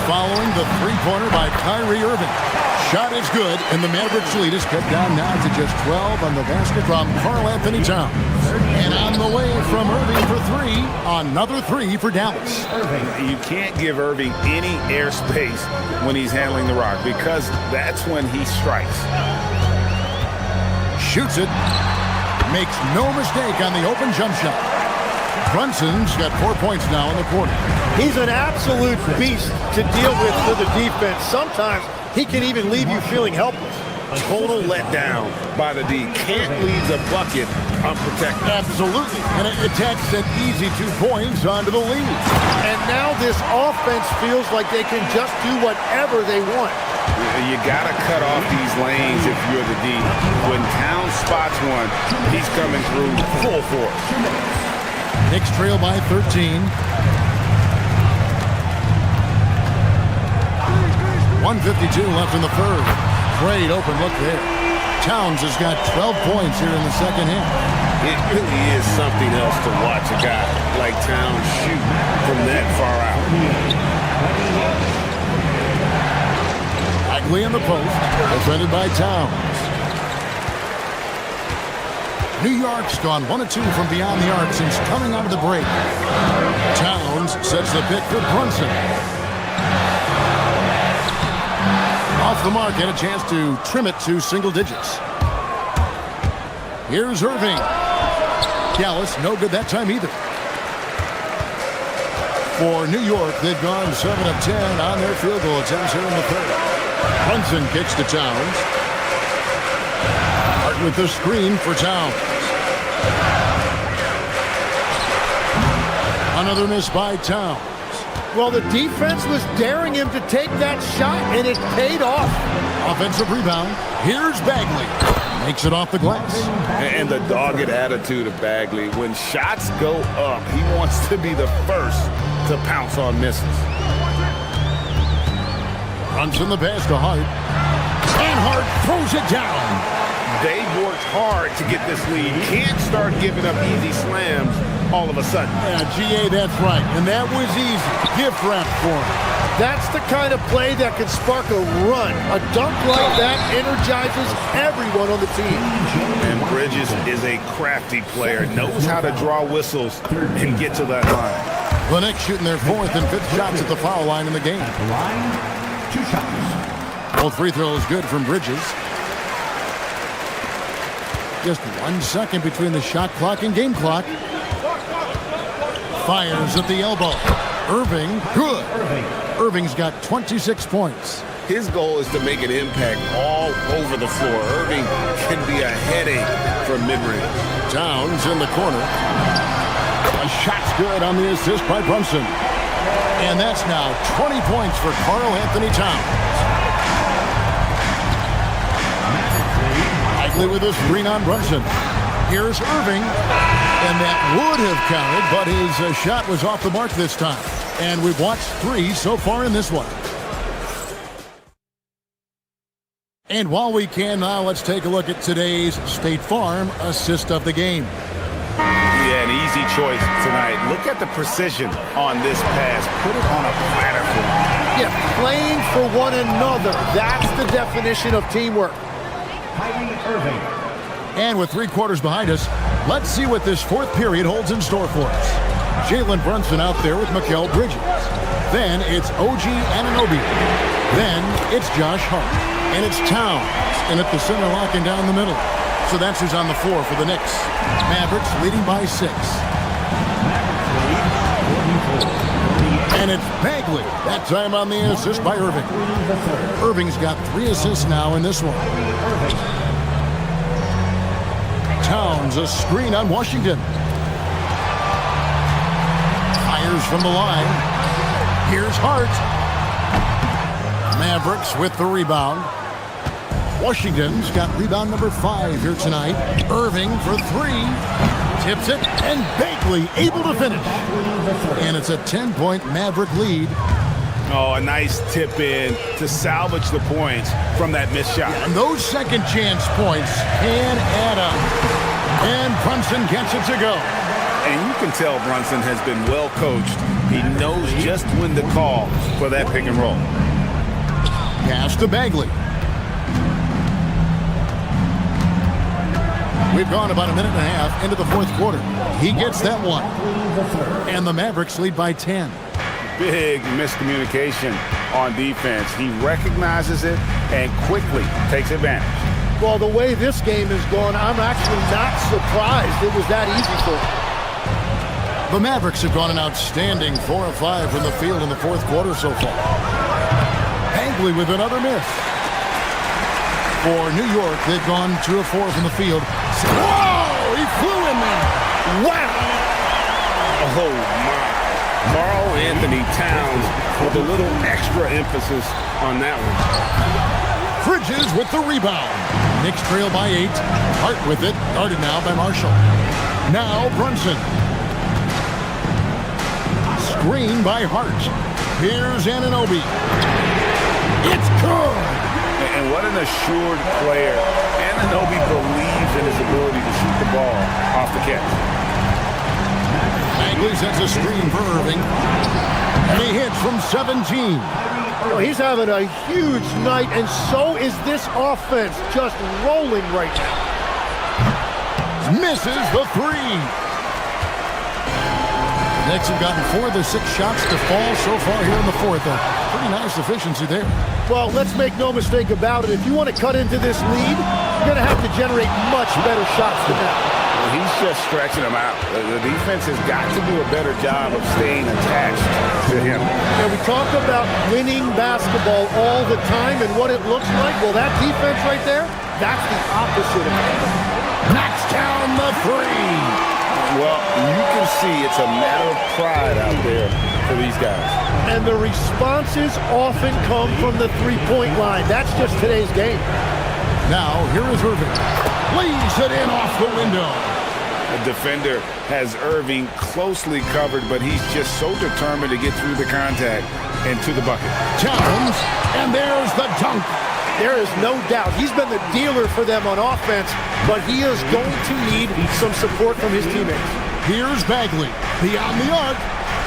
following the three-pointer by Kyrie Irving. Shot is good, and the Mavericks lead is cut down now to just 12 on the basket from Karl Anthony Towns. And on the way from Irving for 3, another 3 for Dallas. You can't give Irving any airspace when he's handling the rock because that's when he strikes. Shoots it. Makes no mistake on the open jump shot. Brunson's got 4 points now in the quarter. He's an absolute beast to deal with for the defense. Sometimes he can even leave you feeling helpless. Total letdown by the D. Can't leave the bucket unprotected. Absolutely. And it takes an easy 2 points onto the lead. And now this offense feels like they can just do whatever they want. You got to cut off these lanes if you're the D. When Towns spots one, he's coming through full force. Knicks trail by 13. 1:52 left in the third. Great open look there. Towns has got 12 points here in the second half. It really is something else to watch a guy like Towns shoot from that far out. Bagley in the post, defended by Towns. New York's gone 1 of 2 from beyond the arc since coming out of the break. Towns sets the pick for Brunson. Off the mark, had a chance to trim it to single digits. Here's Irving. Dallas, no good that time either. For New York, they've gone 7 of 10 on their field goal attempts here in the third. Brunson kicks to Towns. Hart with the screen for Towns. Another miss by Towns. Well, the defense was daring him to take that shot, and it paid off. Offensive rebound. Here's Bagley. Makes it off the glass. And the dogged attitude of Bagley. When shots go up, he wants to be the first to pounce on misses. Runs in the pass to Hart. And Hart throws it down. They worked hard to get this lead. Can't start giving up easy slams all of a sudden. Yeah, GA, that's right. And that was easy. Gift wrap for him. That's the kind of play that can spark a run. A dunk like that energizes everyone on the team. And Bridges is a crafty player. Knows how to draw whistles and get to that line. The Knicks shooting their 4th and 5th shots at the foul line in the game. Line, 2 shots. Both free throws good from Bridges. Just 1 second between the shot clock and game clock. Fires at the elbow. Irving, good. Irving's got 26 points. His goal is to make an impact all over the floor. Irving can be a headache from mid-range. Towns in the corner. A shot's good on the assist by Brunson. And that's now 20 points for Karl Anthony Towns. Bagley with a screen on Brunson. Here's Irving. And that would have counted, but his shot was off the mark this time. And we've watched 3 so far in this one. And while we can now, let's take a look at today's State Farm assist of the game. Yeah, an easy choice tonight. Look at the precision on this pass. Put it on a platter for him. Yeah, playing for one another. That's the definition of teamwork. Irving. And with 3 quarters behind us, let's see what this 4th period holds in store for us. Jalen Brunson out there with Mikal Bridges. Then it's OG Anunoby. Then it's Josh Hart. And it's Towns. And at the center, locking down the middle. So that's who's on the floor for the Knicks. Mavericks leading by 6. And it's Bagley. That time on the assist by Irving. Irving's got 3 assists now in this one. Towns, a screen on Washington. Fires from the line. Here's Hart. Mavericks with the rebound. Washington's got rebound number 5 here tonight. Irving for 3. Tips it, and Bagley able to finish. And it's a 10-point Maverick lead. Oh, a nice tip in to salvage the points from that missed shot. And those second chance points can add up. And Brunson gets it to go. And you can tell Brunson has been well coached. He knows just when to call for that pick and roll. Pass to Bagley. We've gone about a minute and a half into the 4th quarter. He gets that one. And the Mavericks lead by 10. Big miscommunication on defense. He recognizes it and quickly takes advantage. Well, the way this game has gone, I'm actually not surprised it was that easy for him. The Mavericks have gone an outstanding 4 of 5 from the field in the 4th quarter so far. Bagley with another miss. For New York, they've gone 2 of 4 from the field. Whoa! He flew in there. Wow! Oh, my. Karl Anthony Towns with a little extra emphasis on that one. Bridges with the rebound. Knicks trail by 8. Hart with it. Guarded now by Marshall. Now Brunson. Screen by Hart. Here's Anunoby. It's good. And what an assured player. Anunoby believes in his ability to shoot the ball off the catch. Bagley sets a screen for Irving. And he hits from 17. Well, he's having a huge night, and so is this offense, just rolling right now. Misses the three. Knicks have gotten 4 of their 6 shots to fall so far here in the fourth. A pretty nice efficiency there. Well, let's make no mistake about it. If you want to cut into this lead, you're going to have to generate much better shots than that. Well, he's just stretching them out. The defense has got to do a better job of staying attached to him. And we talk about winning basketball all the time and what it looks like. Well, that defense right there, that's the opposite of it. Knocks down the three. Well, you can see it's a matter of pride out there for these guys. And the responses often come from the three-point line. That's just today's game. Now, here is Irving. Leaves it in off the window. The defender has Irving closely covered, but he's just so determined to get through the contact and to the bucket. Towns, and there's the dunk. There is no doubt. He's been the dealer for them on offense, but he is going to need some support from his teammates. Here's Bagley. Beyond the arc.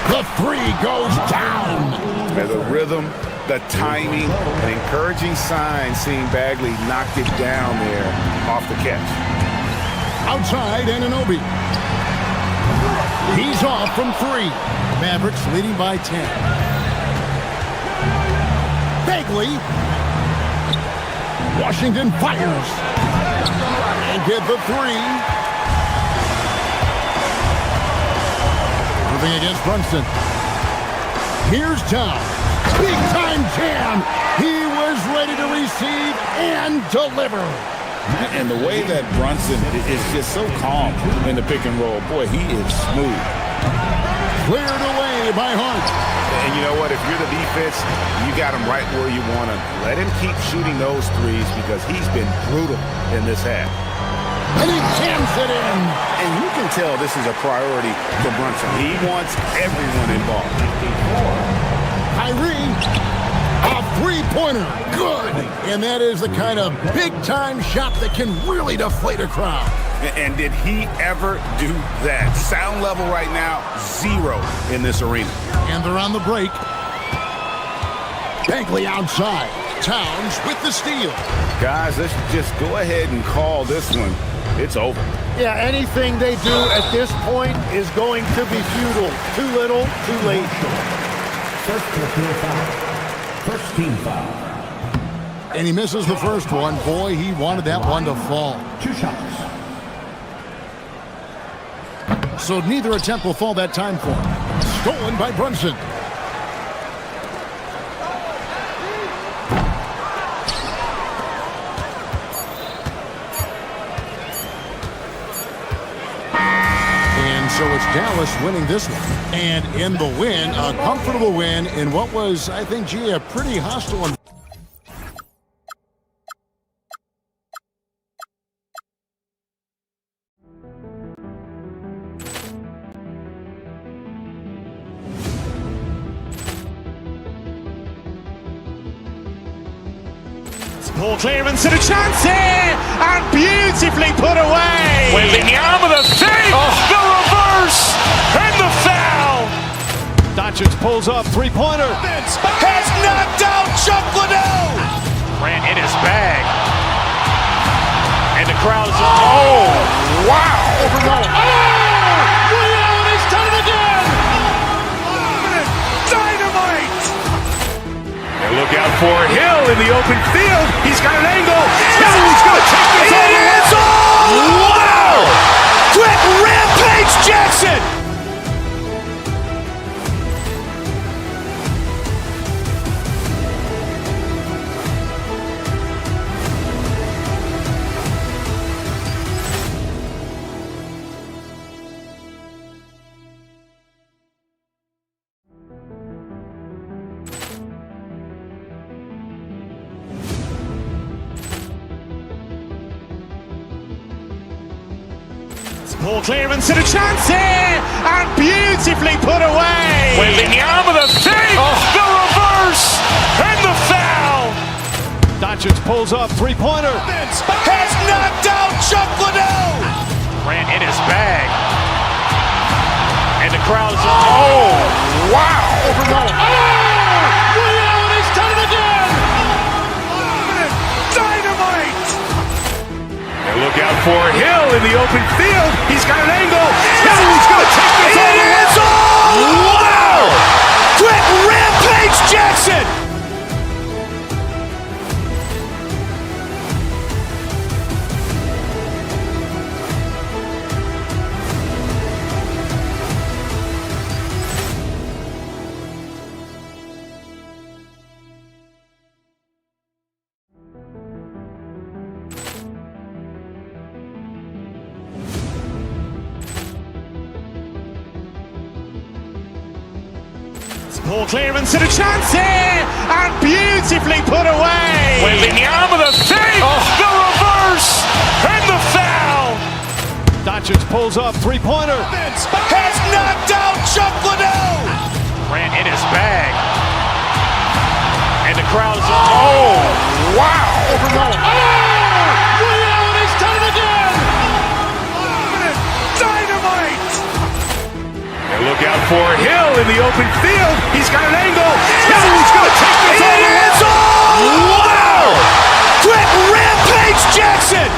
The three goes down. And the rhythm, the timing, an encouraging sign seeing Bagley knocked it down there off the catch. Outside, Anunoby. He's off from 3. Mavericks leading by 10. Bagley. Washington fires. And get the 3. Moving against Brunson. Here's Tom. Big time jam. He was ready to receive and deliver. And the way that Brunson is just so calm in the pick and roll, boy, he is smooth. Cleared away by Hart. And you know what? If you're the defense, you got him right where you want him. Let him keep shooting those threes because he's been brutal in this half. And he jams it in. And you can tell this is a priority for Brunson. He wants everyone involved. Kyrie, a three-pointer. Good. And that is the kind of big-time shot that can really deflate a crowd. And did he ever do that? Sound level right now, 0 in this arena. And they're on the break. Bagley outside. Towns with the steal. Guys, let's just go ahead and call this one. It's over. Yeah, anything they do at this point is going to be futile. Too little, too late. First team foul. And he misses the first one. Boy, he wanted that one to fall. 2 shots. So neither attempt will fall that time for him. Stolen by Brunson. And so it's Dallas winning this one. And in the win, a comfortable win in what was, I think, gee, a pretty hostile environment. Ball clearance and a chance here, and beautifully put away. Wembanyama the save, the reverse, and the foul. Doncic pulls up, three-pointer. Has knocked out Chuck Liddell. Ran in his bag. And the crowd is, oh, wow. He's done it again. Dynamite. And look out for Hill in the open field. He's got an angle. Hill's going to take this all the way. Wow! Quick Rampage Jackson. Ball clearance and a chance here, and beautifully put away. Wembanyama the save, the reverse, and the foul. Doncic pulls up, three-pointer. Has knocked out Chuck Liddell. Grant in his bag. And the crowd is, oh, wow. Ray Allen has done it again. Dynamite. And look out for Hill in the open field. He's got an angle. Hill's going to take this all the way. Wow. Quick Rampage Jackson. Poor clearance and a chance here, and beautifully put away. Wembanyama the save, the reverse, and the foul. Doncic pulls up, three-pointer. Has knocked out Chuck Liddell. Grant in his bag. And the crowd is, oh, wow. Ray Allen has done it again. Dynamite. And look out for Hill in the open field. He's got an angle. Hill's going to take this all the way. Wow. Quick Rampage Jackson.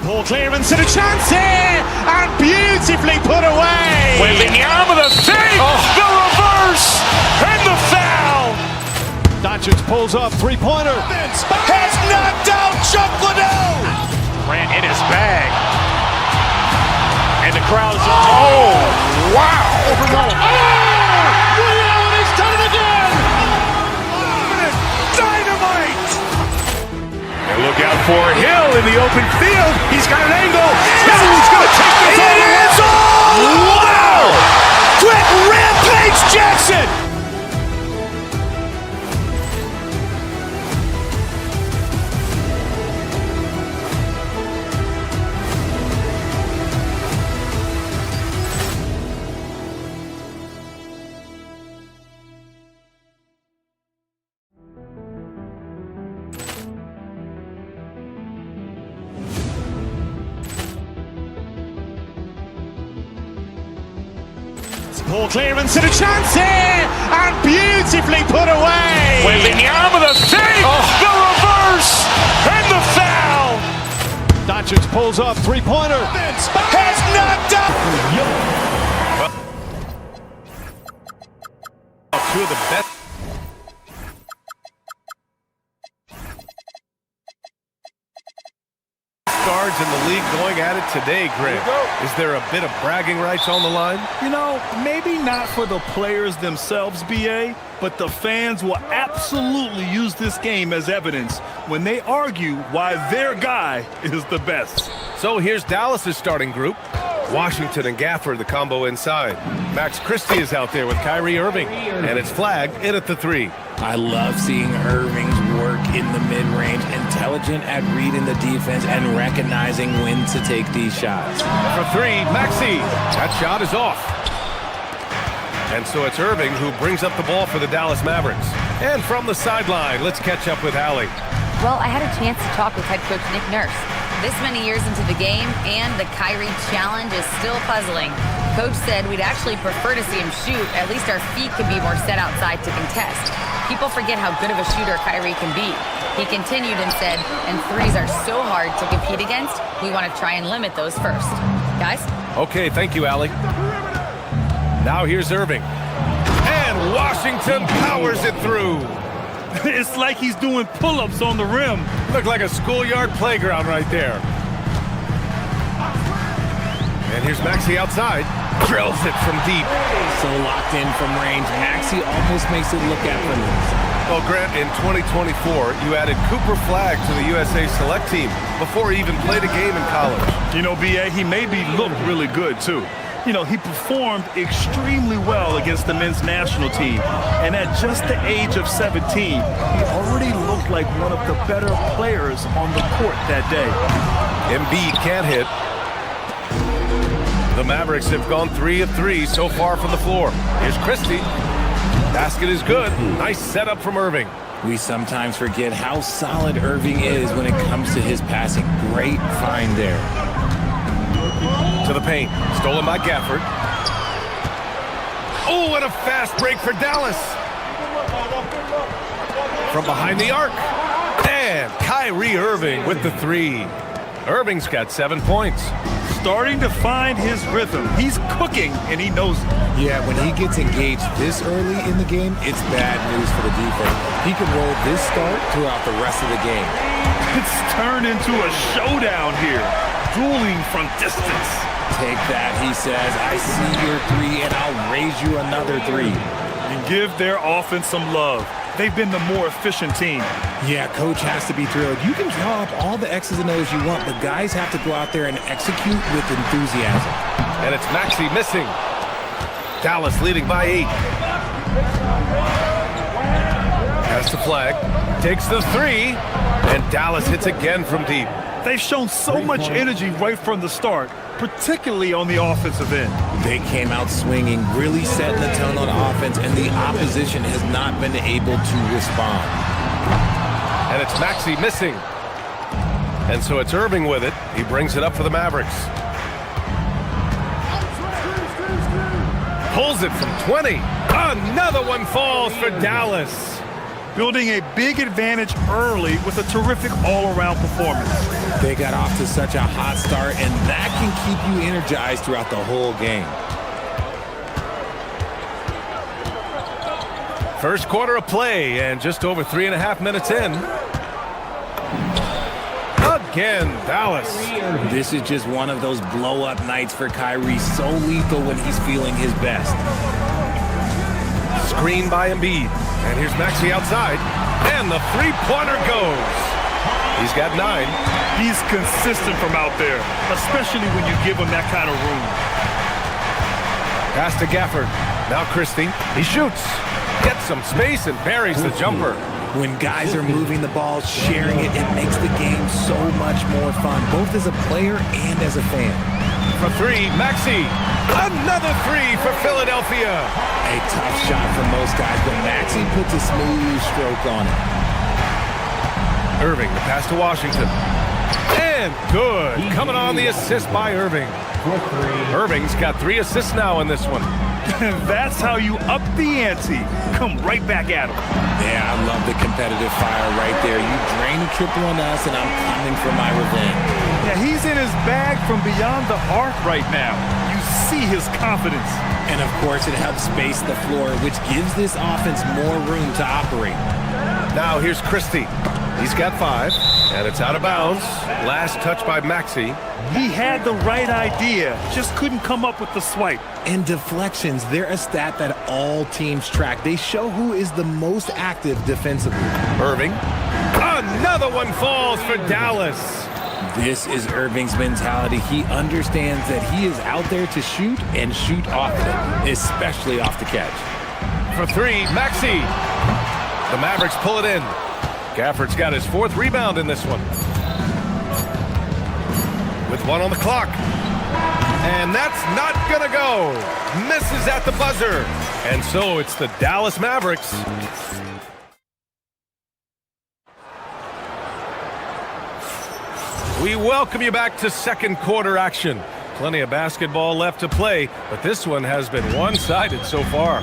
Poor clearance and a chance here, and beautifully put away. Wembanyama the save, the reverse, and the foul. Doncic pulls up, three-pointer. Has knocked out Chuck Liddell. Grant in his bag. And the crowd is, oh, wow. Ray Allen has done it again. Dynamite. And look out for Hill in the open field. He's got an angle. Hill's going to take this all the way. Wow. Quick Rampage Jackson. Poor clearance and a chance here, and beautifully put away. Wembanyama the save, the reverse, and the foul. Doncic pulls up, three-pointer. Has knocked out. Two of the best guards in the league going at it today, Greg. Is there a bit of bragging rights on the line? You know, maybe not for the players themselves, BA, but the fans will absolutely use this game as evidence when they argue why their guy is the best. So here's Dallas's starting group. Washington and Gafford, the combo inside. Max Christie is out there with Kyrie Irving, and it's flagged in at the three. I love seeing Irving's work in the mid-range, intelligent at reading the defense and recognizing when to take these shots. For three, Maxey. That shot is off. And so it's Irving who brings up the ball for the Dallas Mavericks. And from the sideline, let's catch up with Allie. Well, I had a chance to talk with head coach Nick Nurse. This many years into the game, and the Kyrie challenge is still puzzling. Coach said we'd actually prefer to see him shoot. At least our feet could be more set outside to contest. People forget how good of a shooter Kyrie can be. He continued and said, and threes are so hard to compete against, we want to try and limit those first. Guys? Okay, thank you, Allie. Now here's Irving. And Washington powers it through. It's like he's doing pull-ups on the rim. Looked like a schoolyard playground right there. And here's Maxey outside. Drills it from deep. So locked in from range, Maxey almost makes it look effortless. Well, Grant, in 2024, you added Cooper Flagg to the USA Select team before he even played a game in college. You know, B.A., he made me look really good, too. You know, he performed extremely well against the men's national team. And at just the age of 17, he already looked like one of the better players on the court that day. Embiid can't hit. The Mavericks have gone 3 of 3 so far from the floor. Here's Christie. Basket is good. Nice setup from Irving. We sometimes forget how solid Irving is when it comes to his passing. Great find there. To the paint. Stolen by Gafford. Oh, and a fast break for Dallas. From behind the arc. And Kyrie Irving with the 3. Irving's got 7 points. Starting to find his rhythm. He's cooking, and he knows it. Yeah, when he gets engaged this early in the game, it's bad news for the defense. He can roll this start throughout the rest of the game. It's turned into a showdown here. Dueling from distance. Take that, he says. I see your 3, and I'll raise you another 3. And give their offense some love. They've been the more efficient team. Yeah, coach has to be thrilled. You can draw up all the X's and O's you want, but guys have to go out there and execute with enthusiasm. And it's Maxey missing. Dallas leading by 8. Pass to Flagg. Takes the 3. And Dallas hits again from deep. They've shown so much energy right from the start, particularly on the offensive end. They came out swinging, really setting the tone on offense, and the opposition has not been able to respond. And it's Maxey missing. And so it's Irving with it. He brings it up for the Mavericks. Pulls it from 20. Another one falls for Dallas. Building a big advantage early with a terrific all-around performance. They got off to such a hot start, and that can keep you energized throughout the whole game. First quarter of play, and just over 3.5 minutes in. Again, Dallas. This is just one of those blow-up nights for Kyrie, so lethal when he's feeling his best. Screen by Embiid. And here's Maxey outside. And the three-pointer goes. He's got 9. He's consistent from out there, especially when you give him that kind of room. Pass to Gafford. Now Christie. He shoots. Gets some space and buries the jumper. When guys are moving the ball, sharing it, it makes the game so much more fun, both as a player and as a fan. For 3, Maxey. Another 3 for Philadelphia. A tough shot for most guys, but Maxey puts a smooth stroke on it. Irving, the pass to Washington. And good. Coming on the assist by Irving. Irving's got 3 assists now in this one. That's how you up the ante. Come right back at him. Yeah, I love the competitive fire right there. You drain the triple on us, and I'm coming for my revenge. Yeah, he's in his bag from beyond the arc right now. You see his confidence. And, of course, it helps space the floor, which gives this offense more room to operate. Now here's Christie. He's got 5, and it's out of bounds. Last touch by Maxey. He had the right idea, just couldn't come up with the swipe. And deflections, they're a stat that all teams track. They show who is the most active defensively. Irving. Another one falls for Dallas. This is Irving's mentality. He understands that he is out there to shoot and shoot often, especially off the catch. For 3, Maxey. The Mavericks pull it in. Gafford's got his 4th rebound in this one. With 1 on the clock. And that's not gonna go. Misses at the buzzer. And so it's the Dallas Mavericks. We welcome you back to second quarter action. Plenty of basketball left to play, but this one has been one-sided so far.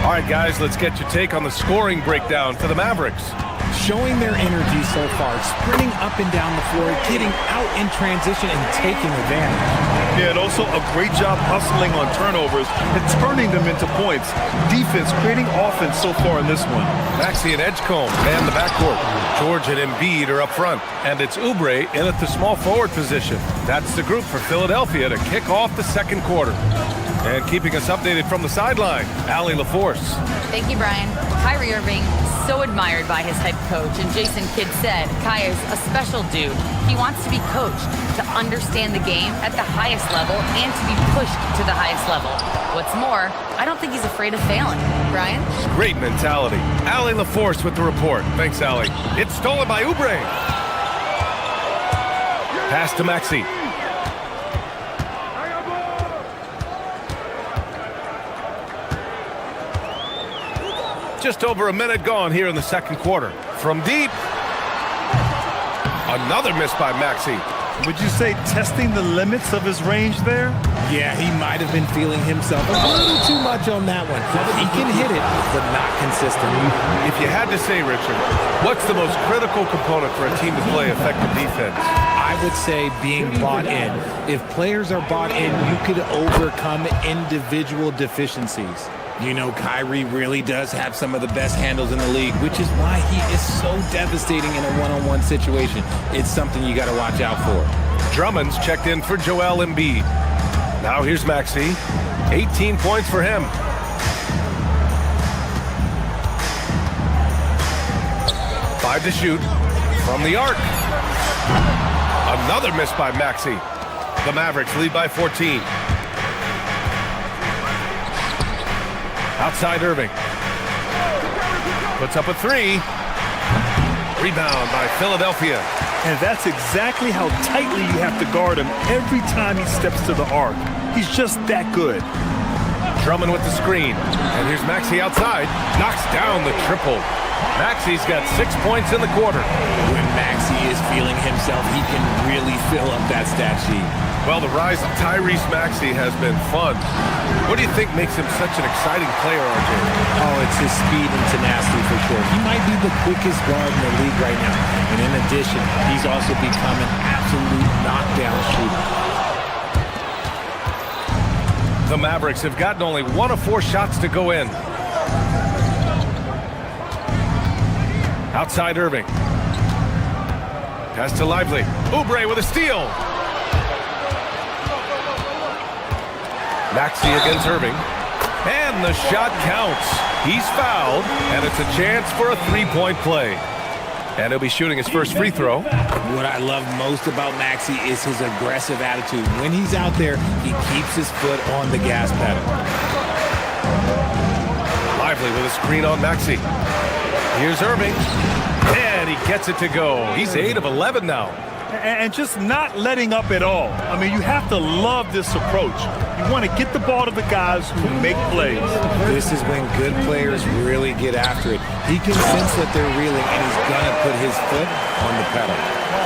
All right, guys, let's get your take on the scoring breakdown for the Mavericks. Showing their energy so far, sprinting up and down the floor, getting out in transition and taking advantage. Yeah, and also a great job hustling on turnovers and turning them into points. Defense creating offense so far in this one. Maxey and Edgecombe man the backcourt. George and Embiid are up front. And it's Oubre in at the small forward position. That's the group for Philadelphia to kick off the second quarter. And keeping us updated from the sideline, Allie LaForce. Thank you, Brian. Kyrie Irving, so admired by his head coach, and Jason Kidd said Kai is a special dude. He wants to be coached, to understand the game at the highest level, and to be pushed to the highest level. What's more, I don't think he's afraid of failing. Brian? Great mentality. Allie LaForce with the report. Thanks, Allie. It's stolen by Oubre. Pass to Maxey. Just over a minute gone here in the second quarter. From deep. Another miss by Maxey. Would you say testing the limits of his range there? Yeah, he might have been feeling himself a little too much on that one. He can hit it, but not consistently. If you had to say, Richard, what's the most critical component for a team to play effective defense? I would say being bought in. If players are bought in, you could overcome individual deficiencies. You know, Kyrie really does have some of the best handles in the league, which is why he is so devastating in a one-on-one situation. It's something you got to watch out for. Drummond's checked in for Joel Embiid. Now here's Maxey. 18 points for him. Five to shoot from the arc. Another miss by Maxey. The Mavericks lead by 14. Outside Irving. Puts up a three. Rebound by Philadelphia. And that's exactly how tightly you have to guard him every time he steps to the arc. He's just that good. Drummond with the screen. And here's Maxey outside. Knocks down the triple. Maxey's got 6 points in the quarter. When Maxey is feeling himself, he can really fill up that stat sheet. Well, the rise of Tyrese Maxey has been fun. What do you think makes him such an exciting player, RJ? Oh, it's his speed and tenacity for sure. He might be the quickest guard in the league right now. And in addition, he's also become an absolute knockdown shooter. The Mavericks have gotten only 1 of 4 shots to go in. Outside Irving. Pass to Lively. Oubre with a steal. Maxey against Irving. And the shot counts. He's fouled, and it's a chance for a three-point play. And he'll be shooting his first free throw. What I love most about Maxey is his aggressive attitude. When he's out there, he keeps his foot on the gas pedal. Lively with a screen on Maxey. Here's Irving. And he gets it to go. He's 8 of 11 now. And just not letting up at all. I mean, you have to love this approach. You want to get the ball to the guys who make plays. This is when good players really get after it. He can sense that they're reeling, and he's going to put his foot on the pedal.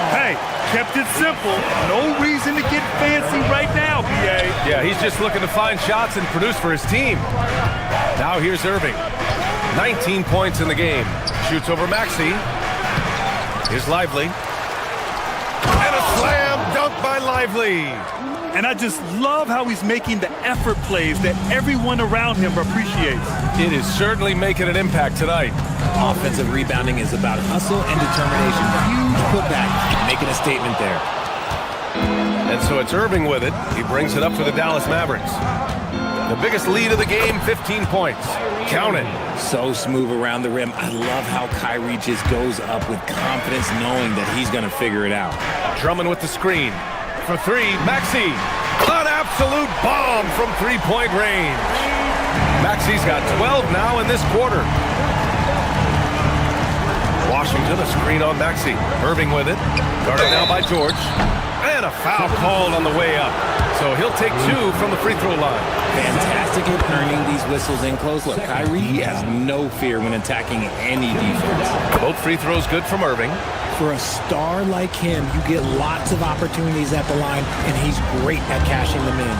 Hey, kept it simple. No reason to get fancy right now, PA. Yeah, he's just looking to find shots and produce for his team. Now here's Irving. 19 points in the game. Shoots over Maxey. Here's Lively. And a slam dunk by Lively. And I just love how he's making the effort plays that everyone around him appreciates. It is certainly making an impact tonight. Offensive rebounding is about hustle and determination. Huge putback, making a statement there. And so it's Irving with it. He brings it up for the Dallas Mavericks. The biggest lead of the game, 15 points. Count it. So smooth around the rim. I love how Kyrie just goes up with confidence, knowing that he's going to figure it out. Drummond with the screen. For three, Maxey. An absolute bomb from three-point range. Maxey's got 12 now in this quarter. Washington, a screen on Maxey. Irving with it. Guarded now by George. And a foul called on the way up. So he'll take 2 from the free throw line. Fantastic at earning these whistles in close. Look, Kyrie has no fear when attacking any defense. Both free throws good from Irving. For a star like him, you get lots of opportunities at the line, and he's great at cashing them in.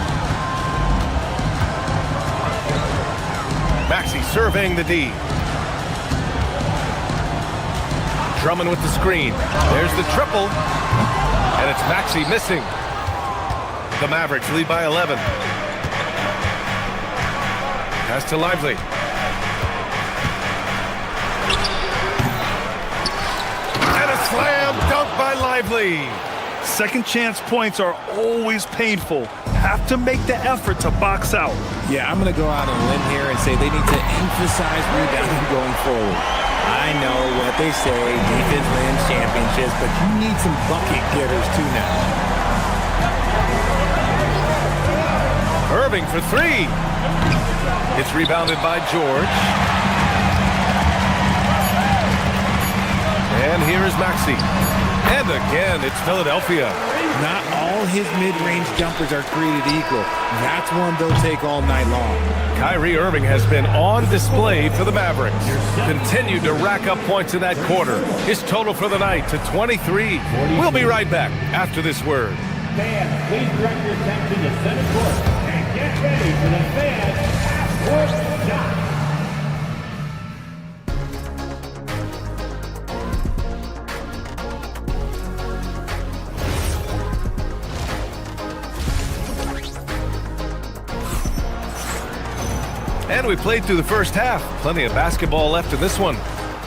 Maxey surveying the D. Drummond with the screen. There's the triple. And it's Maxey missing. The Mavericks lead by 11. Pass to Lively. And a slam dunk by Lively. Second chance points are always painful. Have to make the effort to box out. Yeah, I'm going to go out on a limb here and say they need to emphasize rebounding going forward. I I know what they say, defense wins championships, but you need some bucket getters too now. Irving for three. It's rebounded by George. And here is Maxey. And again, it's Philadelphia. Not all his mid-range jumpers are created equal. That's one they'll take all night long. Kyrie Irving has been on display for the Mavericks. Continued to rack up points in that quarter. His total for the night to 23. We'll be right back after this word. Fans, please direct your attention to center court and get ready for the fans half-court shot. And we played through the first half. Plenty of basketball left in this one.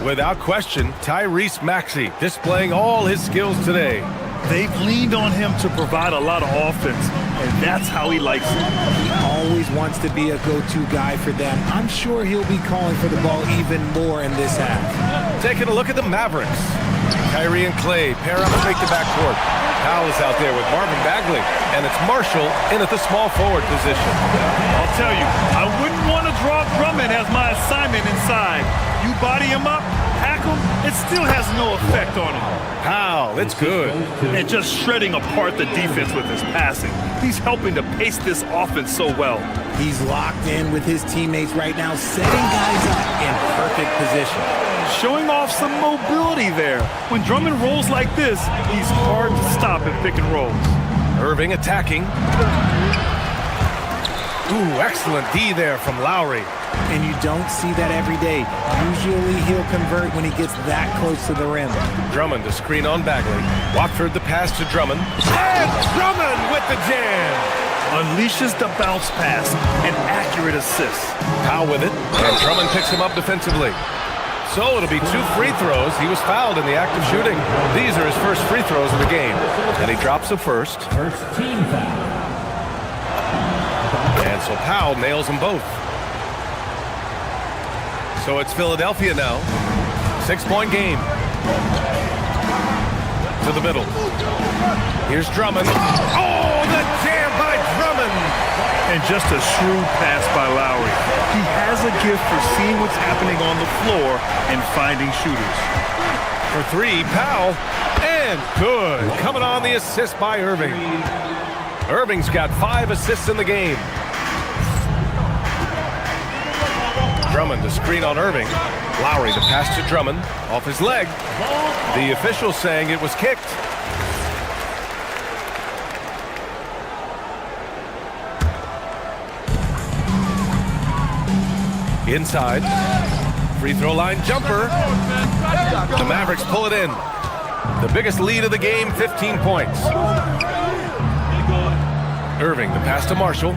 Without question, Tyrese Maxey displaying all his skills today. They've leaned on him to provide a lot of offense, and that's how he likes it. He always wants to be a go-to guy for them. I'm sure he'll be calling for the ball even more in this half. Taking a look at the Mavericks. Kyrie and Clay pair up straight to backcourt. Powell is out there with Marvin Bagley, and it's Marshall in at the small forward position. I'll tell you, I wouldn't want to drop Drummond as my assignment inside. You body him up, hack him, it still has no effect on him. Powell, it's good. And just shredding apart the defense with his passing. He's helping to pace this offense so well. He's locked in with his teammates right now, setting guys up in perfect position. Showing off some mobility there. When Drummond rolls like this, he's hard to stop in pick and rolls. Irving attacking. Ooh, excellent D there from Lowry. And you don't see that every day. Usually he'll convert when he gets that close to the rim. Drummond to screen on Bagley. Watford the pass to Drummond. And Drummond with the jam. Unleashes the bounce pass. An accurate assist. Powell with it. And Drummond picks him up defensively. So it'll be 2 free throws. He was fouled in the act of shooting. These are his first free throws of the game. And he drops the first. First team foul. And so Powell nails them both. So it's Philadelphia now. 6-point game. To the middle. Here's Drummond. Oh, the jam by Drummond! And just a shrewd pass by Lowry. He has a gift for seeing what's happening on the floor and finding shooters. For three, Powell. And good. Coming on the assist by Irving. Irving's got 5 assists in the game. Drummond to screen on Irving. Lowry the pass to Drummond. Off his leg. The official saying it was kicked. Inside. Free throw line jumper. The Mavericks pull it in. The biggest lead of the game, 15 points. Irving, the pass to Marshall.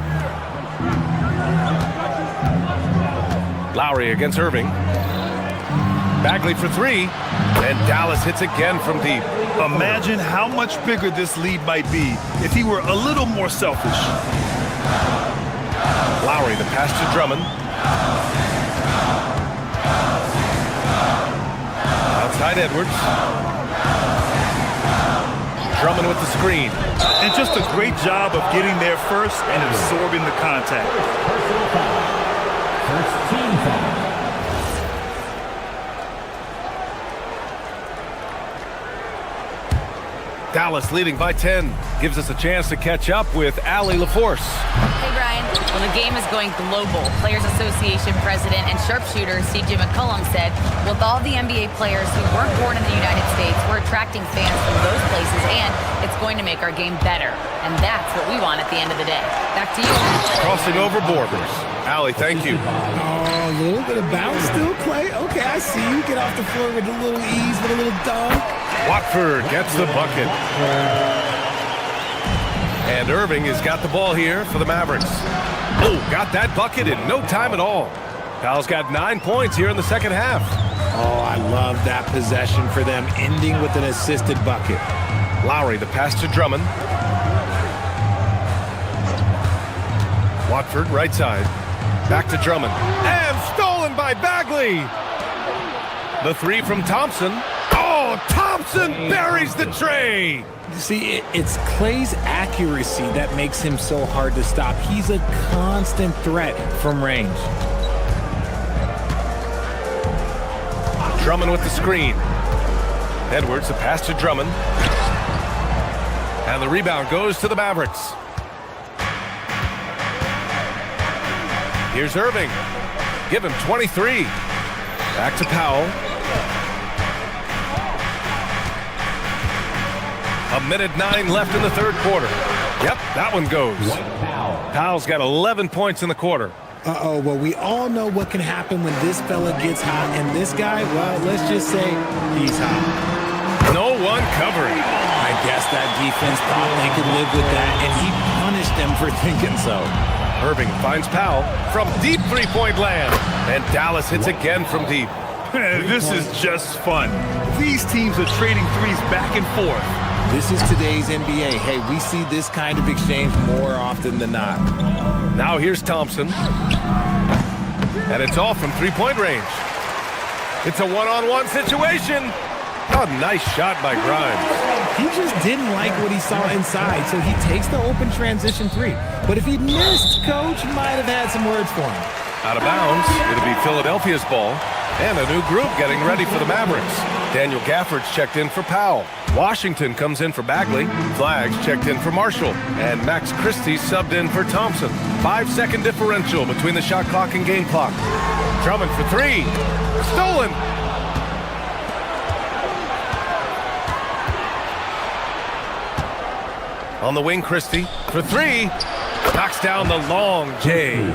Lowry against Irving. Bagley for 3. And Dallas hits again from deep. Imagine how much bigger this lead might be if he were a little more selfish. Lowry, the pass to Drummond. Outside Edwards. Drummond with the screen. And just a great job of getting there first and absorbing the contact. First team foul. Dallas leading by 10. Gives us a chance to catch up with Allie LaForce. Hey, Brian. When the game is going global, Players Association President and sharpshooter C.J. McCollum said, with all the NBA players who weren't born in the United States, we're attracting fans from those places, and it's going to make our game better. And that's what we want at the end of the day. Back to you. Crossing over borders. Allie, thank you. Oh, a little bit of bounce still, Clay. Okay, I see you. Get off the floor with a little ease, with a little dunk. Watford gets the bucket. And Irving has got the ball here for the Mavericks. Oh, got that bucket in no time at all. Powell's got 9 points here in the second half. Oh, I love that possession for them, ending with an assisted bucket. Lowry, the pass to Drummond. Watford, right side. Back to Drummond. And stolen by Bagley. The three from Thompson. Oh, Thompson buries the tray. See, it's Clay's accuracy that makes him so hard to stop. He's a constant threat from range. Drummond with the screen. Edwards, the pass to Drummond. And the rebound goes to the Mavericks. Here's Irving. Give him 23. Back to Powell. A minute 9 left in the third quarter. Yep, that one goes. Powell's got 11 points in the quarter. Uh-oh, well, we all know what can happen when this fella gets hot. And this guy, well, let's just say he's hot. No one covering. I guess that defense thought they could live with that, and he punished them for thinking so. Irving finds Powell from deep three-point land. And Dallas hits again from deep. This is just fun. These teams are trading threes back and forth. This is today's NBA. Hey, we see this kind of exchange more often than not. Now here's Thompson. And it's all from three-point range. It's a one-on-one situation. Oh, nice shot by Grimes. He just didn't like what he saw inside, so he takes the open transition three. But if he'd missed, Coach might have had some words for him. Out of bounds. It'll be Philadelphia's ball. And a new group getting ready for the Mavericks. Daniel Gafford's checked in for Powell. Washington comes in for Bagley. Flags checked in for Marshall. And Max Christie subbed in for Thompson. 5-second differential between the shot clock and game clock. Drummond for three. Stolen. On the wing, Christie for three. Knocks down the long J.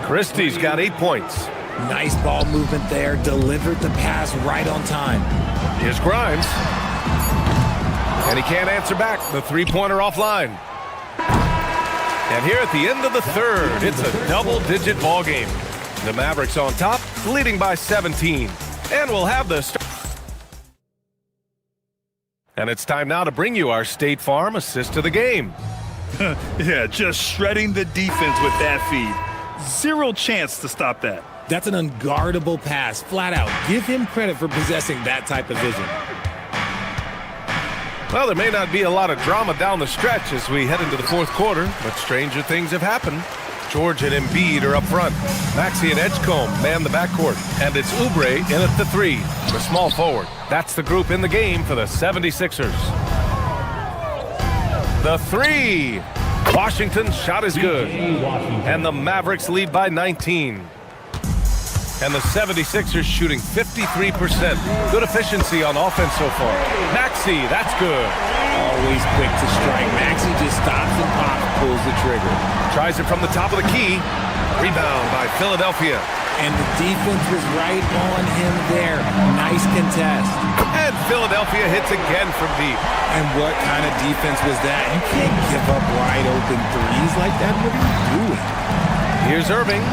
Christie's got 8 points. Nice ball movement there. Delivered the pass right on time. Here's Grimes. And he can't answer back. The three-pointer offline. And here at the end of the third, it's a double-digit ball game. The Mavericks on top, leading by 17. And we'll have the And it's time now to bring you our State Farm assist of the game. Yeah, just shredding the defense with that feed. Zero chance to stop that. That's an unguardable pass, flat out. Give him credit for possessing that type of vision. Well, there may not be a lot of drama down the stretch as we head into the fourth quarter, but stranger things have happened. George and Embiid are up front. Maxey and Edgecombe man the backcourt. And it's Oubre in at the three, the small forward. That's the group in the game for the 76ers. The three. Washington's shot is good. And the Mavericks lead by 19. And the 76ers shooting 53%. Good efficiency on offense so far. Maxey, that's good. Always quick to strike. Maxey just stops and pops, pulls the trigger. Tries it from the top of the key. Rebound by Philadelphia. And the defense was right on him there. Nice contest. And Philadelphia hits again from deep. And what kind of defense was that? You can't give up wide open threes like that. What are you doing? Here's Irving.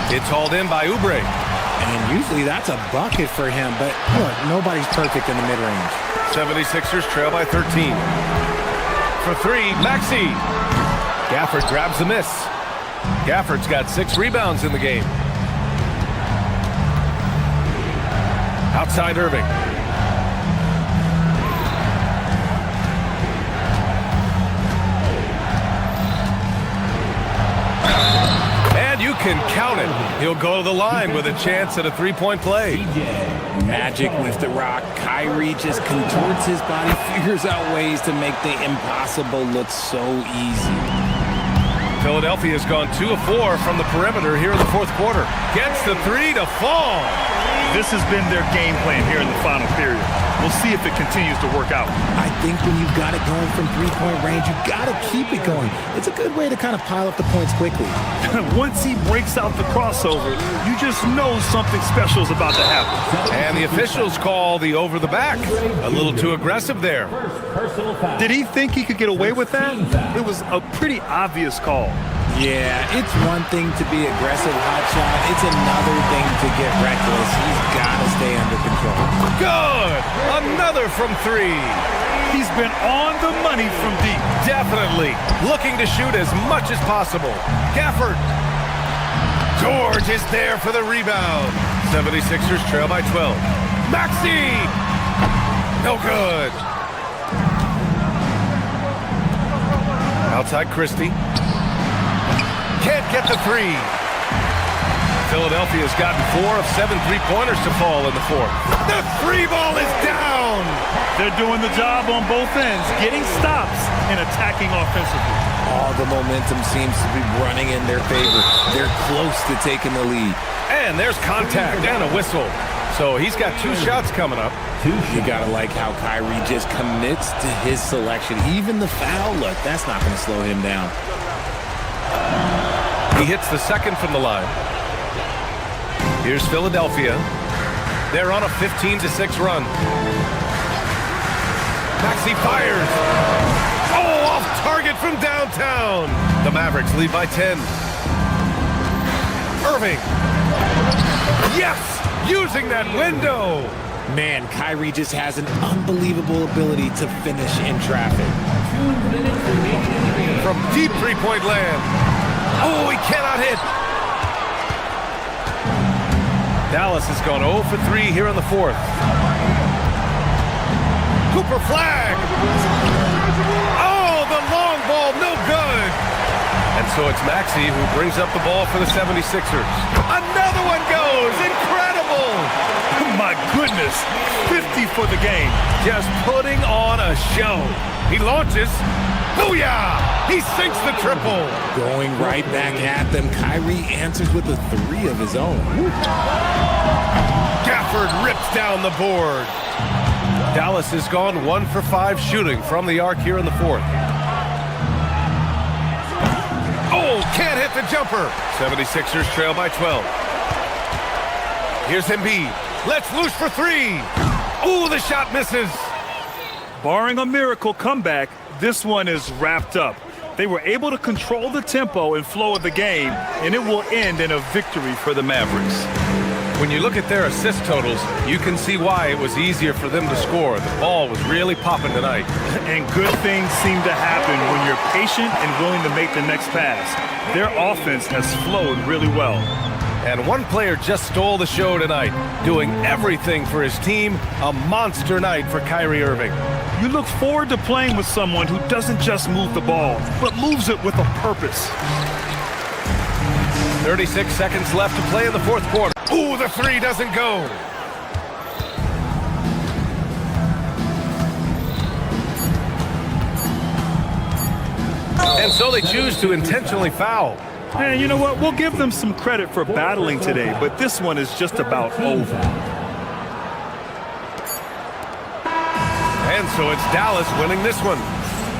It's hauled in by Oubre. And usually that's a bucket for him, but look, nobody's perfect in the mid-range. 76ers trail by 13. For three, Maxey. Gafford grabs the miss. Gafford's got 6 rebounds in the game. Outside Irving. And you can count it. He'll go to the line with a chance at a three-point play. Magic with the rock. Kyrie just contorts his body, figures out ways to make the impossible look so easy. Philadelphia's gone 2 of 4 from the perimeter here in the fourth quarter. Gets the three to fall. This has been their game plan here in the final period. We'll see if it continues to work out. I think when you've got it going from three-point range, you've got to keep it going. It's a good way to kind of pile up the points quickly. Once he breaks out the crossover, you just know something special is about to happen. And the officials call the over the back. A little too aggressive there. Did he think he could get away with that? It was a pretty obvious call. Yeah, it's one thing to be aggressive, hotshot. It's another thing to get reckless. He's got to stay under control. Good! Another from three. He's been on the money from deep. Definitely. Looking to shoot as much as possible. Gafford. George is there for the rebound. 76ers trail by 12. Maxey! No good. Outside Christie. Can't get the three. Philadelphia's gotten 4 of 7 3-pointers to fall in the fourth. The three ball is down. They're doing the job on both ends, getting stops and attacking offensively. All the momentum seems to be running in their favor. They're close to taking the lead. And there's contact and a whistle. So he's got 2 shots coming up. You gotta like how Kyrie just commits to his selection. Even the foul look, that's not gonna slow him down. He hits the second from the line. Here's Philadelphia. They're on a 15-6 run. Maxey fires. Oh, off target from downtown. The Mavericks lead by 10. Irving. Yes, using that window. Man, Kyrie just has an unbelievable ability to finish in traffic. From deep three-point land. Oh, he cannot hit. Dallas has gone 0 for 3 here in the fourth. Cooper flag. Oh, the long ball, no good. And so it's Maxey who brings up the ball for the 76ers. Another one goes. Incredible. My goodness, 50 for the game. Just putting on a show. He launches. Booyah! He sinks the triple. Going right back at them. Kyrie answers with a 3 of his own. Gafford rips down the board. Dallas has gone 1 for 5 shooting from the arc here in the fourth. Oh, can't hit the jumper. 76ers trail by 12. Here's Embiid. Let's loose for 3. Ooh, the shot misses. Barring a miracle comeback, this one is wrapped up. They were able to control the tempo and flow of the game, and it will end in a victory for the Mavericks. When you look at their assist totals, you can see why it was easier for them to score. The ball was really popping tonight. And good things seem to happen when you're patient and willing to make the next pass. Their offense has flowed really well. And one player just stole the show tonight, doing everything for his team. A monster night for Kyrie Irving. You look forward to playing with someone who doesn't just move the ball, but moves it with a purpose. 36 seconds left to play in the fourth quarter. Ooh, the 3 doesn't go. And so they choose to intentionally foul. And you know what? We'll give them some credit for battling today, but this one is just about over. And so it's Dallas winning this one.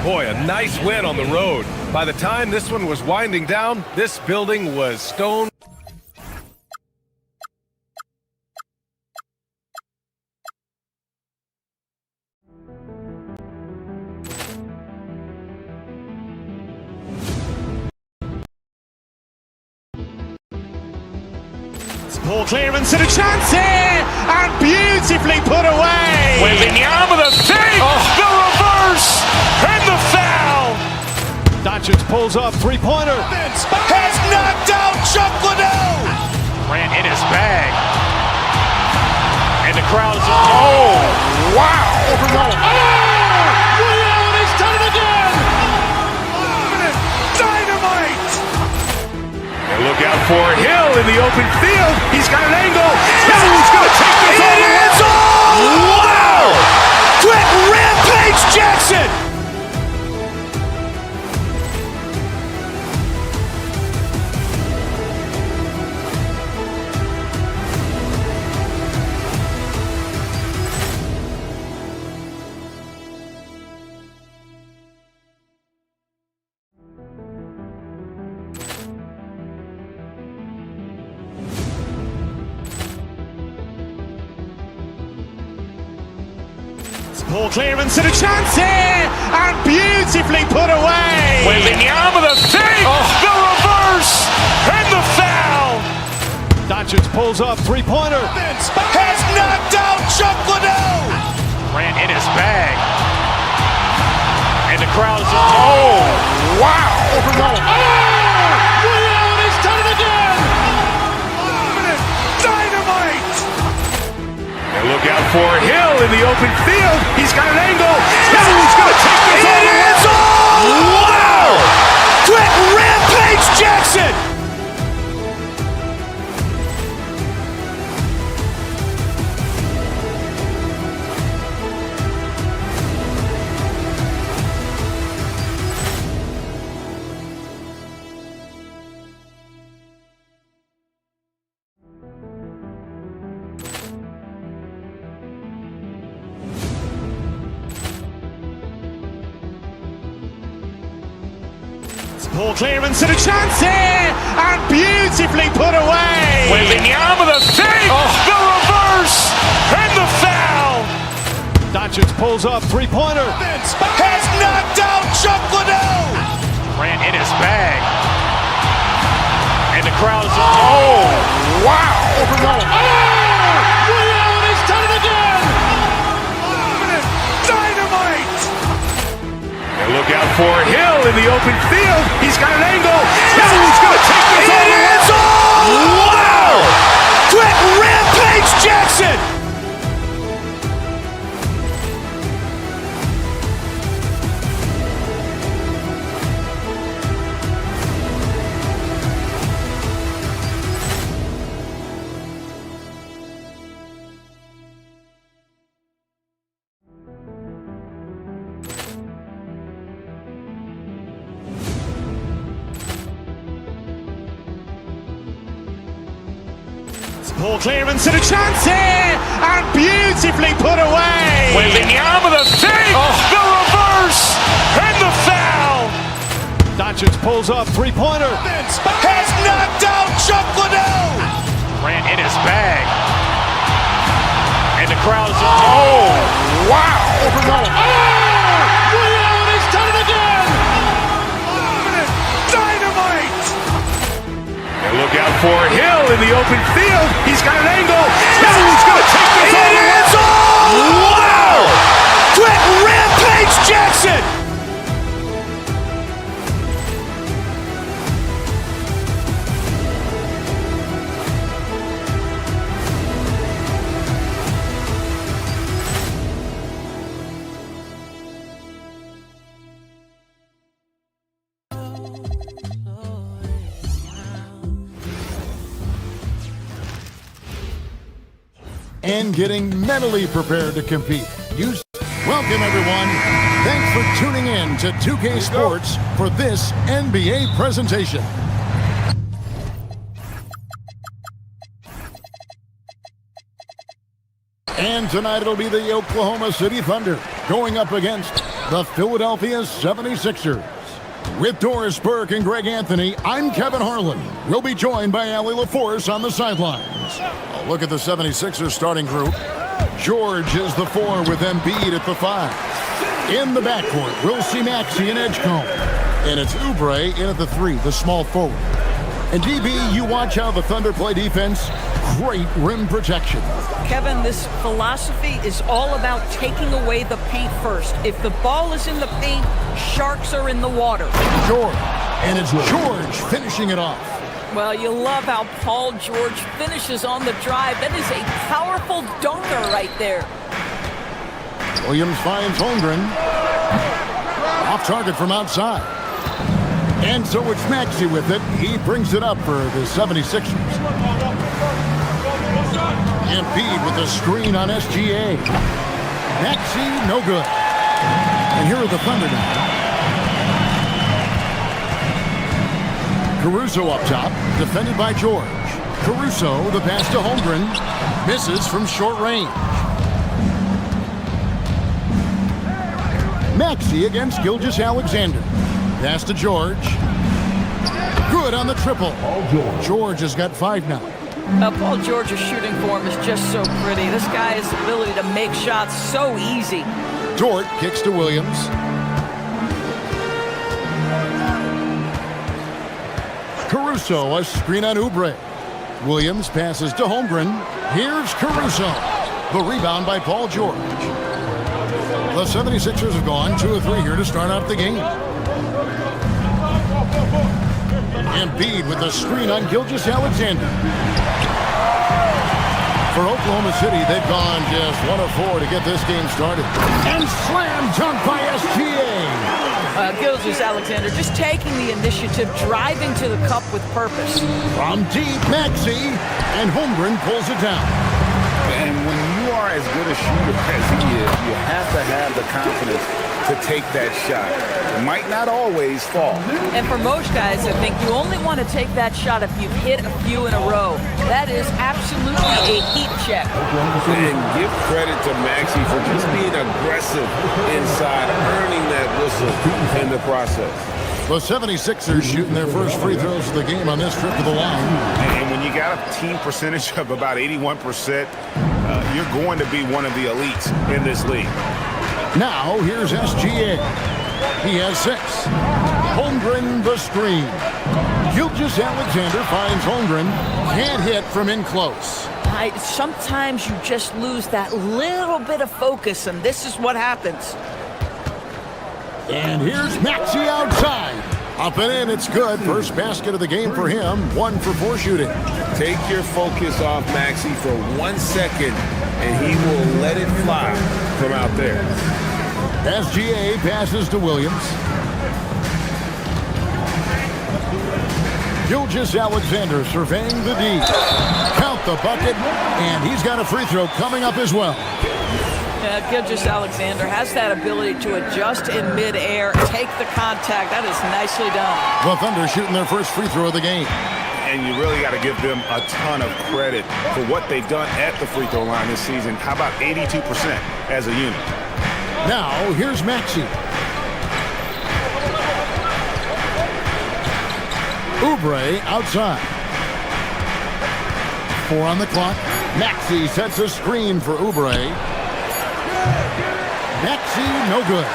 Boy, a nice win on the road. By the time this one was winding down, this building was stone. Poor clearance and a chance here, and beautifully put away. Wembanyama the save, the reverse, and the foul. Doncic pulls up, three-pointer. Has knocked out Chuck Liddell. Ran in his bag. And the crowd is, oh, wow. He's done it again. Dynamite. And look out for Hill in the open field. He's got an angle. Hill's going to take this all the way. Wow. Quick rampage Jackson. Poor clearance and a chance here, and beautifully put away. Wembanyama the save, the reverse, and the foul. Doncic pulls up, three-pointer. Has knocked out Chuck Liddell. Ran in his bag. And the crowd is, oh, wow. He's done it again. Dynamite. open field. He's got an angle. He's going to take this all the way. Wow! Quick rampage Jackson! Poor clearance and a chance here, and beautifully put away. Wembanyama the fake, the reverse, and the foul. Doncic pulls up, three-pointer. Has knocked out Chuck Liddell. Grant in his bag. And the crowd is, oh, wow. Ray Allen has done it again. Dynamite. And look out for Hill in the open field. He's got an angle. He's going to take this all the way. Wow. Quick rampage Jackson. Poor clearance and a chance here, and beautifully put away. Wembanyama the fake, the reverse, and the foul. Doncic pulls up, three-pointer. Has knocked out Chuck Liddell. Grant in his bag. And the crowd is, oh, wow. Ray Allen has done it again. Dynamite. And look out for Hill in the open field. He's got an angle. He's going to take this all the way. Wow. Quick rampage Jackson. And getting mentally prepared to compete. Welcome, everyone. Thanks for tuning in to 2K Sports for this NBA presentation. And tonight it'll be the Oklahoma City Thunder going up against the Philadelphia 76ers. With Doris Burke and Greg Anthony, I'm Kevin Harlan. We'll be joined by Allie LaForce on the sidelines. A look at the 76ers starting group. George is the 4 with Embiid at the 5. In the backcourt, we'll see Maxey and Edgecombe. And it's Oubre in at the 3, the small forward. And DB, you watch how the Thunder play defense. Great rim protection. Kevin, this philosophy is all about taking away the paint first. If the ball is in the paint, sharks are in the water. George. And it's George finishing it off. Well, you love how Paul George finishes on the drive. That is a powerful dunker right there. Williams finds Holmgren. Off target from outside. And so it's Maxey with it. He brings it up for the 76ers. Embiid with a screen on SGA. Maxey, no good. And here are the Thunder now. Caruso up top, defended by George. Caruso, the pass to Holmgren. Misses from short range. Maxey against Gilgeous-Alexander. Pass to George. Good on the triple. George has got 5 now. Paul George's shooting form is just so pretty. This guy has the ability to make shots so easy. Dort kicks to Williams. Caruso, a screen on Oubre. Williams passes to Holmgren. Here's Caruso. The rebound by Paul George. The 76ers have gone 2 of 3 here to start out the game. Embiid with a screen on Gilgeous-Alexander. For Oklahoma City, they've gone just 1 of 4 to get this game started. And slam dunk by SGA. Gilgeous-Alexander just taking the initiative, driving to the cup with purpose. From deep, Maxey, and Holmgren pulls it down. And when you are as good a shooter as he is, you have to have the confidence to take that shot. It might not always fall. And for most guys, I think you only want to take that shot if you've hit a few in a row. That is absolutely a heat check. And give credit to Maxey for just being aggressive inside, earning that whistle in the process. The 76ers shooting their first free throws of the game on this trip to the line. And when you got a team percentage of about 81%, you're going to be one of the elites in this league. Now, here's SGA. He has 6. Holmgren the screen. Gilgeous-Alexander finds Holmgren. Can't hit from in close. Sometimes you just lose that little bit of focus, and this is what happens. And here's Maxey outside. Up and in, it's good. First basket of the game for him. 1 for 4 shooting. Take your focus off Maxey for 1 second, and he will let it fly from out there. SGA passes to Williams. Gilgeous-Alexander surveying the D. Count the bucket, and he's got a free throw coming up as well. Gilgeous-Alexander has that ability to adjust in midair, take the contact. That is nicely done. The Thunder shooting their first free throw of the game. And you really got to give them a ton of credit for what they've done at the free throw line this season. How about 82% as a unit? Now, here's Maxey. Oubre outside. 4 on the clock. Maxey sets a screen for Oubre. Maxey, no good.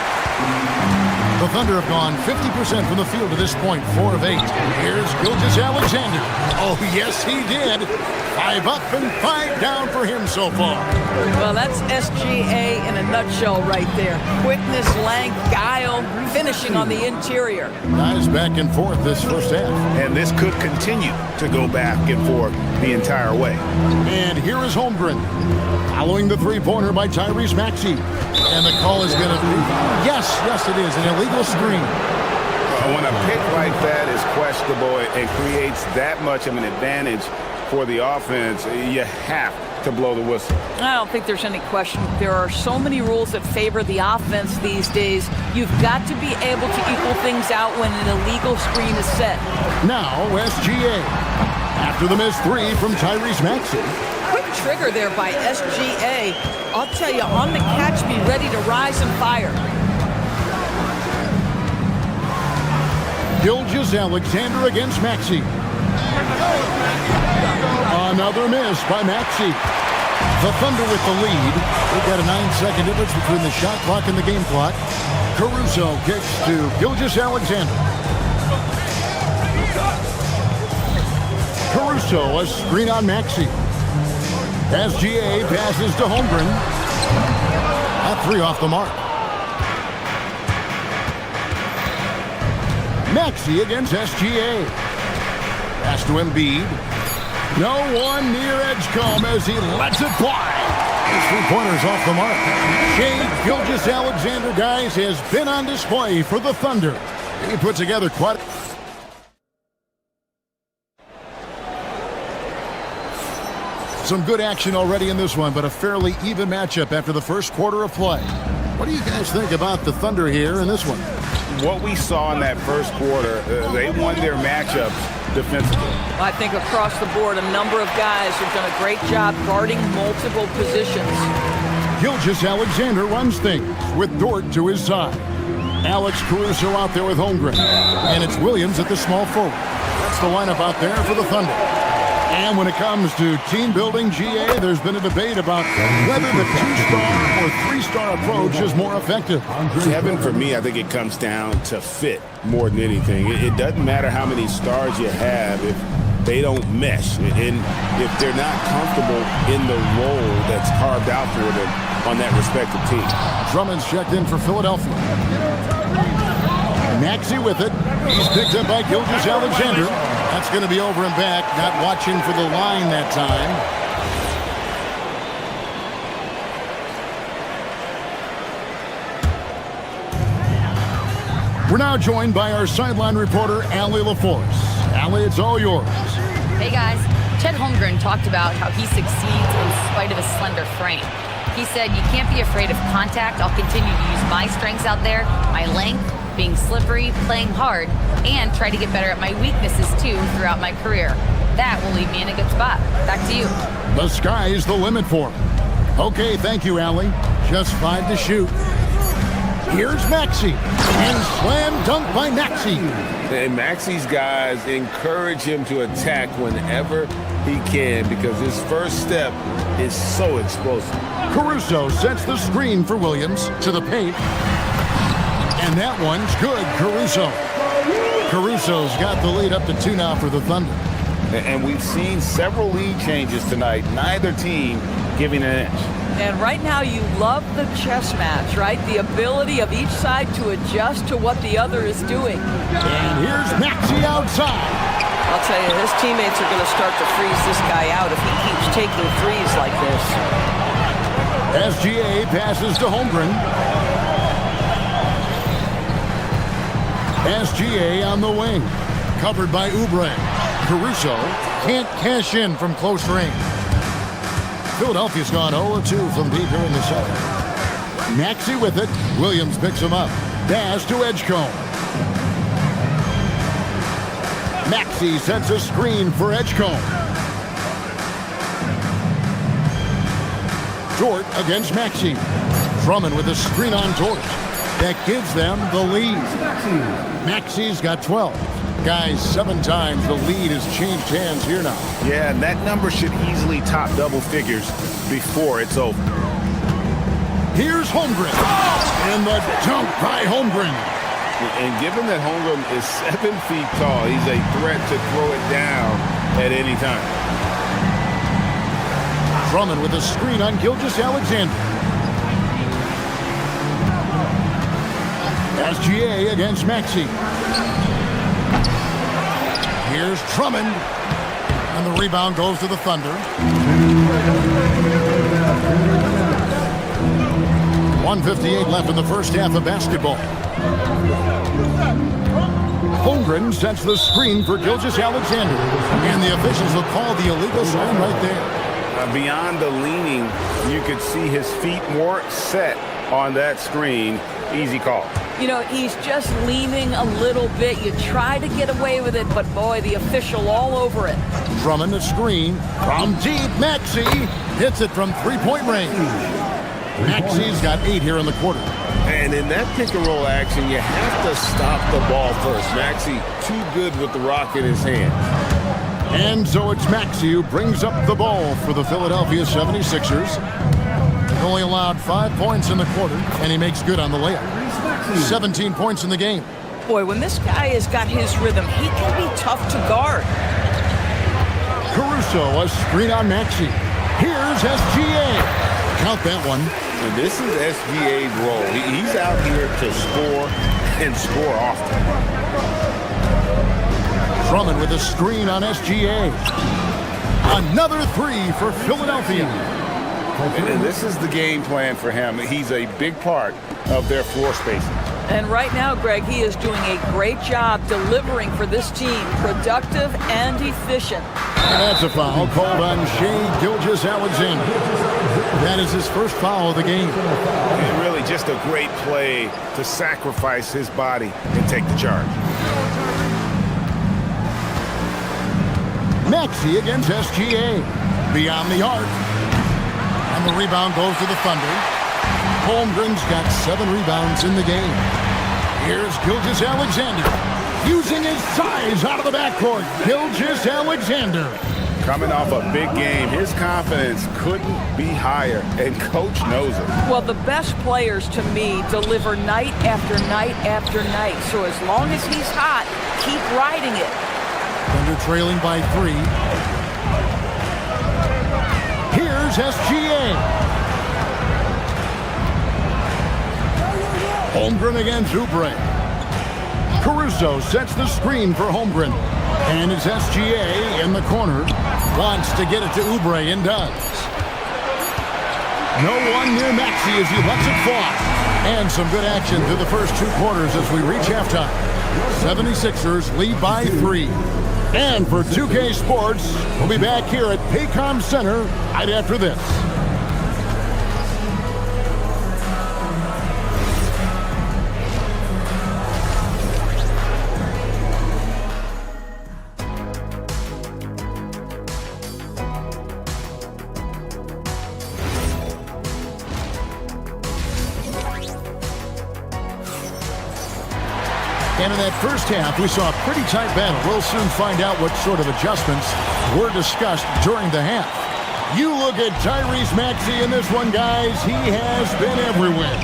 The Thunder have gone 50% from the field to this point, 4 of 8. Here's Gilgeous-Alexander. Oh, yes, he did. 5 up and 5 down for him so far. Well, that's SGA in a nutshell right there. Quickness, length, guile, finishing on the interior. Guys back and forth this first half. And this could continue to go back and forth the entire way. And here is Holmgren. Following the three-pointer by Tyrese Maxey. And the call is going to be, yes, it is, an illegal screen. When a pick like that is questionable and creates that much of an advantage for the offense, you have to blow the whistle. I don't think there's any question. There are so many rules that favor the offense these days. You've got to be able to equal things out when an illegal screen is set. Now, SGA. After the missed 3 from Tyrese Maxey. Quick trigger there by SGA. I'll tell you, on the catch, be ready to rise and fire. Gilgeous-Alexander against Maxey. Another miss by Maxey. The Thunder with the lead. They've got a 9-second difference between the shot clock and the game clock. Caruso kicks to Gilgeous-Alexander. Caruso, a screen on Maxey. SGA passes to Holmgren. That 3 off the mark. Maxey against SGA. Pass to Embiid. No one near Edgecombe as he lets it fly. His 3-pointer's off the mark. Shai Gilgeous-Alexander, guys, has been on display for the Thunder. He put together quite... Some good action already in this one, but a fairly even matchup after the first quarter of play. What do you guys think about the Thunder here in this one? What we saw in that first quarter, they won their matchups defensively. I think across the board, a number of guys have done a great job guarding multiple positions. Gilgeous-Alexander runs things with Dort to his side. Alex Caruso out there with Holmgren. And it's Williams at the small forward. That's the lineup out there for the Thunder. And when it comes to team building, GA, there's been a debate about whether the 2-star or 3-star approach is more effective. Kevin, for me, I think it comes down to fit more than anything. It doesn't matter how many stars you have if they don't mesh. And if they're not comfortable in the role that's carved out for them on that respective team. Drummond's checked in for Philadelphia. Maxey with it. He's picked up by Gilgeous-Alexander. That's going to be over and back. Not watching for the line that time. We're now joined by our sideline reporter, Allie LaForce. Allie, it's all yours. Hey guys, Chet Holmgren talked about how he succeeds in spite of his slender frame. He said, "You can't be afraid of contact. I'll continue to use my strengths out there, my length, being slippery, playing hard, and try to get better at my weaknesses too throughout my career. That will leave me in a good spot." Back to you. The sky's the limit for him. Okay, thank you, Allie. Just 5 to shoot. Here's Maxey, and slam dunk by Maxey. And Maxey's guys encourage him to attack whenever he can because his first step is so explosive. Caruso sets the screen for Williams to the paint. And that one's good, Caruso. Caruso's got the lead up to 2 now for the Thunder. And we've seen several lead changes tonight, neither team giving an inch. And right now you love the chess match, right? The ability of each side to adjust to what the other is doing. And here's Maxey outside. I'll tell you, his teammates are going to start to freeze this guy out if he keeps taking threes like this. SGA passes to Holmgren. SGA on the wing. Covered by Oubre. Caruso can't cash in from close range. Philadelphia's gone 0-2 from deep here in the second. Maxey with it. Williams picks him up. Dash to Edgecombe. Maxey sets a screen for Edgecombe. Dort against Maxey. Drummond with a screen on Dort. That gives them the lead. Maxey's got 12. Guys, 7 times the lead has changed hands here now. Yeah, and that number should easily top double figures before it's over. Here's Holmgren. And the dunk by Holmgren. And given that Holmgren is 7 feet tall, he's a threat to throw it down at any time. Drummond with a screen on Gilgeous-Alexander. SGA against Maxey. Here's Drummond. And the rebound goes to the Thunder. 1:58 left in the first half of basketball. Holmgren sets the screen for Gilgeous-Alexander. And the officials will call the illegal sign right there. Beyond the leaning, you could see his feet more set on that screen. Easy call. You know, he's just leaning a little bit. You try to get away with it, but boy, the official all over it. Drummond the screen from deep. Maxey hits it from 3-point range. Maxey's got 8 here in the quarter. And in that pick-and-roll action, you have to stop the ball first. Maxey too good with the rock in his hand. And so it's Maxey who brings up the ball for the Philadelphia 76ers. He only allowed 5 points in the quarter, and he makes good on the layup. 17 points in the game. Boy, when this guy has got his rhythm, he can be tough to guard. Caruso, a screen on Maxey. Here's SGA. Count that one. And this is SGA's role. He's out here to score and score often. Drummond with a screen on SGA. Another 3 for Philadelphia. And this is the game plan for him. He's a big part of their floor spacing. And right now, Greg, he is doing a great job delivering for this team, productive and efficient. And that's a foul called on Shai Gilgeous-Alexander. That is his first foul of the game. And really just a great play to sacrifice his body and take the charge. Maxey against SGA. Beyond the arc. And the rebound goes to the Thunder. Holmgren's got 7 rebounds in the game. Here's Gilgeous-Alexander. Using his size out of the backcourt. Gilgeous-Alexander. Coming off a big game, his confidence couldn't be higher, and coach knows it. Well, the best players, to me, deliver night after night after night. So as long as he's hot, keep riding it. Thunder trailing by 3. Here's SGA. Holmgren against Oubre. Caruso sets the screen for Holmgren. And it's SGA in the corner. Wants to get it to Oubre and does. No one near Maxey as he lets it fly. And some good action through the first 2 quarters as we reach halftime. 76ers lead by 3. And for 2K Sports, we'll be back here at Paycom Center right after this. And in that first half, we saw a pretty tight battle. We'll soon find out what sort of adjustments were discussed during the half. You look at Tyrese Maxey in this one, guys. He has been everywhere.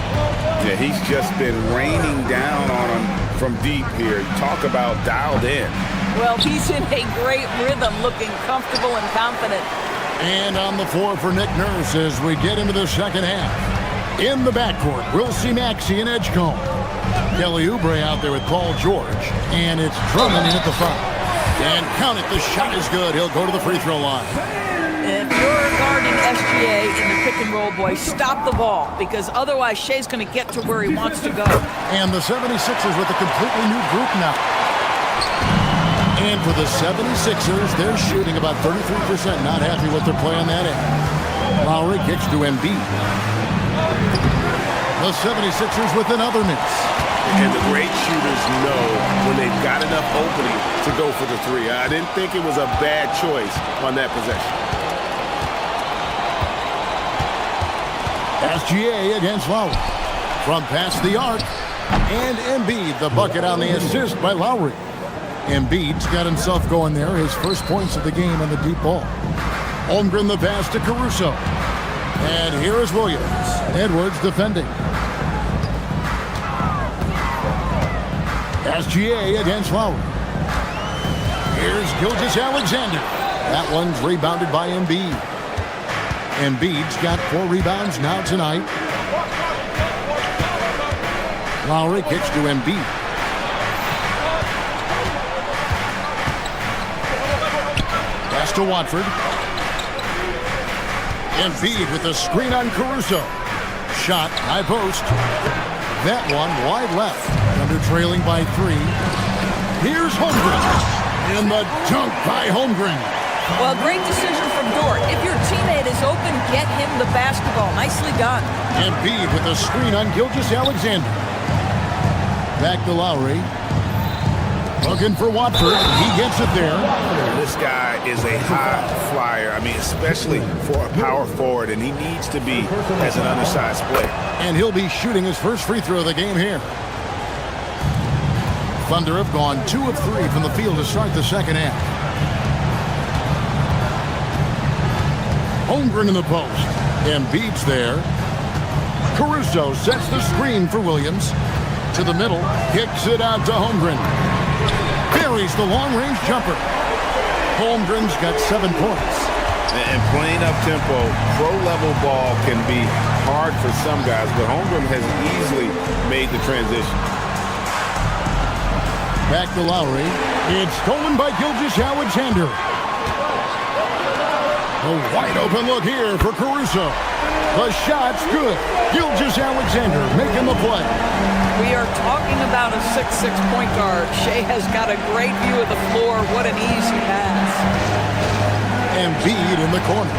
Yeah, he's just been raining down on him from deep here. Talk about dialed in. Well, he's in a great rhythm, looking comfortable and confident. And on the floor for Nick Nurse as we get into the second half. In the backcourt, we'll see Maxey and Edgecombe. Kelly Oubre out there with Paul George. And it's Drummond in at the foul. And count it, the shot is good. He'll go to the free throw line. If you're guarding SGA in the pick and roll, boy, stop the ball, because otherwise Shea's going to get to where he wants to go. And the 76ers with a completely new group now. And for the 76ers, they're shooting about 33%. Not happy with their play on that end. Lowry kicks to Embiid. The 76ers with another miss. And the great shooters know when they've got enough opening to go for the three. I didn't think it was a bad choice on that possession. SGA against Lowry. From past the arc. And Embiid, the bucket on the assist by Lowry. Embiid's got himself going there. His first points of the game on the deep ball. Holmgren the pass to Caruso. And here is Williams. Edwards defending. SGA against Lowry. Here's Gilgeous-Alexander. That one's rebounded by Embiid. Embiid's got 4 rebounds now tonight. Lowry kicks to Embiid. Pass to Watford. Embiid with a screen on Caruso. Shot, high post. That one wide left. Under trailing by 3. Here's Holmgren. And the dunk by Holmgren. Well, great decision from Dort. If your teammate is open, get him the basketball. Nicely done. Embiid with a screen on Gilgeous-Alexander. Back to Lowry. Looking for Watford. He gets it there. This guy is a high flyer. I mean, especially for a power forward, and he needs to be as an undersized player. And he'll be shooting his first free throw of the game here. Thunder have gone 2 of 3 from the field to start the second half. Holmgren in the post. Embiid's there. Caruso sets the screen for Williams. To the middle. Kicks it out to Holmgren. Buries the long-range jumper. Holmgren's got 7 points. And playing up-tempo, pro-level ball can be hard for some guys, but Holmgren has easily made the transition. Back to Lowry. It's stolen by Gilgeous-Alexander. A wide open look here for Caruso. The shot's good. Gilgeous-Alexander making the play. We are talking about a 6'6" point guard. Shea has got a great view of the floor. What an ease he has. Embiid in the corner.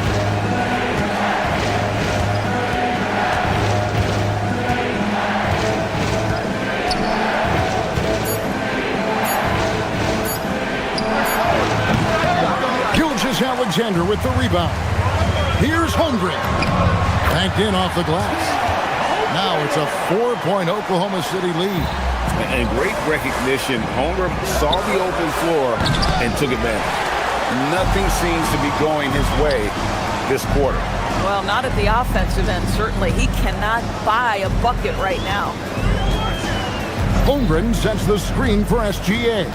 Gilgeous-Alexander with the rebound. Here's Holmgren. Banked in off the glass. Now it's a 4-point Oklahoma City lead. And great recognition. Holmgren saw the open floor and took advantage. Nothing seems to be going his way this quarter. Well, not at the offensive end, certainly. He cannot buy a bucket right now. Holmgren sets the screen for SGA.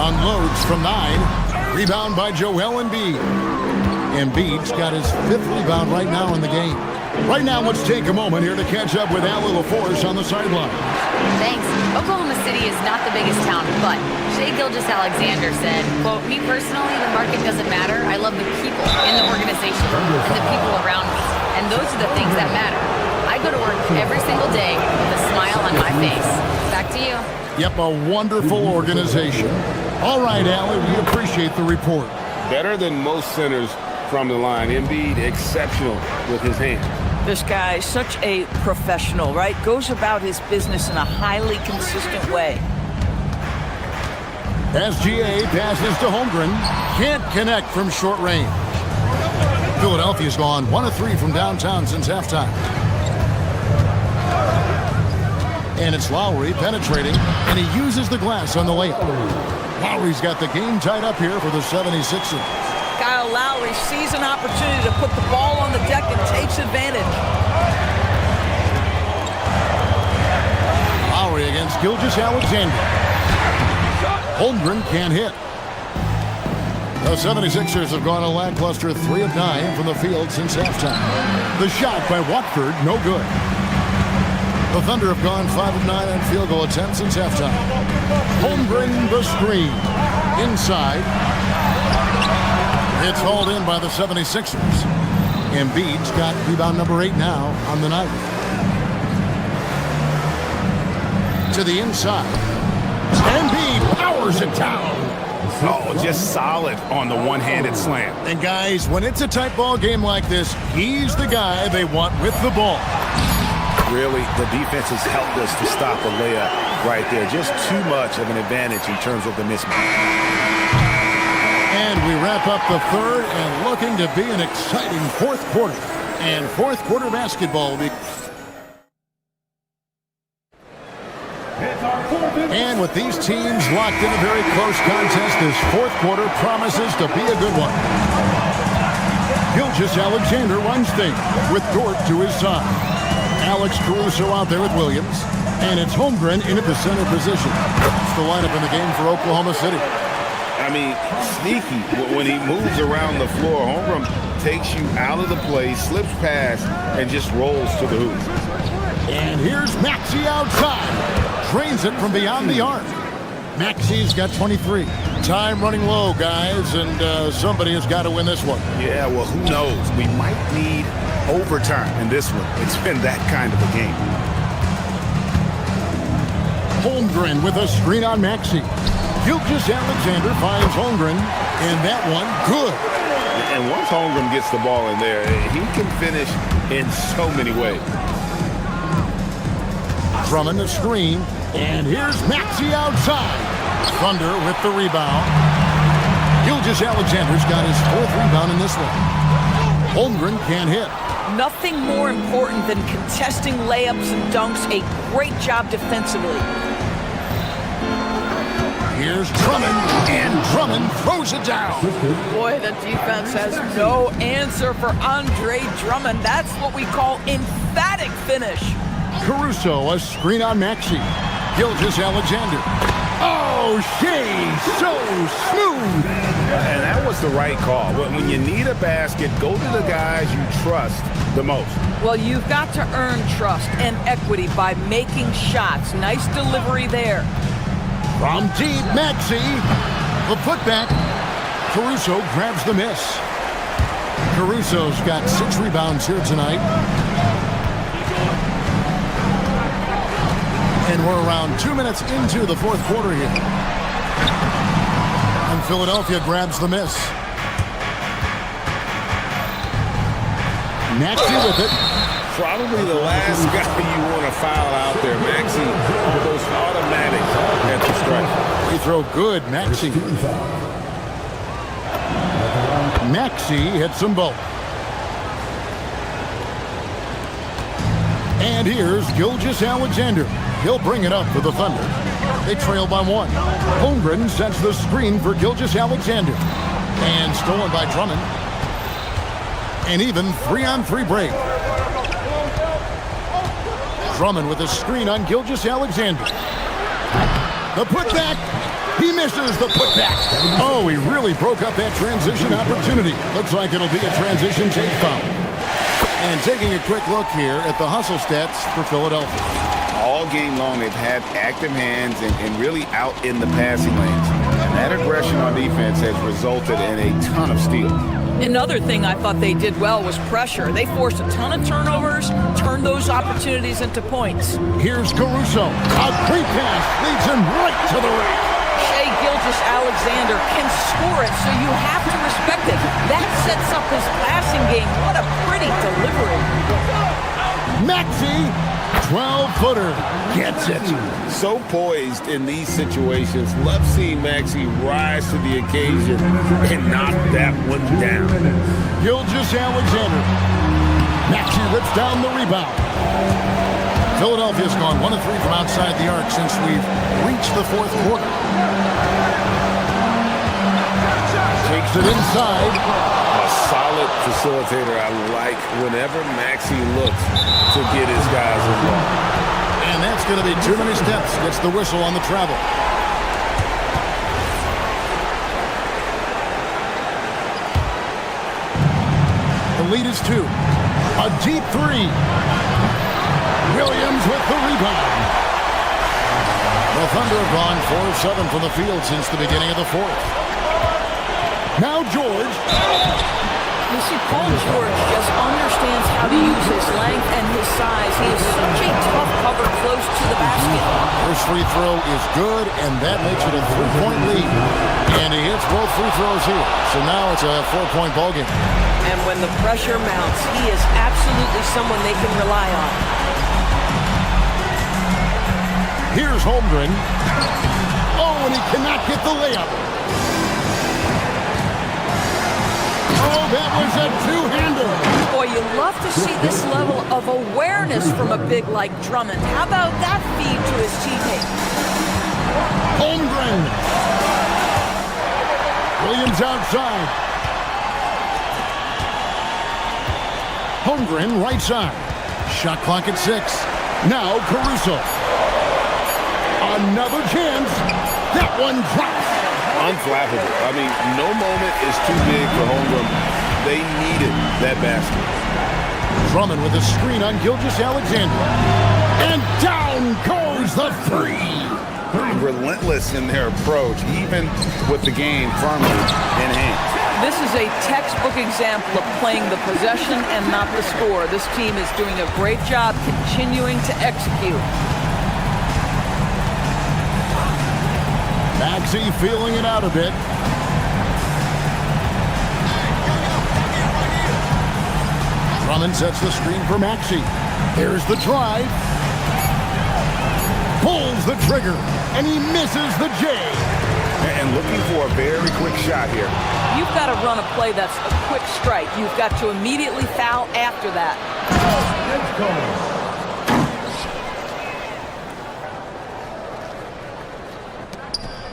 Unloads from 9. Rebound by Joel Embiid. Embiid's got his 5th rebound right now in the game. Right now, let's take a moment here to catch up with Allie LaForce on the sideline. Thanks. Oklahoma City is not the biggest town, but Shai Gilgeous-Alexander said, quote, "Me personally, the market doesn't matter. I love the people in the organization and the people around me. And those are the things that matter. I go to work every single day with a smile on my face." Back to you. Yep, a wonderful organization. All right, Allie, we appreciate the report. Better than most centers from the line. Embiid, exceptional with his hands. This guy, such a professional, right? Goes about his business in a highly consistent way. SGA passes to Holmgren. Can't connect from short range. Philadelphia's gone 1 of 3 from downtown since halftime. And it's Lowry penetrating, and he uses the glass on the layup. Lowry's got the game tied up here for the 76ers. Kyle Lowry sees an opportunity to put the ball on the deck and takes advantage. Lowry against Gilgeous-Alexander. Holmgren can't hit. The 76ers have gone a lackluster 3 of 9 from the field since halftime. The shot by Watford, no good. The Thunder have gone 5 of 9 on field goal attempts since halftime. Holmgren the screen. Inside. It's hauled in by the 76ers. Embiid's got rebound number 8 now on the night. To the inside. Embiid powers it down. Oh, just solid on the one-handed slam. And guys, when it's a tight ball game like this, he's the guy they want with the ball. Really, the defense has helped us to stop a layup right there. Just too much of an advantage in terms of the mismatch. And we wrap up the third and looking to be an exciting fourth quarter. And fourth quarter basketball will be... And with these teams locked in a very close contest, this fourth quarter promises to be a good one. Gilgeous-Alexander runs things with Dort to his side. Alex Caruso out there with Williams. And it's Holmgren in at the center position. It's the lineup in the game for Oklahoma City. I mean, sneaky. When he moves around the floor, Holmgren takes you out of the play, slips past, and just rolls to the hoop. And here's Maxey outside. Drains it from beyond the arc. Maxey's got 23. Time running low, guys, and somebody has got to win this one. Yeah, well, who knows? We might need overtime in this one. It's been that kind of a game. Holmgren with a screen on Maxey. Gilgeous-Alexander finds Holmgren, and that one good. And once Holmgren gets the ball in there, he can finish in so many ways. Drummond the screen, and here's Maxey outside. Thunder with the rebound. Gilgeous-Alexander's got his 4th rebound in this one. Holmgren can't hit. Nothing more important than contesting layups and dunks. A great job defensively. Here's Drummond, and Drummond throws it down. Boy, the defense has no answer for Andre Drummond. That's what we call emphatic finish. Caruso, a screen on Maxey. Gilgeous-Alexander. Oh, Shai, so smooth. And that was the right call. When you need a basket, go to the guys you trust the most. Well, you've got to earn trust and equity by making shots. Nice delivery there. From deep, Maxey. The putback. Caruso grabs the miss. Caruso's got 6 rebounds here tonight. And we're around 2 minutes into the fourth quarter here. And Philadelphia grabs the miss. Maxey with it. Probably the last guy you want to foul out there, Maxey. Goes automatic at the strike. Free throw good, Maxey. Maxey hits them both. And here's Gilgeous-Alexander. He'll bring it up for the Thunder. They trail by 1. Holmgren sets the screen for Gilgeous-Alexander. And stolen by Drummond. An even 3-on-3 break. Drummond with a screen on Gilgeous-Alexander. The putback. He misses the putback. Oh, he really broke up that transition opportunity. Looks like it'll be a transition take foul. And taking a quick look here at the hustle stats for Philadelphia. All game long, they've had active hands and really out in the passing lanes. And that aggression on defense has resulted in a ton of steals. Another thing I thought they did well was pressure. They forced a ton of turnovers, turned those opportunities into points. Here's Caruso. A great pass leads him right to the rim. Shai Gilgeous-Alexander can score it, so you have to respect it. That sets up his passing game. What a pretty delivery. Maxey, 12-footer, gets it. So poised in these situations. Love seeing Maxey rise to the occasion and knock that one down. Gilgeous-Alexander. Maxey rips down the rebound. Philadelphia's gone 1 of 3 from outside the arc since we've reached the fourth quarter. Takes it inside. A solid facilitator. I like whenever Maxey looks to get his guys involved. And that's going to be too many steps. Gets the whistle on the travel. The lead is 2. A deep 3. Williams with the rebound. The Thunder have gone 4 of 7 from the field since the beginning of the fourth. Now George. You see, Paul George just understands how to use his length and his size. He is such a tough cover close to the basket. First free throw is good, and that makes it a 3-point lead. And he hits both free throws here. So now it's a 4-point ballgame. And when the pressure mounts, he is absolutely someone they can rely on. Here's Holmgren. Oh, and he cannot get the layup. Oh, that was a two-hander. Boy, you love to see this level of awareness from a big like Drummond. How about that feed to his teammate? Holmgren. Williams outside. Holmgren right side. Shot clock at 6. Now Caruso. Another chance. That one drops. Unflappable. I mean, no moment is too big for Holmgren. They needed that basket. Drummond with a screen on Gilgeous-Alexander. And down goes the 3. Relentless in their approach, even with the game firmly in hand. This is a textbook example of playing the possession and not the score. This team is doing a great job continuing to execute. Maxey feeling it out a bit. Drummond sets the screen for Maxey. Here's the drive. Pulls the trigger, and he misses the J. And looking for a very quick shot here. You've got to run a play that's a quick strike. You've got to immediately foul after that.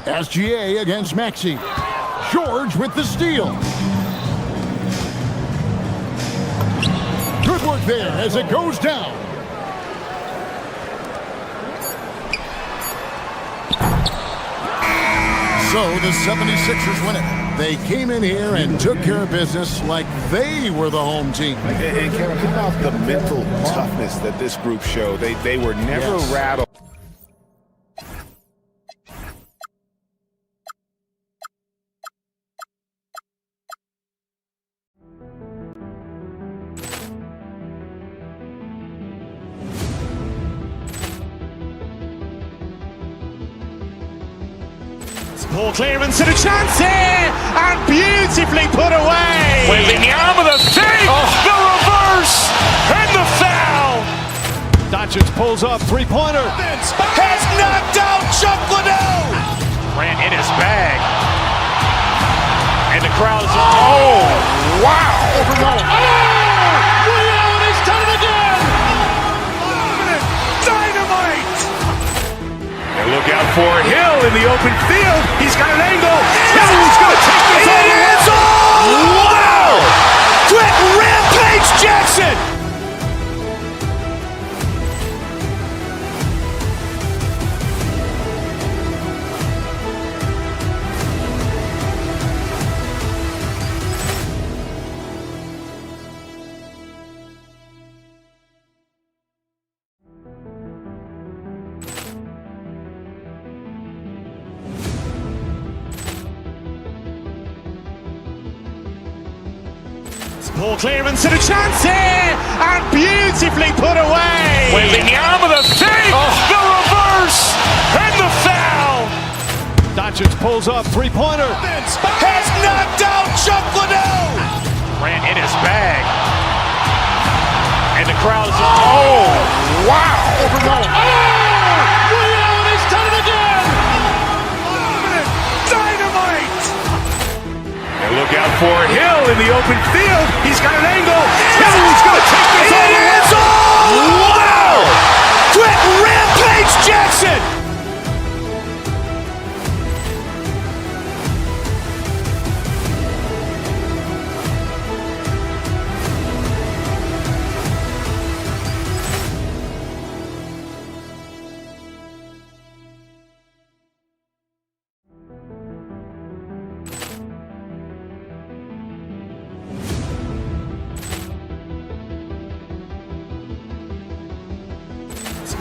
SGA against Maxey. George with the steal. Good work there as it goes down. So the 76ers win it. They came in here and took care of business like they were the home team. And Kevin, think about the mental toughness that this group showed. They were never rattled. Ball clearance and a chance here, and beautifully put away. Wembanyama with a save, the reverse, and the foul. Doncic pulls up, three-pointer. Has knocked out Chuck Liddell. Ran in his bag. And the crowd is, oh, wow. Liddell, he's done it again. Dynamite. And look out for Hill in the open field. He's got an angle. Hill's going to take this all the way. Wow! Quick Rampage Jackson. Ball clearance and a chance here, and beautifully put away. Wembanyama with a fake, the reverse, and the foul. Doncic pulls up, three-pointer. Has knocked out Chuck Liddell. Ran in his bag. And the crowd is, oh, wow. Ray Allen has done it again. Dynamite. And look out for Hill in the open field. He's got an angle. He's going to take this all the way. Wow. Quick Rampage Jackson.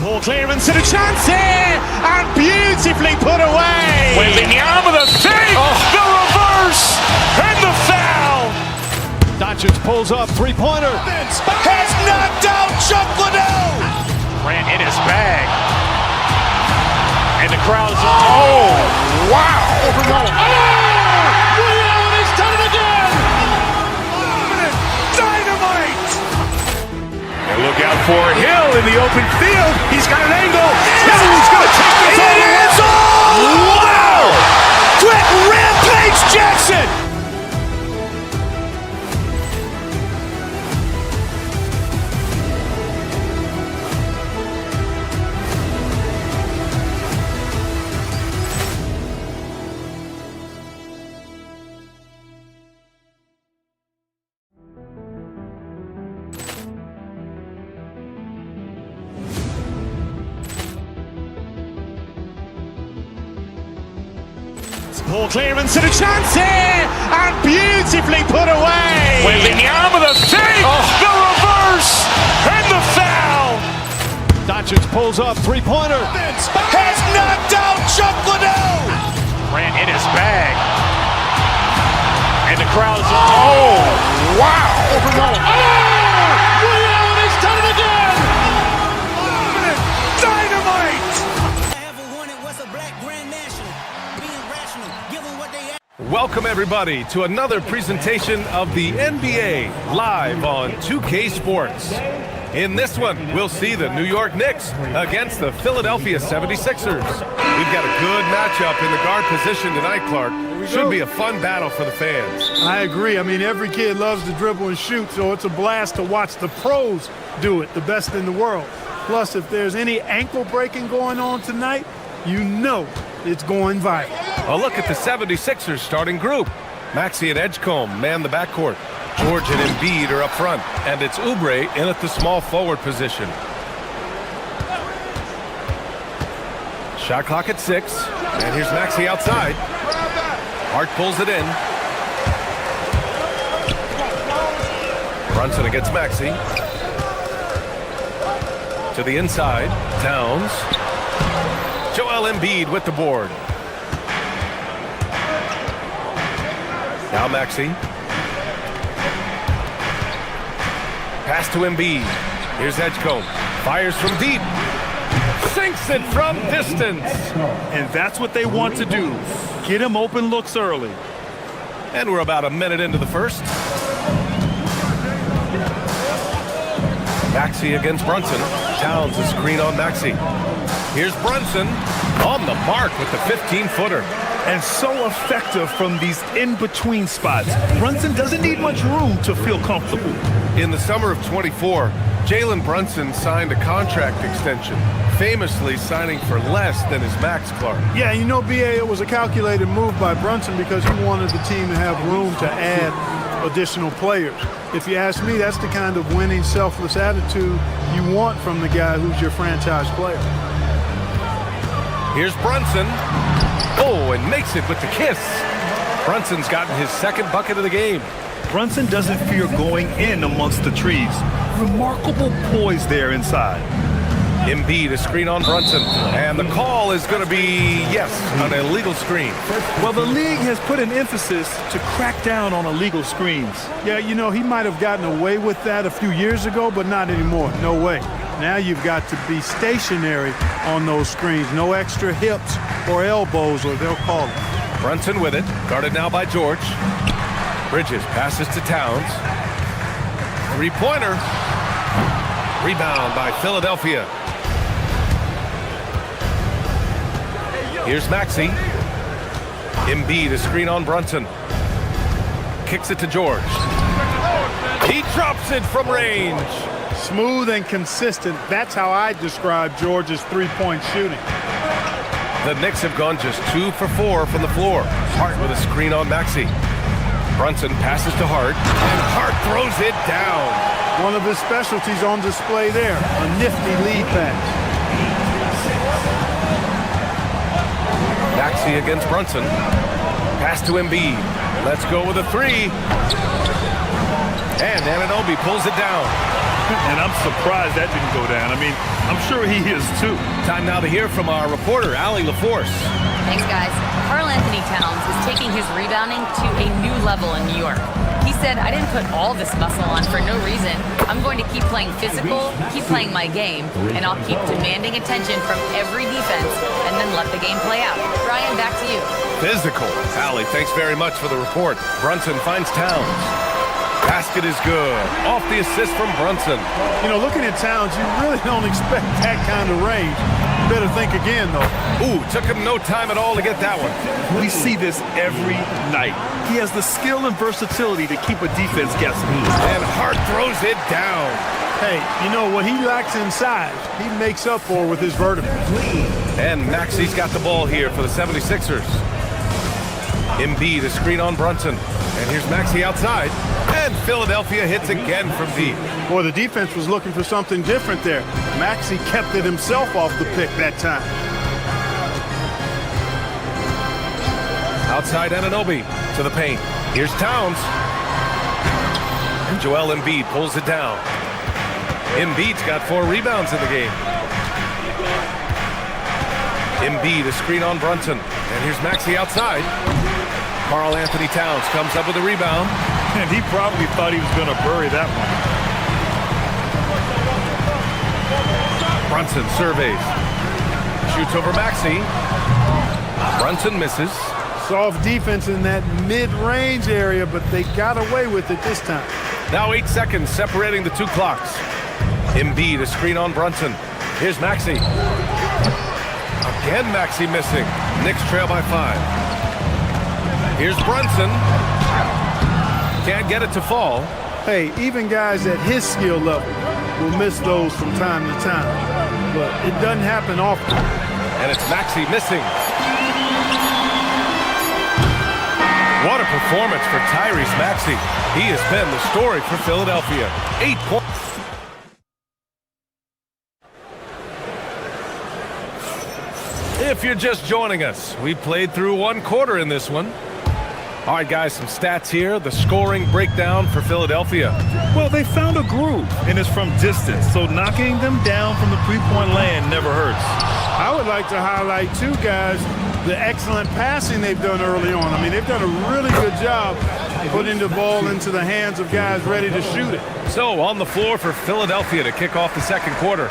Ball clearance and a chance here, and beautifully put away. Wembanyama with a fake, the reverse, and the foul. Doncic pulls up, three-pointer. Has knocked out Chuck Liddell. Ran in his bag. And the crowd is, oh, wow. Ray Allen has done it again. Dynamite. And look out for Hill in the open field. He's got an angle. He's going to take this all the way. Wow. Quick Rampage Jackson. Ball clearance and a chance here, and beautifully put away. Wembanyama with a fake, the reverse, and the foul. Doncic pulls up, three-pointer. Has knocked out Chuck Liddell. Ran in his bag. And the crowd is, oh, wow. Ray Allen has done it again. Dynamite. Welcome, everybody, to another presentation of the NBA live on 2K Sports. In this one, we'll see the New York Knicks against the Philadelphia 76ers. We've got a good matchup in the guard position tonight, Clark. Should be a fun battle for the fans. I agree. I mean, every kid loves to dribble and shoot, so it's a blast to watch the pros do it, the best in the world. Plus, if there's any ankle breaking going on tonight, you know it's going viral. A look at the 76ers starting group. Maxey and Edgecombe man the backcourt. George and Embiid are up front, and it's Oubre in at the small forward position. Shot clock at 6, and here's Maxey outside. Hart pulls it in. Brunson against Maxey. To the inside, Towns. Joel Embiid with the board. Now Maxey. Pass to Embiid. Here's Edgecombe. Fires from deep. Sinks it from distance. And that's what they want to do. Get him open looks early. And we're about a minute into the first. Maxey against Brunson. Towns a screen on Maxey. Here's Brunson on the mark with the 15-footer. And so effective from these in-between spots. Brunson doesn't need much room to feel comfortable. In the summer of 24, Jalen Brunson signed a contract extension, famously signing for less than his max, Clark. Yeah, you know, BA, it was a calculated move by Brunson because he wanted the team to have room to add additional players. If you ask me, that's the kind of winning, selfless attitude you want from the guy who's your franchise player. Here's Brunson. Oh, and makes it with the kiss. Brunson's gotten his second bucket of the game. Brunson doesn't fear going in amongst the trees. Remarkable poise there inside. Embiid, a screen on Brunson. And the call is going to be, yes, an illegal screen. Well, the league has put an emphasis to crack down on illegal screens. Yeah, you know, he might have gotten away with that a few years ago, but not anymore. No way. Now you've got to be stationary on those screens. No extra hips or elbows, or they'll call it. Brunson with it, guarded now by George. Bridges passes to Towns. Three-pointer. Rebound by Philadelphia. Here's Maxey. Embiid, a screen on Brunson. Kicks it to George. He drops it from range. Smooth and consistent. That's how I describe George's three-point shooting. The Knicks have gone just 2 for 4 from the floor. Hart with a screen on Maxey. Brunson passes to Hart, and Hart throws it down. One of his specialties on display there, a nifty lead pass. Maxey against Brunson. Pass to Embiid. Let's go with a three. And Anunoby pulls it down. And I'm surprised that didn't go down. I mean, I'm sure he is too. Time now to hear from our reporter, Allie LaForce. Thanks, guys. Karl Anthony Towns is taking his rebounding to a new level in New York. He said, I didn't put all this muscle on for no reason. I'm going to keep playing physical, keep playing my game, and I'll keep demanding attention from every defense and then let the game play out. Ryan, back to you. Physical. Allie, thanks very much for the report. Brunson finds Towns. Basket is good. Off the assist from Brunson. You know, looking at Towns, you really don't expect that kind of range. Better think again, though. Ooh, took him no time at all to get that one. We see this every night. He has the skill and versatility to keep a defense guessing. And Hart throws it down. Hey, you know, what he lacks in size, he makes up for with his vertical. And Maxey's got the ball here for the 76ers. Embiid, a screen on Brunson. And here's Maxey outside. And Philadelphia hits again from deep. Boy, the defense was looking for something different there. Maxey kept it himself off the pick that time. Outside Anunoby to the paint. Here's Towns. And Joel Embiid pulls it down. Embiid's got 4 rebounds in the game. Embiid, a screen on Brunson. And here's Maxey outside. Karl Anthony Towns comes up with a rebound. And he probably thought he was going to bury that one. Brunson surveys. Shoots over Maxey. Brunson misses. Soft defense in that mid-range area, but they got away with it this time. Now 8 seconds separating the 2 clocks. Embiid, a screen on Brunson. Here's Maxey. Again Maxey missing. Knicks trail by 5. Here's Brunson. Can't get it to fall. Hey, even guys at his skill level will miss those from time to time. But it doesn't happen often. And it's Maxey missing. What a performance for Tyrese Maxey. He has been the story for Philadelphia. 8 points. If you're just joining us, we played through 1 quarter in this one. All right, guys, some stats here. The scoring breakdown for Philadelphia. Well, they found a groove, and it's from distance, so knocking them down from the three-point land never hurts. I would like to highlight, too, guys, the excellent passing they've done early on. I mean, they've done a really good job putting the ball into the hands of guys ready to shoot it. So, on the floor for Philadelphia to kick off the second quarter.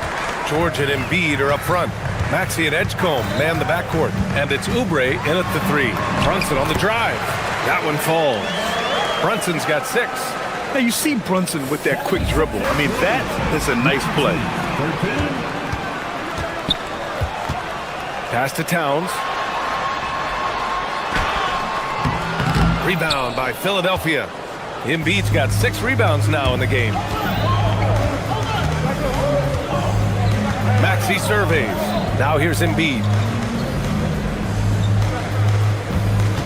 George and Embiid are up front. Maxey and Edgecombe man the backcourt. And it's Oubre in at the 3. Brunson on the drive. That one falls. Brunson's got 6. Now, you see Brunson with that quick dribble. I mean, that is a nice play. Pass to Towns. Rebound by Philadelphia. Embiid's got 6 rebounds now in the game. Maxey surveys. Now here's Embiid.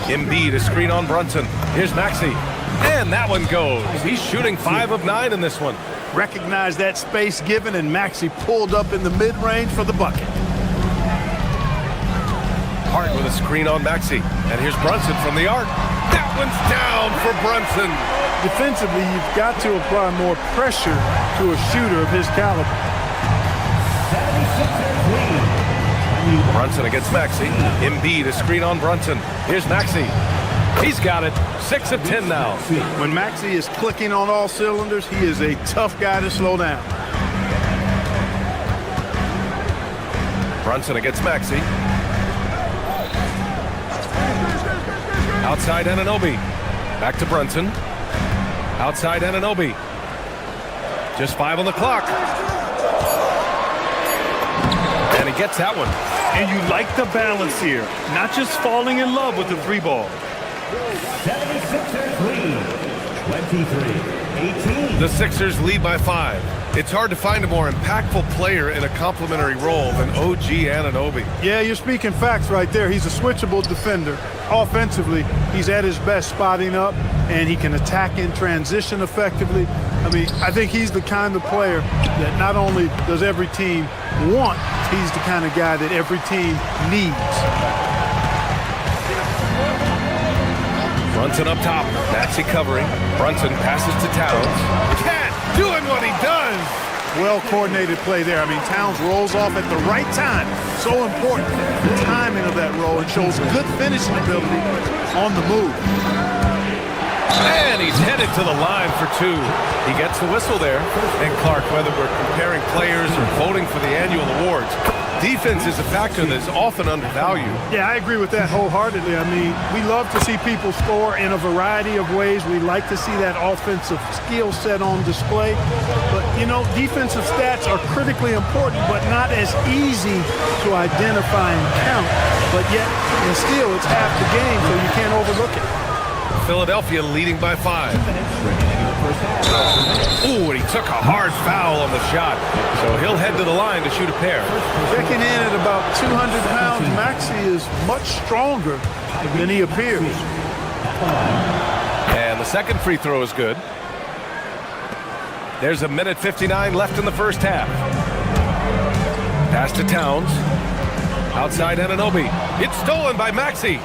Embiid, a screen on Brunson. Here's Maxey. And that one goes. He's shooting 5 of 9 in this one. Recognized that space given, and Maxey pulled up in the mid-range for the bucket. Hart with a screen on Maxey. And here's Brunson from the arc. That one's down for Brunson. Defensively, you've got to apply more pressure to a shooter of his caliber. Brunson against Maxey. Embiid, a screen on Brunson. Here's Maxey. He's got it. 6 of 10 now. When Maxey is clicking on all cylinders, he is a tough guy to slow down. Brunson against Maxey. Outside Anunoby. Back to Brunson. Outside Anunoby. Just 5 on the clock. And he gets that one. And you like the balance here. Not just falling in love with the 3 ball. 76ers lead, 23-18. The Sixers lead by 5. It's hard to find a more impactful player in a complementary role than OG Anunoby. Yeah, you're speaking facts right there. He's a switchable defender. Offensively, he's at his best spotting up, and he can attack in transition effectively. I mean, I think he's the kind of player that not only does every team want, he's the kind of guy that every team needs. Brunson up top. Maxey covering. Brunson passes to Towns. Cat doing what he does. Well-coordinated play there. I mean, Towns rolls off at the right time. So important. The timing of that roll. It shows good finishing ability on the move. And he's headed to the line for 2. He gets the whistle there. And Clark, whether we're comparing players or voting for the annual awards, defense is a factor that is often undervalued. Yeah, I agree with that wholeheartedly. I mean, we love to see people score in a variety of ways. We like to see that offensive skill set on display. But, you know, defensive stats are critically important, but not as easy to identify and count. But yet, and still, it's half the game, so you can't overlook it. Philadelphia leading by 5. Ooh, and he took a hard foul on the shot. So he'll head to the line to shoot a pair. Checking in at about 200 pounds, Maxey is much stronger than he appears. And the second free throw is good. There's a minute 59 left in the first half. Pass to Towns. Outside Anunoby. It's stolen by Maxey.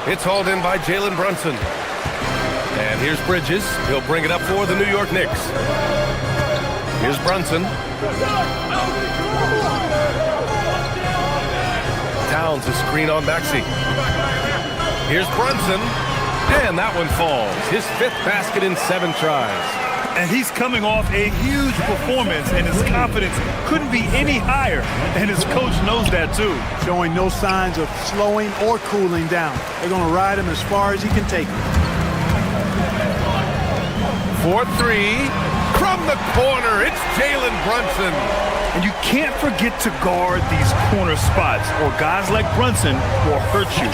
It's hauled in by Jalen Brunson. And here's Bridges. He'll bring it up for the New York Knicks. Here's Brunson. Towns a screen on Maxey. Here's Brunson. And that one falls. His 5th basket in 7 tries. And he's coming off a huge performance, and his confidence couldn't be any higher. And his coach knows that, too. Showing no signs of slowing or cooling down. They're going to ride him as far as he can take him. 4-3 from the corner. It's Jalen Brunson. And you can't forget to guard these corner spots, or guys like Brunson will hurt you.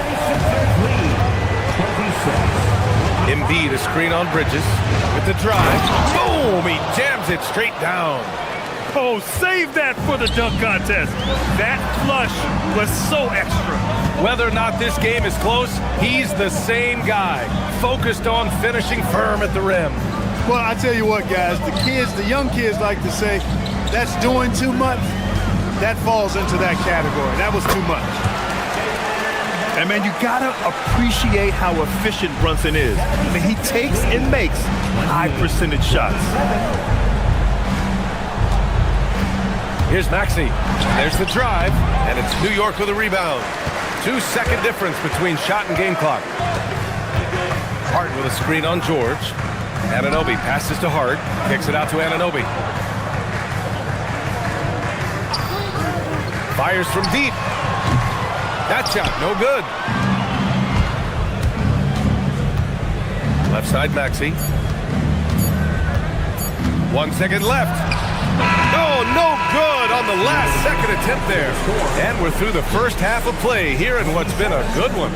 Embiid, a screen on Bridges with the drive. Boom! He jams it straight down. Oh, save that for the dunk contest. That flush was so extra. Whether or not this game is close, he's the same guy, focused on finishing firm at the rim. Well, I tell you what, guys, the young kids like to say, that's doing too much. That falls into that category. That was too much. And, man, you got to appreciate how efficient Brunson is. I mean, he takes and makes high-percentage shots. Here's Maxey. There's the drive, and it's New York with a rebound. 2-second difference between shot and game clock. Hart with a screen on George. Anunoby passes to Hart. Kicks it out to Anunoby. Fires from deep. That shot, no good. Left side, Maxey. 1 second left. Oh, no good on the last second attempt there. And we're through the first half of play here in what's been a good one.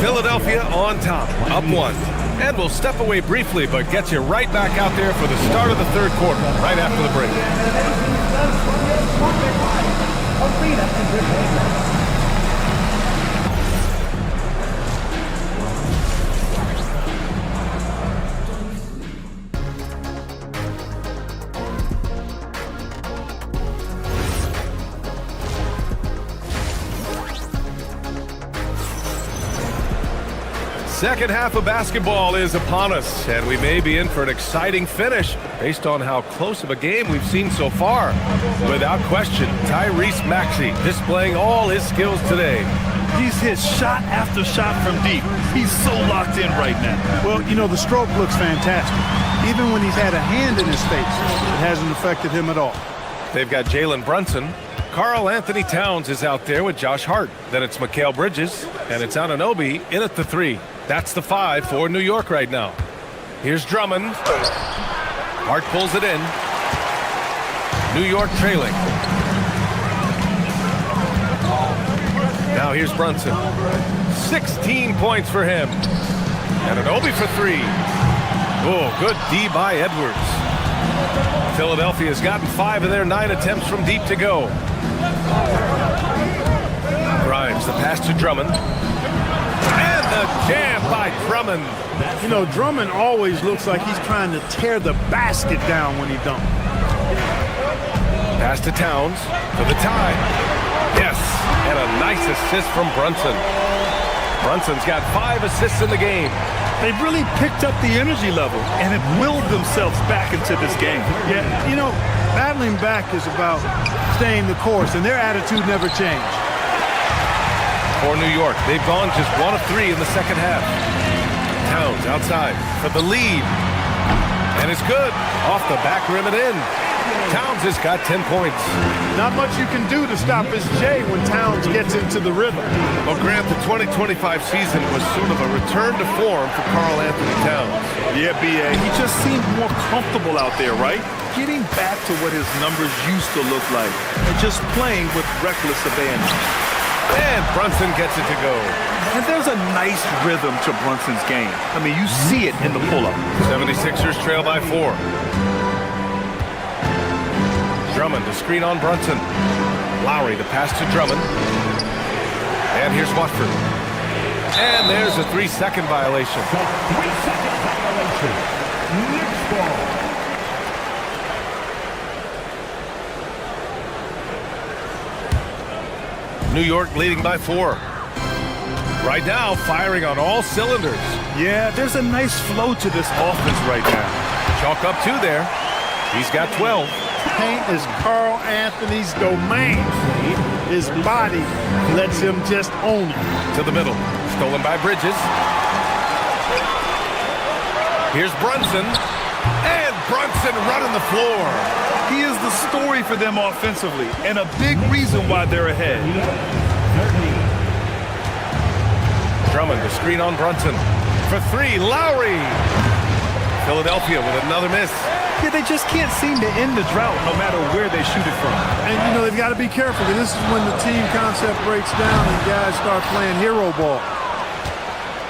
Philadelphia on top, up 1. And we'll step away briefly, but get you right back out there for the start of the third quarter, right after the break. Second half of basketball is upon us, and we may be in for an exciting finish based on how close of a game we've seen so far. Without question, Tyrese Maxey displaying all his skills today. He's hit shot after shot from deep. He's so locked in right now. Well, you know, the stroke looks fantastic. Even when he's had a hand in his face, it hasn't affected him at all. They've got Jalen Brunson. Karl Anthony Towns is out there with Josh Hart. Then it's Mikal Bridges, and it's Anunoby in at the 3. That's the 5 for New York right now. Here's Drummond. Hart pulls it in. New York trailing. Now here's Brunson. 16 points for him. Anunoby for 3. Oh, good D by Edwards. Philadelphia's gotten 5 of their 9 attempts from deep to go. Grimes, the pass to Drummond. And the jam by Drummond. You know, Drummond always looks like he's trying to tear the basket down when he dunks. Pass to Towns for the tie. Yes, and a nice assist from Brunson. Brunson's got 5 assists in the game. They've really picked up the energy level and have willed themselves back into this game. Yeah, you know, battling back is about staying the course, and their attitude never changed. For New York, they've gone just 1 of 3 in the second half. Towns outside for the lead. And it's good. Off the back rim and in. Towns has got 10 points. Not much you can do to stop his J when Towns gets into the rhythm. Well, Grant, the 2025 season was sort of a return to form for Karl Anthony Towns. Yeah, B.A. He just seemed more comfortable out there, right? Getting back to what his numbers used to look like and just playing with reckless abandon. And Brunson gets it to go. And there's a nice rhythm to Brunson's game. I mean, you see it in the pull-up. 76ers trail by 4. Drummond to screen on Brunson. Lowry the pass to Drummond. And here's Watford. And there's a 3-second violation. 3-second violation. Next ball. New York leading by 4. Right now, firing on all cylinders. Yeah, there's a nice flow to this offense right now. Chalk up 2 there. He's got 12. Paint is Karl Anthony's domain. His body lets him just own it. To the middle. Stolen by Bridges. Here's Brunson. And Brunson running the floor. He is the story for them offensively and a big reason why they're ahead. Drummond to screen on Brunson. For 3, Lowry. Philadelphia with another miss. Yeah, they just can't seem to end the drought no matter where they shoot it from. And, you know, they've got to be careful because this is when the team concept breaks down and guys start playing hero ball.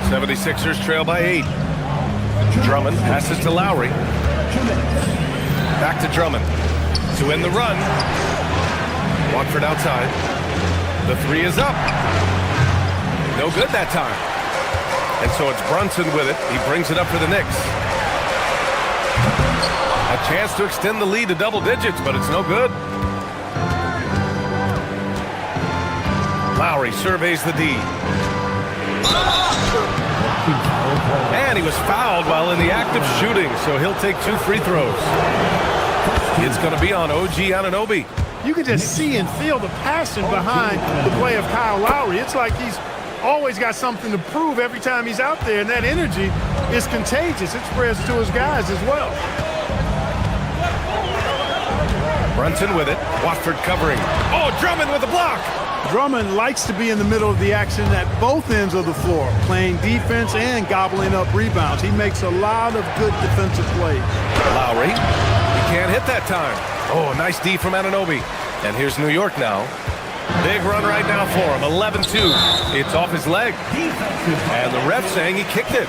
76ers trail by 8. Drummond passes to Lowry. Back to Drummond. To end the run. Watford outside. The 3 is up. No good that time. And so it's Brunson with it. He brings it up for the Knicks. A chance to extend the lead to double digits, but it's no good. Lowry surveys the D. And he was fouled while in the act of shooting, so he'll take 2 free throws. It's going to be on OG Anunoby. You can just see and feel the passion behind the play of Kyle Lowry. It's like he's always got something to prove every time he's out there, and that energy is contagious. It spreads to his guys as well. Brunson with it. Watford covering. Oh, Drummond with the block. Drummond likes to be in the middle of the action at both ends of the floor, playing defense and gobbling up rebounds. He makes a lot of good defensive plays. Lowry, he can't hit that time. Oh, nice D from Anunoby. And here's New York now. Big run right now for him, 11-2. It's off his leg. And the ref saying he kicked it.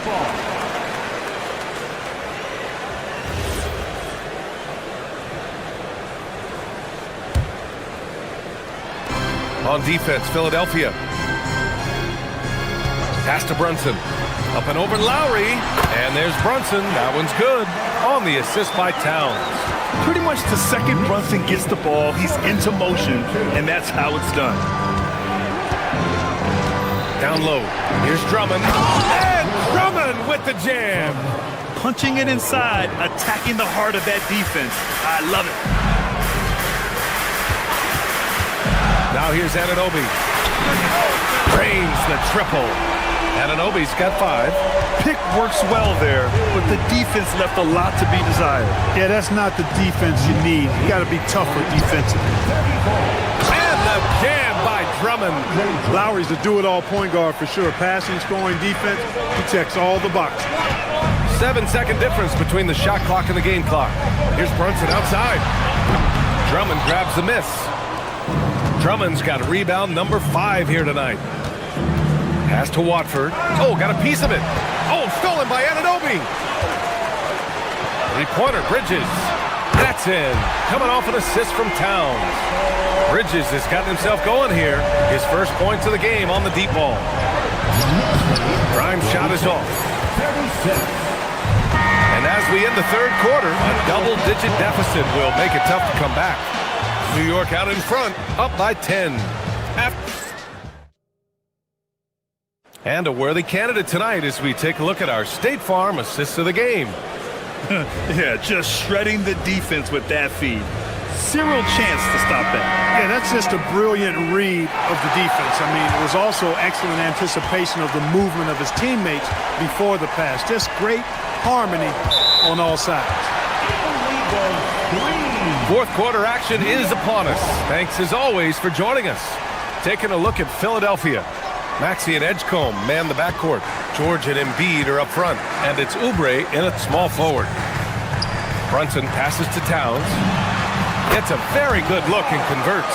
On defense, Philadelphia. Pass to Brunson. Up and over Lowry. And there's Brunson. That one's good. On the assist by Towns. Pretty much the second Brunson gets the ball, he's into motion, and that's how it's done. Down low. Here's Drummond. And Drummond with the jam. Punching it inside, attacking the heart of that defense. I love it. Now here's Anunoby. Drains the triple. Anunoby's got 5. Pick works well there, but the defense left a lot to be desired. Yeah, that's not the defense you need. You got to be tougher defensively. And the jam by Drummond. Lowry's a do-it-all point guard for sure. Passing, scoring, defense, he checks all the boxes. 7-second difference between the shot clock and the game clock. Here's Brunson outside. Drummond grabs the miss. Drummond's got rebound number 5 here tonight. Pass to Watford. Oh, got a piece of it. Oh, stolen by Anunoby. Three-pointer, Bridges. That's in. Coming off an assist from Towns. Bridges has gotten himself going here. His first points of the game on the deep ball. Grimes' shot is off. And as we end the third quarter, a double-digit deficit will make it tough to come back. New York out in front, up by 10. And a worthy candidate tonight as we take a look at our State Farm assists of the game. Yeah, just shredding the defense with that feed. Zero chance to stop that. Yeah, that's just a brilliant read of the defense. I mean, it was also excellent anticipation of the movement of his teammates before the pass. Just great harmony on all sides. Fourth quarter action is upon us. Thanks as always for joining us. Taking a look at Philadelphia. Maxey and Edgecombe man the backcourt. George and Embiid are up front, and it's Oubre in at small forward. Brunson passes to Towns. Gets a very good look and converts.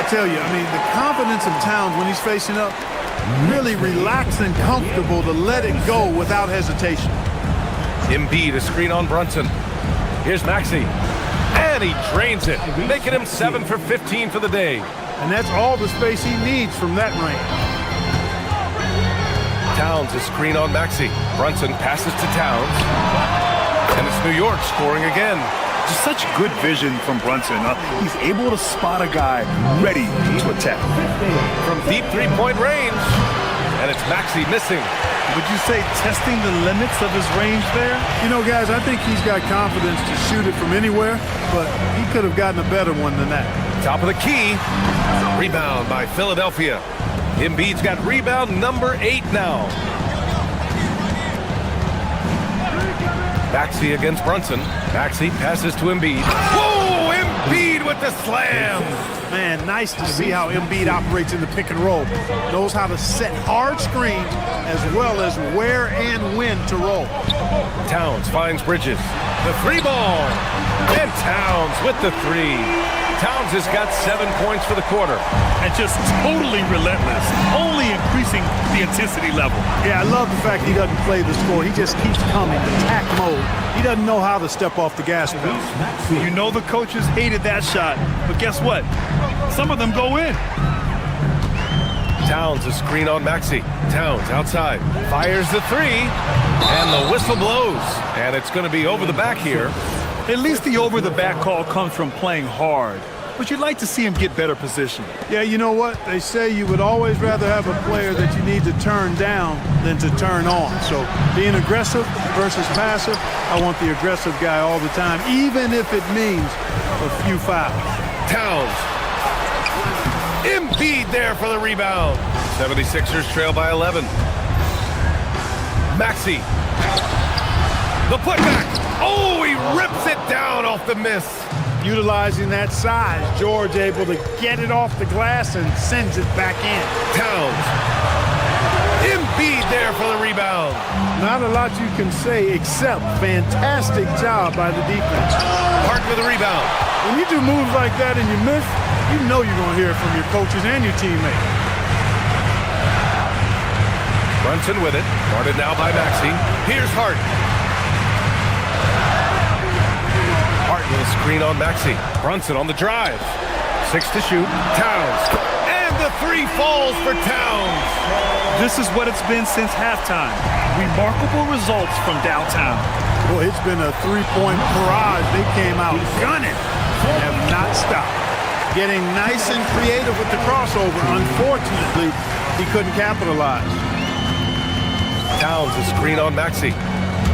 I tell you, I mean, the confidence of Towns when he's facing up, really relaxed and comfortable to let it go without hesitation. Embiid, a screen on Brunson. Here's Maxey. And he drains it, making him 7 for 15 for the day. And that's all the space he needs from that range. Towns, a screen on Maxey. Brunson passes to Towns. And it's New York scoring again. Just such good vision from Brunson. He's able to spot a guy ready to attack. From deep three-point range. And it's Maxey missing. Would you say testing the limits of his range there? You know, guys, I think he's got confidence to shoot it from anywhere, but he could have gotten a better one than that. Top of the key. Rebound by Philadelphia. Embiid's got rebound number 8 now. Maxey against Brunson. Maxey passes to Embiid. Whoa! Embiid with the slam! Man, nice to see how Embiid operates in the pick and roll. Knows how to set hard screens as well as where and when to roll. Towns finds Bridges. The 3-ball. And Towns with the 3. Towns has got 7 points for the quarter. And just totally relentless, only increasing the intensity level. Yeah, I love the fact he doesn't play the score. He just keeps coming, attack mode. He doesn't know how to step off the gas pedal. You know the coaches hated that shot, but guess what? Some of them go in. Towns, a screen on Maxey. Towns outside, fires the 3, and the whistle blows. And it's going to be over the back here. At least the over-the-back call comes from playing hard. But you'd like to see him get better position. Yeah, you know what? They say you would always rather have a player that you need to turn down than to turn on. So being aggressive versus passive, I want the aggressive guy all the time, even if it means a few fouls. Towns. Embiid there for the rebound. 76ers trail by 11. Maxey. The putback. Oh, he rips it down off the miss. Utilizing that size, George able to get it off the glass and sends it back in. Towns. Embiid there for the rebound. Not a lot you can say except fantastic job by the defense. Hart with the rebound. When you do moves like that and you miss, you know you're going to hear it from your coaches and your teammates. Brunson with it. Guarded now by Maxey. Here's Hart. Hart with a screen on Maxey. Brunson on the drive. 6 to shoot. Towns. And the 3 falls for Towns. This is what it's been since halftime. Remarkable results from downtown. Boy, it's been a 3-point barrage. They came out gunning and have not stopped. Getting nice and creative with the crossover. Unfortunately, he couldn't capitalize. Towns a screen on Maxey.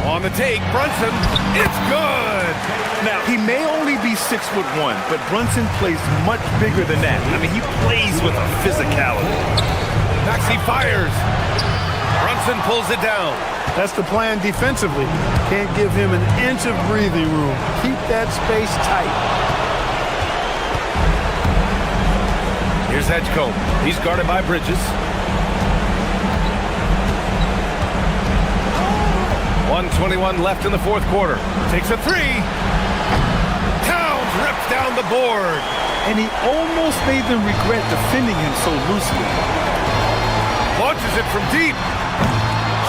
On the take, Brunson. It's good. Now, he may only be 6'1", but Brunson plays much bigger than that. I mean, he plays with a physicality. Maxey fires. Brunson pulls it down. That's the plan defensively. Can't give him an inch of breathing room. Keep that space tight. Here's Edgecombe. He's guarded by Bridges. 1:21 left in the fourth quarter. Takes a three. Towns rips down the board. And he almost made them regret defending him so loosely. Launches it from deep.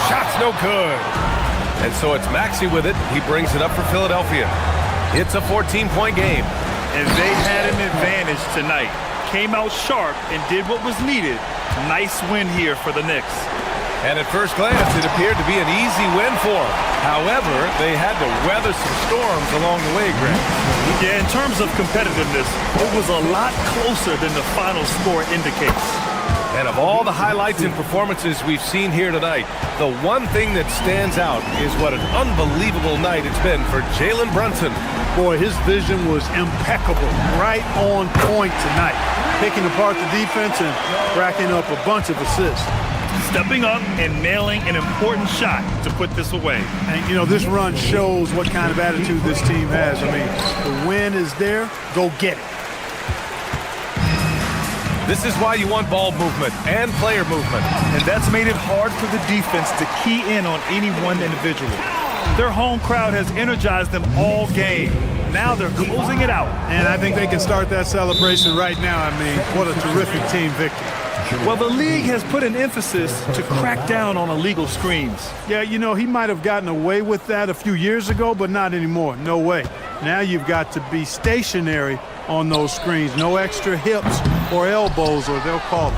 Shot's no good. And so it's Maxey with it. He brings it up for Philadelphia. It's a 14-point game. And they had an advantage tonight. Came out sharp and did what was needed. Nice win here for the Knicks. And at first glance, it appeared to be an easy win for them. However, they had to weather some storms along the way, Greg. Yeah, in terms of competitiveness, it was a lot closer than the final score indicates. And of all the highlights and performances we've seen here tonight, the one thing that stands out is what an unbelievable night it's been for Jalen Brunson. Boy, his vision was impeccable, right on point tonight. Picking apart the defense and racking up a bunch of assists. Stepping up and nailing an important shot to put this away. And, you know, this run shows what kind of attitude this team has. I mean, the win is there, go get it. This is why you want ball movement and player movement. And that's made it hard for the defense to key in on any one individual. Their home crowd has energized them all game. Now they're closing it out. And I think they can start that celebration right now. I mean, what a terrific team victory. Well, the league has put an emphasis to crack down on illegal screens. Yeah, you know, he might have gotten away with that a few years ago, but not anymore. No way. Now you've got to be stationary on those screens. No extra hips or elbows, or they'll call it.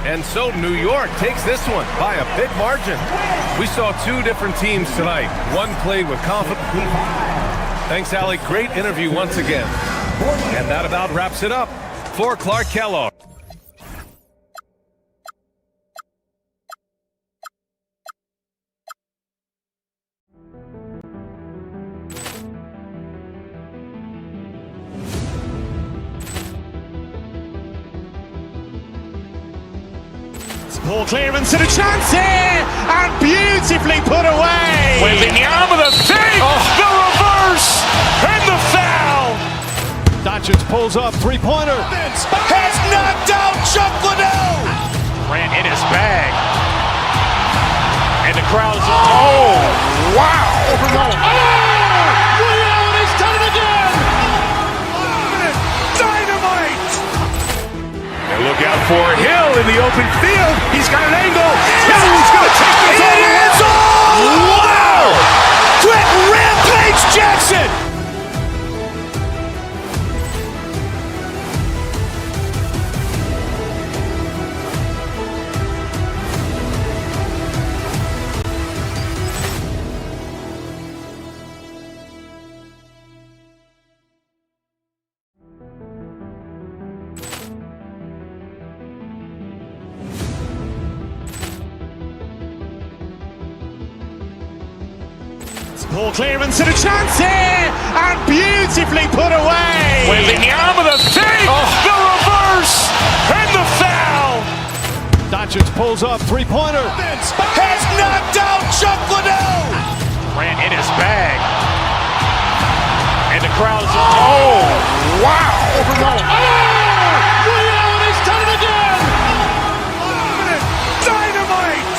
And so New York takes this one by a big margin. We saw two different teams tonight. One played with confidence. Thanks, Allie. Great interview once again. And that about wraps it up for Clark Kellogg. Ball clearance and a chance here, and beautifully put away. Wembanyama the fake, the reverse, and the foul. Doncic pulls up, three-pointer. Has knocked out Chuck Liddell. Ran in his bag. And the crowd is, oh, wow. Liddell has done it again. Dynamite. And look out for Hill in the open field. He's got an angle. Hill's going to take this all the way. Wow! Quick Rampage Jackson. Ball clearance and a chance here, and beautifully put away. Wembanyama the fake, the reverse, and the foul. Doncic pulls up, three-pointer. Has knocked out Chuck Liddell. Ran in his bag. And the crowd is, oh, wow. Liddell has done it again. Dynamite.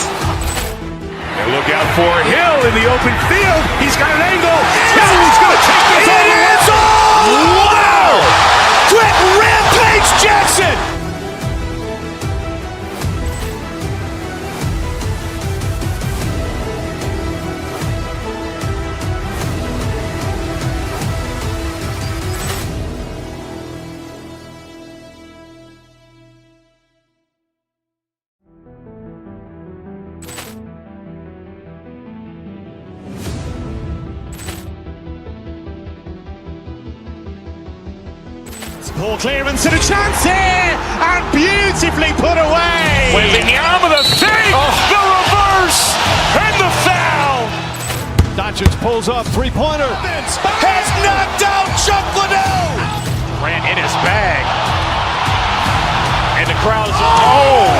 And look out for Hill in the open field. He's got an angle. Hill's going to take this all the way. Wow! Quick Rampage Jackson. Ball clearance and a chance here, and beautifully put away. Wembanyama the fake, the reverse, and the foul. Doncic pulls up, three-pointer. Has knocked out Chuck Liddell. Ran in his bag. And the crowd is, oh,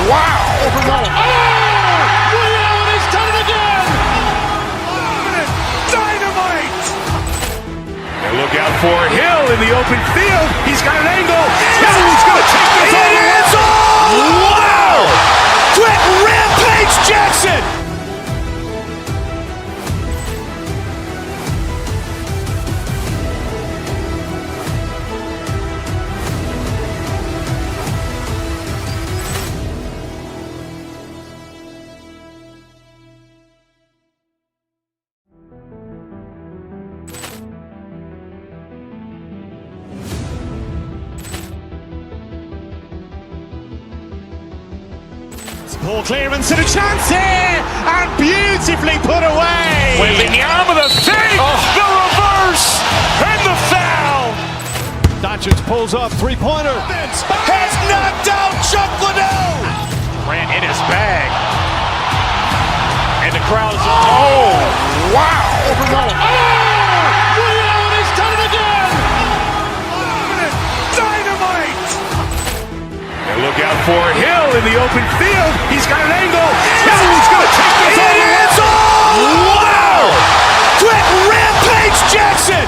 wow. Ray Allen has done it again. Dynamite. And look out for Hill in the open field. He's got an angle. Hill's going to take this all the way. Wow. Quick Rampage Jackson. Ball clearance and a chance here, and beautifully put away. Wembanyama the fake, the reverse, and the foul. Doncic pulls up, three-pointer. Has knocked out Chuck Liddell. Ran in his bag. And the crowd is, oh, wow. Ray Allen has done it again. Dynamite. And look out for Hill in the open field. He's got an angle. Hill's going to take this all the way. Wow. Quick Rampage Jackson.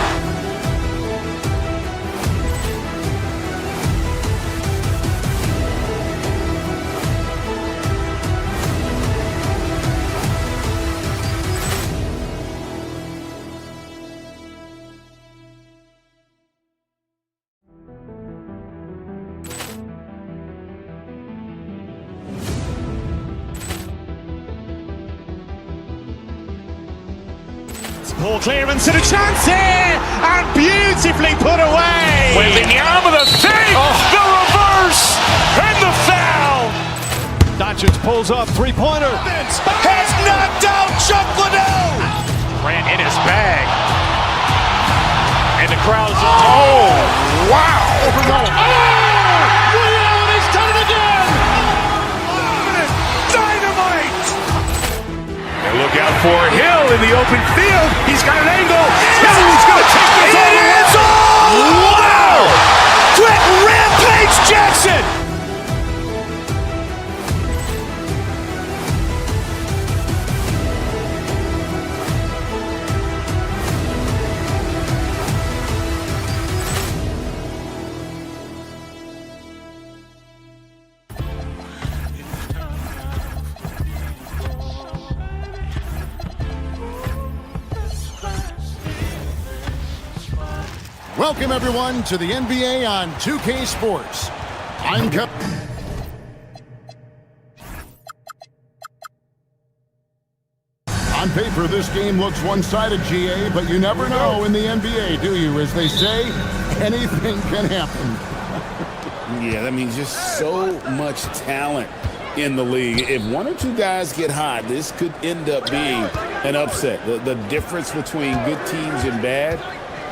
Ball clearance and a chance here, and beautifully put away. Wembanyama the fake, the reverse, and the foul. Doncic pulls up, three-pointer. Has knocked out Chuck Liddell. Ran in his bag. And the crowd is, oh, wow. Ray Allen has done it again. Dynamite. And look out for Hill in the open field. He's got an angle. Hill's going to take this all the way. Wow. Quick Rampage Jackson. Welcome, everyone, to the NBA on 2K Sports. I'm On paper, this game looks one-sided, GA, but you never know in the NBA, do you? As they say, anything can happen. Yeah, I mean, just so much talent in the league. If one or two guys get hot, this could end up being an upset. The difference between good teams and bad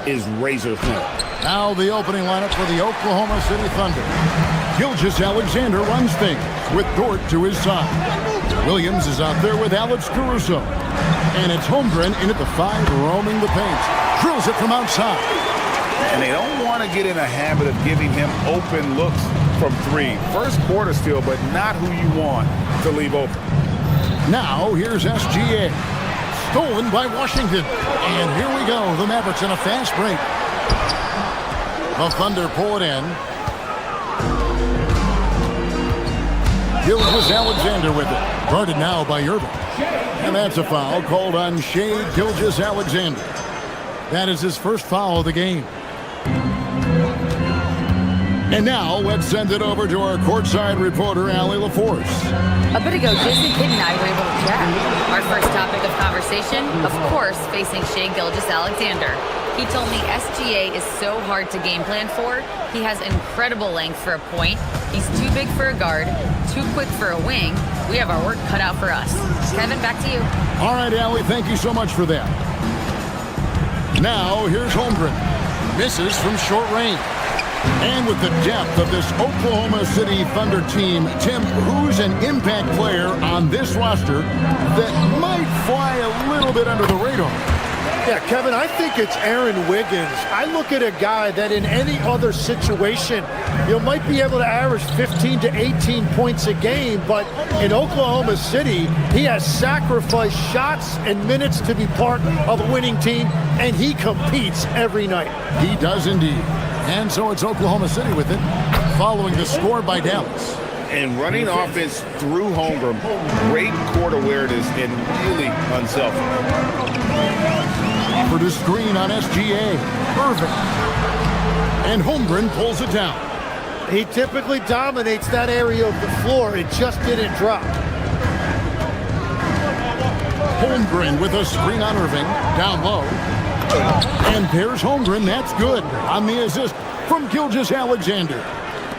is razor thin. Now the opening lineup for the Oklahoma City Thunder. Gilgeous-Alexander runs things with Dort to his side. Williams is out there with Alex Caruso. And it's Holmgren in at the 5, roaming the paint. Drills it from outside. And they don't want to get in a habit of giving him open looks from 3. First quarter still, but not who you want to leave open. Now here's SGA. Stolen by Washington. And here we go. The Mavericks in a fast break. The Thunder pull it in. Gilgeous-Alexander with it. Guarded now by Irving. And that's a foul called on Shai Gilgeous-Alexander. That is his first foul of the game. And now let's send it over to our courtside reporter, Allie LaForce. A bit ago, Jason Kidd and I were able to chat. Our first topic of conversation, of course, facing Shai Gilgeous-Alexander. He told me SGA is so hard to game plan for. He has incredible length for a point. He's too big for a guard, too quick for a wing. We have our work cut out for us. Kevin, back to you. All right, Allie, thank you so much for that. Now, here's Holmgren. Misses from short range. And with the depth of this Oklahoma City Thunder team, Tim, who's an impact player on this roster that might fly a little bit under the radar? Yeah, Kevin, I think it's Aaron Wiggins. I look at a guy that in any other situation, might be able to average 15 to 18 points a game, but in Oklahoma City, he has sacrificed shots and minutes to be part of a winning team, and he competes every night. He does indeed. And so it's Oklahoma City with it, following the score by Dallas. And running offense through Holmgren, great court awareness and really unselfish. Offered a screen on SGA. Irving. And Holmgren pulls it down. He typically dominates that area of the floor. It just didn't drop. Holmgren with a screen on Irving. Down low. And there's Holmgren. That's good on the assist from Gilgeous-Alexander.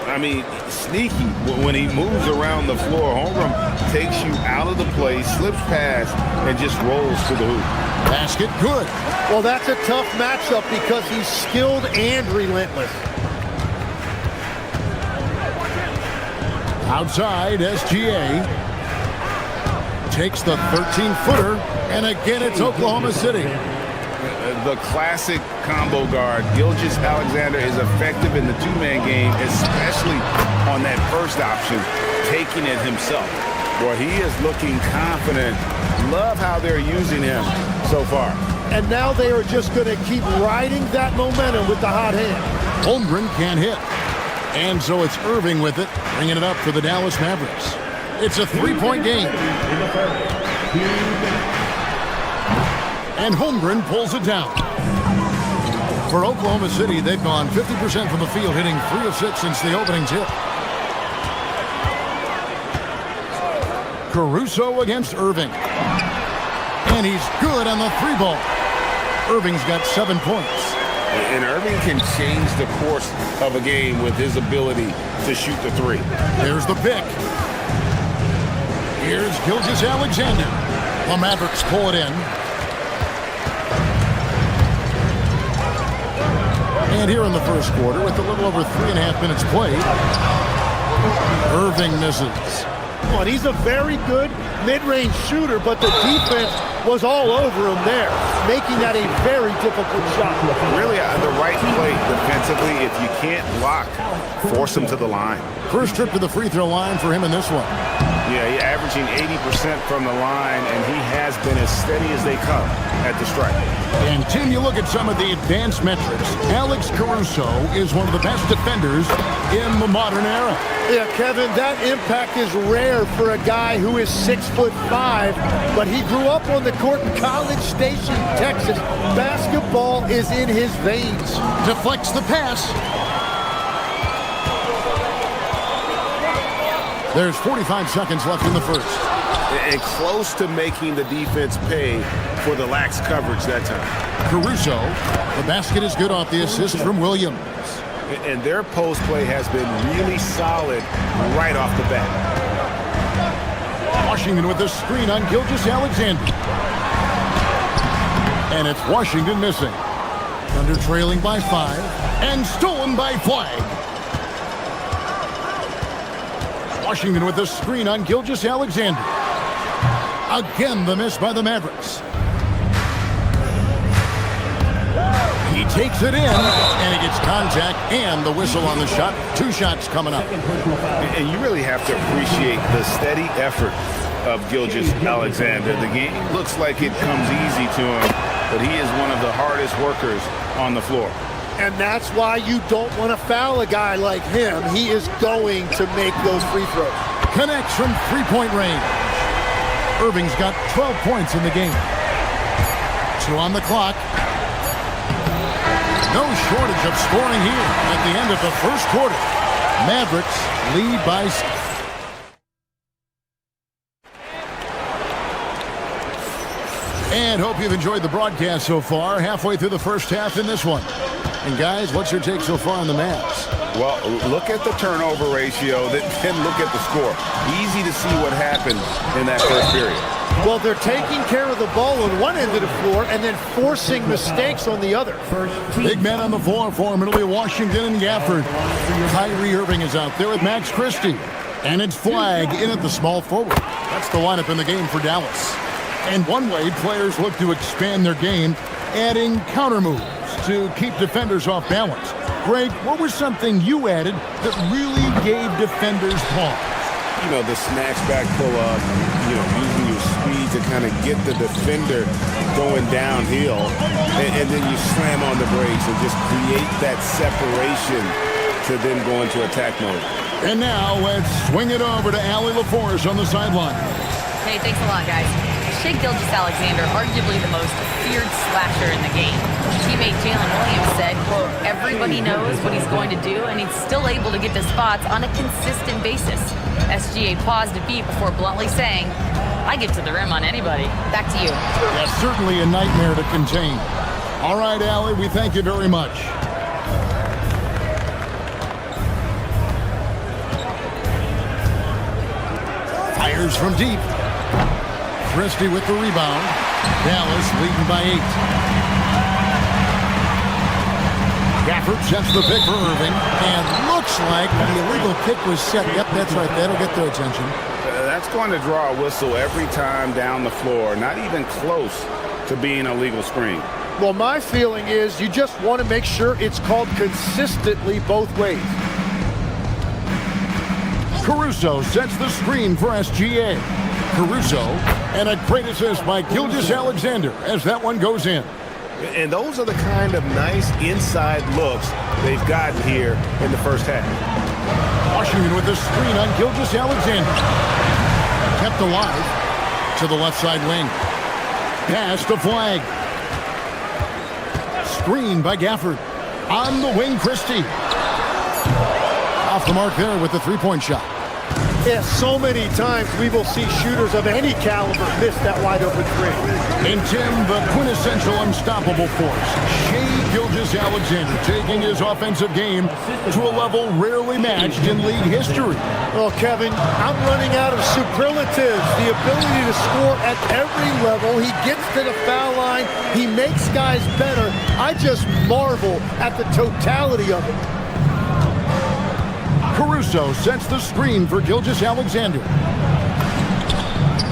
I mean, sneaky when he moves around the floor. Holmgren takes you out of the play, slips past, and just rolls to the hoop. Basket good. Well, that's a tough matchup because he's skilled and relentless. Outside, SGA takes the 13-footer, and again it's Oklahoma City. The classic combo guard. Gilgeous-Alexander is effective in the two-man game, especially on that first option, taking it himself. Boy, he is looking confident. Love how they're using him so far. And now they are just going to keep riding that momentum with the hot hand. Holmgren can't hit. And so it's Irving with it, bringing it up for the Dallas Mavericks. It's a three-point game. And Holmgren pulls it down. For Oklahoma City, they've gone 50% from the field, hitting 3 of 6 since the opening tip. Caruso against Irving. And he's good on the three ball. Irving's got 7 points. And Irving can change the course of a game with his ability to shoot the three. There's the pick. Here's Gilgeous-Alexander. The Mavericks pull it in. And here in the first quarter, with a little over 3.5 minutes played, Irving misses. Well, he's a very good mid-range shooter, but the defense was all over him there, making that a very difficult shot. Really the right play defensively. If you can't block, force him to the line. First trip to the free throw line for him in this one. Yeah, he's averaging 80% from the line, and he has been as steady as they come at the stripe. And Tim, you look at some of the advanced metrics. Alex Caruso is one of the best defenders in the modern era. Yeah, Kevin, that impact is rare for a guy who is 6'5", but he grew up on the court in College Station, Texas. Basketball is in his veins. Deflects the pass. There's 45 seconds left in the first. And close to making the defense pay for the lax coverage that time. Caruso, the basket is good off the assist from Williams. And their post play has been really solid right off the bat. Washington with the screen on Gilgeous-Alexander. And it's Washington missing. Thunder trailing by 5 and stolen by Flag. Washington with the screen on Gilgeous-Alexander. Again, the miss by the Mavericks. He takes it in, and he gets contact and the whistle on the shot. 2 shots coming up. And you really have to appreciate the steady effort of Gilgeous-Alexander. The game looks like it comes easy to him, but he is one of the hardest workers on the floor. And that's why you don't want to foul a guy like him. He is going to make those free throws. Connects from three-point range. Irving's got 12 points in the game. 2 on the clock. No shortage of scoring here at the end of the first quarter. Mavericks lead by 6. And hope you've enjoyed the broadcast so far. Halfway through the first half in this one. And guys, what's your take so far on the Mavs? Well, look at the turnover ratio, then look at the score. Easy to see what happened in that first period. Well, they're taking care of the ball on one end of the floor and then forcing mistakes on the other. Big men on the floor for Middle Washington and Gafford. Kyrie Irving is out there with Max Christie. And it's Flag in at the small forward. That's the lineup in the game for Dallas. And one way players look to expand their game, adding counter moves to keep defenders off balance. Greg, what was something you added that really gave defenders pause? You know, the snatch back pull-up, you know, using your speed to kind of get the defender going downhill, and then you slam on the brakes and just create that separation to then go into attack mode. And now let's swing it over to Allie LaForce on the sideline. Hey, thanks a lot, guys. Shai Gilgeous-Alexander, arguably the most feared slasher in the game. Teammate Jalen Williams said, quote, everybody knows what he's going to do, and he's still able to get to spots on a consistent basis. SGA paused a beat before bluntly saying, I get to the rim on anybody. Back to you. That's certainly a nightmare to contain. All right, Allie, we thank you very much. Fires from deep. Christie with the rebound. Dallas leading by 8. Gafford sets the pick for Irving. And looks like the illegal kick was set. Yep, that's right. That'll get their attention. That's going to draw a whistle every time down the floor. Not even close to being a legal screen. Well, my feeling is you just want to make sure it's called consistently both ways. Caruso sets the screen for SGA. Caruso, and a great assist by Gilgeous-Alexander as that one goes in. And those are the kind of nice inside looks they've gotten here in the first half. Washington with the screen on Gilgeous-Alexander. Kept alive to the left side wing. Pass to Flag. Screen by Gafford. On the wing, Christie. Off the mark there with the three-point shot. Yeah, so many times we will see shooters of any caliber miss that wide-open three. And Tim, the quintessential unstoppable force, Shai Gilgeous-Alexander, taking his offensive game to a level rarely matched in league history. Well, Kevin, I'm running out of superlatives. The ability to score at every level. He gets to the foul line. He makes guys better. I just marvel at the totality of it. Caruso sets the screen for Gilgeous-Alexander.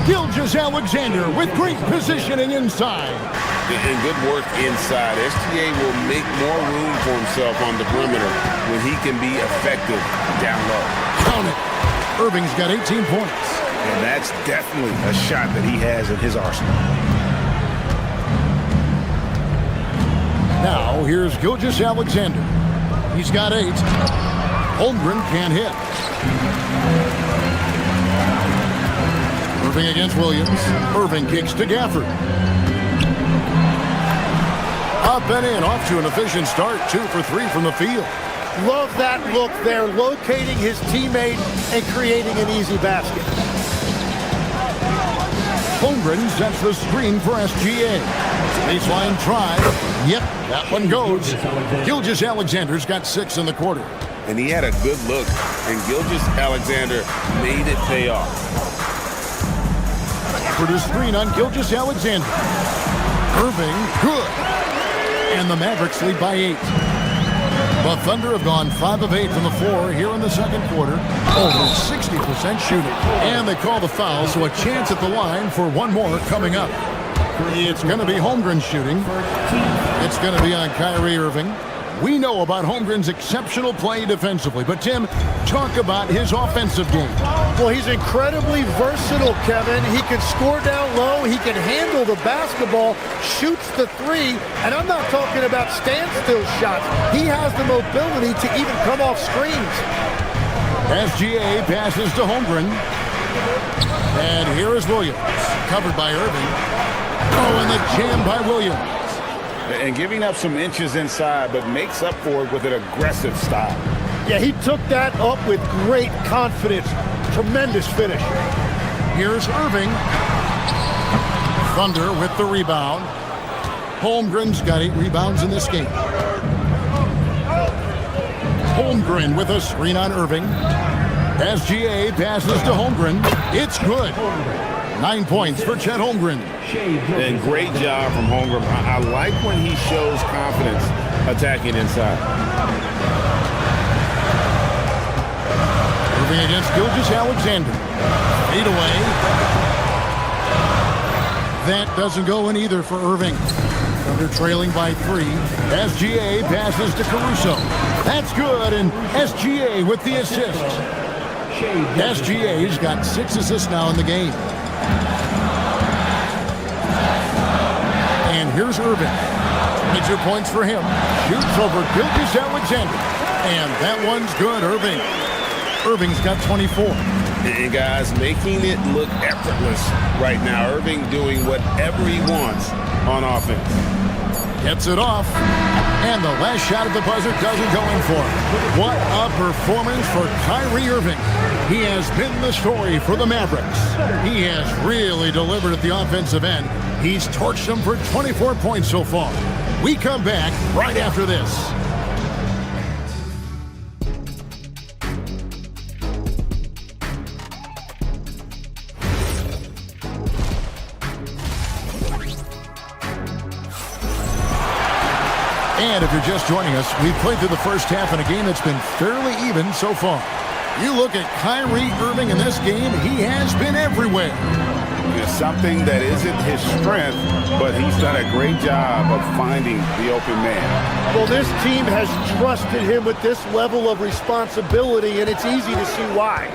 Gilgeous-Alexander with great positioning inside. And good work inside. SGA will make more room for himself on the perimeter when he can be effective down low. Count it. Irving's got 18 points. And that's definitely a shot that he has in his arsenal. Now here's Gilgeous-Alexander. He's got 8. Holmgren can't hit. Irving against Williams. Irving kicks to Gafford. Up and in, off to an efficient start. 2 for 3 from the field. Love that look there, locating his teammate and creating an easy basket. Holmgren sets the screen for SGA. Baseline try. Yep, that one goes. Gilgeous-Alexander's got 6 in the quarter. And he had a good look, and Gilgeous-Alexander made it pay off. For the screen on Gilgeous-Alexander. Irving, good. And the Mavericks lead by 8. The Thunder have gone 5 of 8 from the floor here in the second quarter. Over 60% shooting. And they call the foul, so a chance at the line for one more coming up. It's going to be Holmgren shooting. It's going to be on Kyrie Irving. We know about Holmgren's exceptional play defensively, but Tim, talk about his offensive game. Well, he's incredibly versatile, Kevin. He can score down low, he can handle the basketball, shoots the three, and I'm not talking about standstill shots. He has the mobility to even come off screens. SGA passes to Holmgren. And here is Williams, covered by Irving. Oh, and the jam by Williams. And giving up some inches inside, but makes up for it with an aggressive style. Yeah, he took that up with great confidence. Tremendous finish. Here's Irving. Thunder with the rebound. Holmgren's got 8 rebounds in this game. Holmgren with a screen on Irving. SGA passes to Holmgren. It's good. 9 points for Chet Holmgren. And great job from Holmgren. I like when he shows confidence attacking inside. Irving against Gilgeous-Alexander. 8 away. That doesn't go in either for Irving. Thunder trailing by 3. SGA passes to Caruso. That's good, and SGA with the assist. SGA's got 6 assists now in the game. And here's Irving. 22 points for him. Shoots over Gilgeous-Alexander. And that one's good, Irving. Irving's got 24. And guys, making it look effortless right now. Irving doing whatever he wants on offense. Gets it off. And the last shot at the buzzer doesn't go in for him. What a performance for Kyrie Irving. He has been the story for the Mavericks. He has really delivered at the offensive end. He's torched them for 24 points so far. We come back right after this. And if you're just joining us, we've played through the first half in a game that's been fairly even so far. You look at Kyrie Irving in this game, he has been everywhere. It's something that isn't his strength, but he's done a great job of finding the open man. Well, this team has trusted him with this level of responsibility, and it's easy to see why.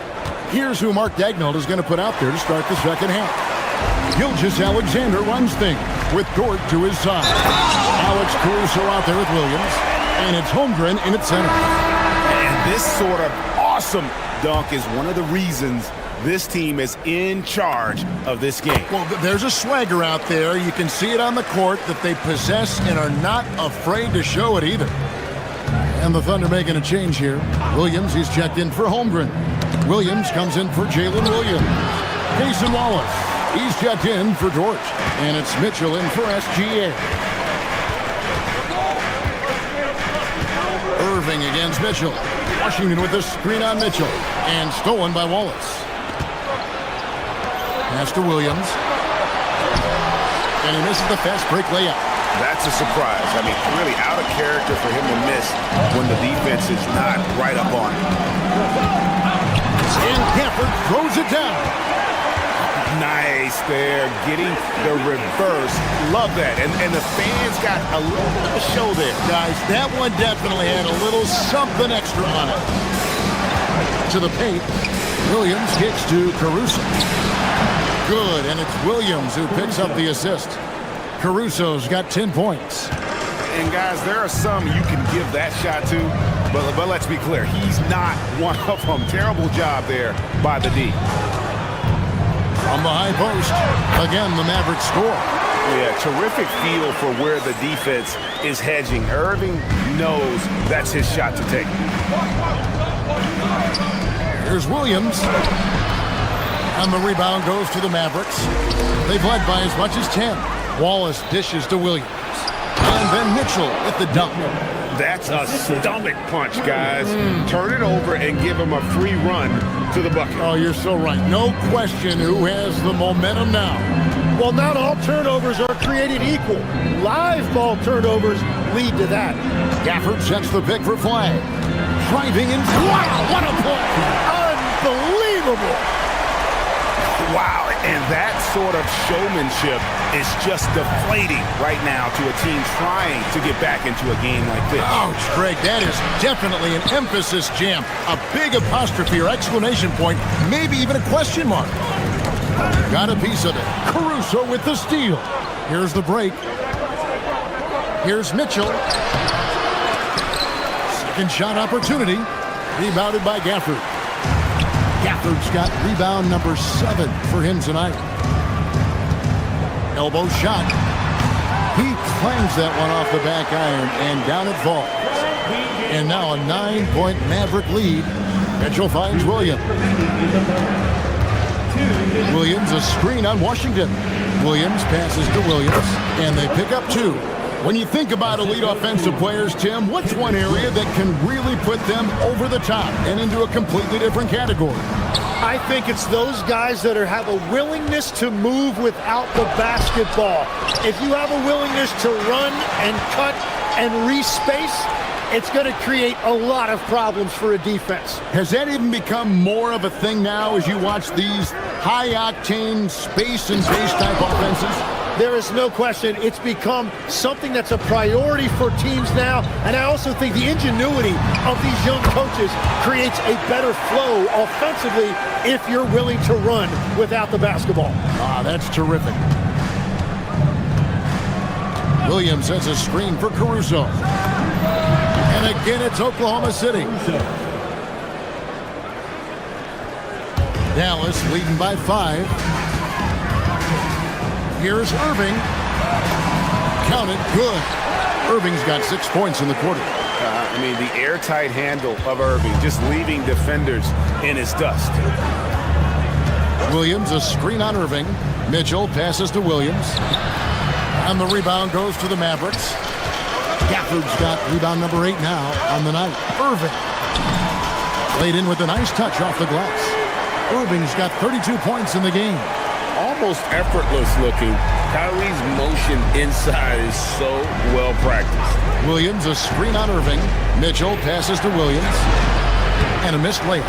Here's who Mark Daigneault is going to put out there to start the second half. Gilgeous-Alexander runs things with Dort to his side. Alex Caruso out there with Williams, and it's Holmgren in its center. And this sort of awesome dunk is one of the reasons this team is in charge of this game. Well, there's a swagger out there. You can see it on the court that they possess and are not afraid to show it either. And the Thunder making a change here. Williams, he's checked in for Holmgren. Williams comes in for Jalen Williams. Mason Wallace, he's checked in for Dort. And it's Mitchell in for SGA. Irving against Mitchell. Washington with the screen on Mitchell. And stolen by Wallace. Pass to Williams. And he misses the fast break layup. That's a surprise. I mean, really out of character for him to miss when the defense is not right up on him. And Gafford throws it down. Nice there, getting the reverse. Love that. And the fans got a little bit of a show there. Guys, that one definitely had a little something extra on it. To the paint. Williams kicks to Caruso. Good, and it's Williams who picks up the assist. Caruso's got 10 points. And guys, there are some you can give that shot to, but let's be clear, he's not one of them. Terrible job there by the D. From the high post, again, the Mavericks score. Yeah, terrific feel for where the defense is hedging. Irving knows that's his shot to take. Here's Williams. And the rebound goes to the Mavericks. They've led by as much as 10. Wallace dishes to Williams. And then Mitchell with the dunk. That's a stomach punch, guys. Turn it over and give him a free run to the bucket. Oh, you're so right. No question who has the momentum now. Well, not all turnovers are created equal. Live ball turnovers lead to that. Gafford sets the pick for Flag. Driving in. Wow, what a play! Unbelievable! Wow, and that sort of showmanship is just deflating right now to a team trying to get back into a game like this. Ouch, Greg, that is definitely an emphasis jam. A big apostrophe or exclamation point, maybe even a question mark. Got a piece of it. Caruso with the steal. Here's the break. Here's Mitchell. Second shot opportunity. Rebounded by Gafford. Gafford's got rebound number 7 for him tonight. Elbow shot. He clangs that one off the back iron, and down it falls. And now a 9-point Maverick lead. Mitchell finds Williams. Williams, a screen on Washington. Williams passes to Williams, and they pick up 2. When you think about elite offensive players, Tim, what's one area that can really put them over the top and into a completely different category? I think it's those guys that have a willingness to move without the basketball. If you have a willingness to run and cut and respace, it's going to create a lot of problems for a defense. Has that even become more of a thing now as you watch these high-octane space and pace type offenses? There is no question. It's become something that's a priority for teams now. And I also think the ingenuity of these young coaches creates a better flow offensively if you're willing to run without the basketball. Ah, that's terrific. Williams has a screen for Caruso. And again, it's Oklahoma City. Dallas leading by 5. Here's Irving. Count it, good. Irving's got 6 points in the quarter. I mean, the airtight handle of Irving, just leaving defenders in his dust. Williams, a screen on Irving. Mitchell passes to Williams. And the rebound goes to the Mavericks. Gafford's got rebound number 8 now on the night. Irving. Laid in with a nice touch off the glass. Irving's got 32 points in the game. Almost effortless looking. Kyrie's motion inside is so well practiced. Williams, a screen on Irving. Mitchell passes to Williams. And a missed layup.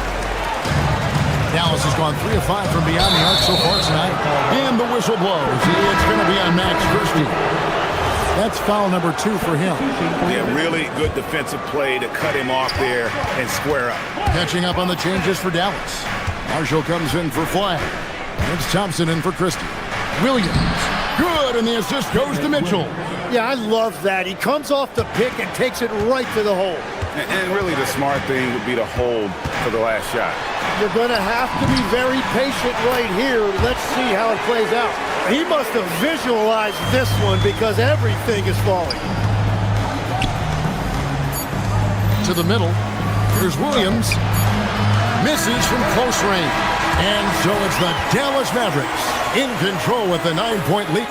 Dallas has gone 3 of 5 from beyond the arc so far tonight. And the whistle blows. It's going to be on Max Christie. That's foul number 2 for him. Yeah, really good defensive play to cut him off there and square up. Catching up on the changes for Dallas. Marshall comes in for Flag. It's Thompson in for Christie. Williams, good, and the assist goes to Mitchell. Yeah, I love that. He comes off the pick and takes it right to the hole. And really the smart thing would be to hold for the last shot. You're going to have to be very patient right here. Let's see how it plays out. He must have visualized this one because everything is falling. To the middle. Here's Williams. Misses from close range. And so it's the Dallas Mavericks in control with the 9-point lead.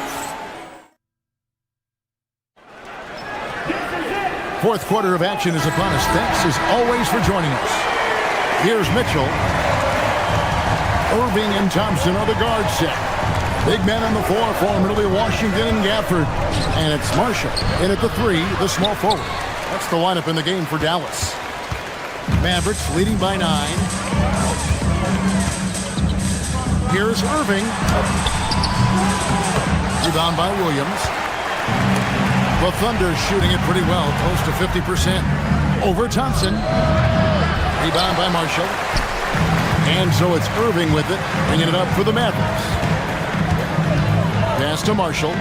Fourth quarter of action is upon us. Thanks as always for joining us. Here's Mitchell. Irving and Thompson are the guard set. Big men on the floor for Middle Washington and Gafford. And it's Marshall in at the 3, the small forward. That's the lineup in the game for Dallas. Mavericks leading by 9. Here's Irving. Rebound by Williams. The Thunder shooting it pretty well, close to 50%. Over Thompson. Rebound by Marshall. And so it's Irving with it, bringing it up for the Mavericks. Pass to Marshall.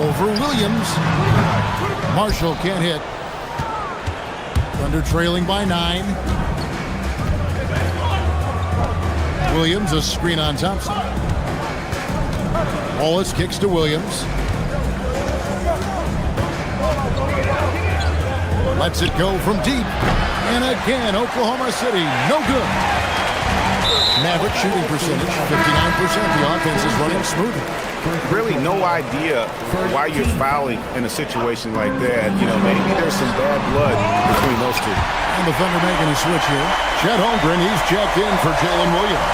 Over Williams. Marshall can't hit. Thunder trailing by 9. Williams, a screen on Thompson. Wallace kicks to Williams. Lets it go from deep. And again, Oklahoma City, no good. Maverick shooting percentage, 59%. The offense is running smoothly. Really no idea why you're fouling in a situation like that. You know, maybe there's some bad blood between those two. And the Thunder making a switch here. Chet Holmgren, he's checked in for Jalen Williams.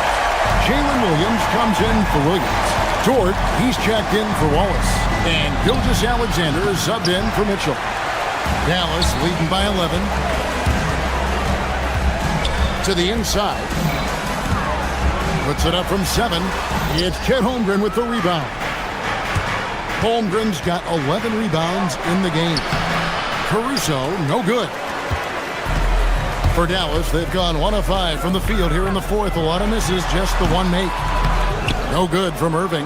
Jalen Williams comes in for Williams. Dort, he's checked in for Wallace. And Gilgeous-Alexander is subbed in for Mitchell. Dallas leading by 11. To the inside. Puts it up from 7. It's Chet Holmgren with the rebound. Holmgren's got 11 rebounds in the game. Caruso, no good. For Dallas, they've gone 1 of 5 from the field here in the fourth. A lot of misses, just the one make. No good from Irving.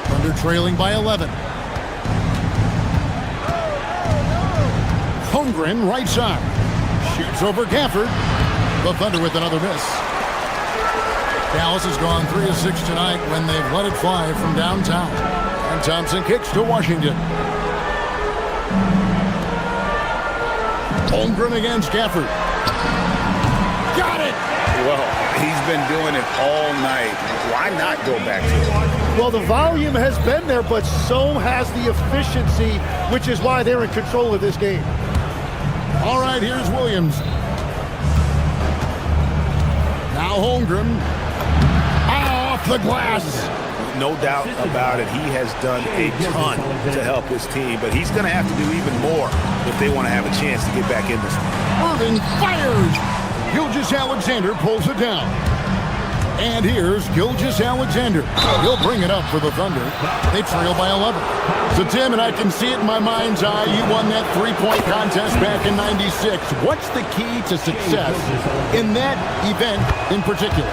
Thunder trailing by 11. Holmgren, right side. Shoots over Gafford. The Thunder with another miss. Dallas has gone 3 of 6 tonight when they've let it fly from downtown. And Thompson kicks to Washington. Holmgren against Gafford. Got it! Well, he's been doing it all night. Why not go back to it? Well, the volume has been there, but so has the efficiency, which is why they're in control of this game. All right, here's Williams. Now Holmgren. Off the glass. No doubt about it. He has done a ton to help his team, but he's going to have to do even more if they want to have a chance to get back in this one. Irving fires. Gilgeous-Alexander pulls it down. And here's Gilgeous-Alexander. He'll bring it up for the Thunder. They trail by 11. So, Tim, and I can see it in my mind's eye, you won that three-point contest back in '96. What's the key to success in that event in particular?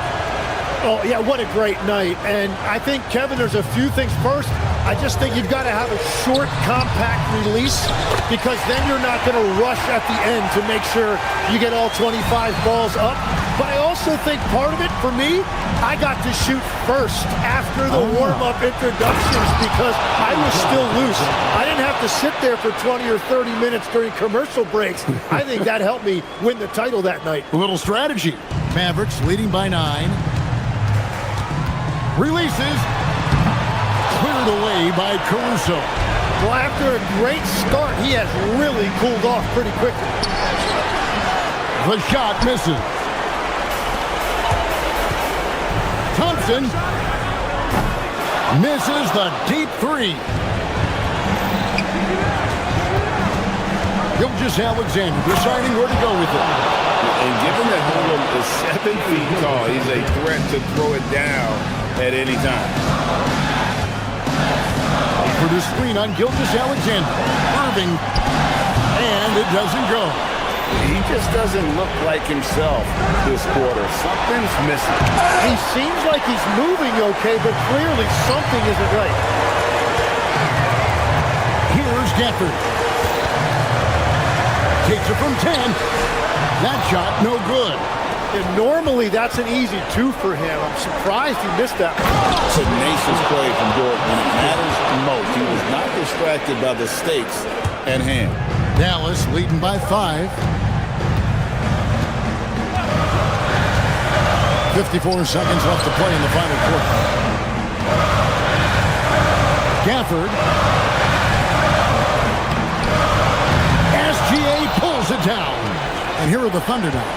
Oh, yeah, what a great night. And I think, Kevin, there's a few things. First, I just think you've got to have a short, compact release because then you're not going to rush at the end to make sure you get all 25 balls up. But I also think part of it, for me, I got to shoot first after the warm-up introductions because I was still loose. I didn't have to sit there for 20 or 30 minutes during commercial breaks. I think that helped me win the title that night. A little strategy. Mavericks leading by 9. Releases. Cleared away by Caruso. Well, after a great start, he has really cooled off pretty quickly. The shot misses. Thompson misses the deep three. Gilgeous-Alexander deciding where to go with it. And given that Holmgren is 7 feet tall, he's a threat to throw it down at any time. For the screen on Gilgeous-Alexander. Irving. And it doesn't go. He just doesn't look like himself this quarter. Something's missing. He seems like he's moving okay, but clearly something isn't right. Here's Gafford. Takes it from 10. That shot, no good. And normally that's an easy 2 for him. I'm surprised he missed that. Tenacious play from Dort when it matters most. He was not distracted by the stakes at hand. Dallas leading by 5. 54 seconds left to play in the final quarter. Gafford. SGA pulls it down. And here are the Thunder now.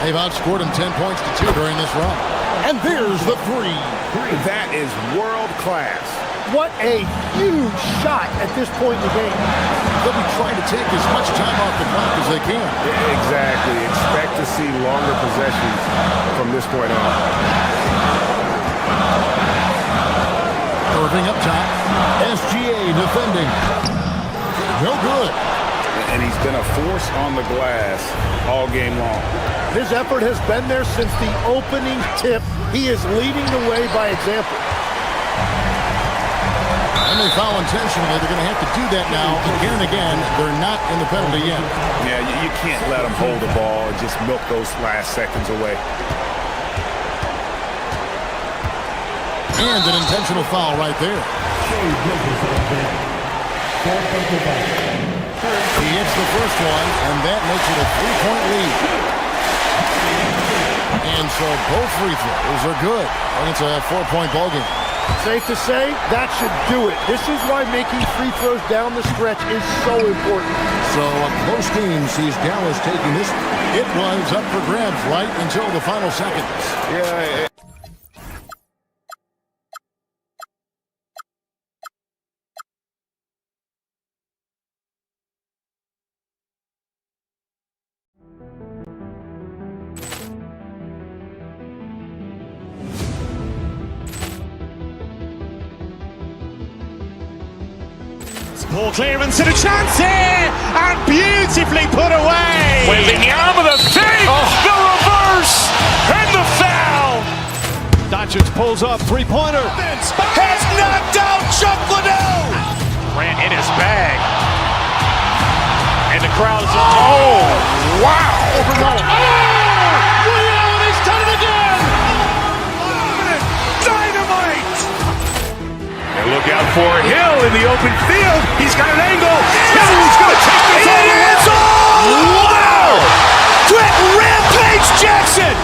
They've outscored him 10 points to 2 during this run. And there's the 3. That is world class. What a huge shot at this point in the game. They'll be trying to take as much time off the clock as they can. Exactly. Expect to see longer possessions from this point on. Irving up top. SGA defending. No good. And he's been a force on the glass all game long. His effort has been there since the opening tip. He is leading the way by example. And they foul intentionally. They're going to have to do that now again and again. They're not in the penalty yet. Yeah, you can't let them hold the ball and just milk those last seconds away. And an intentional foul right there. He hits the first one, and that makes it a 3-point lead. And so both free throws are good. And it's a 4-point ball game. Safe to say, that should do it. This is why making free throws down the stretch is so important. So a close game sees Dallas taking this. It was up for grabs right until the final seconds. Yeah. Ball clearance and a chance here, and beautifully put away. Wembanyama the fake, the reverse, and the foul. Doncic pulls up, three-pointer. Has knocked out Chuck Liddell. Ran in his bag. And the crowd is wow. He's done it again. Dynamite. And look out for Hill in the open field. He's got an angle. Hill's going to take this all the way. Wow! Quick Rampage Jackson.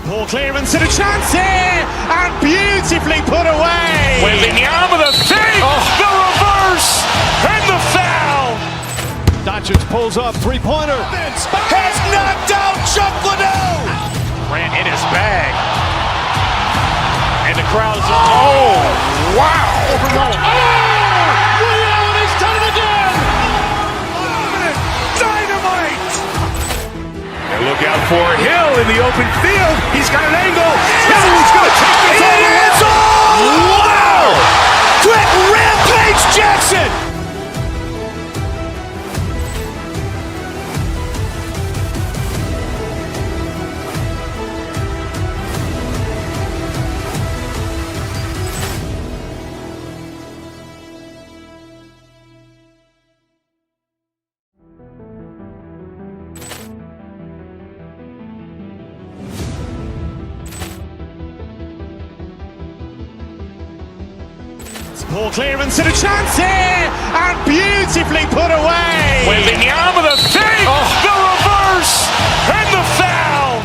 Poor clearance and a chance here, and beautifully put away. Wembanyama the fake, the reverse, and the foul. Doncic pulls up, three-pointer. Has knocked out Chuck Liddell. Grant in his bag. And the crowd's, oh, wow. Ray Allen has done it again. Dynamite. And look out for Hill in the open field. He's got an angle. Hill's going to take this all the way. Wow. Quick rampage Jackson. Poor clearance and a chance here, and beautifully put away. Wembanyama the fake, the reverse, and the foul.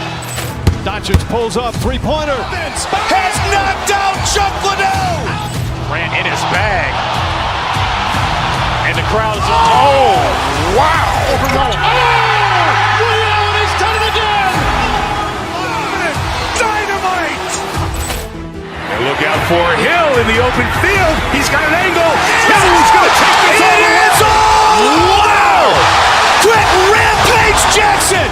Doncic pulls up, three-pointer. Has knocked out Chuck Liddell. Grant in his bag. And the crowd's, oh, wow. Ray Allen has done it again. Dynamite. And look out for Hill in the open field. He's got an angle. Hill's going to take this all the way. Wow. Quick rampage Jackson.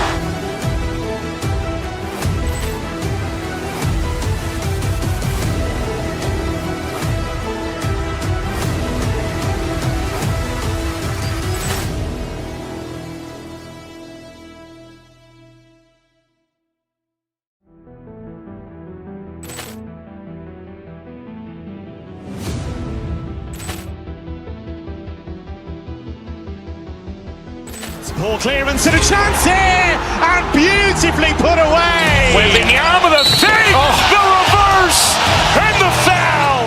Poor clearance and a chance here, and beautifully put away. Wembanyama the fake, the reverse, and the foul.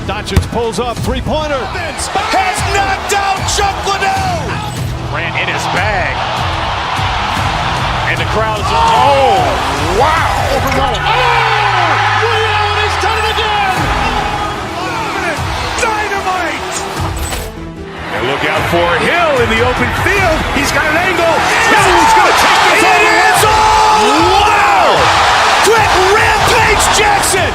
Doncic pulls up, three-pointer. Has knocked out Chuck Liddell. Grant in his bag. And the crowd's, oh, wow. Ray Allen has done it again. Dynamite. And look out for Hill in the open field. He's got an angle. Hill's going to take this all the way. Wow. Quick rampage Jackson.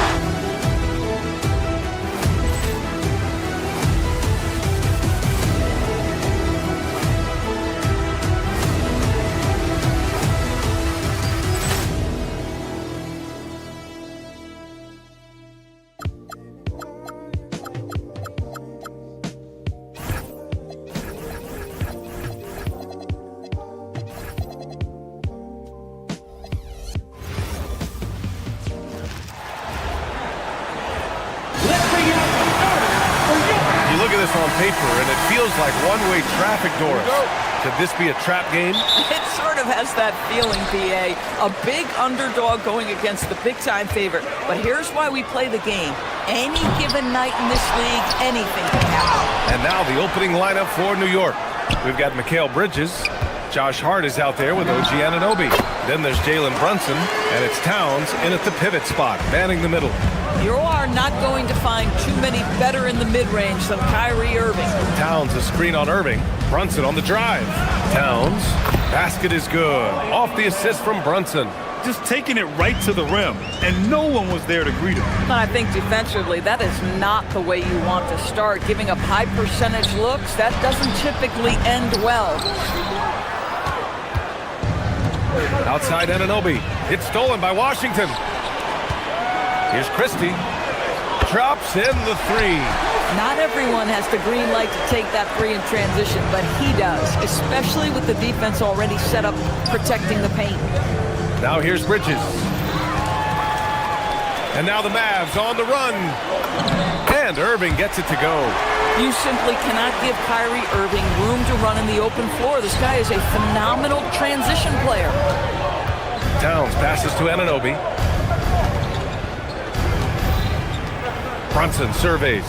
On paper, and it feels like one-way traffic, Doris. Could this be a trap game? It sort of has that feeling, PA. A big underdog going against the big-time favorite. But here's why we play the game. Any given night in this league, anything can happen. And now the opening lineup for New York. We've got Mikal Bridges. Josh Hart is out there with OG Anunoby. Then there's Jalen Brunson, and it's Towns in at the pivot spot, manning the middle. You are not going to find too many better in the mid-range than Kyrie Irving. Towns a screen on Irving. Brunson on the drive. Towns. Basket is good. Off the assist from Brunson. Just taking it right to the rim, and no one was there to greet him. And I think defensively, that is not the way you want to start. Giving up high percentage looks, that doesn't typically end well. Outside Anunoby. It's stolen by Washington. Here's Christie. Drops in the three. Not everyone has the green light to take that three in transition, but he does, especially with the defense already set up protecting the paint. Now here's Bridges. And now the Mavs on the run. And Irving gets it to go. You simply cannot give Kyrie Irving room to run in the open floor. This guy is a phenomenal transition player. Towns passes to Anunoby. Brunson surveys.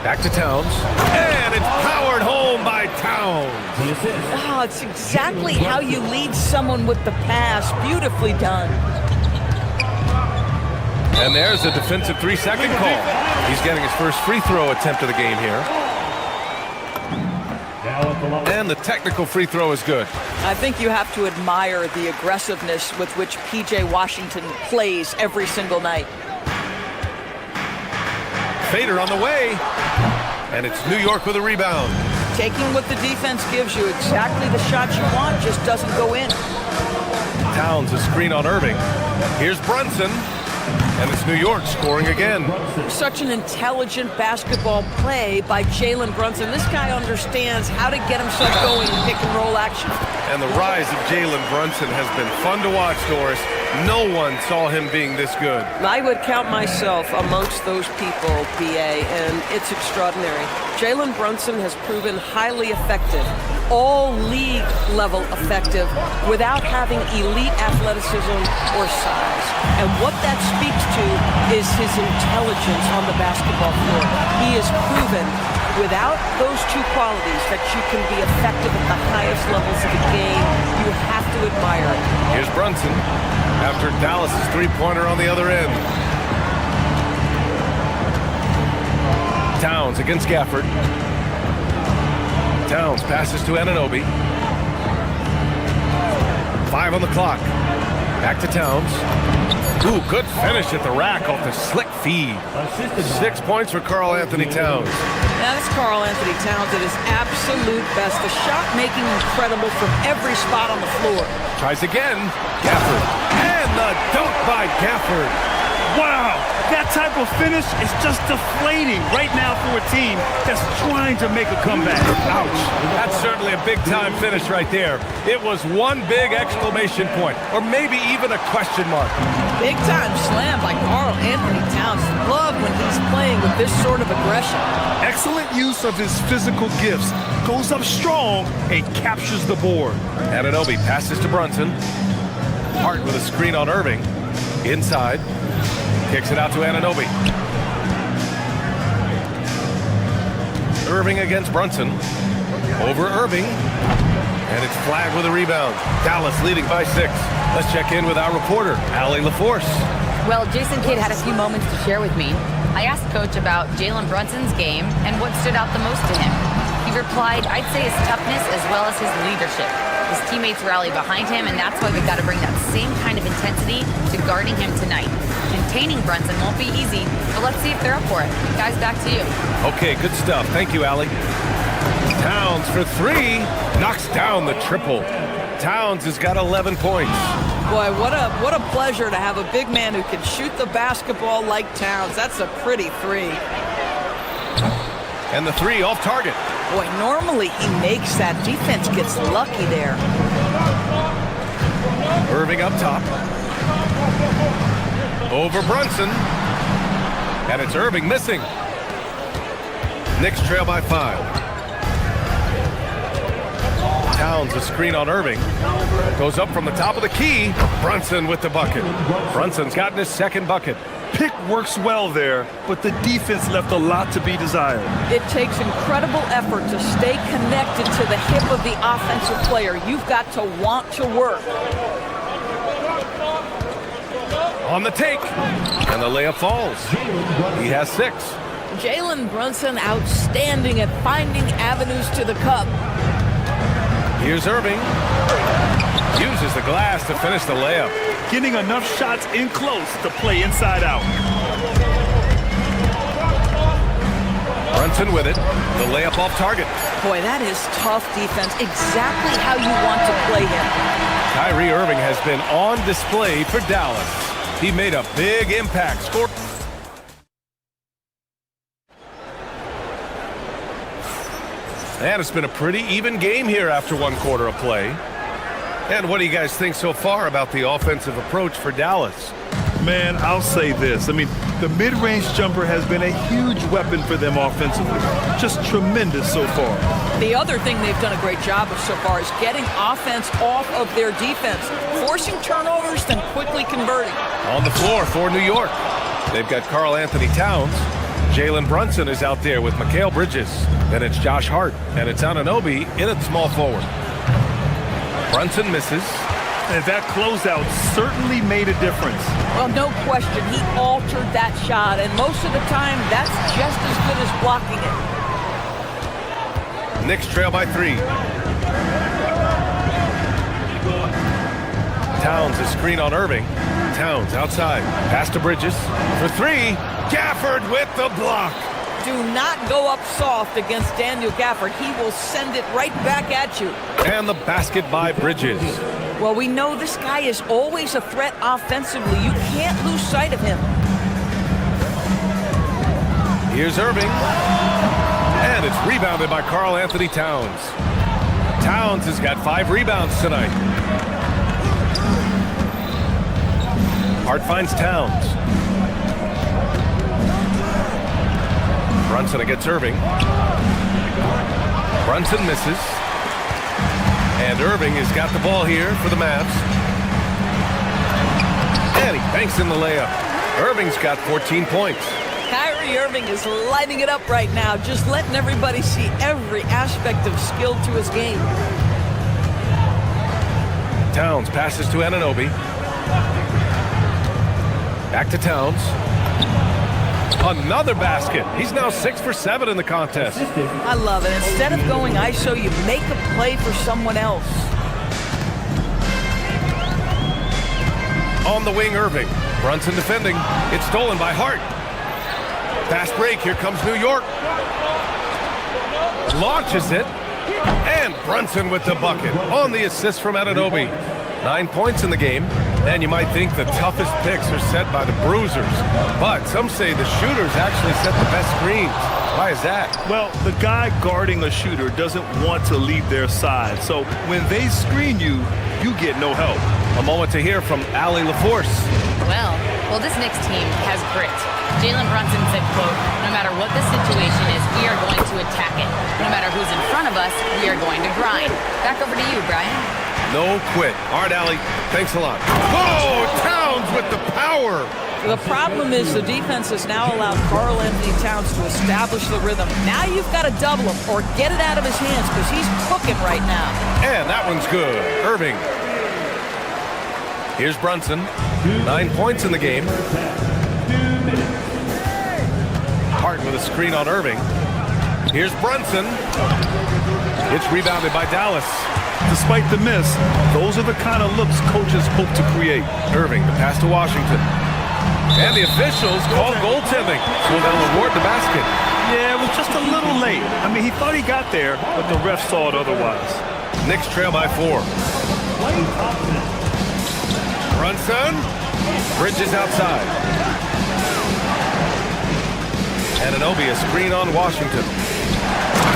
Back to Towns. And it's powered home by Towns. The assist. Oh, it's exactly how you lead someone with the pass. Beautifully done. And there's a defensive 3-second call. He's getting his first free throw attempt of the game here. And the technical free throw is good. I think you have to admire the aggressiveness with which P.J. Washington plays every single night. Fader on the way. And it's New York with a rebound. Taking what the defense gives you, exactly the shot you want, just doesn't go in. Towns a screen on Irving. Here's Brunson. And it's New York scoring again. Such an intelligent basketball play by Jalen Brunson. This guy understands how to get himself going in pick and roll action. And the rise of Jalen Brunson has been fun to watch, Doris. No one saw him being this good. I would count myself amongst those people, BA, and it's extraordinary. Jalen Brunson has proven highly effective, all league level effective, without having elite athleticism or size. And what that speaks to is his intelligence on the basketball floor. He has proven without those two qualities that you can be effective at the highest levels of the game. You have to admire it. Here's Brunson after Dallas' three-pointer on the other end. Towns against Gafford. Towns passes to Anunoby. 5 on the clock. Back to Towns. Ooh, good finish at the rack off the slick feed. 6 points for Karl Anthony Towns. Now that's Karl Anthony Towns at his absolute best. The shot making incredible from every spot on the floor. Tries again. Gafford. And the dunk by Gafford. Wow, that type of finish is just deflating right now for a team that's trying to make a comeback. Ouch. That's certainly a big-time finish right there. It was one big exclamation point, or maybe even a question mark. Big-time slam by Karl Anthony Towns. Love when he's playing with this sort of aggression. Excellent use of his physical gifts. Goes up strong and captures the board. Anunoby passes to Brunson. Hart with a screen on Irving. Inside. Kicks it out to Anunoby. Irving against Brunson. Over Irving. And it's flagged with a rebound. Dallas leading by 6. Let's check in with our reporter, Allie LaForce. Well, Jason Kidd had a few moments to share with me. I asked Coach about Jalen Brunson's game and what stood out the most to him. He replied, I'd say his toughness as well as his leadership. His teammates rally behind him, and that's why we've got to bring that same kind of intensity to guarding him tonight. Containing Brunson won't be easy, but let's see if they're up for it. Guys, back to you. Okay, good stuff. Thank you, Allie. Towns for 3. Knocks down the triple. Towns has got 11 points. Boy, what a pleasure to have a big man who can shoot the basketball like Towns. That's a pretty 3. And the 3 off target. Boy, normally he makes that. Defense gets lucky there. Irving up top. Over Brunson. And it's Irving missing. Knicks trail by 5. Towns a screen on Irving. Goes up from the top of the key. Brunson with the bucket. Brunson's gotten his second bucket. Pick works well there, but the defense left a lot to be desired. It takes incredible effort to stay connected to the hip of the offensive player. You've got to want to work. On the take. And the layup falls. He has 6. Jalen Brunson outstanding at finding avenues to the cup. Here's Irving. Uses the glass to finish the layup. Getting enough shots in close to play inside out. Brunson with it. The layup off target. Boy, that is tough defense. Exactly how you want to play him. Kyrie Irving has been on display for Dallas. He made a big impact. Scored. And it's been a pretty even game here after 1 quarter of play. And what do you guys think so far about the offensive approach for Dallas? Man, I'll say this. I mean, the mid-range jumper has been a huge weapon for them offensively. Just tremendous so far. The other thing they've done a great job of so far is getting offense off of their defense, forcing turnovers, then quickly converting. On the floor for New York, they've got Karl Anthony Towns, Jalen Brunson is out there with Mikal Bridges. Then it's Josh Hart, and it's Anunoby in at small forward. Brunson misses. And that closeout certainly made a difference. Well, no question. He altered that shot, and most of the time, that's just as good as blocking it. Knicks trail by 3. Towns is screen on Irving. Towns outside. Pass to Bridges for 3. Gafford with the block. Do not go up soft against Daniel Gafford. He will send it right back at you. And the basket by Bridges. Well, we know this guy is always a threat offensively. You can't lose sight of him. Here's Irving. And it's rebounded by Karl Anthony Towns. Towns has got 5 rebounds tonight. Hart finds Towns. Brunson against Irving. Brunson misses. And Irving has got the ball here for the Mavs. And he banks in the layup. Irving's got 14 points. Kyrie Irving is lighting it up right now, just letting everybody see every aspect of skill to his game. Towns passes to Anunoby. Back to Towns. Another basket. He's now 6 for 7 in the contest. I love it. Instead of going ISO, you make a play for someone else. On the wing, Irving. Brunson defending. It's stolen by Hart. Fast break. Here comes New York. Launches it. And Brunson with the bucket. On the assist from Anunoby. 9 points in the game. And you might think the toughest picks are set by the bruisers. But some say the shooters actually set the best screens. Why is that? Well, the guy guarding a shooter doesn't want to leave their side. So when they screen you, you get no help. A moment to hear from Allie LaForce. Well, this Knicks team has grit. Jalen Brunson said, quote, "No matter what the situation is, we are going to attack it. No matter who's in front of us, we are going to grind." Back over to you, Brian. No quit. All right, Allie. Thanks a lot. Whoa! Towns with the power. The problem is the defense has now allowed Karl Anthony Towns to establish the rhythm. Now you've got to double him or get it out of his hands because he's cooking right now. And that one's good. Irving. Here's Brunson. 9 points in the game. Hart with a screen on Irving. Here's Brunson. It's rebounded by Dallas. Despite the miss, those are the kind of looks coaches hope to create. Irving, the pass to Washington. And the officials call goaltending, so they'll award the basket. Yeah, it was just a little late. I mean, he thought he got there, but the ref saw it otherwise. Knicks trail by 4. Brunson. Bridges outside. Anunoby a screen on Washington.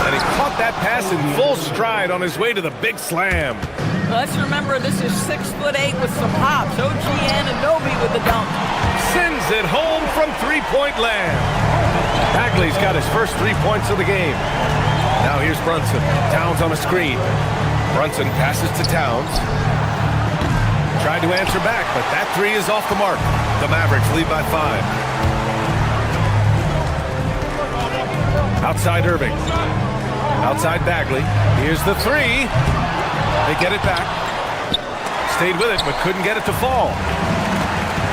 And he caught that pass in full stride on his way to the big slam. Let's remember this is 6'8" with some hops. OG Anunoby with the dunk. Sends it home from three-point land. Bagley's got his first 3 points of the game. Now here's Brunson. Towns on a screen. Brunson passes to Towns. Tried to answer back, but that 3 is off the mark. The Mavericks lead by 5. Outside Irving. Outside Bagley. Here's the 3. They get it back. Stayed with it, but couldn't get it to fall.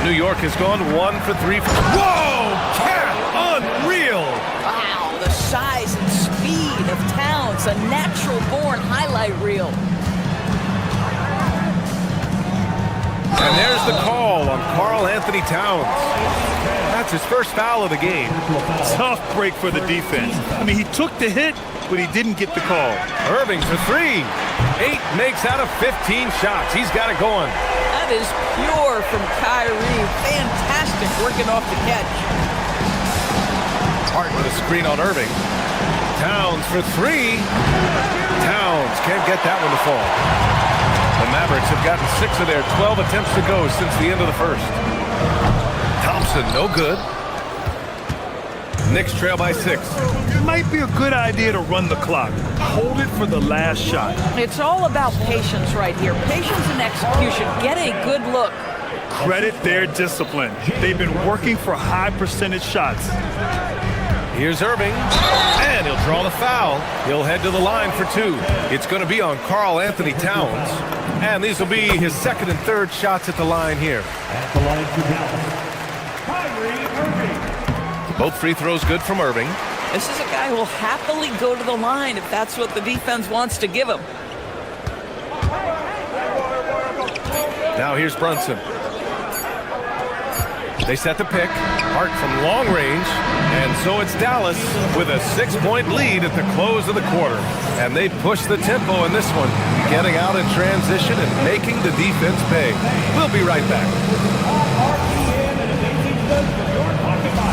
New York has gone 1 for 3. Whoa! Cat! Unreal! Wow, the size and speed of Towns. A natural-born highlight reel. And there's the call on Karl Anthony Towns. That's his first foul of the game. Tough break for the defense. I mean, he took the hit, but he didn't get the call. Irving for 3. 8 makes out of 15 shots. He's got it going. That is pure from Kyrie. Fantastic working off the catch. Hart with a screen on Irving. Towns for 3. Towns can't get that one to fall. The Mavericks have gotten 6 of their 12 attempts to go since the end of the first. Thompson, no good. Knicks trail by 6. It might be a good idea to run the clock. Hold it for the last shot. It's all about patience right here. Patience and execution. Get a good look. Credit their discipline. They've been working for high percentage shots. Here's Irving, and he'll draw the foul. He'll head to the line for two. It's going to be on Karl Anthony Towns, and these will be his second and third shots at the line here. At the line for Dallas, Kyrie Irving. Both free throws good from Irving. This is a guy who will happily go to the line if that's what the defense wants to give him. Now here's Brunson. They set the pick. Hart from long range. And so it's Dallas with a 6-point lead at the close of the quarter. And they push the tempo in this one, getting out in transition and making the defense pay. We'll be right back. RPM and amazing stuff from your pocket by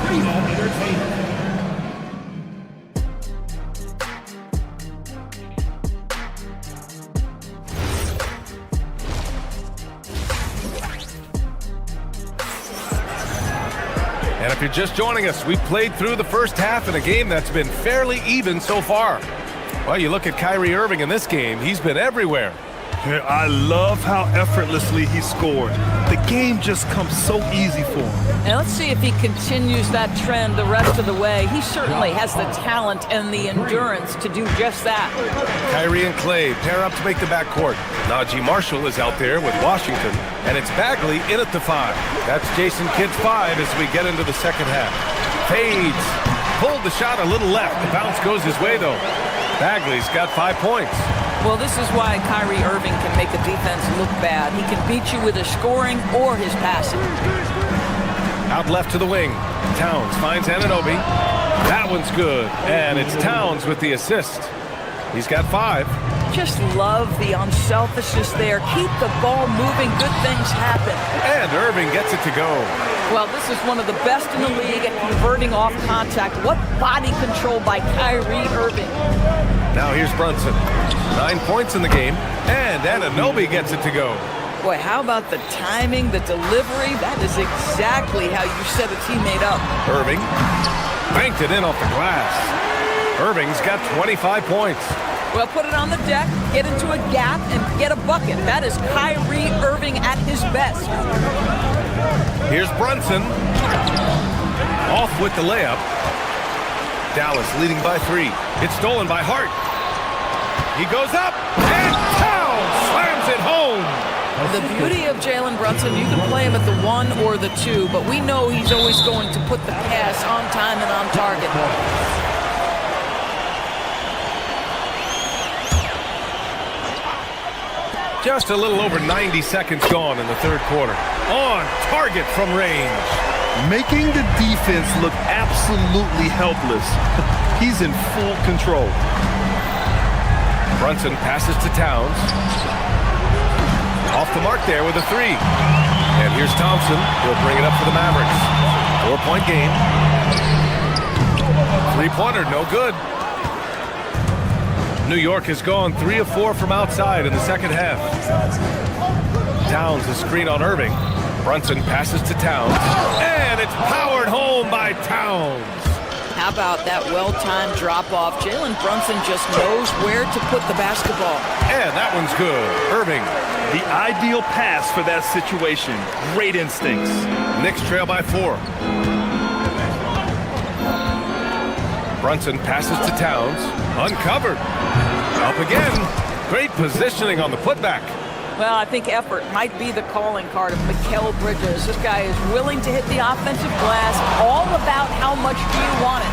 Arena Entertainment. And if you're just joining us, we played through the first half in a game that's been fairly even so far. Well, you look at Kyrie Irving in this game, he's been everywhere. I love how effortlessly he scored. The game just comes so easy for him. And let's see if he continues that trend the rest of the way. He certainly has the talent and the endurance to do just that. Kyrie and Clay pair up to make the backcourt. Najee Marshall is out there with Washington, and it's Bagley in at the 5. That's Jason Kidd's 5 as we get into the second half. Fades. Pulled the shot a little left. The bounce goes his way, though. Bagley's got 5 points. Well, this is why Kyrie Irving can make a defense look bad. He can beat you with his scoring or his passing. Out left to the wing. Towns finds Anunoby. That one's good. And it's Towns with the assist. He's got 5. Just love the unselfishness there. Keep the ball moving. Good things happen. And Irving gets it to go. Well, this is one of the best in the league at converting off contact. What body control by Kyrie Irving. Now here's Brunson. 9 points in the game. And Anunoby gets it to go. Boy, how about the timing, the delivery? That is exactly how you set a teammate up. Irving banked it in off the glass. Irving's got 25 points. Well, put it on the deck, get into a gap, and get a bucket. That is Kyrie Irving at his best. Here's Brunson. Off with the layup. Dallas leading by 3. It's stolen by Hart. He goes up, and Towns slams it home. The beauty of Jalen Brunson, you can play him at the 1 or the 2, but we know he's always going to put the pass on time and on target. Just a little over 90 seconds gone in the third quarter. On target from range. Making the defense look absolutely helpless. He's in full control. Brunson passes to Towns. Off the mark there with a 3. And here's Thompson. He'll bring it up for the Mavericks. 4-point game. 3-pointer, no good. New York has gone 3 of 4 from outside in the second half. Towns is screen on Irving. Brunson passes to Towns. And it's powered home by Towns. How about that well-timed drop-off? Jalen Brunson just knows where to put the basketball. And that one's good. Irving. The ideal pass for that situation. Great instincts. Knicks trail by 4. Brunson passes to Towns. Uncovered. Up again. Great positioning on the putback. Well, I think effort might be the calling card of Mikal Bridges. This guy is willing to hit the offensive glass. All about how much do you want it.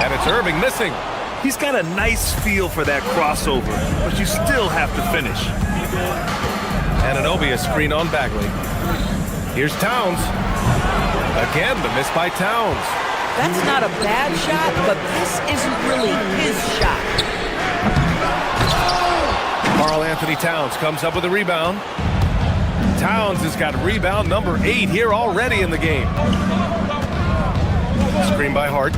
And it's Irving missing. He's got a nice feel for that crossover, but you still have to finish. Anunoby a screen on Bagley. Here's Towns. Again, the miss by Towns. That's not a bad shot, but this isn't really his shot. Karl Anthony Towns comes up with a rebound. Towns has got rebound number 8 here already in the game. Screen by Hart.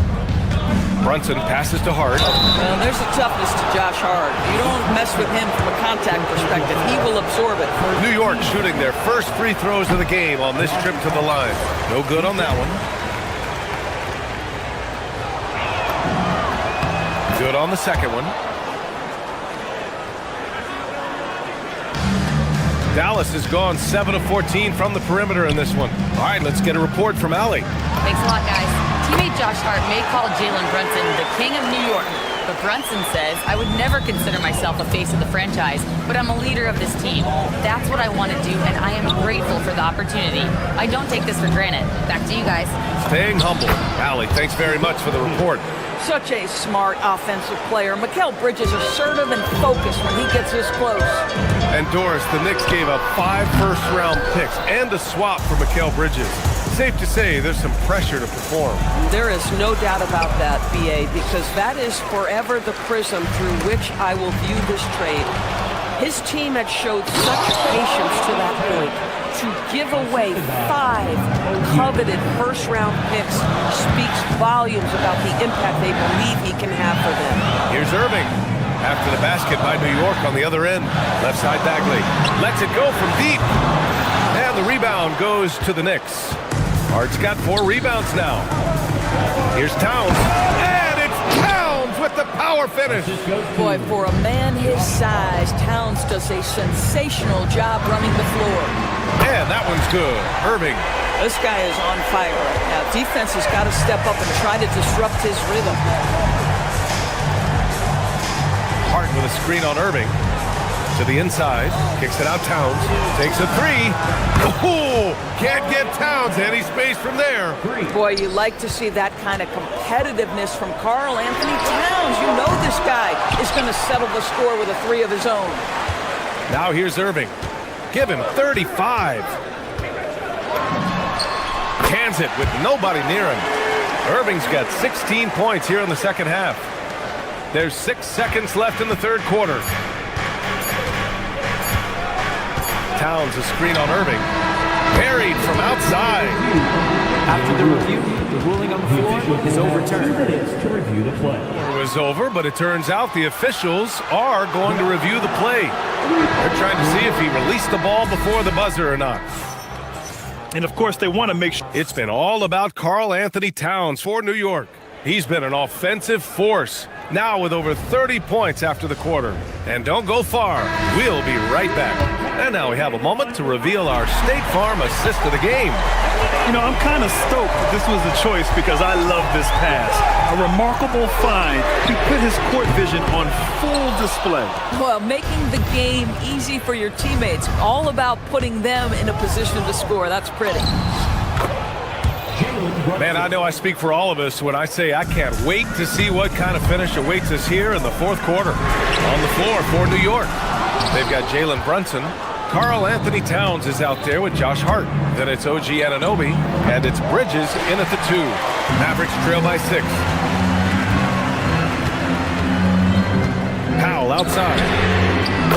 Brunson passes to Hart. Well, there's a toughness to Josh Hart. You don't mess with him from a contact perspective. He will absorb it. New York shooting their first free throws of the game on this trip to the line. No good on that one. Good on the second one. Dallas has gone 7 of 14 from the perimeter in this one. All right, let's get a report from Allie. Thanks a lot, guys. teammate Josh Hart may call Jalen Brunson the king of New York, but Brunson says, I would never consider myself a face of the franchise, but I'm a leader of this team. That's what I want to do, and I am grateful for the opportunity. I don't take this for granted. Back to you guys. Staying humble. Allie, thanks very much for the report. Such a smart offensive player. Mikal Bridges assertive and focused when he gets this close. And Doris, the Knicks gave up 5 first-round picks and a swap for Mikal Bridges. Safe to say there's some pressure to perform. There is no doubt about that, BA, because that is forever the prism through which I will view this trade. His team had showed such patience to that point. To give away 5 coveted first-round picks speaks volumes about the impact they believe he can have for them. Here's Irving. After the basket by New York on the other end. Left side Bagley. Lets it go from deep. And the rebound goes to the Knicks. Hart's got 4 rebounds now. Here's Towns. And it's Towns with the power finish. Boy, for a man his size, Towns does a sensational job running the floor. And that one's good. Irving. This guy is on fire right now. Defense has got to step up and try to disrupt his rhythm. Hart with a screen on Irving. To the inside. Kicks it out Towns. Takes a 3. Oh, can't get Towns any space from there. Boy, you like to see that kind of competitiveness from Karl Anthony Towns. You know this guy is going to settle the score with a 3 of his own. Now here's Irving. Give him 35. Cans it with nobody near him. Irving's got 16 points here in the second half. There's 6 seconds left in the third quarter. Towns a screen on Irving. Parried from outside. After the review, the ruling on the floor is overturned. To review the play. It was over, but it turns out the officials are going to review the play. They're trying to see if he released the ball before the buzzer or not. And of course, they want to make sure. It's been all about Karl Anthony Towns for New York. He's been an offensive force, now with over 30 points after the quarter. And don't go far. We'll be right back. And now we have a moment to reveal our State Farm assist of the game. You know, I'm kind of stoked that this was a choice because I love this pass. A remarkable find. He put his court vision on full display. Well, making the game easy for your teammates. All about putting them in a position to score. That's pretty. Man, I know I speak for all of us when I say I can't wait to see what kind of finish awaits us here in the fourth quarter. On the floor for New York, they've got Jalen Brunson. Karl Anthony Towns is out there with Josh Hart. Then it's OG Anunoby, and it's Bridges in at the 2. Mavericks trail by 6. Powell outside.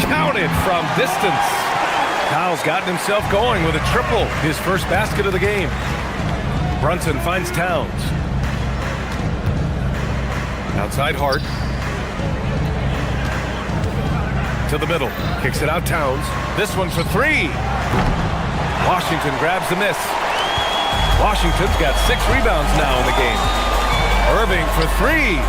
Counted from distance. Powell's gotten himself going with a triple, his first basket of the game. Brunson finds Towns. Outside Hart. To the middle. Kicks it out Towns. This one for 3. Washington grabs the miss. Washington's got 6 rebounds now in the game. Irving for 3.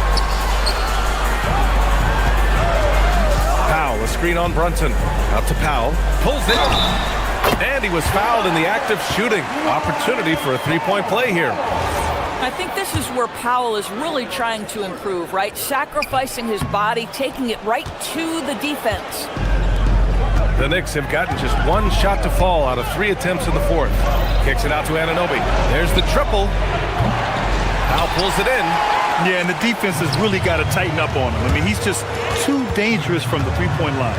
Powell, a screen on Brunson. Out to Powell. Pulls it. And he was fouled in the act of shooting. Opportunity for a 3-point play here. I think this is where Powell is really trying to improve, right? Sacrificing his body, taking it right to the defense. The Knicks have gotten just 1 shot to fall out of 3 attempts in the fourth. Kicks it out to Anunoby. There's the triple. Powell pulls it in. Yeah, and the defense has really got to tighten up on him. I mean, he's just too dangerous from the 3-point line.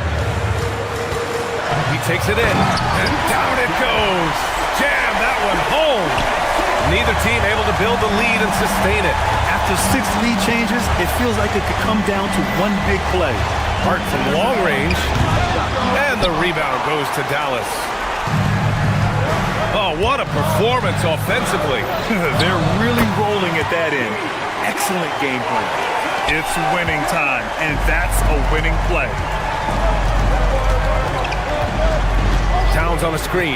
He takes it in, and down it goes. Jam that one home. Neither team able to build the lead and sustain it. After 6 lead changes, it feels like it could come down to 1 big play. Hart from long range, and the rebound goes to Dallas. Oh, what a performance offensively. They're really rolling at that end. Excellent game plan. It's winning time, and that's a winning play. Towns on a screen.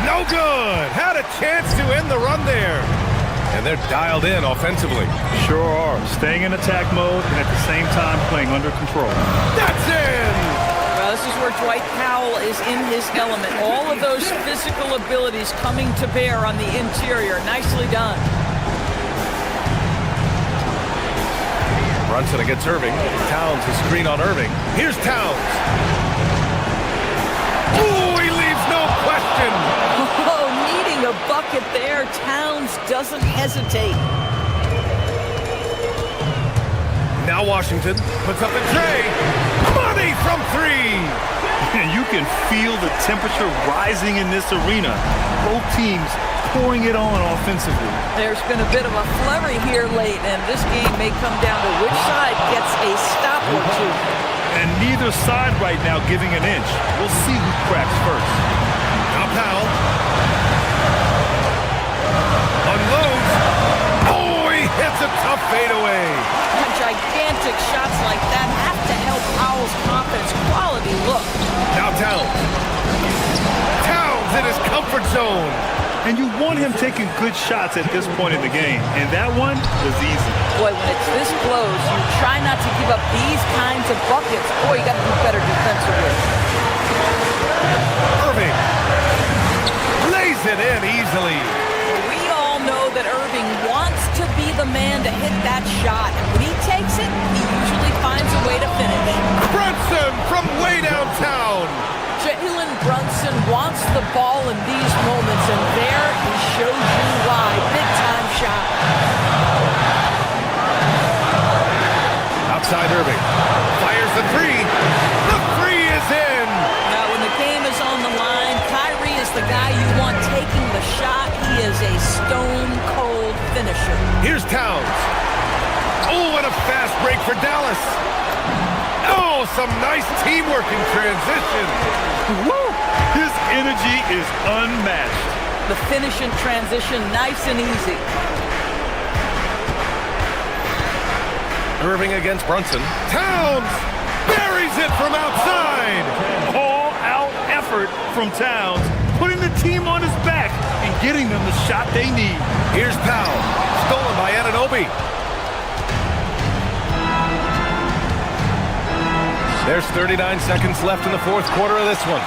No good. Had a chance to end the run there. And they're dialed in offensively. Sure are. Staying in attack mode and at the same time playing under control. That's in. Well, this is where Dwight Powell is in his element. All of those physical abilities coming to bear on the interior. Nicely done. Brunson against Irving. Towns is screen on Irving. Here's Towns. Oh, he leaves no question. Oh, needing a bucket there. Towns doesn't hesitate. Now Washington puts up a tray. Money from three. And you can feel the temperature rising in this arena. Both teams pouring it on offensively. There's been a bit of a flurry here late, and this game may come down to which side gets a stop or two. And neither side right now giving an inch. We'll see who cracks first. Now Powell. Unloads. Oh, he hits a tough fadeaway. Gigantic shots like that have to help Powell's confidence. Quality look. Now Towns. Towns in his comfort zone. And you want him taking good shots at this point in the game. And that one was easy. Boy, when it's this close, you try not to give up these kinds of buckets. Boy, you got to do better defensively. Irving lays it in easily. We all know that Irving wants to be the man to hit that shot. When he takes it, he usually finds a way to finish. Brunson from way downtown. Jalen Brunson wants the ball in these moments, and there he shows you why. Big-time shot. Outside Irving. Fires the three. The three is in. Now, when the game is on the line, Kyrie is the guy you want taking the shot. He is a stone-cold finisher. Here's Towns. Oh, and a fast break for Dallas. Oh, some nice teamwork in transition. Woo! His energy is unmatched. The finish in transition, nice and easy. Irving against Brunson. Towns buries it from outside. All-out effort from Towns, putting the team on his back and getting them the shot they need. Here's Powell, stolen by Anunoby. There's 39 seconds left in the fourth quarter of this one.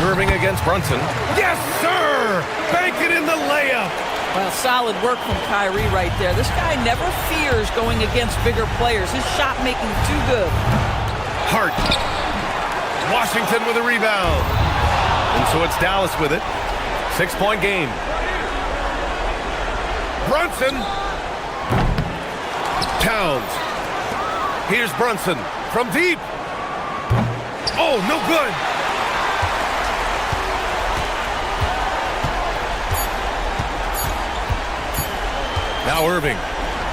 Irving against Brunson. Yes, sir! Bank it in the layup. Well, solid work from Kyrie right there. This guy never fears going against bigger players. His shot making too good. Hart. Washington with a rebound. And so it's Dallas with it. 6-point game. Brunson. Towns. Here's Brunson from deep. Oh, no good. Now Irving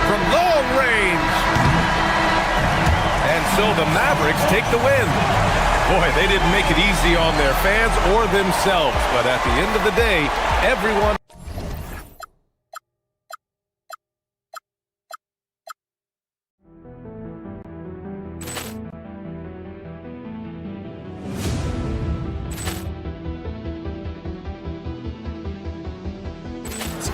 from long range. And so the Mavericks take the win. Boy, they didn't make it easy on their fans or themselves. But at the end of the day, everyone...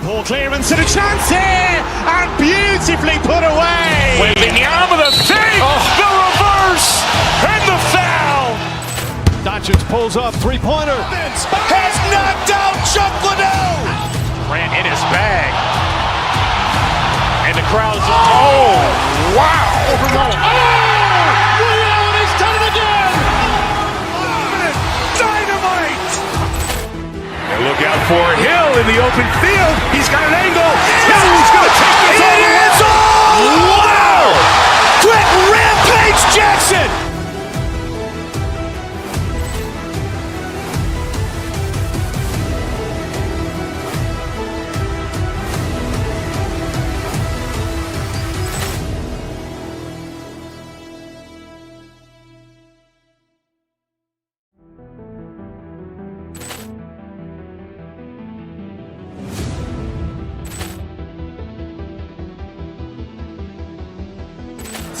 Ball clearance and a chance here, and beautifully put away. Wembanyama the fake, the reverse, and the foul. Doncic pulls up, three-pointer. Has knocked out Chuck Liddell. Ran in his bag. And the crowd's, oh, wow. He's done it again. Dynamite. And look out for Hill in the open field. He's got an angle. Hill's going to take this all the way. Wow! Quick Rampage Jackson.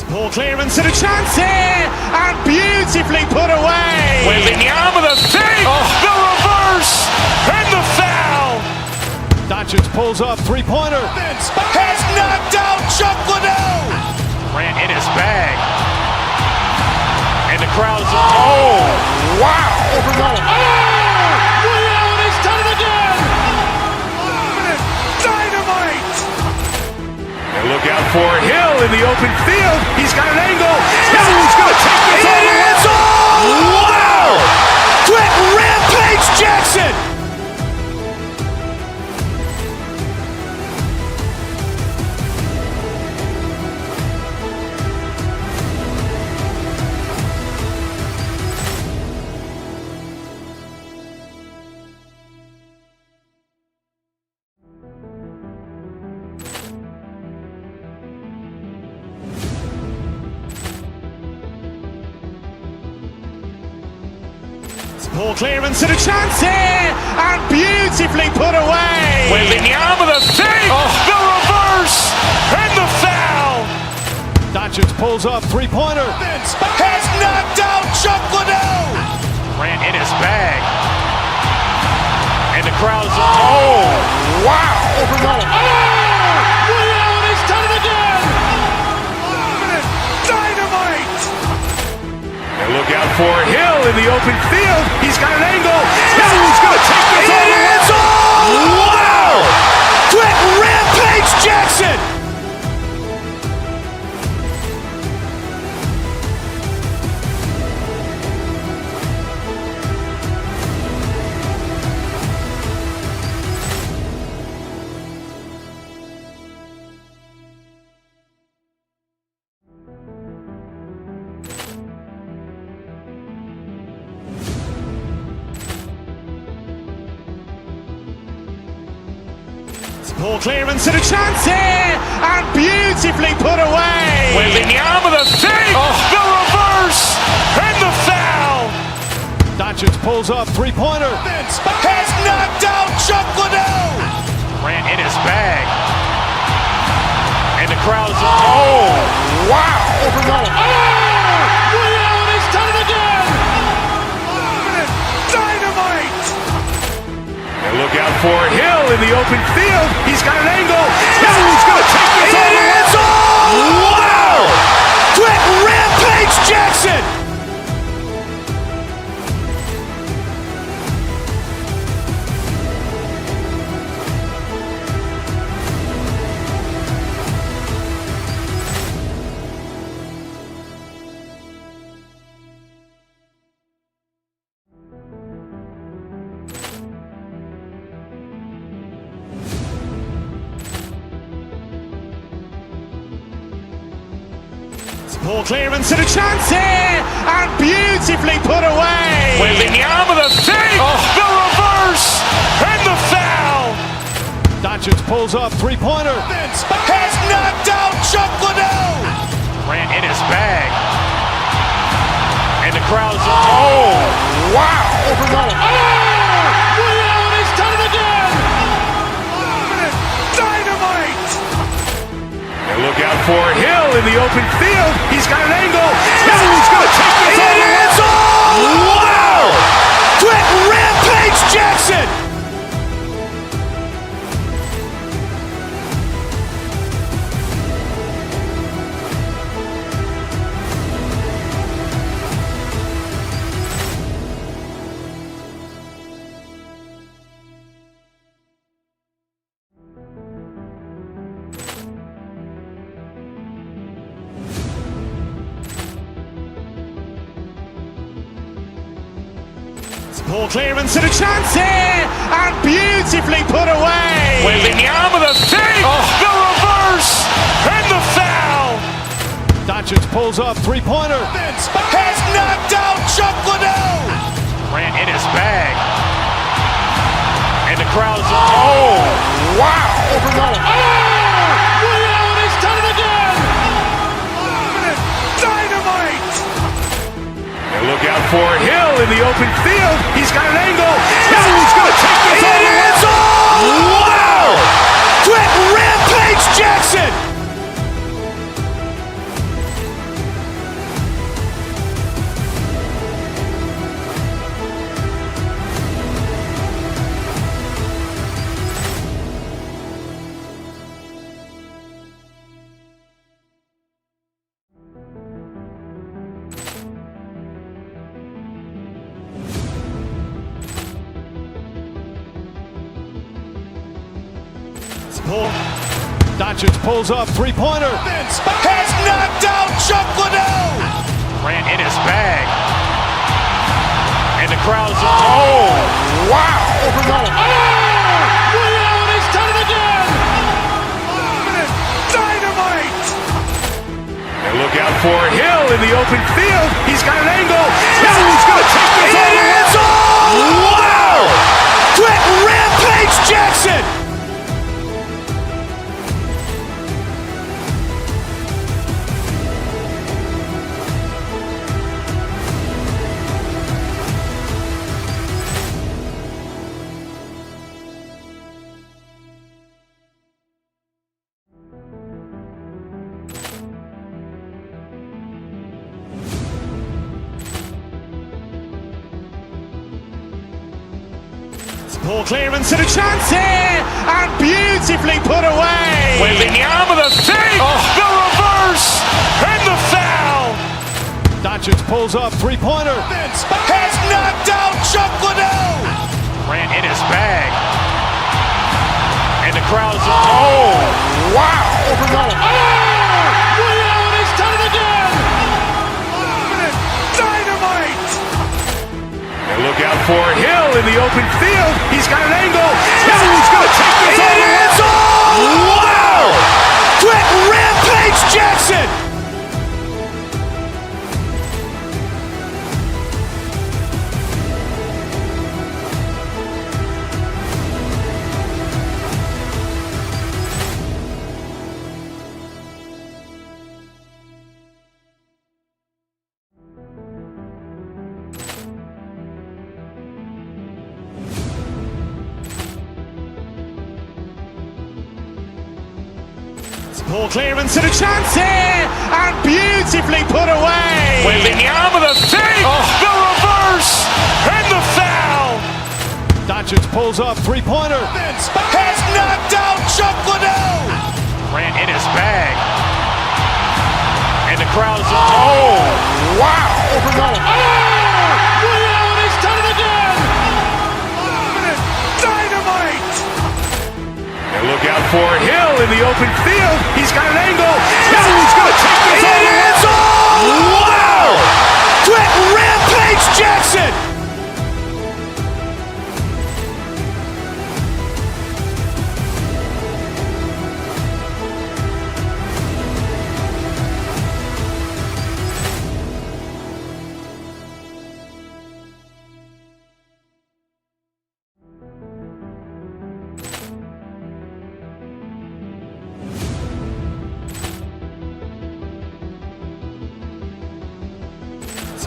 Ball clearance and a chance here, and beautifully put away. Wembanyama the fake, the reverse, and the foul. Doncic pulls up, three-pointer. Has knocked out Chuck Liddell. Ran in his bag. And the crowd's, oh, wow. Overrun. Oh, Ray Allen has done it again. Dynamite. And look out for Hill in the open field. He's got an angle. Hill's going to take this all the way. Wow. Quick rampage Jackson. Poor clearance and a chance here, and beautifully put away. Wembanyama the save, the reverse, and the foul. Doncic pulls up, three-pointer. Has knocked out Chuck Liddell. Ran in his bag. And the crowd's, oh, wow. Overrun. Oh, Ray Allen has done it again. Dynamite. And look out for Hill in the open field. He's got an angle. Hill's going to take this all the way. Wow. Quick rampage Jackson. Poor clearance and a chance here, and beautifully put away. Wembanyama the save, the reverse, and the foul. Doncic pulls up, three-pointer. Has knocked out Chuck Liddell. Ran in his bag. And the crowd's, oh, wow. Overrun. Oh, Ray Allen has done it again. Dynamite. And look out for Hill in the open field. He's got an angle. Hill's going to take this all the way. Wow. Quick rampage Jackson. Poor clearance and a chance here, and beautifully put away. Wembanyama the save, the reverse, and the foul. Doncic pulls up, three-pointer. Has knocked out Chuck Liddell. Ran in his bag. And the crowd's, oh, wow. Overrun. Oh, Ray Allen has done it again. Dynamite. And look out for Hill in the open field. He's got an angle. Hill's going to take this all the way. Wow. Quick rampage Jackson. Poor clearance and a chance here, and beautifully put away. Wembanyama the save, the reverse, and the foul. Doncic pulls up, three-pointer. Has knocked out Chuck Liddell. Ran in his bag. And the crowd's, oh, wow. Overrun. Oh, Ray Allen has done it again. Dynamite. And look out for Hill in the open field. He's got an angle. Hill's going to take this all the way. Wow. Quick rampage Jackson. Doncic pulls up, three-pointer. Has knocked out Chuck Liddell. Grant in his bag. And the crowd's oh, wow. Ray Allen has done it again. Dynamite. And look out for Hill in the open field. He's got an angle. Hill's going to take this all the way. Wow. Quick Rampage Jackson. Poor clearance and a chance here, and beautifully put away. Wembanyama the fake, the reverse, and the foul. Doncic pulls up, three-pointer. Has knocked out Chuck Liddell. Grant in his bag. And the crowd's oh, wow. Ray Allen has done it again. Dynamite. And look out for Hill in the open field. He's got an angle. Hill's going to take this all the way. Wow. Quick Rampage Jackson. Poor clearance and a chance here, and beautifully put away. Wembanyama the fake, the reverse, and the foul. Doncic pulls up, three-pointer. Has knocked out Chuck Liddell. Grant in his bag. And the crowd's oh, wow. Ray Allen has done it again. Dynamite. And look out for Hill in the open field. He's got an angle. Hill's going to take this all the way. Wow. Quick Rampage Jackson.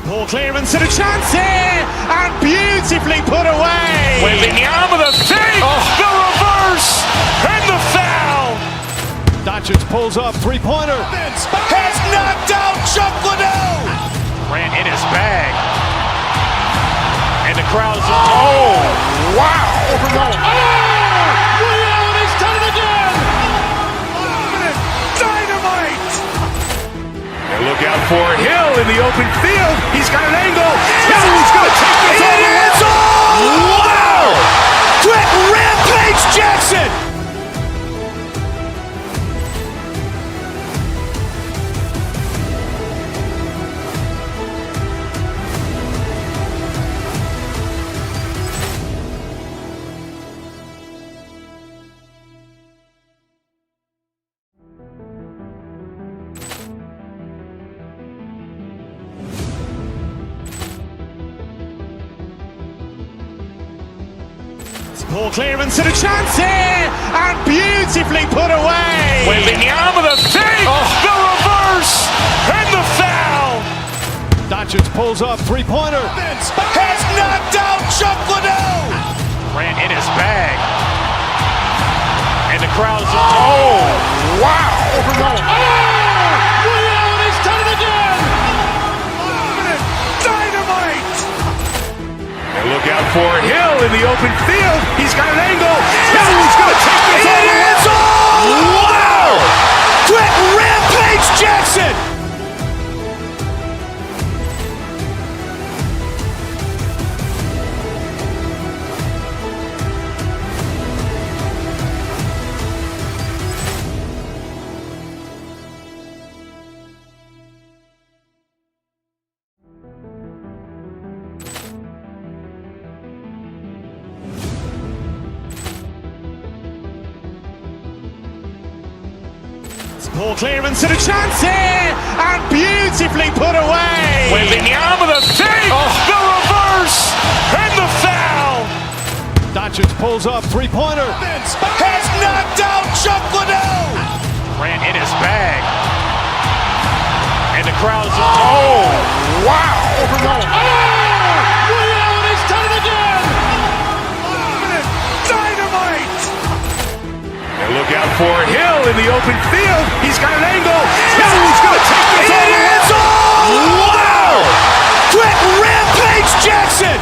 Poor clearance and a chance here, and beautifully put away. Wembanyama the fake, the reverse, and the foul. Doncic pulls up, three-pointer. Has knocked out Chuck Liddell. Grant in his bag. And the crowd's oh, wow. Ray Allen has done it again. Dynamite. And look out for Hill in the open field. He's got an angle. Hill's going to take this all the way. Wow. Quick Rampage Jackson. Poor clearance and a chance here, and beautifully put away. Wembanyama the fake, the reverse, and the foul. Doncic pulls up, three-pointer. Has knocked out Chuck Liddell. Grant in his bag. And the crowd's oh, wow. Ray Allen has done it again. Dynamite. And look out for Hill in the open field. He's got an angle. Hill's going to take this all the way. Wow. Quick Rampage Jackson. Poor clearance and a chance here, and beautifully put away. Wembanyama the save, the reverse, and the foul. Doncic pulls up, three-pointer. Has knocked out Chuck Liddell. Grant in his bag. And the crowd's, oh, wow. Ray Allen has done it again. Dynamite. And look out for Hill in the open field. He's got an angle. Hill's going to take this all the way. Wow. Quick rampage Jackson.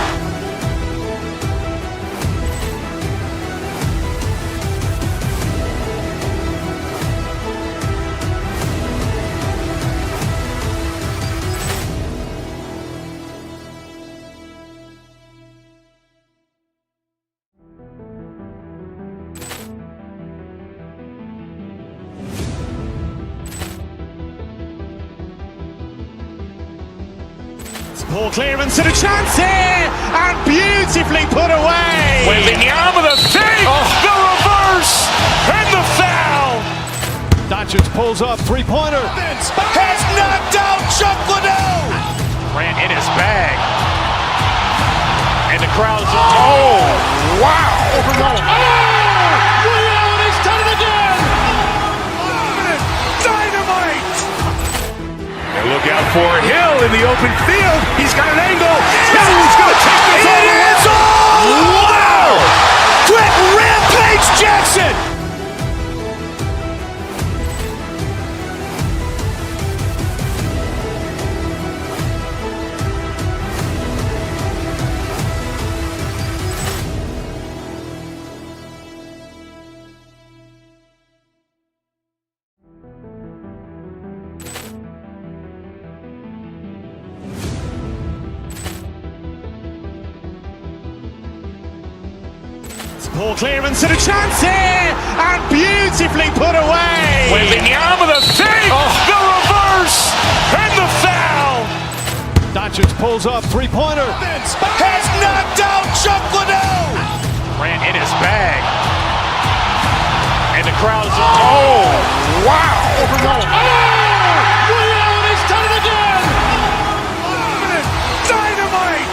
Poor clearance and a chance here, and beautifully put away. Wembanyama the save, the reverse, and the foul. Doncic pulls up, three-pointer. Has knocked out Chuck Liddell. Grant in his bag. And the crowd's, oh, wow. Ray Allen has done it again. Dynamite. And look out for Hill in the open field. He's got an angle. Hill's going to take this all the way. Wow. Quick rampage Jackson. Poor clearance and a chance here, and beautifully put away. Wembanyama the save, the reverse, and the foul. Doncic pulls up, three-pointer. Has knocked out Chuck Liddell. Grant in his bag. And the crowd's, oh, wow. Ray Allen has done it again. Dynamite.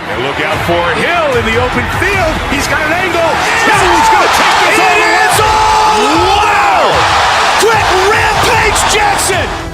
And look out for Hill in the open field. He's got an angle. Hill's going to take this all the way. Wow. Quick rampage Jackson.